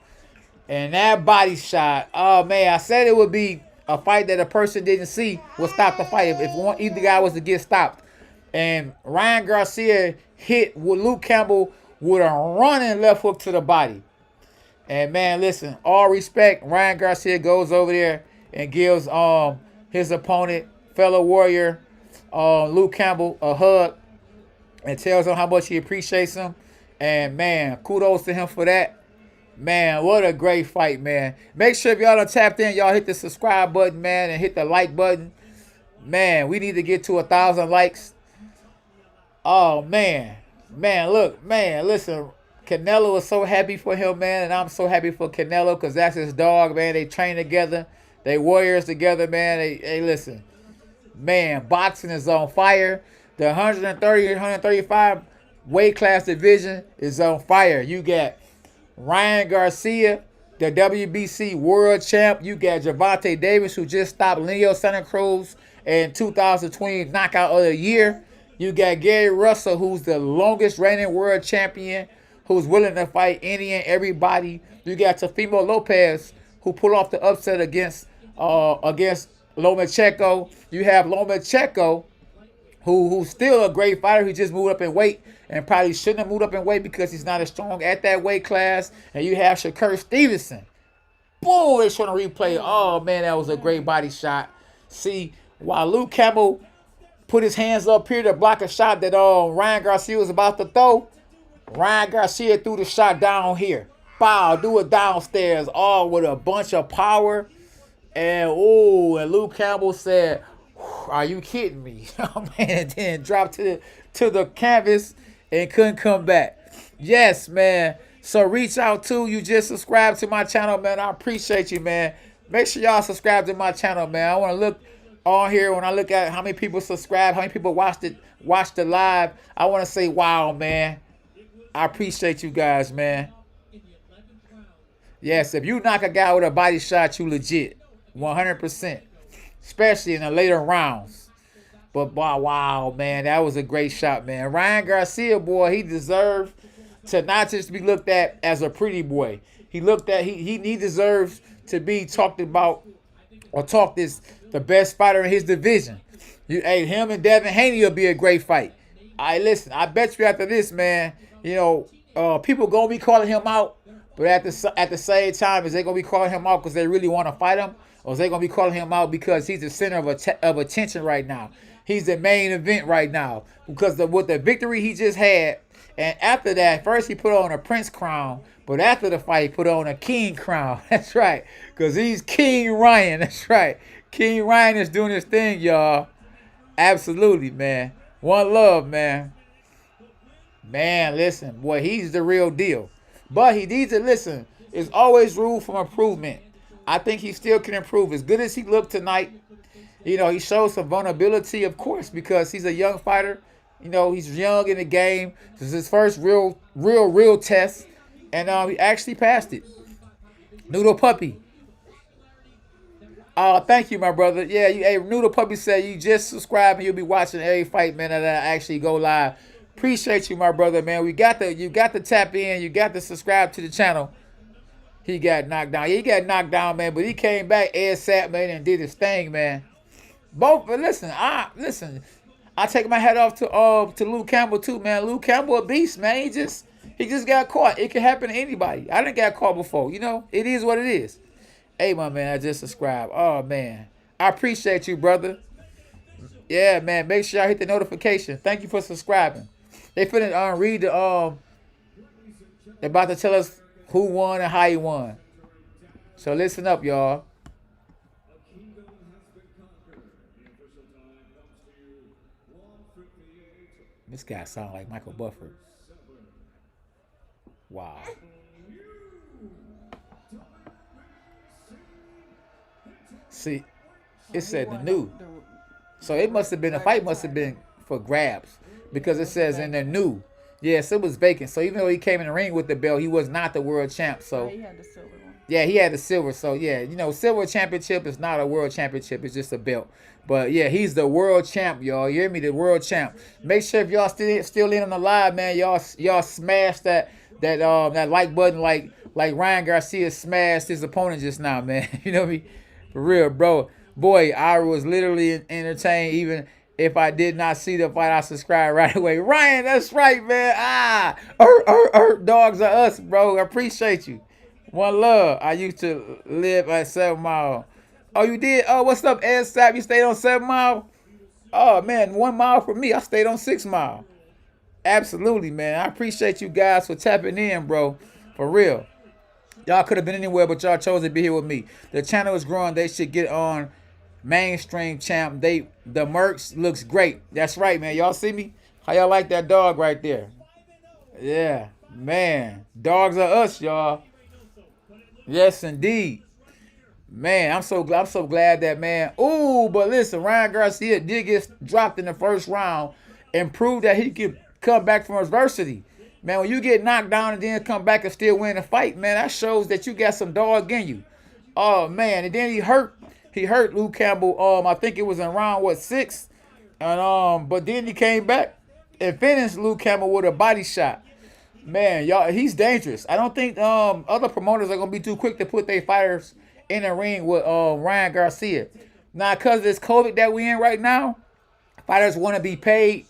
A: and that body shot. Oh man, I said it would be a fight that a person didn't see would stop the fight if either guy was to get stopped. And Ryan Garcia hit Luke Campbell with a running left hook to the body. And man, listen, all respect, Ryan Garcia goes over there and gives his opponent, fellow warrior, Luke Campbell, a hug and tells him how much he appreciates him. And man, kudos to him for that. Man, what a great fight, man. Make sure if y'all done tapped in, y'all hit the subscribe button, man, and hit the like button. Man, we need to get to 1,000 likes. Oh, man. Man, look, man, listen. Canelo is so happy for him, man, and I'm so happy for Canelo because that's his dog, man. They train together. They warriors together, man. Hey, listen. Man, boxing is on fire. The 130, 135 weight class division is on fire. You got Ryan Garcia, the WBC world champ. You got Gervonta Davis, who just stopped Leo Santa Cruz in 2020 knockout of the year. You got Gary Russell, who's the longest reigning world champion, who's willing to fight any and everybody. You got Teofimo Lopez, who pulled off the upset against Lomachenko. You have Lomachenko, who's still a great fighter. He just moved up in weight and probably shouldn't have moved up in weight because he's not as strong at that weight class. And you have Shakur Stevenson. Boom, they showing a replay. Oh, man, that was a great body shot. See, while Luke Campbell put his hands up here to block a shot that Ryan Garcia was about to throw, Ryan Garcia threw the shot down here. Bow, do it downstairs, all with a bunch of power. And Luke Campbell said, "Are you kidding me?" Oh, man, and then dropped to the canvas and couldn't come back. Yes, man. So reach out to you. Just subscribe to my channel, man. I appreciate you, man. Make sure y'all subscribe to my channel, man. I want to look on here when I look at how many people subscribe, how many people watched the live. I want to say, wow, man. I appreciate you guys, man. Yes, if you knock a guy with a body shot, you legit. 100%. Especially in the later rounds. But wow, man, that was a great shot, man. Ryan Garcia, boy, he deserved to not just be looked at as a pretty boy. He deserves to be talked about or talked as the best fighter in his division. Him and Devin Haney will be a great fight. Listen, I bet you after this, man, people gonna be calling him out, but at the same time, is they gonna be calling him out because they really want to fight him, or is they gonna be calling him out because he's the center of attention right now? He's the main event right now because with the victory he just had, and after that, first he put on a Prince crown, but after the fight, he put on a King crown. That's right, because he's King Ryan. That's right, King Ryan is doing his thing, y'all. Absolutely, man. One love, man. Man, listen, boy, he's the real deal. But he needs to listen. There's always room for improvement. I think he still can improve. As good as he looked tonight, he showed some vulnerability, of course, because he's a young fighter. He's young in the game. This is his first real test. And he actually passed it. Noodle Puppy. Thank you, my brother. Yeah, Noodle Puppy said you just subscribe and you'll be watching every fight, man, that I actually go live. Appreciate you, my brother, man. You got to tap in. You got to subscribe to the channel. He got knocked down. Yeah, he got knocked down, man, but he came back, Ed sat, man, and did his thing, man. But listen, I take my hat off to Luke Campbell too, man. Luke Campbell a beast, man. He just got caught. It can happen to anybody. I didn't get caught before. It is what it is. Hey, my man, I just subscribed. Oh, man. I appreciate you, brother. Yeah, man. Make sure y'all hit the notification. Thank you for subscribing. They finna read the they're about to tell us who won and how he won. So listen up, y'all. This guy sounds like Michael Buffer. Wow. See, it said the new. So it must have been, the fight must have been for grabs because it says in the new. Yes, it was vacant. So even though he came in the ring with the belt, he was not the world champ. So
B: he had the silver one.
A: Yeah, he had the silver. So yeah, silver championship is not a world championship. It's just a belt. But yeah, he's the world champ, y'all. You hear me? The world champ. Make sure if y'all still in on the live, man, y'all smash that like button like Ryan Garcia smashed his opponent just now, man. You know me? For real, bro. Boy, I was literally entertained. Even if I did not see the fight, I subscribed right away. Ryan, that's right, man. Dogs are us, bro. I appreciate you. One love. I used to live at 7 Mile. Oh, you did? Oh, what's up, Ed Sapp? You stayed on 7 Mile? Oh, man, 1 mile for me. I stayed on 6 Mile. Absolutely, man. I appreciate you guys for tapping in, bro. For real. Y'all could have been anywhere, but y'all chose to be here with me. The channel is growing. They should get on mainstream champ. The Mercs looks great. That's right, man. Y'all see me? How y'all like that dog right there? Yeah, man. Dogs are us, y'all. Yes, indeed. Man, I'm so glad that, man. Ooh, but listen, Ryan Garcia did get dropped in the first round and proved that he could come back from adversity. Man, when you get knocked down and then come back and still win the fight, man, that shows that you got some dog in you. Oh, man. And then he hurt Luke Campbell. I think it was in round, 6? And but then he came back and finished Luke Campbell with a body shot. Man, y'all, he's dangerous. I don't think other promoters are going to be too quick to put their fighters in the ring with Ryan Garcia. Now, because of this COVID that we in right now, fighters want to be paid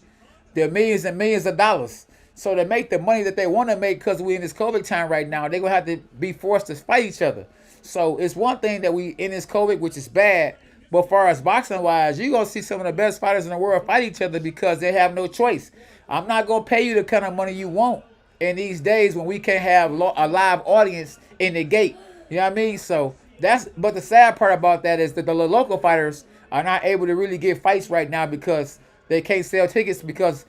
A: the millions and millions of dollars. So to make the money that they want to make, because we in this COVID time right now, they're going to have to be forced to fight each other. So it's one thing that we in this COVID, which is bad. But far as boxing wise, you're going to see some of the best fighters in the world fight each other because they have no choice. I'm not going to pay you the kind of money you want in these days when we can't have a live audience in the gate. You know what I mean? So but the sad part about that is that the local fighters are not able to really get fights right now because they can't sell tickets because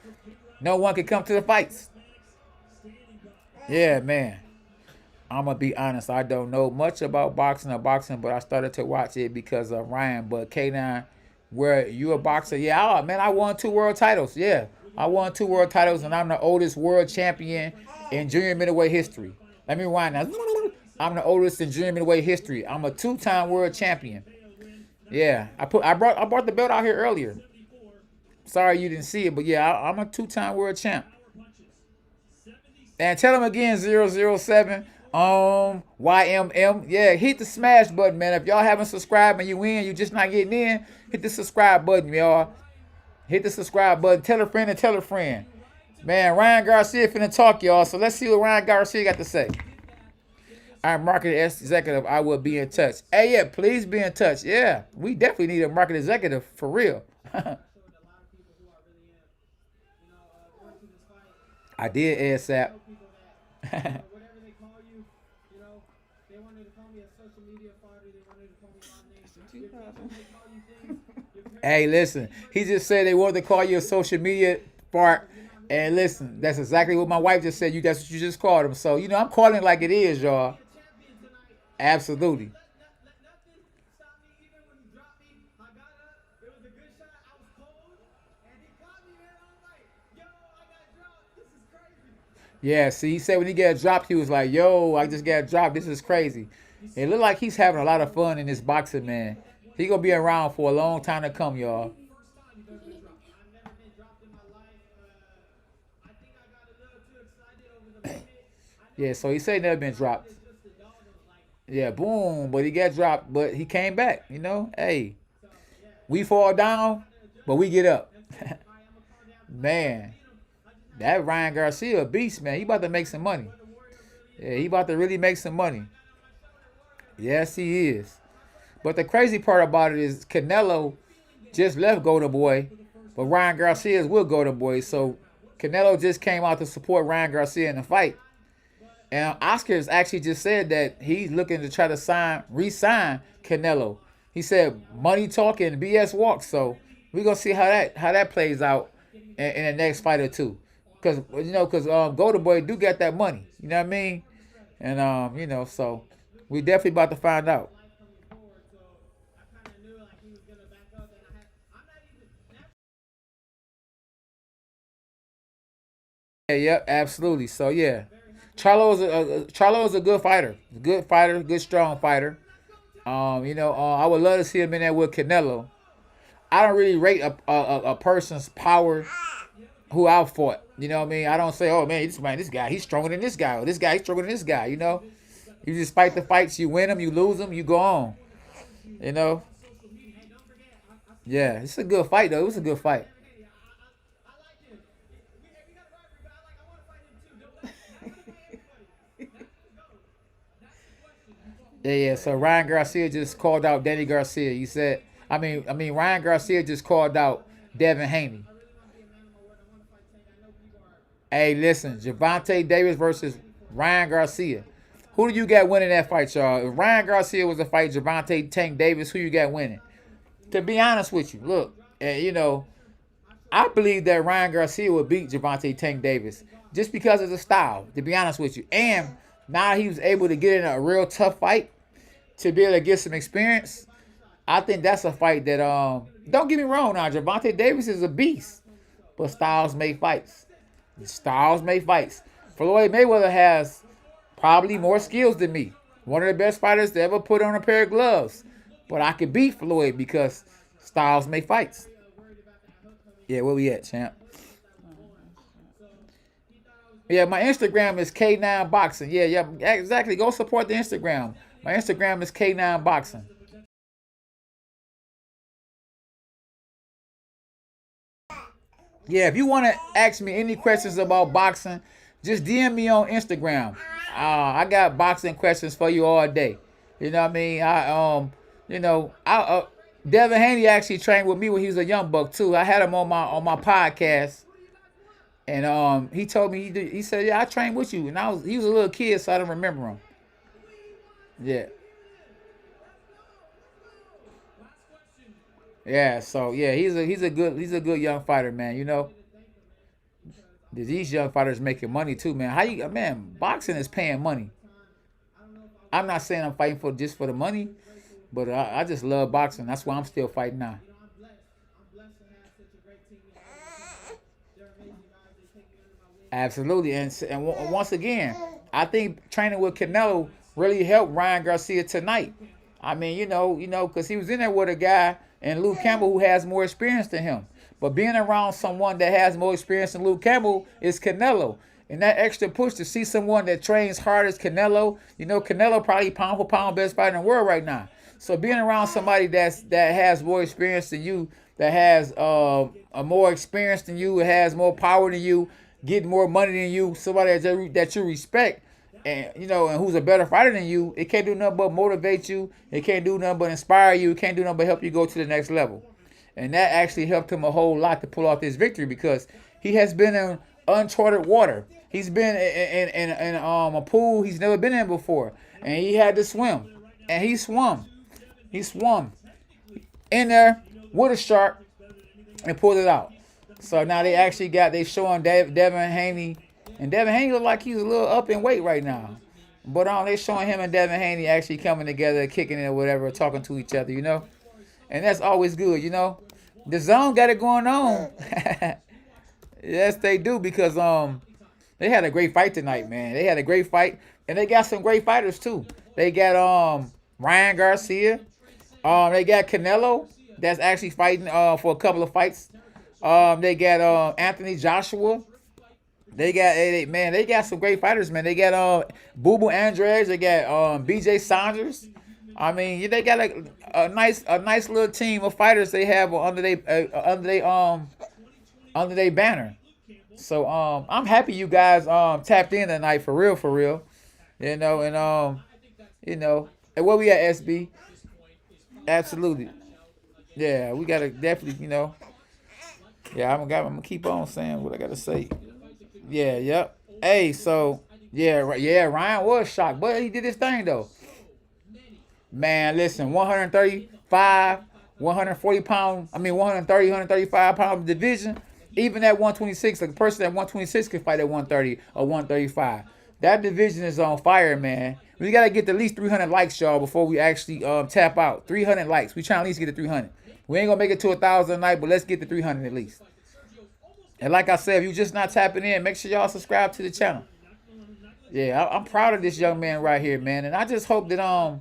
A: no one can come to the fights. Yeah, man. I'm going to be honest. I don't know much about boxing, but I started to watch it because of Ryan. But K9, where you a boxer? Yeah, man, I won 2 world titles. Yeah, I won 2 world titles, and I'm the oldest world champion in junior middleweight history. Let me rewind now. I'm the oldest in junior middleweight history. I'm a 2-time world champion. Yeah, I brought the belt out here earlier. Sorry you didn't see it, but yeah, I'm a 2-time world champ. And tell them again, 007, YMM. Yeah, hit the smash button, man. If y'all haven't subscribed and you in, you just not getting in, hit the subscribe button, y'all. Hit the subscribe button. Tell a friend and tell a friend. Man, Ryan Garcia finna talk, y'all. So let's see what Ryan Garcia got to say. I'm marketing executive. I will be in touch. Hey, yeah, please be in touch. Yeah, we definitely need a market executive for real. I did ASAP. Hey, listen. He just said they wanted to call you a social media fart. And listen, that's exactly what my wife just said. That's what you just called him. So, I'm calling it like it is, y'all. Absolutely. Yeah, see, he said when he got dropped, he was like, yo, I just got dropped. This is crazy. It looked like he's having a lot of fun in this boxing, man. He going to be around for a long time to come, y'all. Yeah, so he said he never been dropped. Yeah, boom, but he got dropped, but he came back, Hey, we fall down, but we get up. Man, that Ryan Garcia a beast, man. He about to make some money. Yeah, he about to really make some money. Yes, he is. But the crazy part about it is Canelo just left Golden Boy, but Ryan Garcia is with Golden Boy. So Canelo just came out to support Ryan Garcia in the fight. And Oscar has actually just said that he's looking to try to re-sign Canelo. He said money talking, BS walks. So we're gonna see how that plays out in the next fight or two. Because Golden Boy do get that money. You know what I mean? And so we definitely about to find out. Yeah, yep, absolutely. So yeah. Charlo's a good fighter. Good fighter, good strong fighter. I would love to see him in there with Canelo. I don't really rate a person's power who out fought. You know what I mean? I don't say, oh man, this guy, he's stronger than this guy, or this guy, he's stronger than this guy. You just fight the fights, you win them, you lose them, you go on. Yeah, it's a good fight though. It was a good fight. Yeah. So Ryan Garcia just called out Danny Garcia. He said, Ryan Garcia just called out Devin Haney. Hey, listen, Gervonta Davis versus Ryan Garcia. Who do you got winning that fight, y'all? If Ryan Garcia was a fight, Gervonta Tank Davis, who you got winning? To be honest with you, look, I believe that Ryan Garcia would beat Gervonta Tank Davis just because of the style, to be honest with you. And now he was able to get in a real tough fight to be able to get some experience. I think that's a fight that, don't get me wrong now, Gervonta Davis is a beast, but styles make fights. Styles make fights. Floyd Mayweather has probably more skills than me. One of the best fighters to ever put on a pair of gloves. But I could beat Floyd because styles make fights. Yeah, where we at, champ? Yeah, my Instagram is K9 Boxing. Yeah, exactly. Go support the Instagram. My Instagram is K9 Boxing. Yeah, if you want to ask me any questions about boxing, just DM me on Instagram. I got boxing questions for you all day. You know what I mean? Devin Haney actually trained with me when he was a young buck too. I had him on my podcast, and he told me he said, yeah, I trained with you, and he was a little kid, so I don't remember him. Yeah. Yeah, so yeah, he's a good young fighter, man. These young fighters making money too, man. Boxing is paying money. I'm not saying I'm fighting for just for the money, but I just love boxing. That's why I'm still fighting now. Absolutely, and once again, I think training with Canelo really helped Ryan Garcia tonight. I mean, because he was in there with a guy and Luke Campbell who has more experience than him. But being around someone that has more experience than Luke Campbell is Canelo. And that extra push to see someone that trains hard as Canelo, Canelo probably pound for pound best fighter in the world right now. So being around somebody that has more experience than you, that has a more experience than you, has more power than you, getting more money than you, somebody that you respect, and who's a better fighter than you, it can't do nothing but motivate you. It can't do nothing but inspire you. It can't do nothing but help you go to the next level. And that actually helped him a whole lot to pull off this victory because he has been in uncharted water. He's been in a pool he's never been in before, and he had to swim, and he swum. He swum in there with a shark and pulled it out. So now they showing Devin Haney, and Devin Haney look like he's a little up in weight right now. But they showing him and Devin Haney actually coming together, kicking it or whatever, talking to each other, And that's always good, The zone got it going on. Yes, they do, because they had a great fight tonight, man. They had a great fight, and they got some great fighters too. They got Ryan Garcia. They got Canelo that's actually fighting for a couple of fights. They got Anthony Joshua. They got some great fighters, man. They got Boo Boo Andres. They got BJ Saunders. I mean, they got a nice little team of fighters they have under their banner. So I'm happy you guys tapped in tonight for real. And and where we at, SB? Absolutely. Yeah, we gotta definitely, Yeah, I'm gonna keep on saying what I gotta say. Yeah, yep. Hey, so yeah, Ryan was shocked, but he did his thing though. Man, listen, 135, 140 pound, 130, 135 pound division, even at 126, like a person at 126 can fight at 130 or 135. That division is on fire, man. We got to get to at least 300 likes, y'all, before we actually tap out. 300 likes. We trying to at least get to 300. We ain't going to make it to 1,000 tonight, but let's get to 300 at least. And like I said, if you're just not tapping in, make sure y'all subscribe to the channel. Yeah, I'm proud of this young man right here, man. And I just hope that I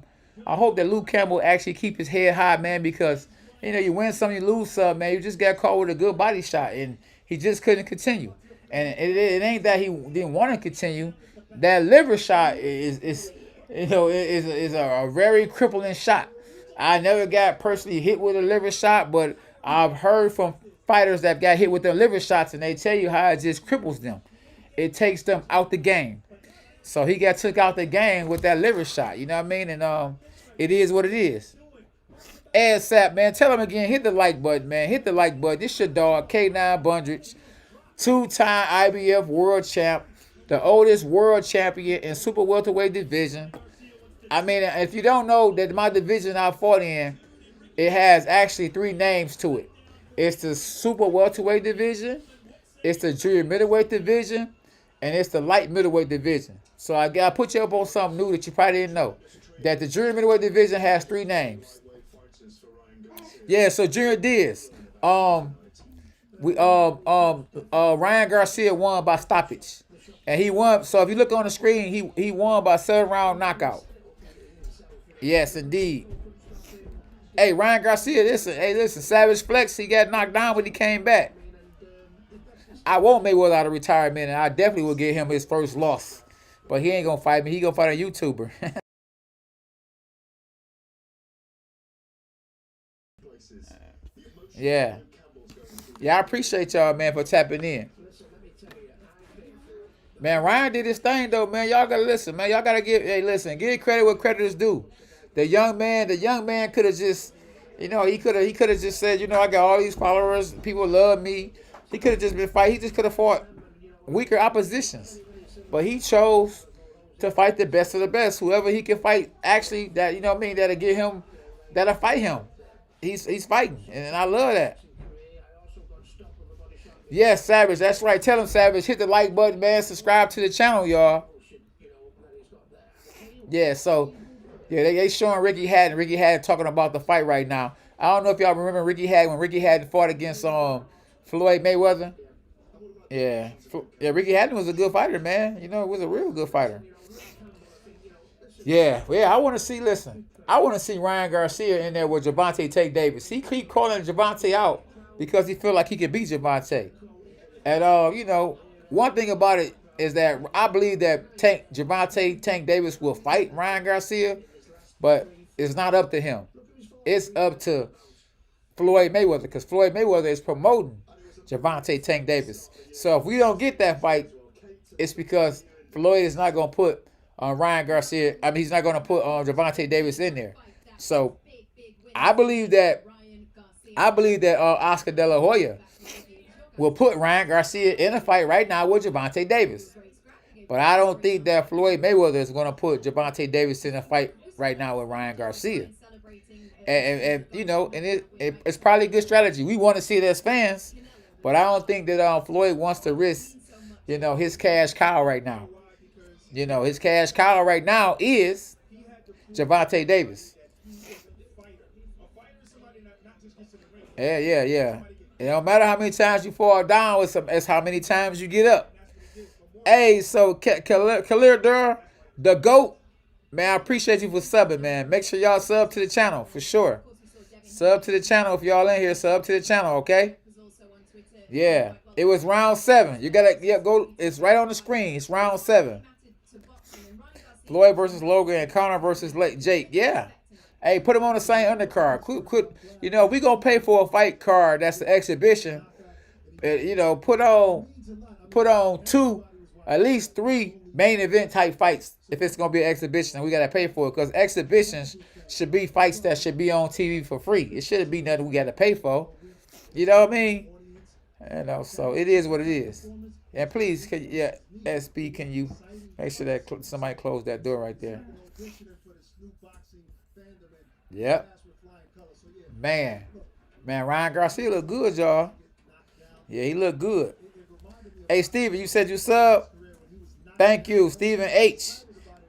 A: hope that Luke Campbell actually keep his head high, man, because, you win some, you lose some, man. You just got caught with a good body shot, and he just couldn't continue. And it ain't that he didn't want to continue. That liver shot is a very crippling shot. I never got personally hit with a liver shot, but I've heard from fighters that got hit with their liver shots, and they tell you how it just cripples them. It takes them out the game. So he got took out the game with that liver shot. You know what I mean? And it is what it is. ASAP, man. Tell him again. Hit the like button, man. Hit the like button. This your dog, K9 Bundrich, two-time IBF world champ, the oldest world champion in super welterweight division. If you don't know that my division I fought in, it has actually 3 names to it. It's the super welterweight division, it's the junior middleweight division, and it's the light middleweight division. So I got to put you up on something new that you probably didn't know. That the junior middleweight division has 3 names. Yeah, so Junior Diaz. Ryan Garcia won by stoppage. And he won. So if you look on the screen, he won by 7-round knockout. Yes, indeed. Hey, Ryan Garcia, listen, Savage Flex, he got knocked down, but he came back. I want Mayweather out of retirement, and I definitely will give him his first loss. But he ain't going to fight me. He going to fight a YouTuber. Yeah. Yeah, I appreciate y'all, man, for tapping in. Man, Ryan did his thing though, man. Y'all gotta listen, man. Y'all gotta give credit where credit is due. The young man could have just, he could have just said, I got all these followers, people love me. He could have just been fighting. He just could have fought weaker oppositions, but he chose to fight the best of the best. Whoever he can fight, actually, that that'll get him, that'll fight him. He's fighting, and I love that. Yes, Savage, that's right. Tell him, Savage, hit the like button, man. Subscribe to the channel, y'all. Yeah, so they showing Ricky Hatton. Ricky Hatton talking about the fight right now. I don't know if y'all remember Ricky Hatton when Ricky Hatton fought against Floyd Mayweather. Yeah, Ricky Hatton was a good fighter, man. Was a real good fighter. Yeah. I want to see. Listen, I want to see Ryan Garcia in there with Gervonta Tank Davis. He keep calling Gervonta out because he feel like he can beat Gervonta. And one thing about it is that I believe that Gervonta Tank Davis will fight Ryan Garcia, but it's not up to him. It's up to Floyd Mayweather, because Floyd Mayweather is promoting Gervonta Tank Davis. So if we don't get that fight, it's because Floyd is not going to put Ryan Garcia. I mean, he's not going to put Gervonta Davis in there. So I believe that Oscar De La Hoya will put Ryan Garcia in a fight right now with Gervonta Davis. But I don't think that Floyd Mayweather is going to put Gervonta Davis in a fight right now with Ryan Garcia. And it's probably a good strategy. We want to see it as fans, but I don't think that Floyd wants to risk, his cash cow right now. His cash cow right now is Gervonta Davis. Yeah. It don't matter how many times you fall down, it's how many times you get up. Hey, so Khalil Durr, the GOAT, man, I appreciate you for subbing, man. Make sure y'all sub to the channel, for sure. Sub to the channel if y'all in here. Sub to the channel, okay? Yeah. It was round 7. You gotta go. It's right on the screen. It's round 7. Floyd versus Logan and Conor versus Jake. Yeah. Hey, put them on the same undercard. Quit. We gonna pay for a fight card that's the exhibition. Put on 2, at least 3 main event type fights if it's gonna be an exhibition. We gotta pay for it, because exhibitions should be fights that should be on TV for free. It shouldn't be nothing we gotta pay for. You know what I mean? So it is what it is. And please, SB, can you make sure that somebody close that door right there? Yep. Man, Ryan Garcia look good, y'all. Yeah, he look good. Hey, Steven, you said you sub? Thank you, Stephen H.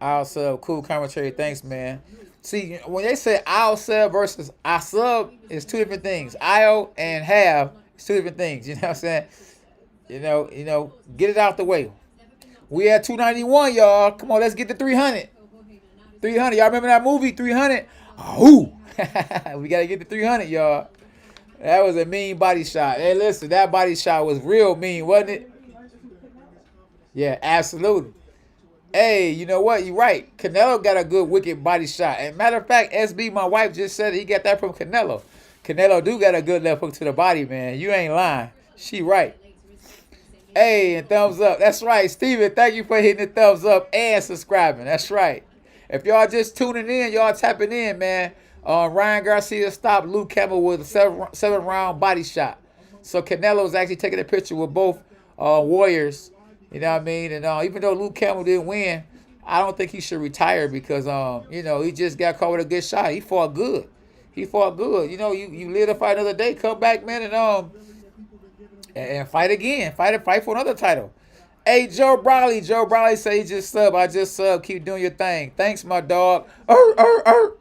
A: I'll sub. Cool commentary. Thanks, man. See, when they say I'll sub versus I sub, it's 2 different things. I'll and have is 2 different things. You know what I'm saying? Get it out the way. We at 291, y'all. Come on, let's get to 300. 300. Y'all remember that movie, 300? Ooh. We got to get to 300, y'all. That was a mean body shot. Hey, listen, that body shot was real mean, wasn't it? Yeah, absolutely. Hey, you know what? You're right. Canelo got a good wicked body shot. And matter of fact, SB, my wife, just said he got that from Canelo. Canelo do got a good left hook to the body, man. You ain't lying. She right. Hey, and thumbs up. That's right. Steven, thank you for hitting the thumbs up and subscribing. That's right. If y'all just tuning in, y'all tapping in, man. Ryan Garcia stopped Luke Campbell with a 7-round body shot. So Canelo was actually taking a picture with both warriors. You know what I mean? And even though Luke Campbell didn't win, I don't think he should retire because, he just got caught with a good shot. He fought good. You live to fight another day, come back, man, and fight again. Fight for another title. Hey, Joe Brawley say he just sub. I just sub. Keep doing your thing. Thanks, my dog.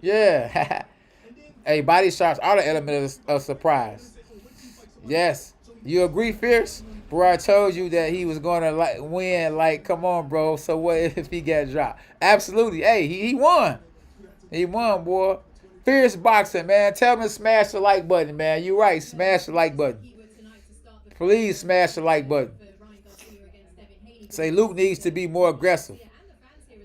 A: Yeah. Hey, body shots are the element of surprise. Yes. You agree, Fierce? Bro, I told you that he was going to win. Come on, bro. So what if he got dropped? Absolutely. Hey, he won. He won, boy. Fierce boxing, man. Tell him to smash the like button, man. You right. Smash the like button. Please smash the like button. Say Luke needs to be more aggressive.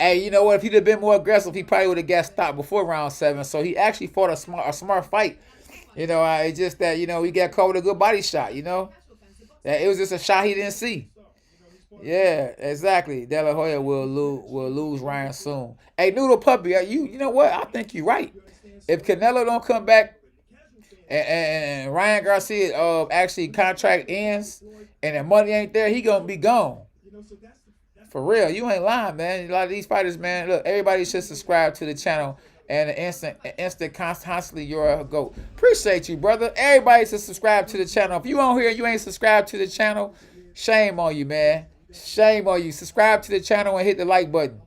A: Hey, you know what? If he'd have been more aggressive, he probably would have got stopped before round 7. So he actually fought a smart fight It's just that he got caught with a good body shot. That it was just a shot he didn't see. Yeah, exactly. De La Hoya will lose Ryan soon. Hey, Noodle Puppy, you know what? I think you're right. If Canelo don't come back and Ryan Garcia actually contract ends and the money ain't there, he gonna be gone. For real, you ain't lying, man. A lot of these fighters, man. Look, everybody should subscribe to the channel and constantly you're a goat. Appreciate you, brother. Everybody should subscribe to the channel. If you on here and you ain't subscribed to the channel, shame on you, man. Shame on you. Subscribe to the channel and hit the like button.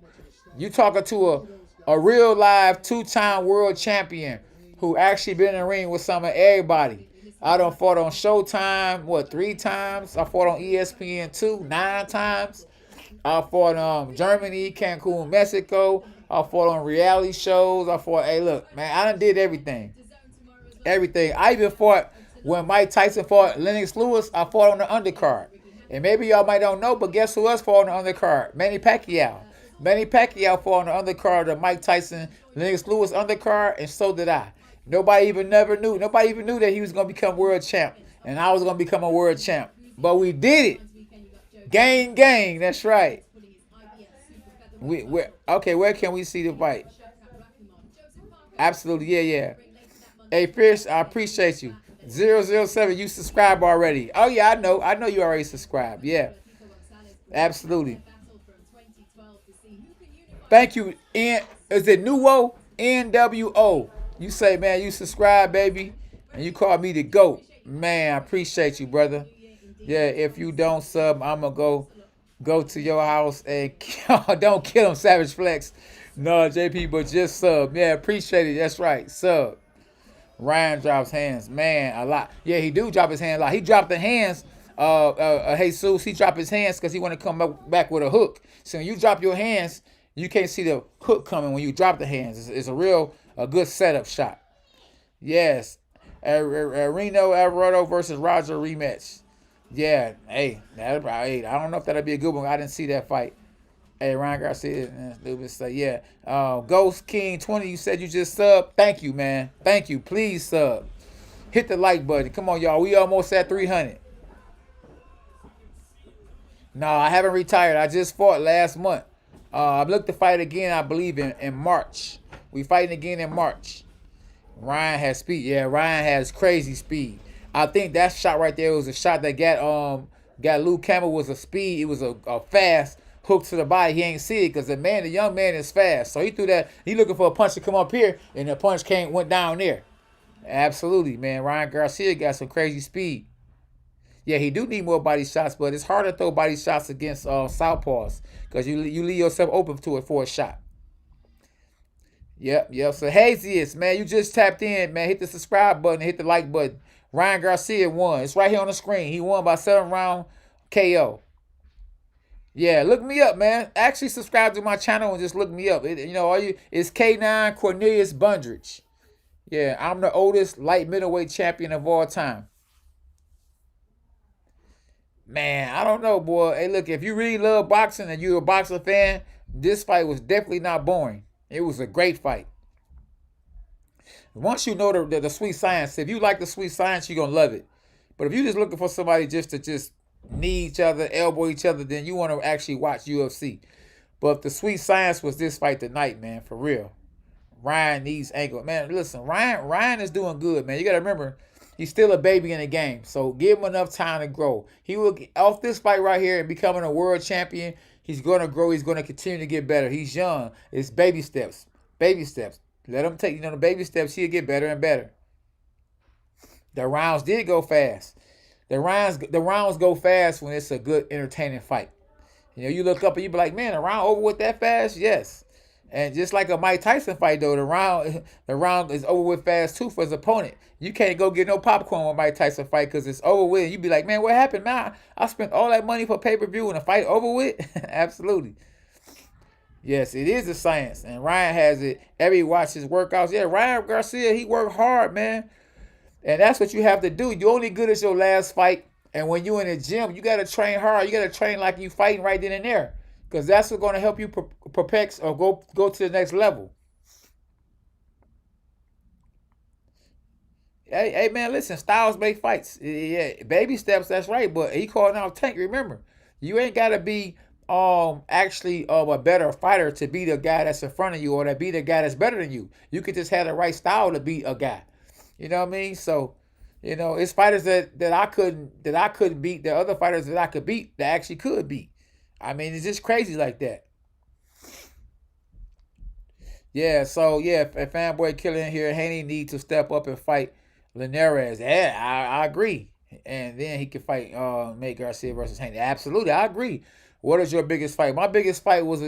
A: You talking to a real live 2-time world champion who actually been in the ring with some of everybody. I done fought on Showtime, 3 times? I fought on ESPN 2, 9 times. I fought Germany, Cancun, Mexico. I fought on reality shows. Hey, look, man, I done did everything. Everything. I even fought when Mike Tyson fought Lennox Lewis. I fought on the undercard. And maybe y'all might don't know, but guess who else fought on the undercard? Manny Pacquiao. Manny Pacquiao fought on the undercard of Mike Tyson, Lennox Lewis undercard, and so did I. Nobody even knew that he was going to become world champ. And I was going to become a world champ. But we did it. Gang, that's right. Okay, where can we see the fight? Absolutely, yeah. Hey, Fish, I appreciate you. 007, you subscribe already. Oh, yeah, I know you already subscribed. Yeah, absolutely. Thank you. Is it Nuwo? NWO. You say, man, you subscribe, baby, and you call me the GOAT. Man, I appreciate you, brother. Yeah, if you don't sub, I'm going to go to your house and don't kill him, Savage Flex. No, JP, but just sub. Yeah, appreciate it. That's right. Sub. Ryan drops hands. Man, a lot. Yeah, he do drop his hands a lot. He dropped the hands. Jesus, he dropped his hands because he want to come back with a hook. So when you drop your hands, you can't see the hook coming when you drop the hands. It's a good setup shot. Yes. Reno Alvarado versus Roger rematch. Yeah, hey, I don't know if that'll be a good one. I didn't see that fight. Hey, Ryan Garcia, yeah. Ghost King 20, you said you just subbed. Thank you, man. Thank you. Please sub. Hit the like button. Come on, y'all. We almost at 300. No, I haven't retired. I just fought last month. I looked to fight again, I believe, in March. We fighting again in March. Ryan has speed. Yeah, Ryan has crazy speed. I think that shot right there was a shot that got Luke Campbell was a speed. It was a fast hook to the body. He ain't see it because the young man is fast. So he threw that. He looking for a punch to come up here, and the punch went down there. Absolutely, man. Ryan Garcia got some crazy speed. Yeah, he do need more body shots, but it's hard to throw body shots against southpaws because you leave yourself open to it for a shot. Yep. So Haziest, man, you just tapped in, man. Hit the subscribe button, hit the like button. Ryan Garcia won. It's right here on the screen. He won by 7-round KO. Yeah, look me up, man. Actually, subscribe to my channel and just look me up. It's K9 Cornelius Bundridge. Yeah, I'm the oldest light middleweight champion of all time. Man, I don't know, boy. Hey, look, if you really love boxing and you're a boxer fan, this fight was definitely not boring. It was a great fight. Once you know the sweet science, if you like the sweet science, you're going to love it. But if you're just looking for somebody just to knee each other, elbow each other, then you want to actually watch UFC. But the sweet science was this fight tonight, man, for real. Ryan needs ankle. Man, listen, Ryan is doing good, man. You got to remember, he's still a baby in the game. So give him enough time to grow. He will, off this fight right here and becoming a world champion, he's going to grow. He's going to continue to get better. He's young. It's baby steps. Baby steps. Let him take, the baby steps. He'll get better and better. The rounds did go fast. The rounds go fast when it's a good, entertaining fight. You look up and you be like, man, the round over with that fast? Yes. And just like a Mike Tyson fight, though, the round is over with fast, too, for his opponent. You can't go get no popcorn with Mike Tyson fight because it's over with. You be like, man, what happened, man? I spent all that money for pay-per-view and the fight over with? Absolutely. Yes, it is a science, and Ryan has it. Every watch his workouts. Yeah, Ryan Garcia, he worked hard, man. And that's what you have to do. You're only good as your last fight. And when you're in the gym, you got to train hard. You got to train like you fighting right then and there. Because that's what's going to help you perplex or go to the next level. Hey, man, listen, styles make fights. Yeah, baby steps, that's right. But he calling out Tank. Remember, you ain't gotta be actually a better fighter to be the guy that's in front of you or to be the guy that's better than you. You could just have the right style to be a guy. You know what I mean? So, it's fighters that I couldn't beat, the other fighters that I could beat that actually could beat. I mean, it's just crazy like that. Yeah, so yeah, if fanboy killer in here, Haney need to step up and fight Linares. Yeah, I agree. And then he can fight Nate Garcia versus Haney. Absolutely, I agree. What is your biggest fight? My biggest fight was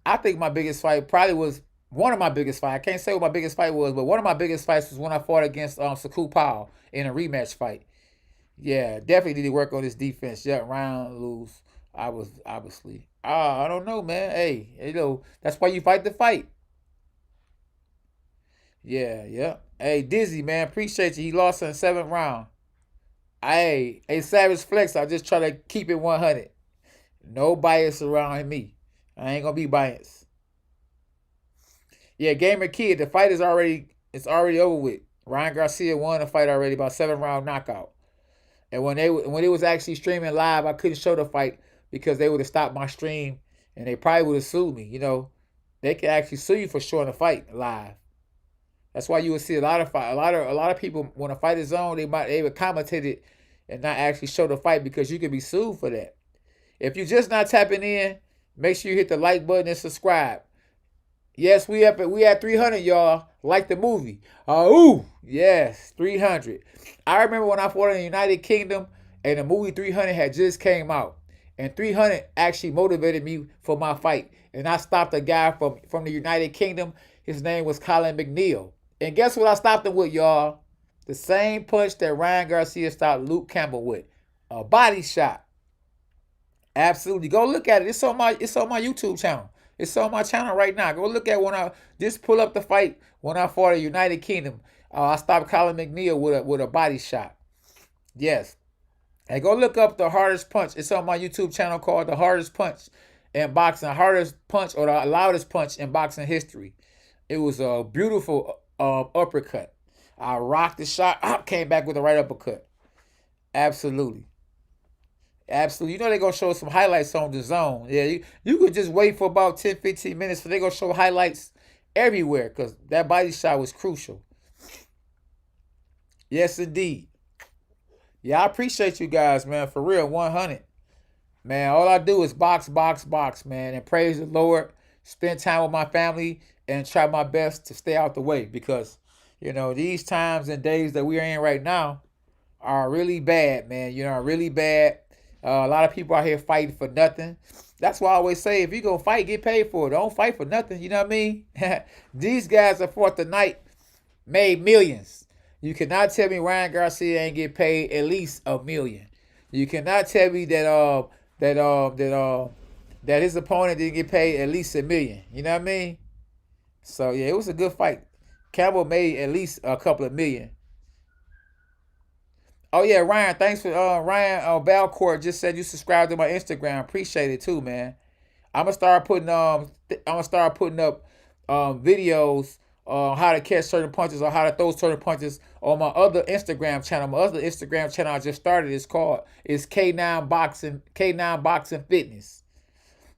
A: I think my biggest fight probably was one of my biggest fights. I can't say what my biggest fight was, but one of my biggest fights was when I fought against Saku Powell in a rematch fight. Yeah, definitely need to work on this defense. Yeah, round lose. I was obviously. I don't know, man. Hey, that's why you fight the fight. Yeah, yeah. Hey, Dizzy, man, appreciate you. He lost in the seventh round. Hey, Savage Flex, I just try to keep it 100. No bias around me. I ain't gonna be biased. Yeah, Gamer Kid, the fight is already over with. Ryan Garcia won the fight already by 7 round knockout. And when it was actually streaming live, I couldn't show the fight because they would have stopped my stream and they probably would have sued me. They can actually sue you for showing the fight live. That's why you would see a lot of fight, a lot of people when a fight is on, they would commentate it and not actually show the fight because you could be sued for that. If you're just not tapping in, make sure you hit the like button and subscribe. Yes, we at 300, y'all. Like the movie. Yes, 300. I remember when I fought in the United Kingdom and the movie 300 had just came out. And 300 actually motivated me for my fight. And I stopped a guy from the United Kingdom. His name was Colin McNeil. And guess what I stopped him with, y'all? The same punch that Ryan Garcia stopped Luke Campbell with. A body shot. Absolutely. Go look at it. It's on my YouTube channel. It's on my channel right now. Go look at when I just pull up the fight when I fought the United Kingdom. I stopped Colin McNeil with a body shot. Yes. And go look up the hardest punch. It's on my YouTube channel called the hardest punch in boxing. The hardest punch or the loudest punch in boxing history. It was a beautiful uppercut. I rocked the shot. Came back with a right uppercut. Absolutely. Absolutely. They're going to show some highlights on the zone. Yeah, you could just wait for about 10, 15 minutes for they're going to show highlights everywhere because that body shot was crucial. Yes, indeed. Yeah, I appreciate you guys, man. For real, 100. Man, all I do is box, box, box, man, and praise the Lord, spend time with my family, and try my best to stay out the way because, these times and days that we are in right now are really bad, man. Are really bad. A lot of people out here fighting for nothing. That's why I always say, if you go fight, get paid for it. Don't fight for nothing. You know what I mean? These guys that fought tonight made millions. You cannot tell me Ryan Garcia ain't get paid at least $1 million. You cannot tell me that his opponent didn't get paid at least $1 million. You know what I mean? So yeah, it was a good fight. Campbell made at least a couple of million. Oh yeah, Ryan. Thanks for Ryan Valcourt just said you subscribed to my Instagram. Appreciate it too, man. I'm gonna start putting up videos on how to catch certain punches or how to throw certain punches on my other Instagram channel. My other Instagram channel I just started is K9 Boxing Fitness,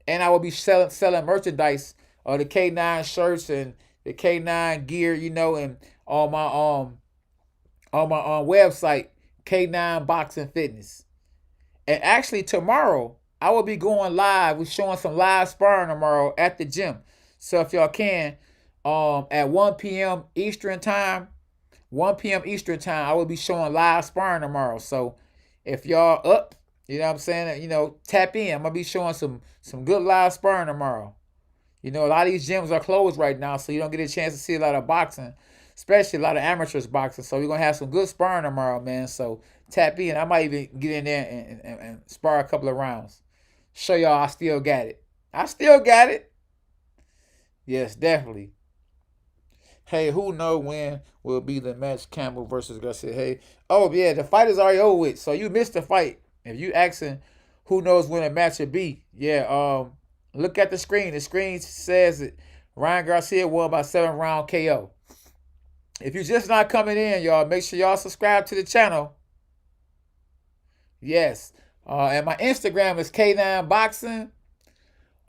A: and I will be selling merchandise, the K9 shirts and the K9 gear, and on my website K9 Boxing Fitness. And actually tomorrow I will be going live. We're showing some live sparring tomorrow at the gym. So if y'all can, at 1 p.m. Eastern time, 1 p.m. Eastern time, I will be showing live sparring tomorrow. So if y'all up, you know what I'm saying, tap in. I'm gonna be showing some good live sparring tomorrow. A lot of these gyms are closed right now, so you don't get a chance to see a lot of boxing, especially a lot of amateurs boxing. So we're going to have some good sparring tomorrow, man. So tap in. I might even get in there and spar a couple of rounds. Show y'all I still got it. I still got it. Yes, definitely. Hey, who know when will be the match Campbell versus Garcia? Hey, oh yeah, the fight is already over with. So you missed the fight. If you asking who knows when the match will be, yeah, look at the screen. The screen says that Ryan Garcia won by 7 round KO. If you're just not coming in, y'all, make sure y'all subscribe to the channel. Yes. And my Instagram is K9 Boxing.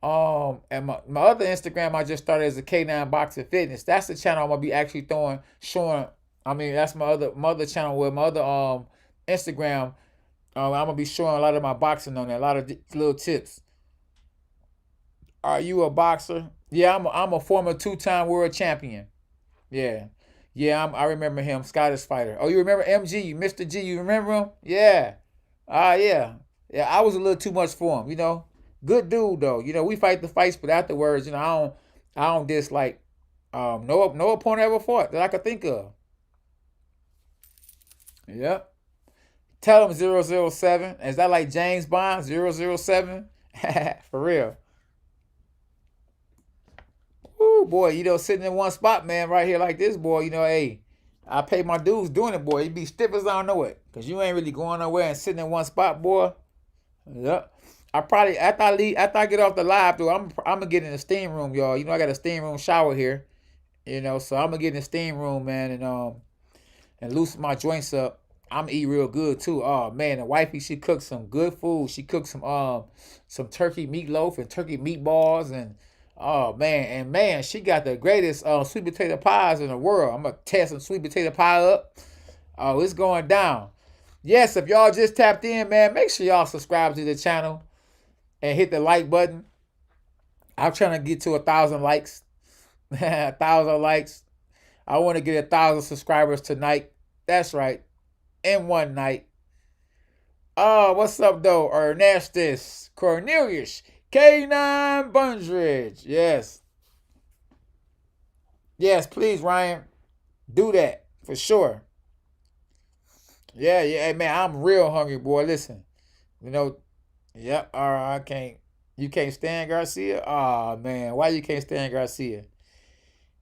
A: And my other Instagram I just started is a K9 Boxing Fitness. That's the channel I'm gonna be actually showing. I mean, that's my other channel with my other Instagram. I'm gonna be showing a lot of my boxing on there, a lot of little tips. Are you a boxer? Yeah, I'm a former 2-time world champion. Yeah. Yeah, I remember him, Scottish fighter. Oh, you remember MG, Mr. G? You remember him? Yeah. Yeah. Yeah, I was a little too much for him, Good dude though. We fight the fights, but afterwards, I don't dislike no opponent ever fought that I could think of. Yep. Tell him 007. Is that like James Bond 007? For real. Ooh, boy, sitting in one spot, man, right here like this, boy, hey, I pay my dues doing it, boy. You be stiff as I don't know it. Because you ain't really going nowhere and sitting in one spot, boy. Yep. I probably, after I get off the live, though, I'm going to get in the steam room, y'all. I got a steam room shower here, so I'm going to get in the steam room, man, and loosen my joints up. I'm going to eat real good, too. Oh, man, the wifey, she cooked some good food. She cooked some turkey meatloaf and turkey meatballs and, oh, man, she got the greatest sweet potato pies in the world. I'm going to tear some sweet potato pie up. Oh, it's going down. Yes, if y'all just tapped in, man, make sure y'all subscribe to the channel and hit the like button. I'm trying to get to 1,000 likes. 1,000 likes. I want to get 1,000 subscribers tonight. That's right. In one night. Oh, what's up, though? Ernestus Cornelius K9 Bungeridge. Yes. Yes, please, Ryan. Do that for sure. Yeah. Hey, man, I'm real hungry, boy. Listen. Yep. All right, I can't. You can't stand Garcia? Oh, man. Why you can't stand Garcia?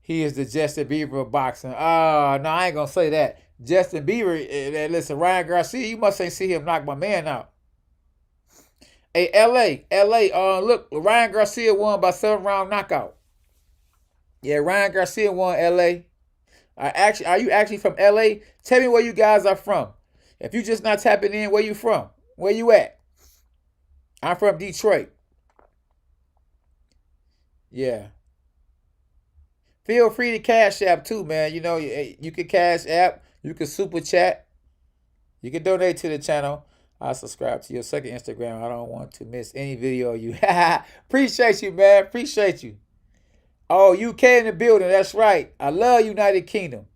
A: He is the Justin Bieber of boxing. Oh, no, I ain't going to say that. Justin Bieber, listen, Ryan Garcia, you must ain't see him knock my man out. Hey, LA, look, Ryan Garcia won by 7-round knockout. Yeah, Ryan Garcia won LA. Are you actually from LA? Tell me where you guys are from. If you just not tapping in, where you from? Where you at? I'm from Detroit. Yeah. Feel free to cash app too, man. You can cash app. You can super chat. You can donate to the channel. I'll subscribe to your second Instagram. I don't want to miss any video of you. Appreciate you, man. Appreciate you. Oh, UK in the building. That's right. I love United Kingdom.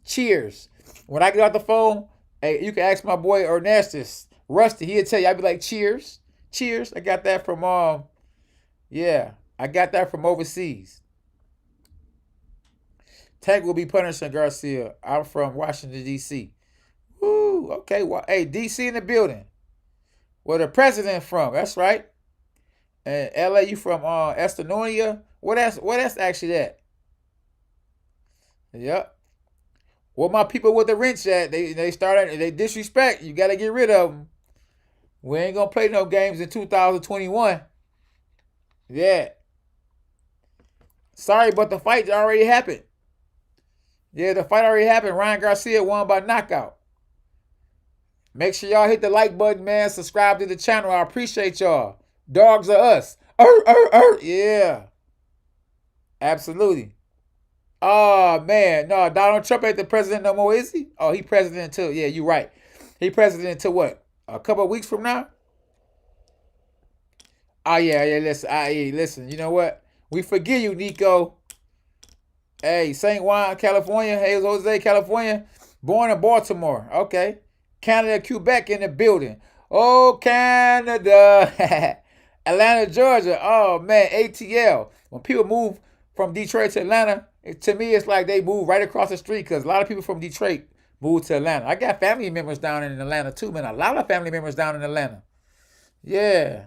A: Cheers. When I get off the phone, hey, you can ask my boy Ernestus. Rusty, he'll tell you. I'll be like, cheers. Cheers. I got that from, I got that from overseas. Tank will be punishing Garcia. I'm from Washington, D.C. Woo, okay. Well, hey, D.C. in the building. Where the president from? That's right. And L.A., you from Estonia? Where that's actually at? Yep. Where my people with the wrench at? They disrespect. You got to get rid of them. We ain't going to play no games in 2021. Yeah. Sorry, but the fight already happened. Yeah, the fight already happened. Ryan Garcia won by knockout. Make sure y'all hit the like button, man. Subscribe to the channel. I appreciate y'all. Dogs are us. Yeah. Absolutely. Oh, man. No, Donald Trump ain't the president no more, is he? Oh, he president until, yeah, you right. He president until what? A couple of weeks from now? Oh, yeah, listen. You know what? We forgive you, Nico. Hey, St. Juan, California. Hey, Jose, California. Born in Baltimore. Okay. Canada, Quebec in the building. Oh, Canada. Atlanta, Georgia. Oh, man, ATL. When people move from Detroit to Atlanta, to me, it's like they move right across the street because a lot of people from Detroit move to Atlanta. I got family members down in Atlanta, too, man. A lot of family members down in Atlanta. Yeah.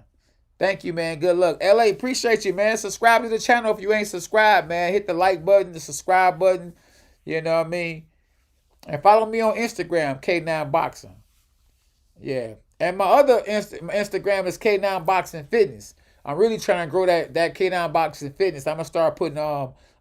A: Thank you, man. Good luck. LA, appreciate you, man. Subscribe to the channel if you ain't subscribed, man. Hit the like button, the subscribe button. You know what I mean? And follow me on Instagram, K9 Boxing. Yeah. And my other Instagram is K9 Boxing Fitness. I'm really trying to grow that K9 Boxing Fitness. I'm going to start putting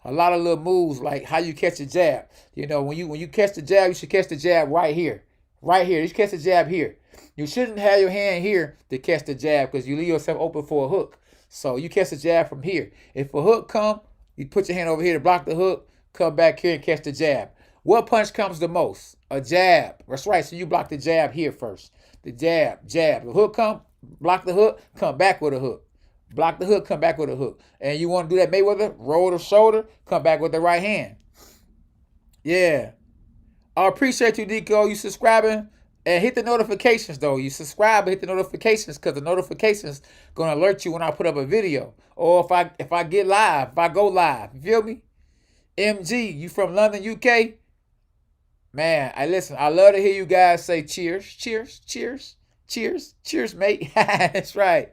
A: a lot of little moves like how you catch a jab. You know, when you catch the jab, you should catch the jab right here. Right here. You should catch the jab here. You shouldn't have your hand here to catch the jab because you leave yourself open for a hook. So you catch the jab from here. If a hook come, you put your hand over here to block the hook, come back here and catch the jab. What punch comes the most? A jab. That's right. So you block the jab here first. The jab, jab. The hook come, block the hook, come back with a hook. Block the hook, come back with a hook. And you want to do that Mayweather, roll the shoulder, come back with the right hand. Yeah. I appreciate you, Deco. You subscribing and hit the notifications, though. You subscribe and hit the notifications because the notifications going to alert you when I put up a video. Or if I get live, if I go live. You feel me? MG, you from London, UK? Man, listen, I love to hear you guys say cheers, cheers, cheers, cheers, cheers, mate. That's right.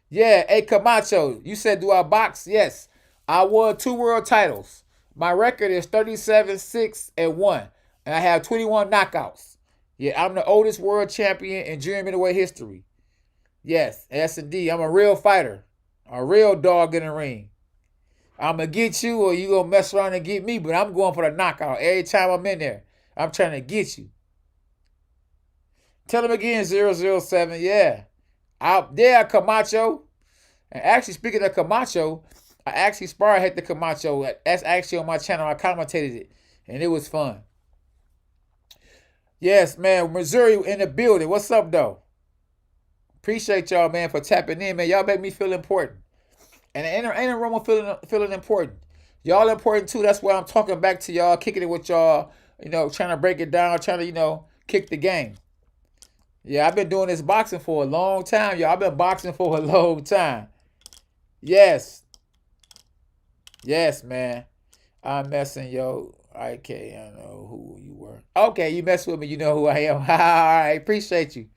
A: Yeah, hey, Camacho, you said do I box? Yes. I won 2 world titles. My record is 37-6-1, and I have 21 knockouts. Yeah, I'm the oldest world champion in junior middleweight history. Yes, indeed. I'm a real fighter, a real dog in the ring. I'm going to get you or you going to mess around and get me, but I'm going for the knockout every time I'm in there. I'm trying to get you. Tell him again, 007. Yeah. Out there, Camacho. And actually, speaking of Camacho, I actually sparred Hector Camacho. That's actually on my channel. I commentated it, and it was fun. Yes, man. Missouri in the building. What's up, though? Appreciate y'all, man, for tapping in, man. Y'all make me feel important. And ain't a wrong with feeling important. Y'all important, too. That's why I'm talking back to y'all, kicking it with y'all, trying to break it down, trying to, kick the game. Yeah, I've been doing this boxing for a long time, y'all. I've been boxing for a long time. Yes. Yes, man. I'm messing, yo. Okay, I know who you were. Okay, you mess with me, you know who I am. All right, appreciate you.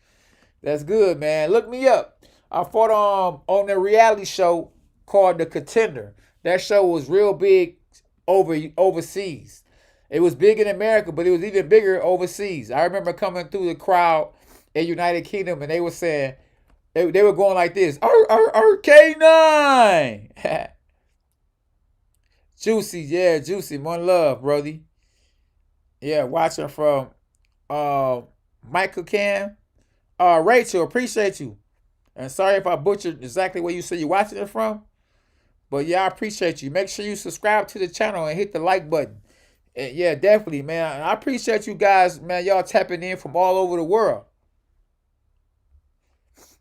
A: That's good, man. Look me up. I fought on the reality show called The Contender. That show was real big overseas. It was big in America, but it was even bigger overseas. I remember coming through the crowd in United Kingdom, and they were saying, they were going like this, K9. Juicy, yeah, Juicy, one love, brody. Yeah, watching from Michael Cam. Rachel, appreciate you. And sorry if I butchered exactly where you said you're watching it from. But yeah, I appreciate you. Make sure you subscribe to the channel and hit the like button. And yeah, definitely, man. I appreciate you guys, man. Y'all tapping in from all over the world.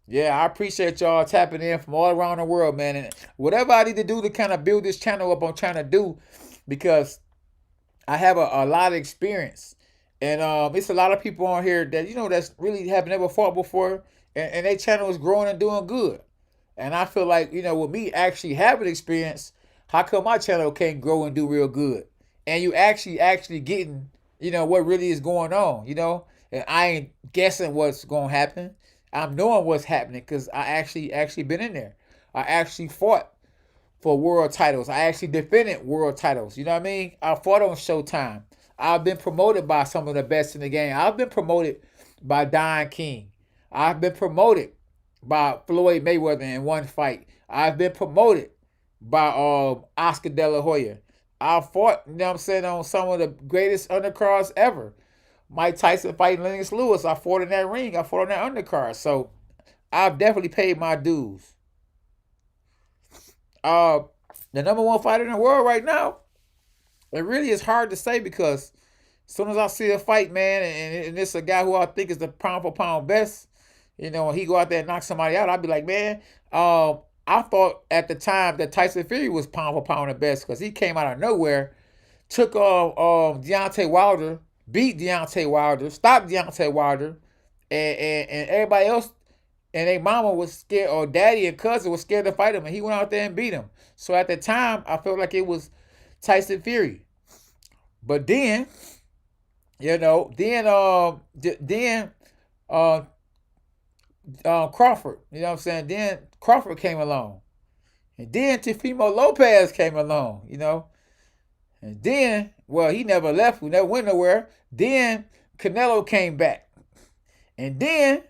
A: Yeah, I appreciate y'all tapping in from all around the world, man. And whatever I need to do to kind of build this channel up, I'm trying to do because I have a lot of experience. And it's a lot of people on here that, that's really have never fought before. And their channel is growing and doing good. And I feel like, with me actually having experience, how come my channel can't grow and do real good? And you actually getting, what really is going on, And I ain't guessing what's going to happen. I'm knowing what's happening because I actually been in there. I actually fought for world titles. I actually defended world titles. You know what I mean? I fought on Showtime. I've been promoted by some of the best in the game. I've been promoted by Don King. I've been promoted by Floyd Mayweather in one fight. I've been promoted by Oscar De La Hoya. I fought, on some of the greatest undercards ever. Mike Tyson fighting Lennox Lewis. I fought in that ring. I fought on that undercard. So I've definitely paid my dues. The number 1 fighter in the world right now, it really is hard to say because as soon as I see a fight, man, and it's a guy who I think is the pound for pound best, when he go out there and knock somebody out, I'd be like, man, I thought at the time that Tyson Fury was pound for pound the best because he came out of nowhere, took Deontay Wilder, beat Deontay Wilder, stopped Deontay Wilder, and everybody else and their mama was scared, or daddy and cousin was scared to fight him, and he went out there and beat him. So at the time, I felt like it was Tyson Fury. But then, Crawford, Then Crawford came along. And then Teofimo Lopez came along, And then, he never left. We never went nowhere. Then Canelo came back. And then,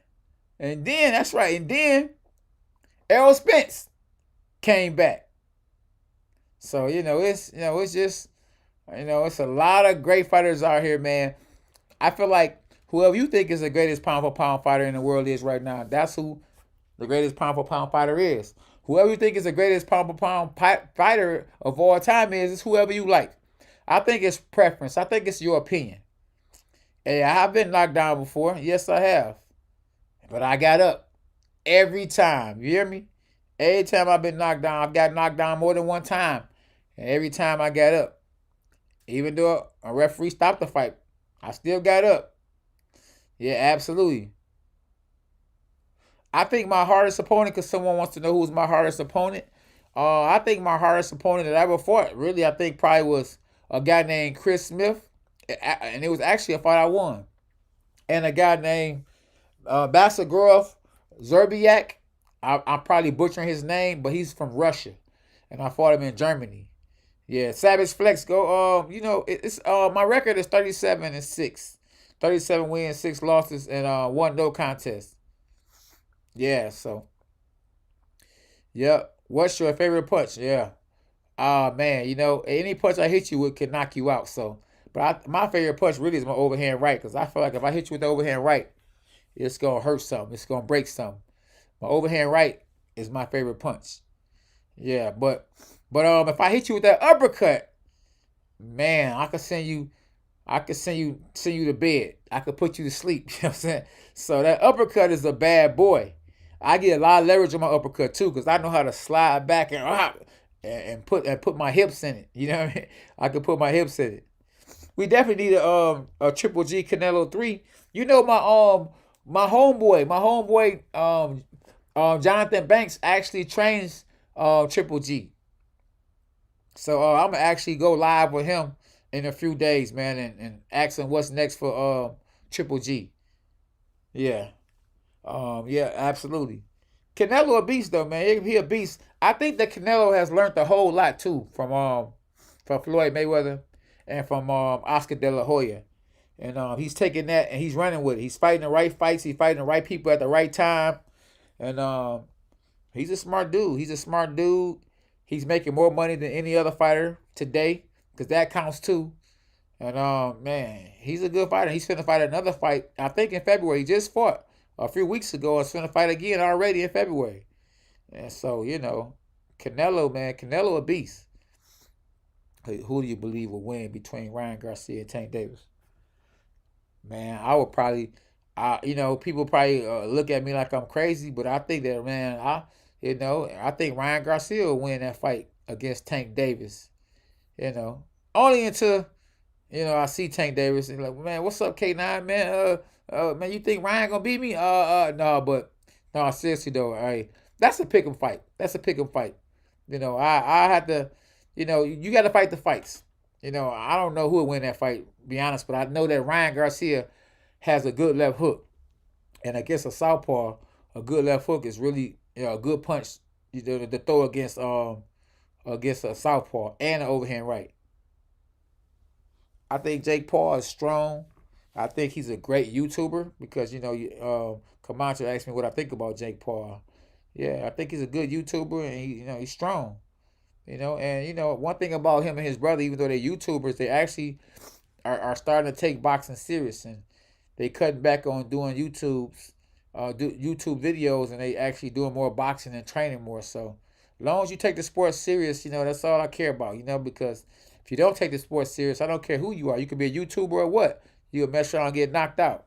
A: that's right. And then Errol Spence came back. So it's just it's a lot of great fighters out here, man. I feel like whoever you think is the greatest pound for pound fighter in the world is right now, that's who the greatest pound for pound fighter is. Whoever you think is the greatest pound for pound fighter of all time is whoever you like. I think it's preference. I think it's your opinion. Hey, I have been knocked down before. Yes, I have. But I got up every time. You hear me? Every time I've been knocked down, I've got knocked down more than one time. And every time I got up, even though a referee stopped the fight, I still got up. Yeah, absolutely. I think my hardest opponent, because someone wants to know who's my hardest opponent. I think my hardest opponent that I ever fought, really, I think probably was a guy named Chris Smith, and it was actually a fight I won. And a guy named Basagorov Zerbiak. I'm probably butchering his name, but he's from Russia, and I fought him in Germany. Yeah, Savage Flex go. It's my record is 37-6, 37 wins, 6 losses, and one no contest. Yeah, so yeah. What's your favorite punch? Yeah. Ah man, any punch I hit you with can knock you out. So, but my favorite punch really is my overhand right, because I feel like if I hit you with the overhand right, it's gonna hurt something. It's gonna break something. My overhand right is my favorite punch. Yeah, but if I hit you with that uppercut, man, I could send you to bed. I could put you to sleep. You know what I'm saying? So that uppercut is a bad boy. I get a lot of leverage on my uppercut too, because I know how to slide back and put my hips in it. You know what I mean? I could put my hips in it. We definitely need a Triple G Canelo 3. My homeboy Jonathan Banks actually trains Triple G. So I'm gonna actually go live with him in a few days, man, and ask him what's next for Triple G. Yeah. Yeah, absolutely. Canelo a beast though, man. He a beast. I think that Canelo has learned a whole lot too from Floyd Mayweather and from Oscar De La Hoya. And he's taking that and he's running with it. He's fighting the right fights. He's fighting the right people at the right time. And he's a smart dude. He's a smart dude. He's making more money than any other fighter today, because that counts too. And man, he's a good fighter. He's finna fight another fight, I think in February. He just fought a few weeks ago. He's finna fight again already in February. And so, Canelo, man, Canelo a beast. Hey, who do you believe will win between Ryan Garcia and Tank Davis? Man, I would probably, people probably look at me like I'm crazy, but I think that, man, I think Ryan Garcia will win that fight against Tank Davis. Only until I see Tank Davis and like, man, what's up, K9, man? Man, you think Ryan gonna beat me? No, but no, seriously though, that's a pick 'em fight. That's a pick 'em fight. I had to, you got to fight the fights. I don't know who will win that fight, to be honest, but I know that Ryan Garcia has a good left hook, and against a southpaw, a good left hook is really a good punch. To throw against a southpaw and an overhand right. I think Jake Paul is strong. I think he's a great YouTuber because Camacho asked me what I think about Jake Paul. Yeah, I think he's a good YouTuber and he's strong. And one thing about him and his brother, even though they're YouTubers, they actually are starting to take boxing serious, and they cutting back on doing YouTube videos, and they actually doing more boxing and training more. So, as long as you take the sport serious, that's all I care about. Because if you don't take the sport serious, I don't care who you are. You could be a YouTuber or what. You'll mess around and get knocked out.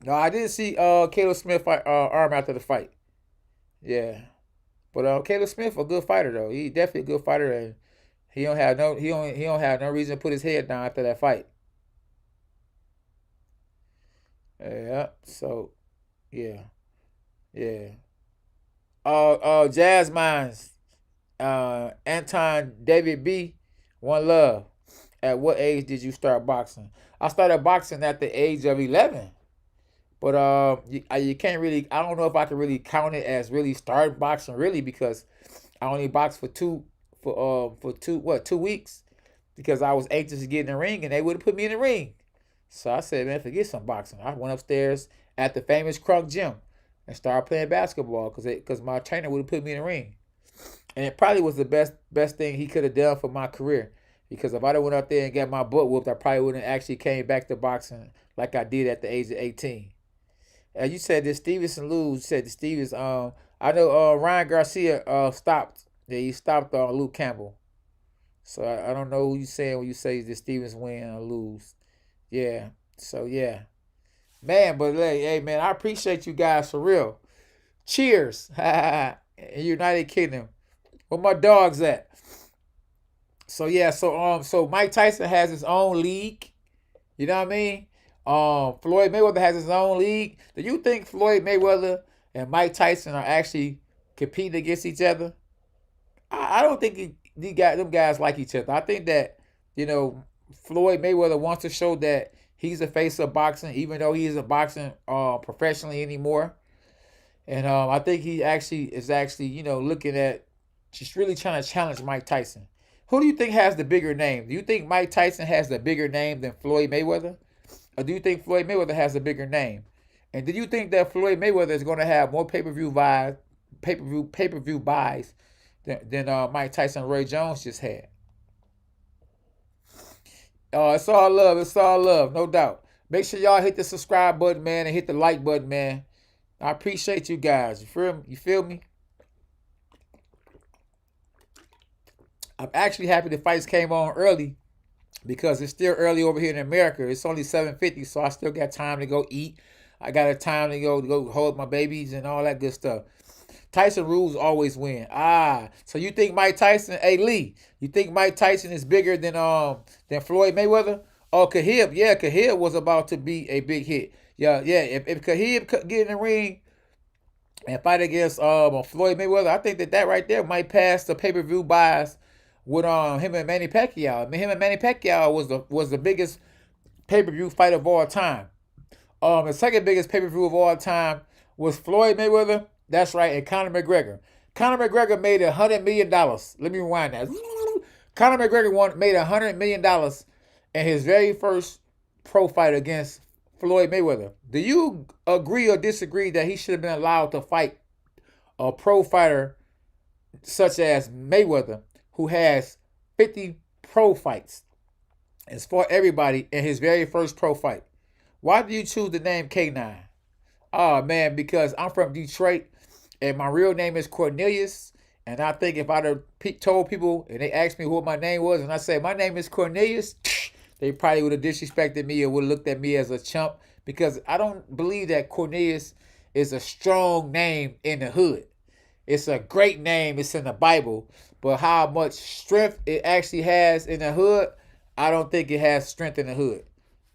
A: No, I didn't see Caleb Smith arm after the fight. Yeah, but Caleb Smith a good fighter though. He definitely a good fighter, and he don't have no reason to put his head down after that fight. Yeah. So yeah, yeah. Jazz Minds, Anton David B. One Love. At what age did you start boxing? I started boxing at the age of 11. But you can't really. I don't know if I can really count it as really start boxing really, because I only boxed for 2 weeks, because I was anxious to get in the ring and they would have put me in the ring. So I said, man, forget some boxing. I went upstairs at the famous Crunk Gym and started playing basketball because my trainer would have put me in the ring. And it probably was the best thing he could have done for my career. Because if I'd have went out there and got my butt whooped, I probably wouldn't have actually came back to boxing like I did at the age of 18. You said that Stevenson lose. You said the Stevens. I know Ryan Garcia stopped. Yeah, he stopped Luke Campbell. So I don't know who you saying when you say the Stevens win or lose. Yeah. So yeah, man. But hey, man, I appreciate you guys for real. Cheers. In United Kingdom. Where my dogs at? So yeah, so Mike Tyson has his own league. You know what I mean? Floyd Mayweather has his own league. Do you think Floyd Mayweather and Mike Tyson are actually competing against each other? I don't think them guys like each other. I think that, Floyd Mayweather wants to show that he's the face of boxing, even though he isn't boxing professionally anymore. And I think he is looking at just really trying to challenge Mike Tyson. Who do you think has the bigger name? Do you think Mike Tyson has the bigger name than Floyd Mayweather? Or do you think Floyd Mayweather has a bigger name? And do you think that Floyd Mayweather is going to have more pay-per-view buys than Mike Tyson and Roy Jones just had? It's all love. It's all love, no doubt. Make sure y'all hit the subscribe button, man, and hit the like button, man. I appreciate you guys. You feel me? I'm actually happy the fights came on early because it's still early over here in America. It's only 7:50, so I still got time to go eat. I got a time to go hold my babies and all that good stuff. Tyson rules always win. So you think Mike Tyson? Hey Lee, you think Mike Tyson is bigger than Floyd Mayweather? Oh, Khabib, yeah, Khabib was about to be a big hit. Yeah. If Khabib get in the ring and fight against Floyd Mayweather, I think that right there might pass the pay-per-view buys with him and Manny Pacquiao. I mean, him and Manny Pacquiao was the biggest pay-per-view fight of all time. The second biggest pay-per-view of all time was Floyd Mayweather. That's right, and Conor McGregor. Conor McGregor made $100 million. Let me rewind that. Conor McGregor made $100 million in his very first pro fight against Floyd Mayweather. Do you agree or disagree that he should have been allowed to fight a pro fighter such as Mayweather, who has 50 pro fights? It's for everybody in his very first pro fight. Why do you choose the name K9? Oh, man, because I'm from Detroit, and my real name is Cornelius. And I think if I'd have told people, and they asked me what my name was, and I said, my name is Cornelius, they probably would have disrespected me or would have looked at me as a chump, because I don't believe that Cornelius is a strong name in the hood. It's a great name. It's in the Bible. But how much strength it actually has in the hood, I don't think it has strength in the hood.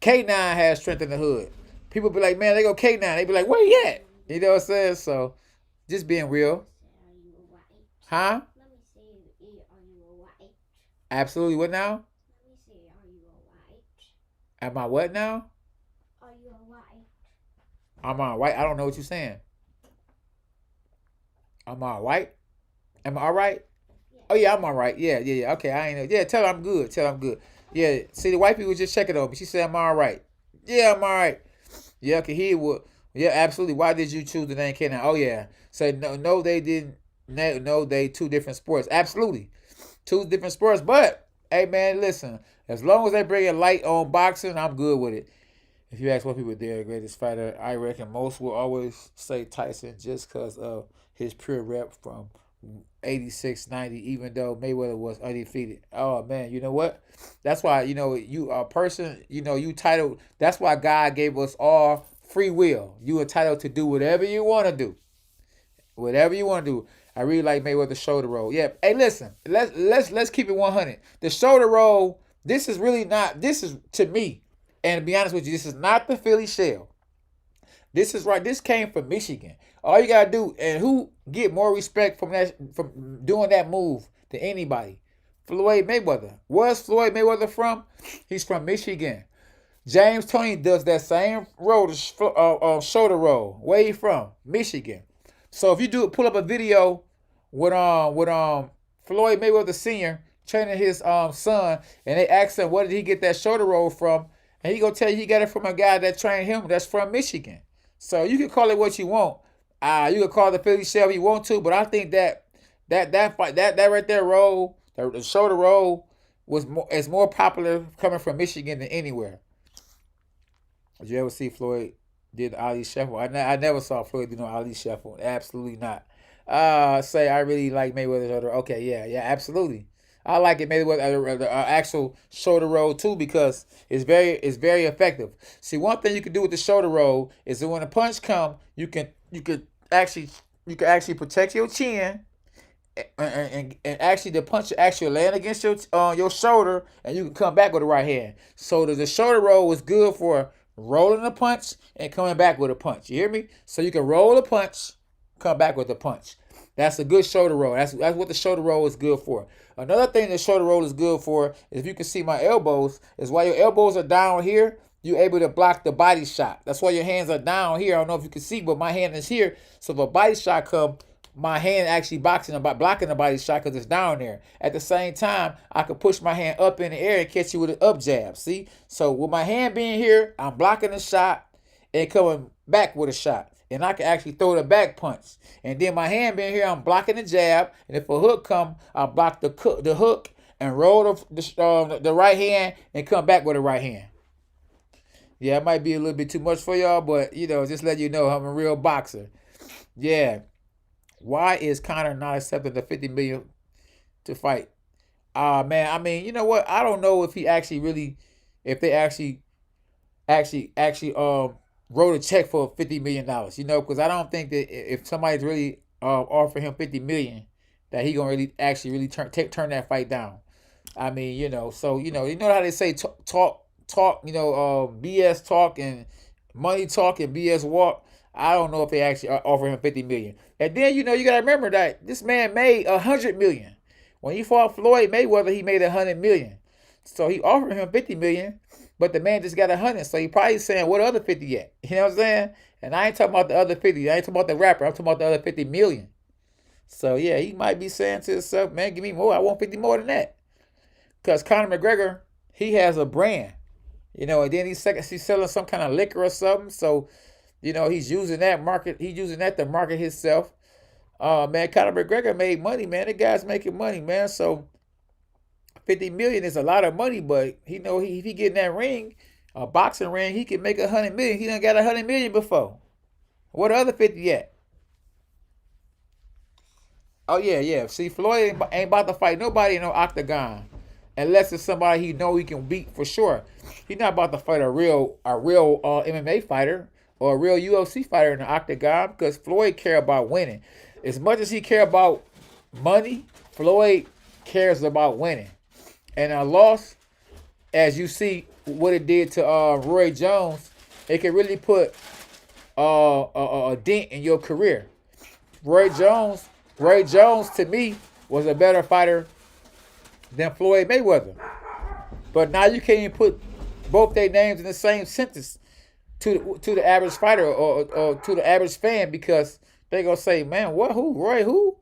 A: K9 has strength in the hood. People be like, man, they go K9. They be like, where he at? You know what I'm saying? So, just being real. Huh?
C: Let me see, are you a white?
A: Absolutely. What now?
C: Let me see, are you a white?
A: Am I what now?
C: Are you a white?
A: I'm all right. I don't know what you're saying. I'm all right. Am I all right?
C: Yeah.
A: Oh, yeah, I'm all right. Yeah. Okay, I ain't know. Yeah, tell her I'm good. Tell her I'm good. Yeah, see, the white people just checking on me. She said I'm all right. Yeah, I'm all right. Yeah, okay, he would. Yeah, absolutely. Why did you choose the name K9? Oh, yeah. Say, no, they didn't. No, they two different sports. Absolutely. Two different sports. But, hey, man, listen. As long as they bring a light on boxing, I'm good with it. If you ask what people they're the greatest fighter, I reckon most will always say Tyson just because of his pure rep from 86, 90, even though Mayweather was undefeated. Oh, man, you know what? That's why, you a person, you titled. That's why God gave us all free will. You entitled to do whatever you want to do. Whatever you want to do. I really like Mayweather's shoulder roll. Yeah. Hey, listen. Let's keep it 100. The shoulder roll. This is to me. And to be honest with you, this is not the Philly shell. This is right. This came from Michigan. All you gotta do, and who get more respect from doing that move than anybody? Floyd Mayweather. Where's Floyd Mayweather from? He's from Michigan. James Toney does that same shoulder roll. Where he from? Michigan. So if you pull up a video with Floyd Mayweather Sr. training his son, and they ask him where did he get that shoulder roll from, and he gonna tell you he got it from a guy that trained him that's from Michigan. So you can call it what you want. You can call it the Philly shell if you want to, but I think that That fight, that right there roll, the shoulder roll is more popular coming from Michigan than anywhere. Did you ever see Floyd did Ali Shuffle? I never saw Floyd do no Ali Shuffle. Absolutely not. Say I really like Mayweather's shoulder. Okay, yeah, absolutely. I like it Mayweather the actual shoulder roll too because it's very effective. See, one thing you can do with the shoulder roll is that when a punch come, actually you can actually protect your chin and actually the punch actually land against your shoulder and you can come back with the right hand. So the shoulder roll is good for rolling a punch and coming back with a punch. You hear me? So you can roll a punch, come back with a punch. That's a good shoulder roll. That's what the shoulder roll is good for. Another thing the shoulder roll is good for, if you can see my elbows, is while your elbows are down here, you're able to block the body shot. That's why your hands are down here. I don't know if you can see, but my hand is here. So if a body shot come, my hand actually blocking the body shot because it's down there. At the same time, I can push my hand up in the air and catch you with an up jab. See? So with my hand being here, I'm blocking the shot and coming back with a shot. And I can actually throw the back punch. And then my hand being here, I'm blocking the jab. And if a hook come, I block the hook and roll the right hand and come back with the right hand. Yeah, it might be a little bit too much for y'all, but, just let you know I'm a real boxer. Yeah. Why is Conor not accepting the $50 million to fight? Man, I mean, you know what? I don't know if he actually really, if they actually wrote a check for $50 million, because I don't think that if somebody's really offering him $50 million, that he gonna really turn that fight down. I mean, so you know how they say talk, BS talk and money talk and BS walk. I don't know if they actually offer him $50 million. And then you gotta remember that this man made $100 million. When he fought Floyd Mayweather, he made $100 million. So he offered him $50 million, but the man just got $100. So he probably saying, "What other 50 yet?" You know what I'm saying? And I ain't talking about the other 50. I ain't talking about the rapper. I'm talking about the other 50 million. So yeah, he might be saying to himself, "Man, give me more. I want 50 more than that." Because Conor McGregor, he has a brand, and then he's selling some kind of liquor or something. So, he's using that market. He's using that to market himself. Man, Conor McGregor made money, man. The guy's making money, man. So $50 million is a lot of money, but if he get in that ring, a boxing ring, he can make $100 million. He done got $100 million before. What other 50 at? Oh yeah. See, Floyd ain't about to fight nobody in no octagon, unless it's somebody he know he can beat for sure. He's not about to fight a real MMA fighter or a real UFC fighter in the octagon, because Floyd care about winning. As much as he care about money, Floyd cares about winning. And a loss, as you see what it did to Roy Jones, it can really put a dent in your career. Roy Jones to me was a better fighter than Floyd Mayweather. But now you can't even put both their names in the same sentence to the average fighter or to the average fan, because they gonna say, "Man, what? Who? Roy? Who?"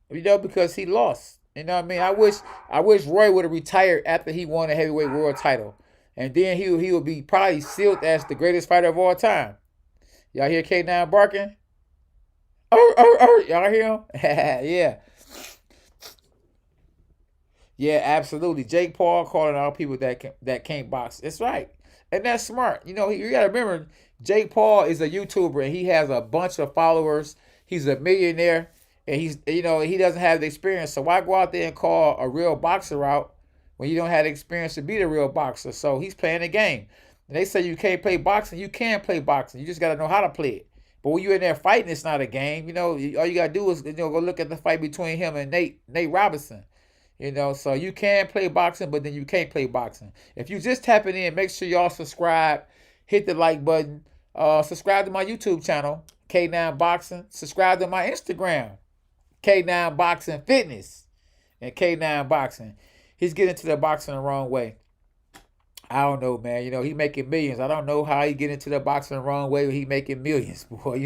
A: Because he lost. You know what I mean? I wish Roy would have retired after he won a heavyweight world title, and then he would be probably sealed as the greatest fighter of all time. Y'all hear K9 barking? Y'all hear him? Yeah. Yeah, absolutely. Jake Paul calling out people that can't box. That's right. And that's smart. You got to remember, Jake Paul is a YouTuber and he has a bunch of followers. He's a millionaire and he doesn't have the experience. So why go out there and call a real boxer out when you don't have the experience to be the real boxer? So he's playing the game. And they say you can't play boxing. You can play boxing. You just got to know how to play it. But when you're in there fighting, it's not a game. All you got to do is go look at the fight between him and Nate Robinson. So you can play boxing, but then you can't play boxing. If you just tapping in, make sure y'all subscribe, hit the like button, subscribe to my YouTube channel, K9 Boxing, subscribe to my Instagram, K9 Boxing Fitness, and K9 Boxing. He's getting to the boxing the wrong way. I don't know, man. He making millions. I don't know how he get into the boxing the wrong way, but he making millions, boy.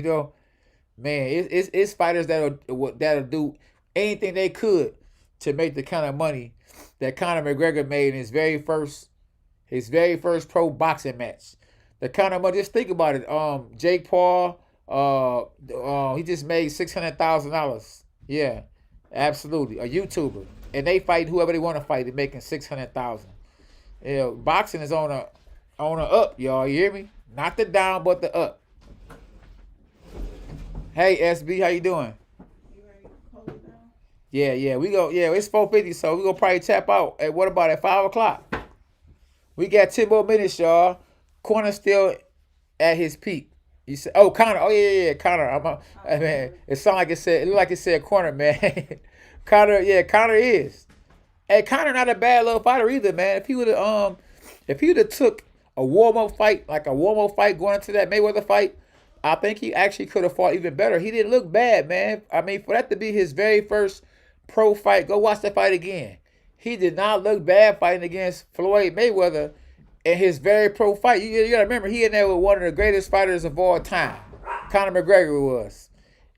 A: Man, it's fighters that'll do anything they could to make the kind of money that Conor McGregor made in his very first pro boxing match. The kind of money, just think about it. Jake Paul, he just made $600,000. Yeah. Absolutely, a YouTuber, and they fight whoever they want to fight. They're making 600,000. You know, boxing is on a up, y'all. You hear me? Not the down, but the up. Hey, SB, how you doing?
B: You ready to close it down?
A: Yeah, we go. Yeah, it's 4:50, so we gonna probably tap out. At what about at 5 o'clock? We got 10 more minutes, y'all. Corner still at his peak. You said, oh, Connor. Oh yeah, Connor. Man, it sound like it said. It looked like it said corner, man. Connor, yeah, Connor is. Hey, Connor not a bad little fighter either, man. If he would have took a warm up fight, like a warm up fight going into that Mayweather fight, I think he actually could have fought even better. He didn't look bad, man. I mean, for that to be his very first pro fight, go watch that fight again. He did not look bad fighting against Floyd Mayweather in his very pro fight. You gotta remember, he in there with one of the greatest fighters of all time. Conor McGregor was.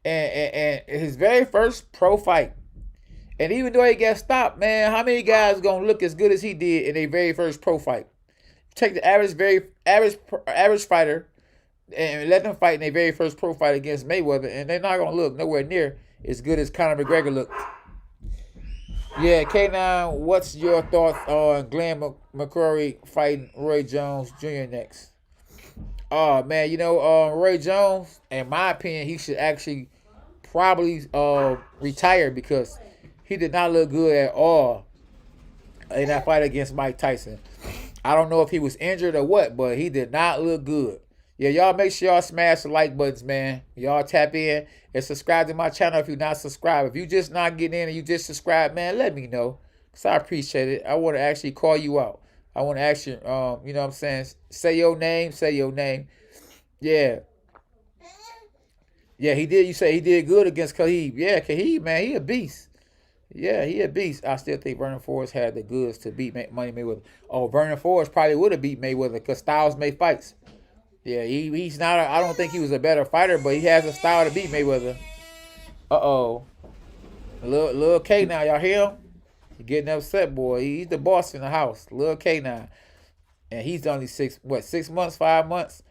A: And his very first pro fight. And even though he got stopped, man, how many guys gonna look as good as he did in their very first pro fight? Take the average fighter and let them fight in their very first pro fight against Mayweather, and they're not gonna look nowhere near as good as Conor McGregor looked. Yeah, K9, what's your thoughts on Glenn McCrory fighting Roy Jones Jr. next? Oh man, Roy Jones, in my opinion, he should actually probably retire because he did not look good at all in that fight against Mike Tyson. I don't know if he was injured or what, but he did not look good. Yeah, y'all make sure y'all smash the like buttons, man. Y'all tap in and subscribe to my channel if you're not subscribed. If you just not getting in and you just subscribe, man, let me know. Because I appreciate it. I want to actually call you out. I want to actually, you know what I'm saying? Say your name. Yeah. Yeah, he did. You say he did good against Khabib. Yeah, Khabib, man, he a beast. Yeah, he a beast. I still think Vernon Forrest had the goods to beat Money Mayweather. Oh, Vernon Forrest probably would have beat Mayweather because styles make fights. Yeah, he's not. I don't think he was a better fighter, but he has a style to beat Mayweather. Uh-oh. Lil K now, y'all hear him? He getting upset, boy. He's the boss in the house. Lil K now. And he's only 6 months, 5 months.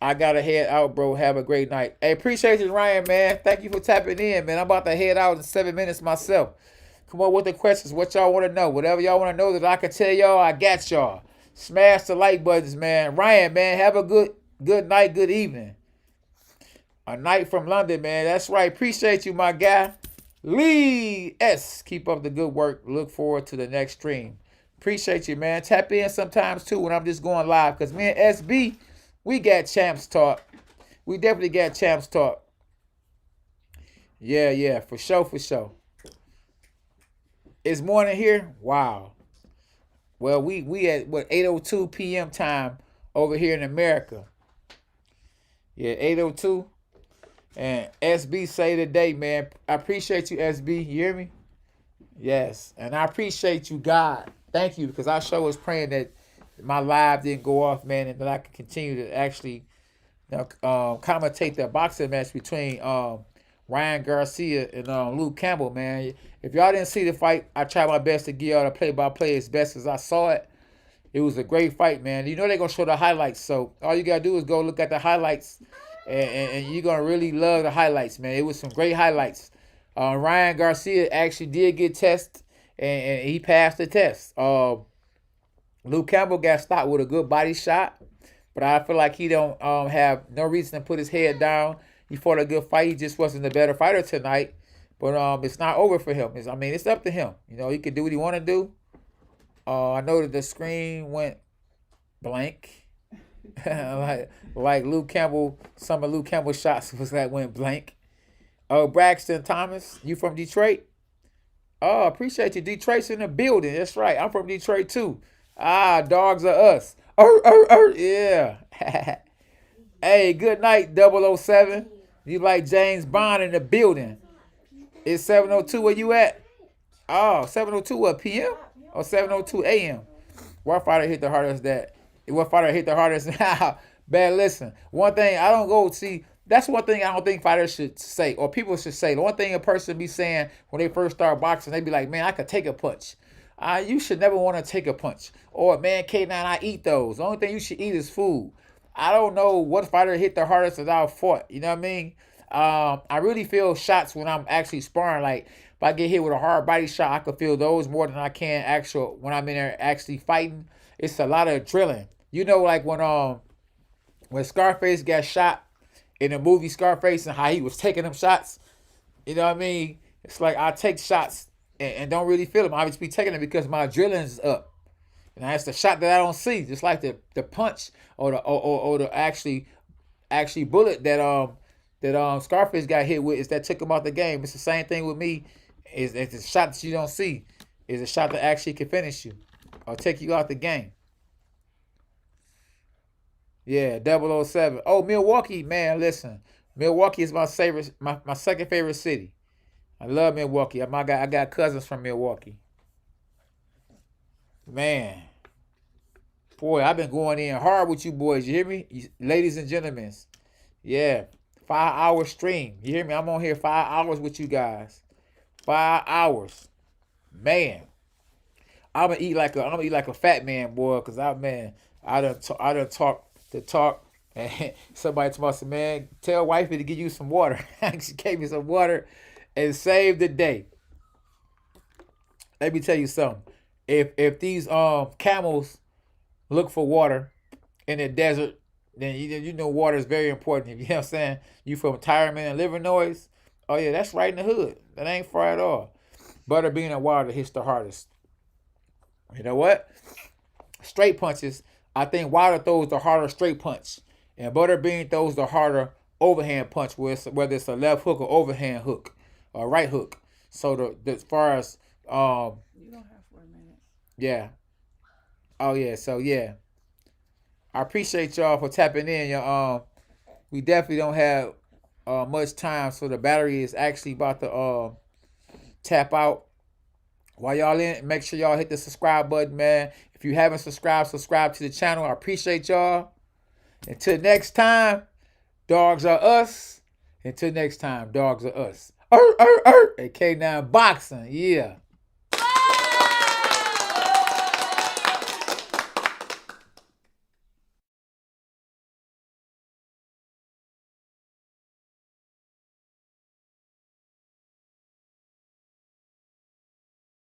A: I gotta head out, bro. Have a great night. Hey, appreciate you, Ryan, man. Thank you for tapping in, man. I'm about to head out in 7 minutes myself. Come on with the questions. What y'all want to know? Whatever y'all want to know that I can tell y'all, I got y'all. Smash the like buttons, man. Ryan, man, have a good night, good evening. A night from London, man. That's right. Appreciate you, my guy. Lee S. Keep up the good work. Look forward to the next stream. Appreciate you, man. Tap in sometimes, too, when I'm just going live. Because me and SB, we got champs talk. We definitely got champs talk. Yeah. For sure. It's morning here? Wow. Well, we at, 8:02 p.m. time over here in America. Yeah, 8:02. And SB say today, man, I appreciate you, SB. You hear me? Yes. And I appreciate you, God. Thank you, because I sure was praying that my live didn't go off, man, and that I could continue to actually commentate the boxing match between Ryan Garcia and Luke Campbell, man. If y'all didn't see the fight, I tried my best to give y'all the play-by-play as best as I saw it. It was a great fight, man. You know they're going to show the highlights, so all you got to do is go look at the highlights, and you're going to really love the highlights, man. It was some great highlights. Ryan Garcia actually did get tested, and he passed the test. Luke Campbell got stopped with a good body shot, but I feel like he don't have no reason to put his head down. He fought a good fight. He just wasn't the better fighter tonight. But it's not over for him. It's up to him. He can do what he want to do. I know that the screen went blank. like Luke Campbell, some of Luke Campbell's shots went blank. Braxton Thomas, you from Detroit? Oh, appreciate you. Detroit's in the building. That's right. I'm from Detroit too. Dogs are us. Yeah. Hey, good night, 007. You like James Bond in the building. It's 7:02 where you at? Oh, 7:02 what, p.m.? Or 7:02 a.m.? What fighter hit the hardest now? Man, listen. One thing I don't go see, that's one thing I don't think fighters should say, or people should say. The one thing a person be saying when they first start boxing, they be like, man, I could take a punch. You should never want to take a punch. Or, man, K9, I eat those. The only thing you should eat is food. I don't know what fighter hit the hardest that I've fought. You know what I mean? I really feel shots when I'm actually sparring. Like if I get hit with a hard body shot, I can feel those more than I can actual when I'm in there actually fighting. It's a lot of drilling. You know, like when Scarface got shot in the movie Scarface and how he was taking them shots. You know what I mean? It's like I take shots and don't really feel them. I just be taking them because my adrenaline's up. And that's the shot that I don't see. Just like the punch or the actually bullet that Scarface got hit with is that took him out the game. It's the same thing with me. It's the shot that you don't see is a shot that actually can finish you or take you out the game. Yeah, 007. Oh, Milwaukee, man, listen. Milwaukee is my second favorite city. I love Milwaukee. I got cousins from Milwaukee. Man, boy, I've been going in hard with you boys. You hear me? Ladies and gentlemen. Yeah. 5 hour stream. You hear me? I'm on here 5 hours with you guys. 5 hours. Man. I'm gonna eat like a fat man, boy, cause I done talk the talk, and somebody told me, man, tell wifey to give you some water. She gave me some water, and saved the day. Let me tell you something. If these camels look for water in the desert, then you know water is very important. You know what I'm saying? You from Tyreman and Livernois? Oh yeah, that's right in the hood. That ain't far at all. Butterbean and water hits the hardest. You know what? Straight punches. I think Wilder throws the harder straight punch, and Butterbean throws the harder overhand punch, whether it's a left hook or overhand hook, or right hook. So as far as
B: You don't have for a minute.
A: yeah, oh yeah, so yeah, I appreciate y'all for tapping in. We definitely don't have much time, so the battery is actually about to tap out. While y'all in, make sure y'all hit the subscribe button, man. If you haven't subscribed, subscribe to the channel. I appreciate y'all. Until next time, dogs are us. Until next time, dogs are us. And K9 Boxing, yeah.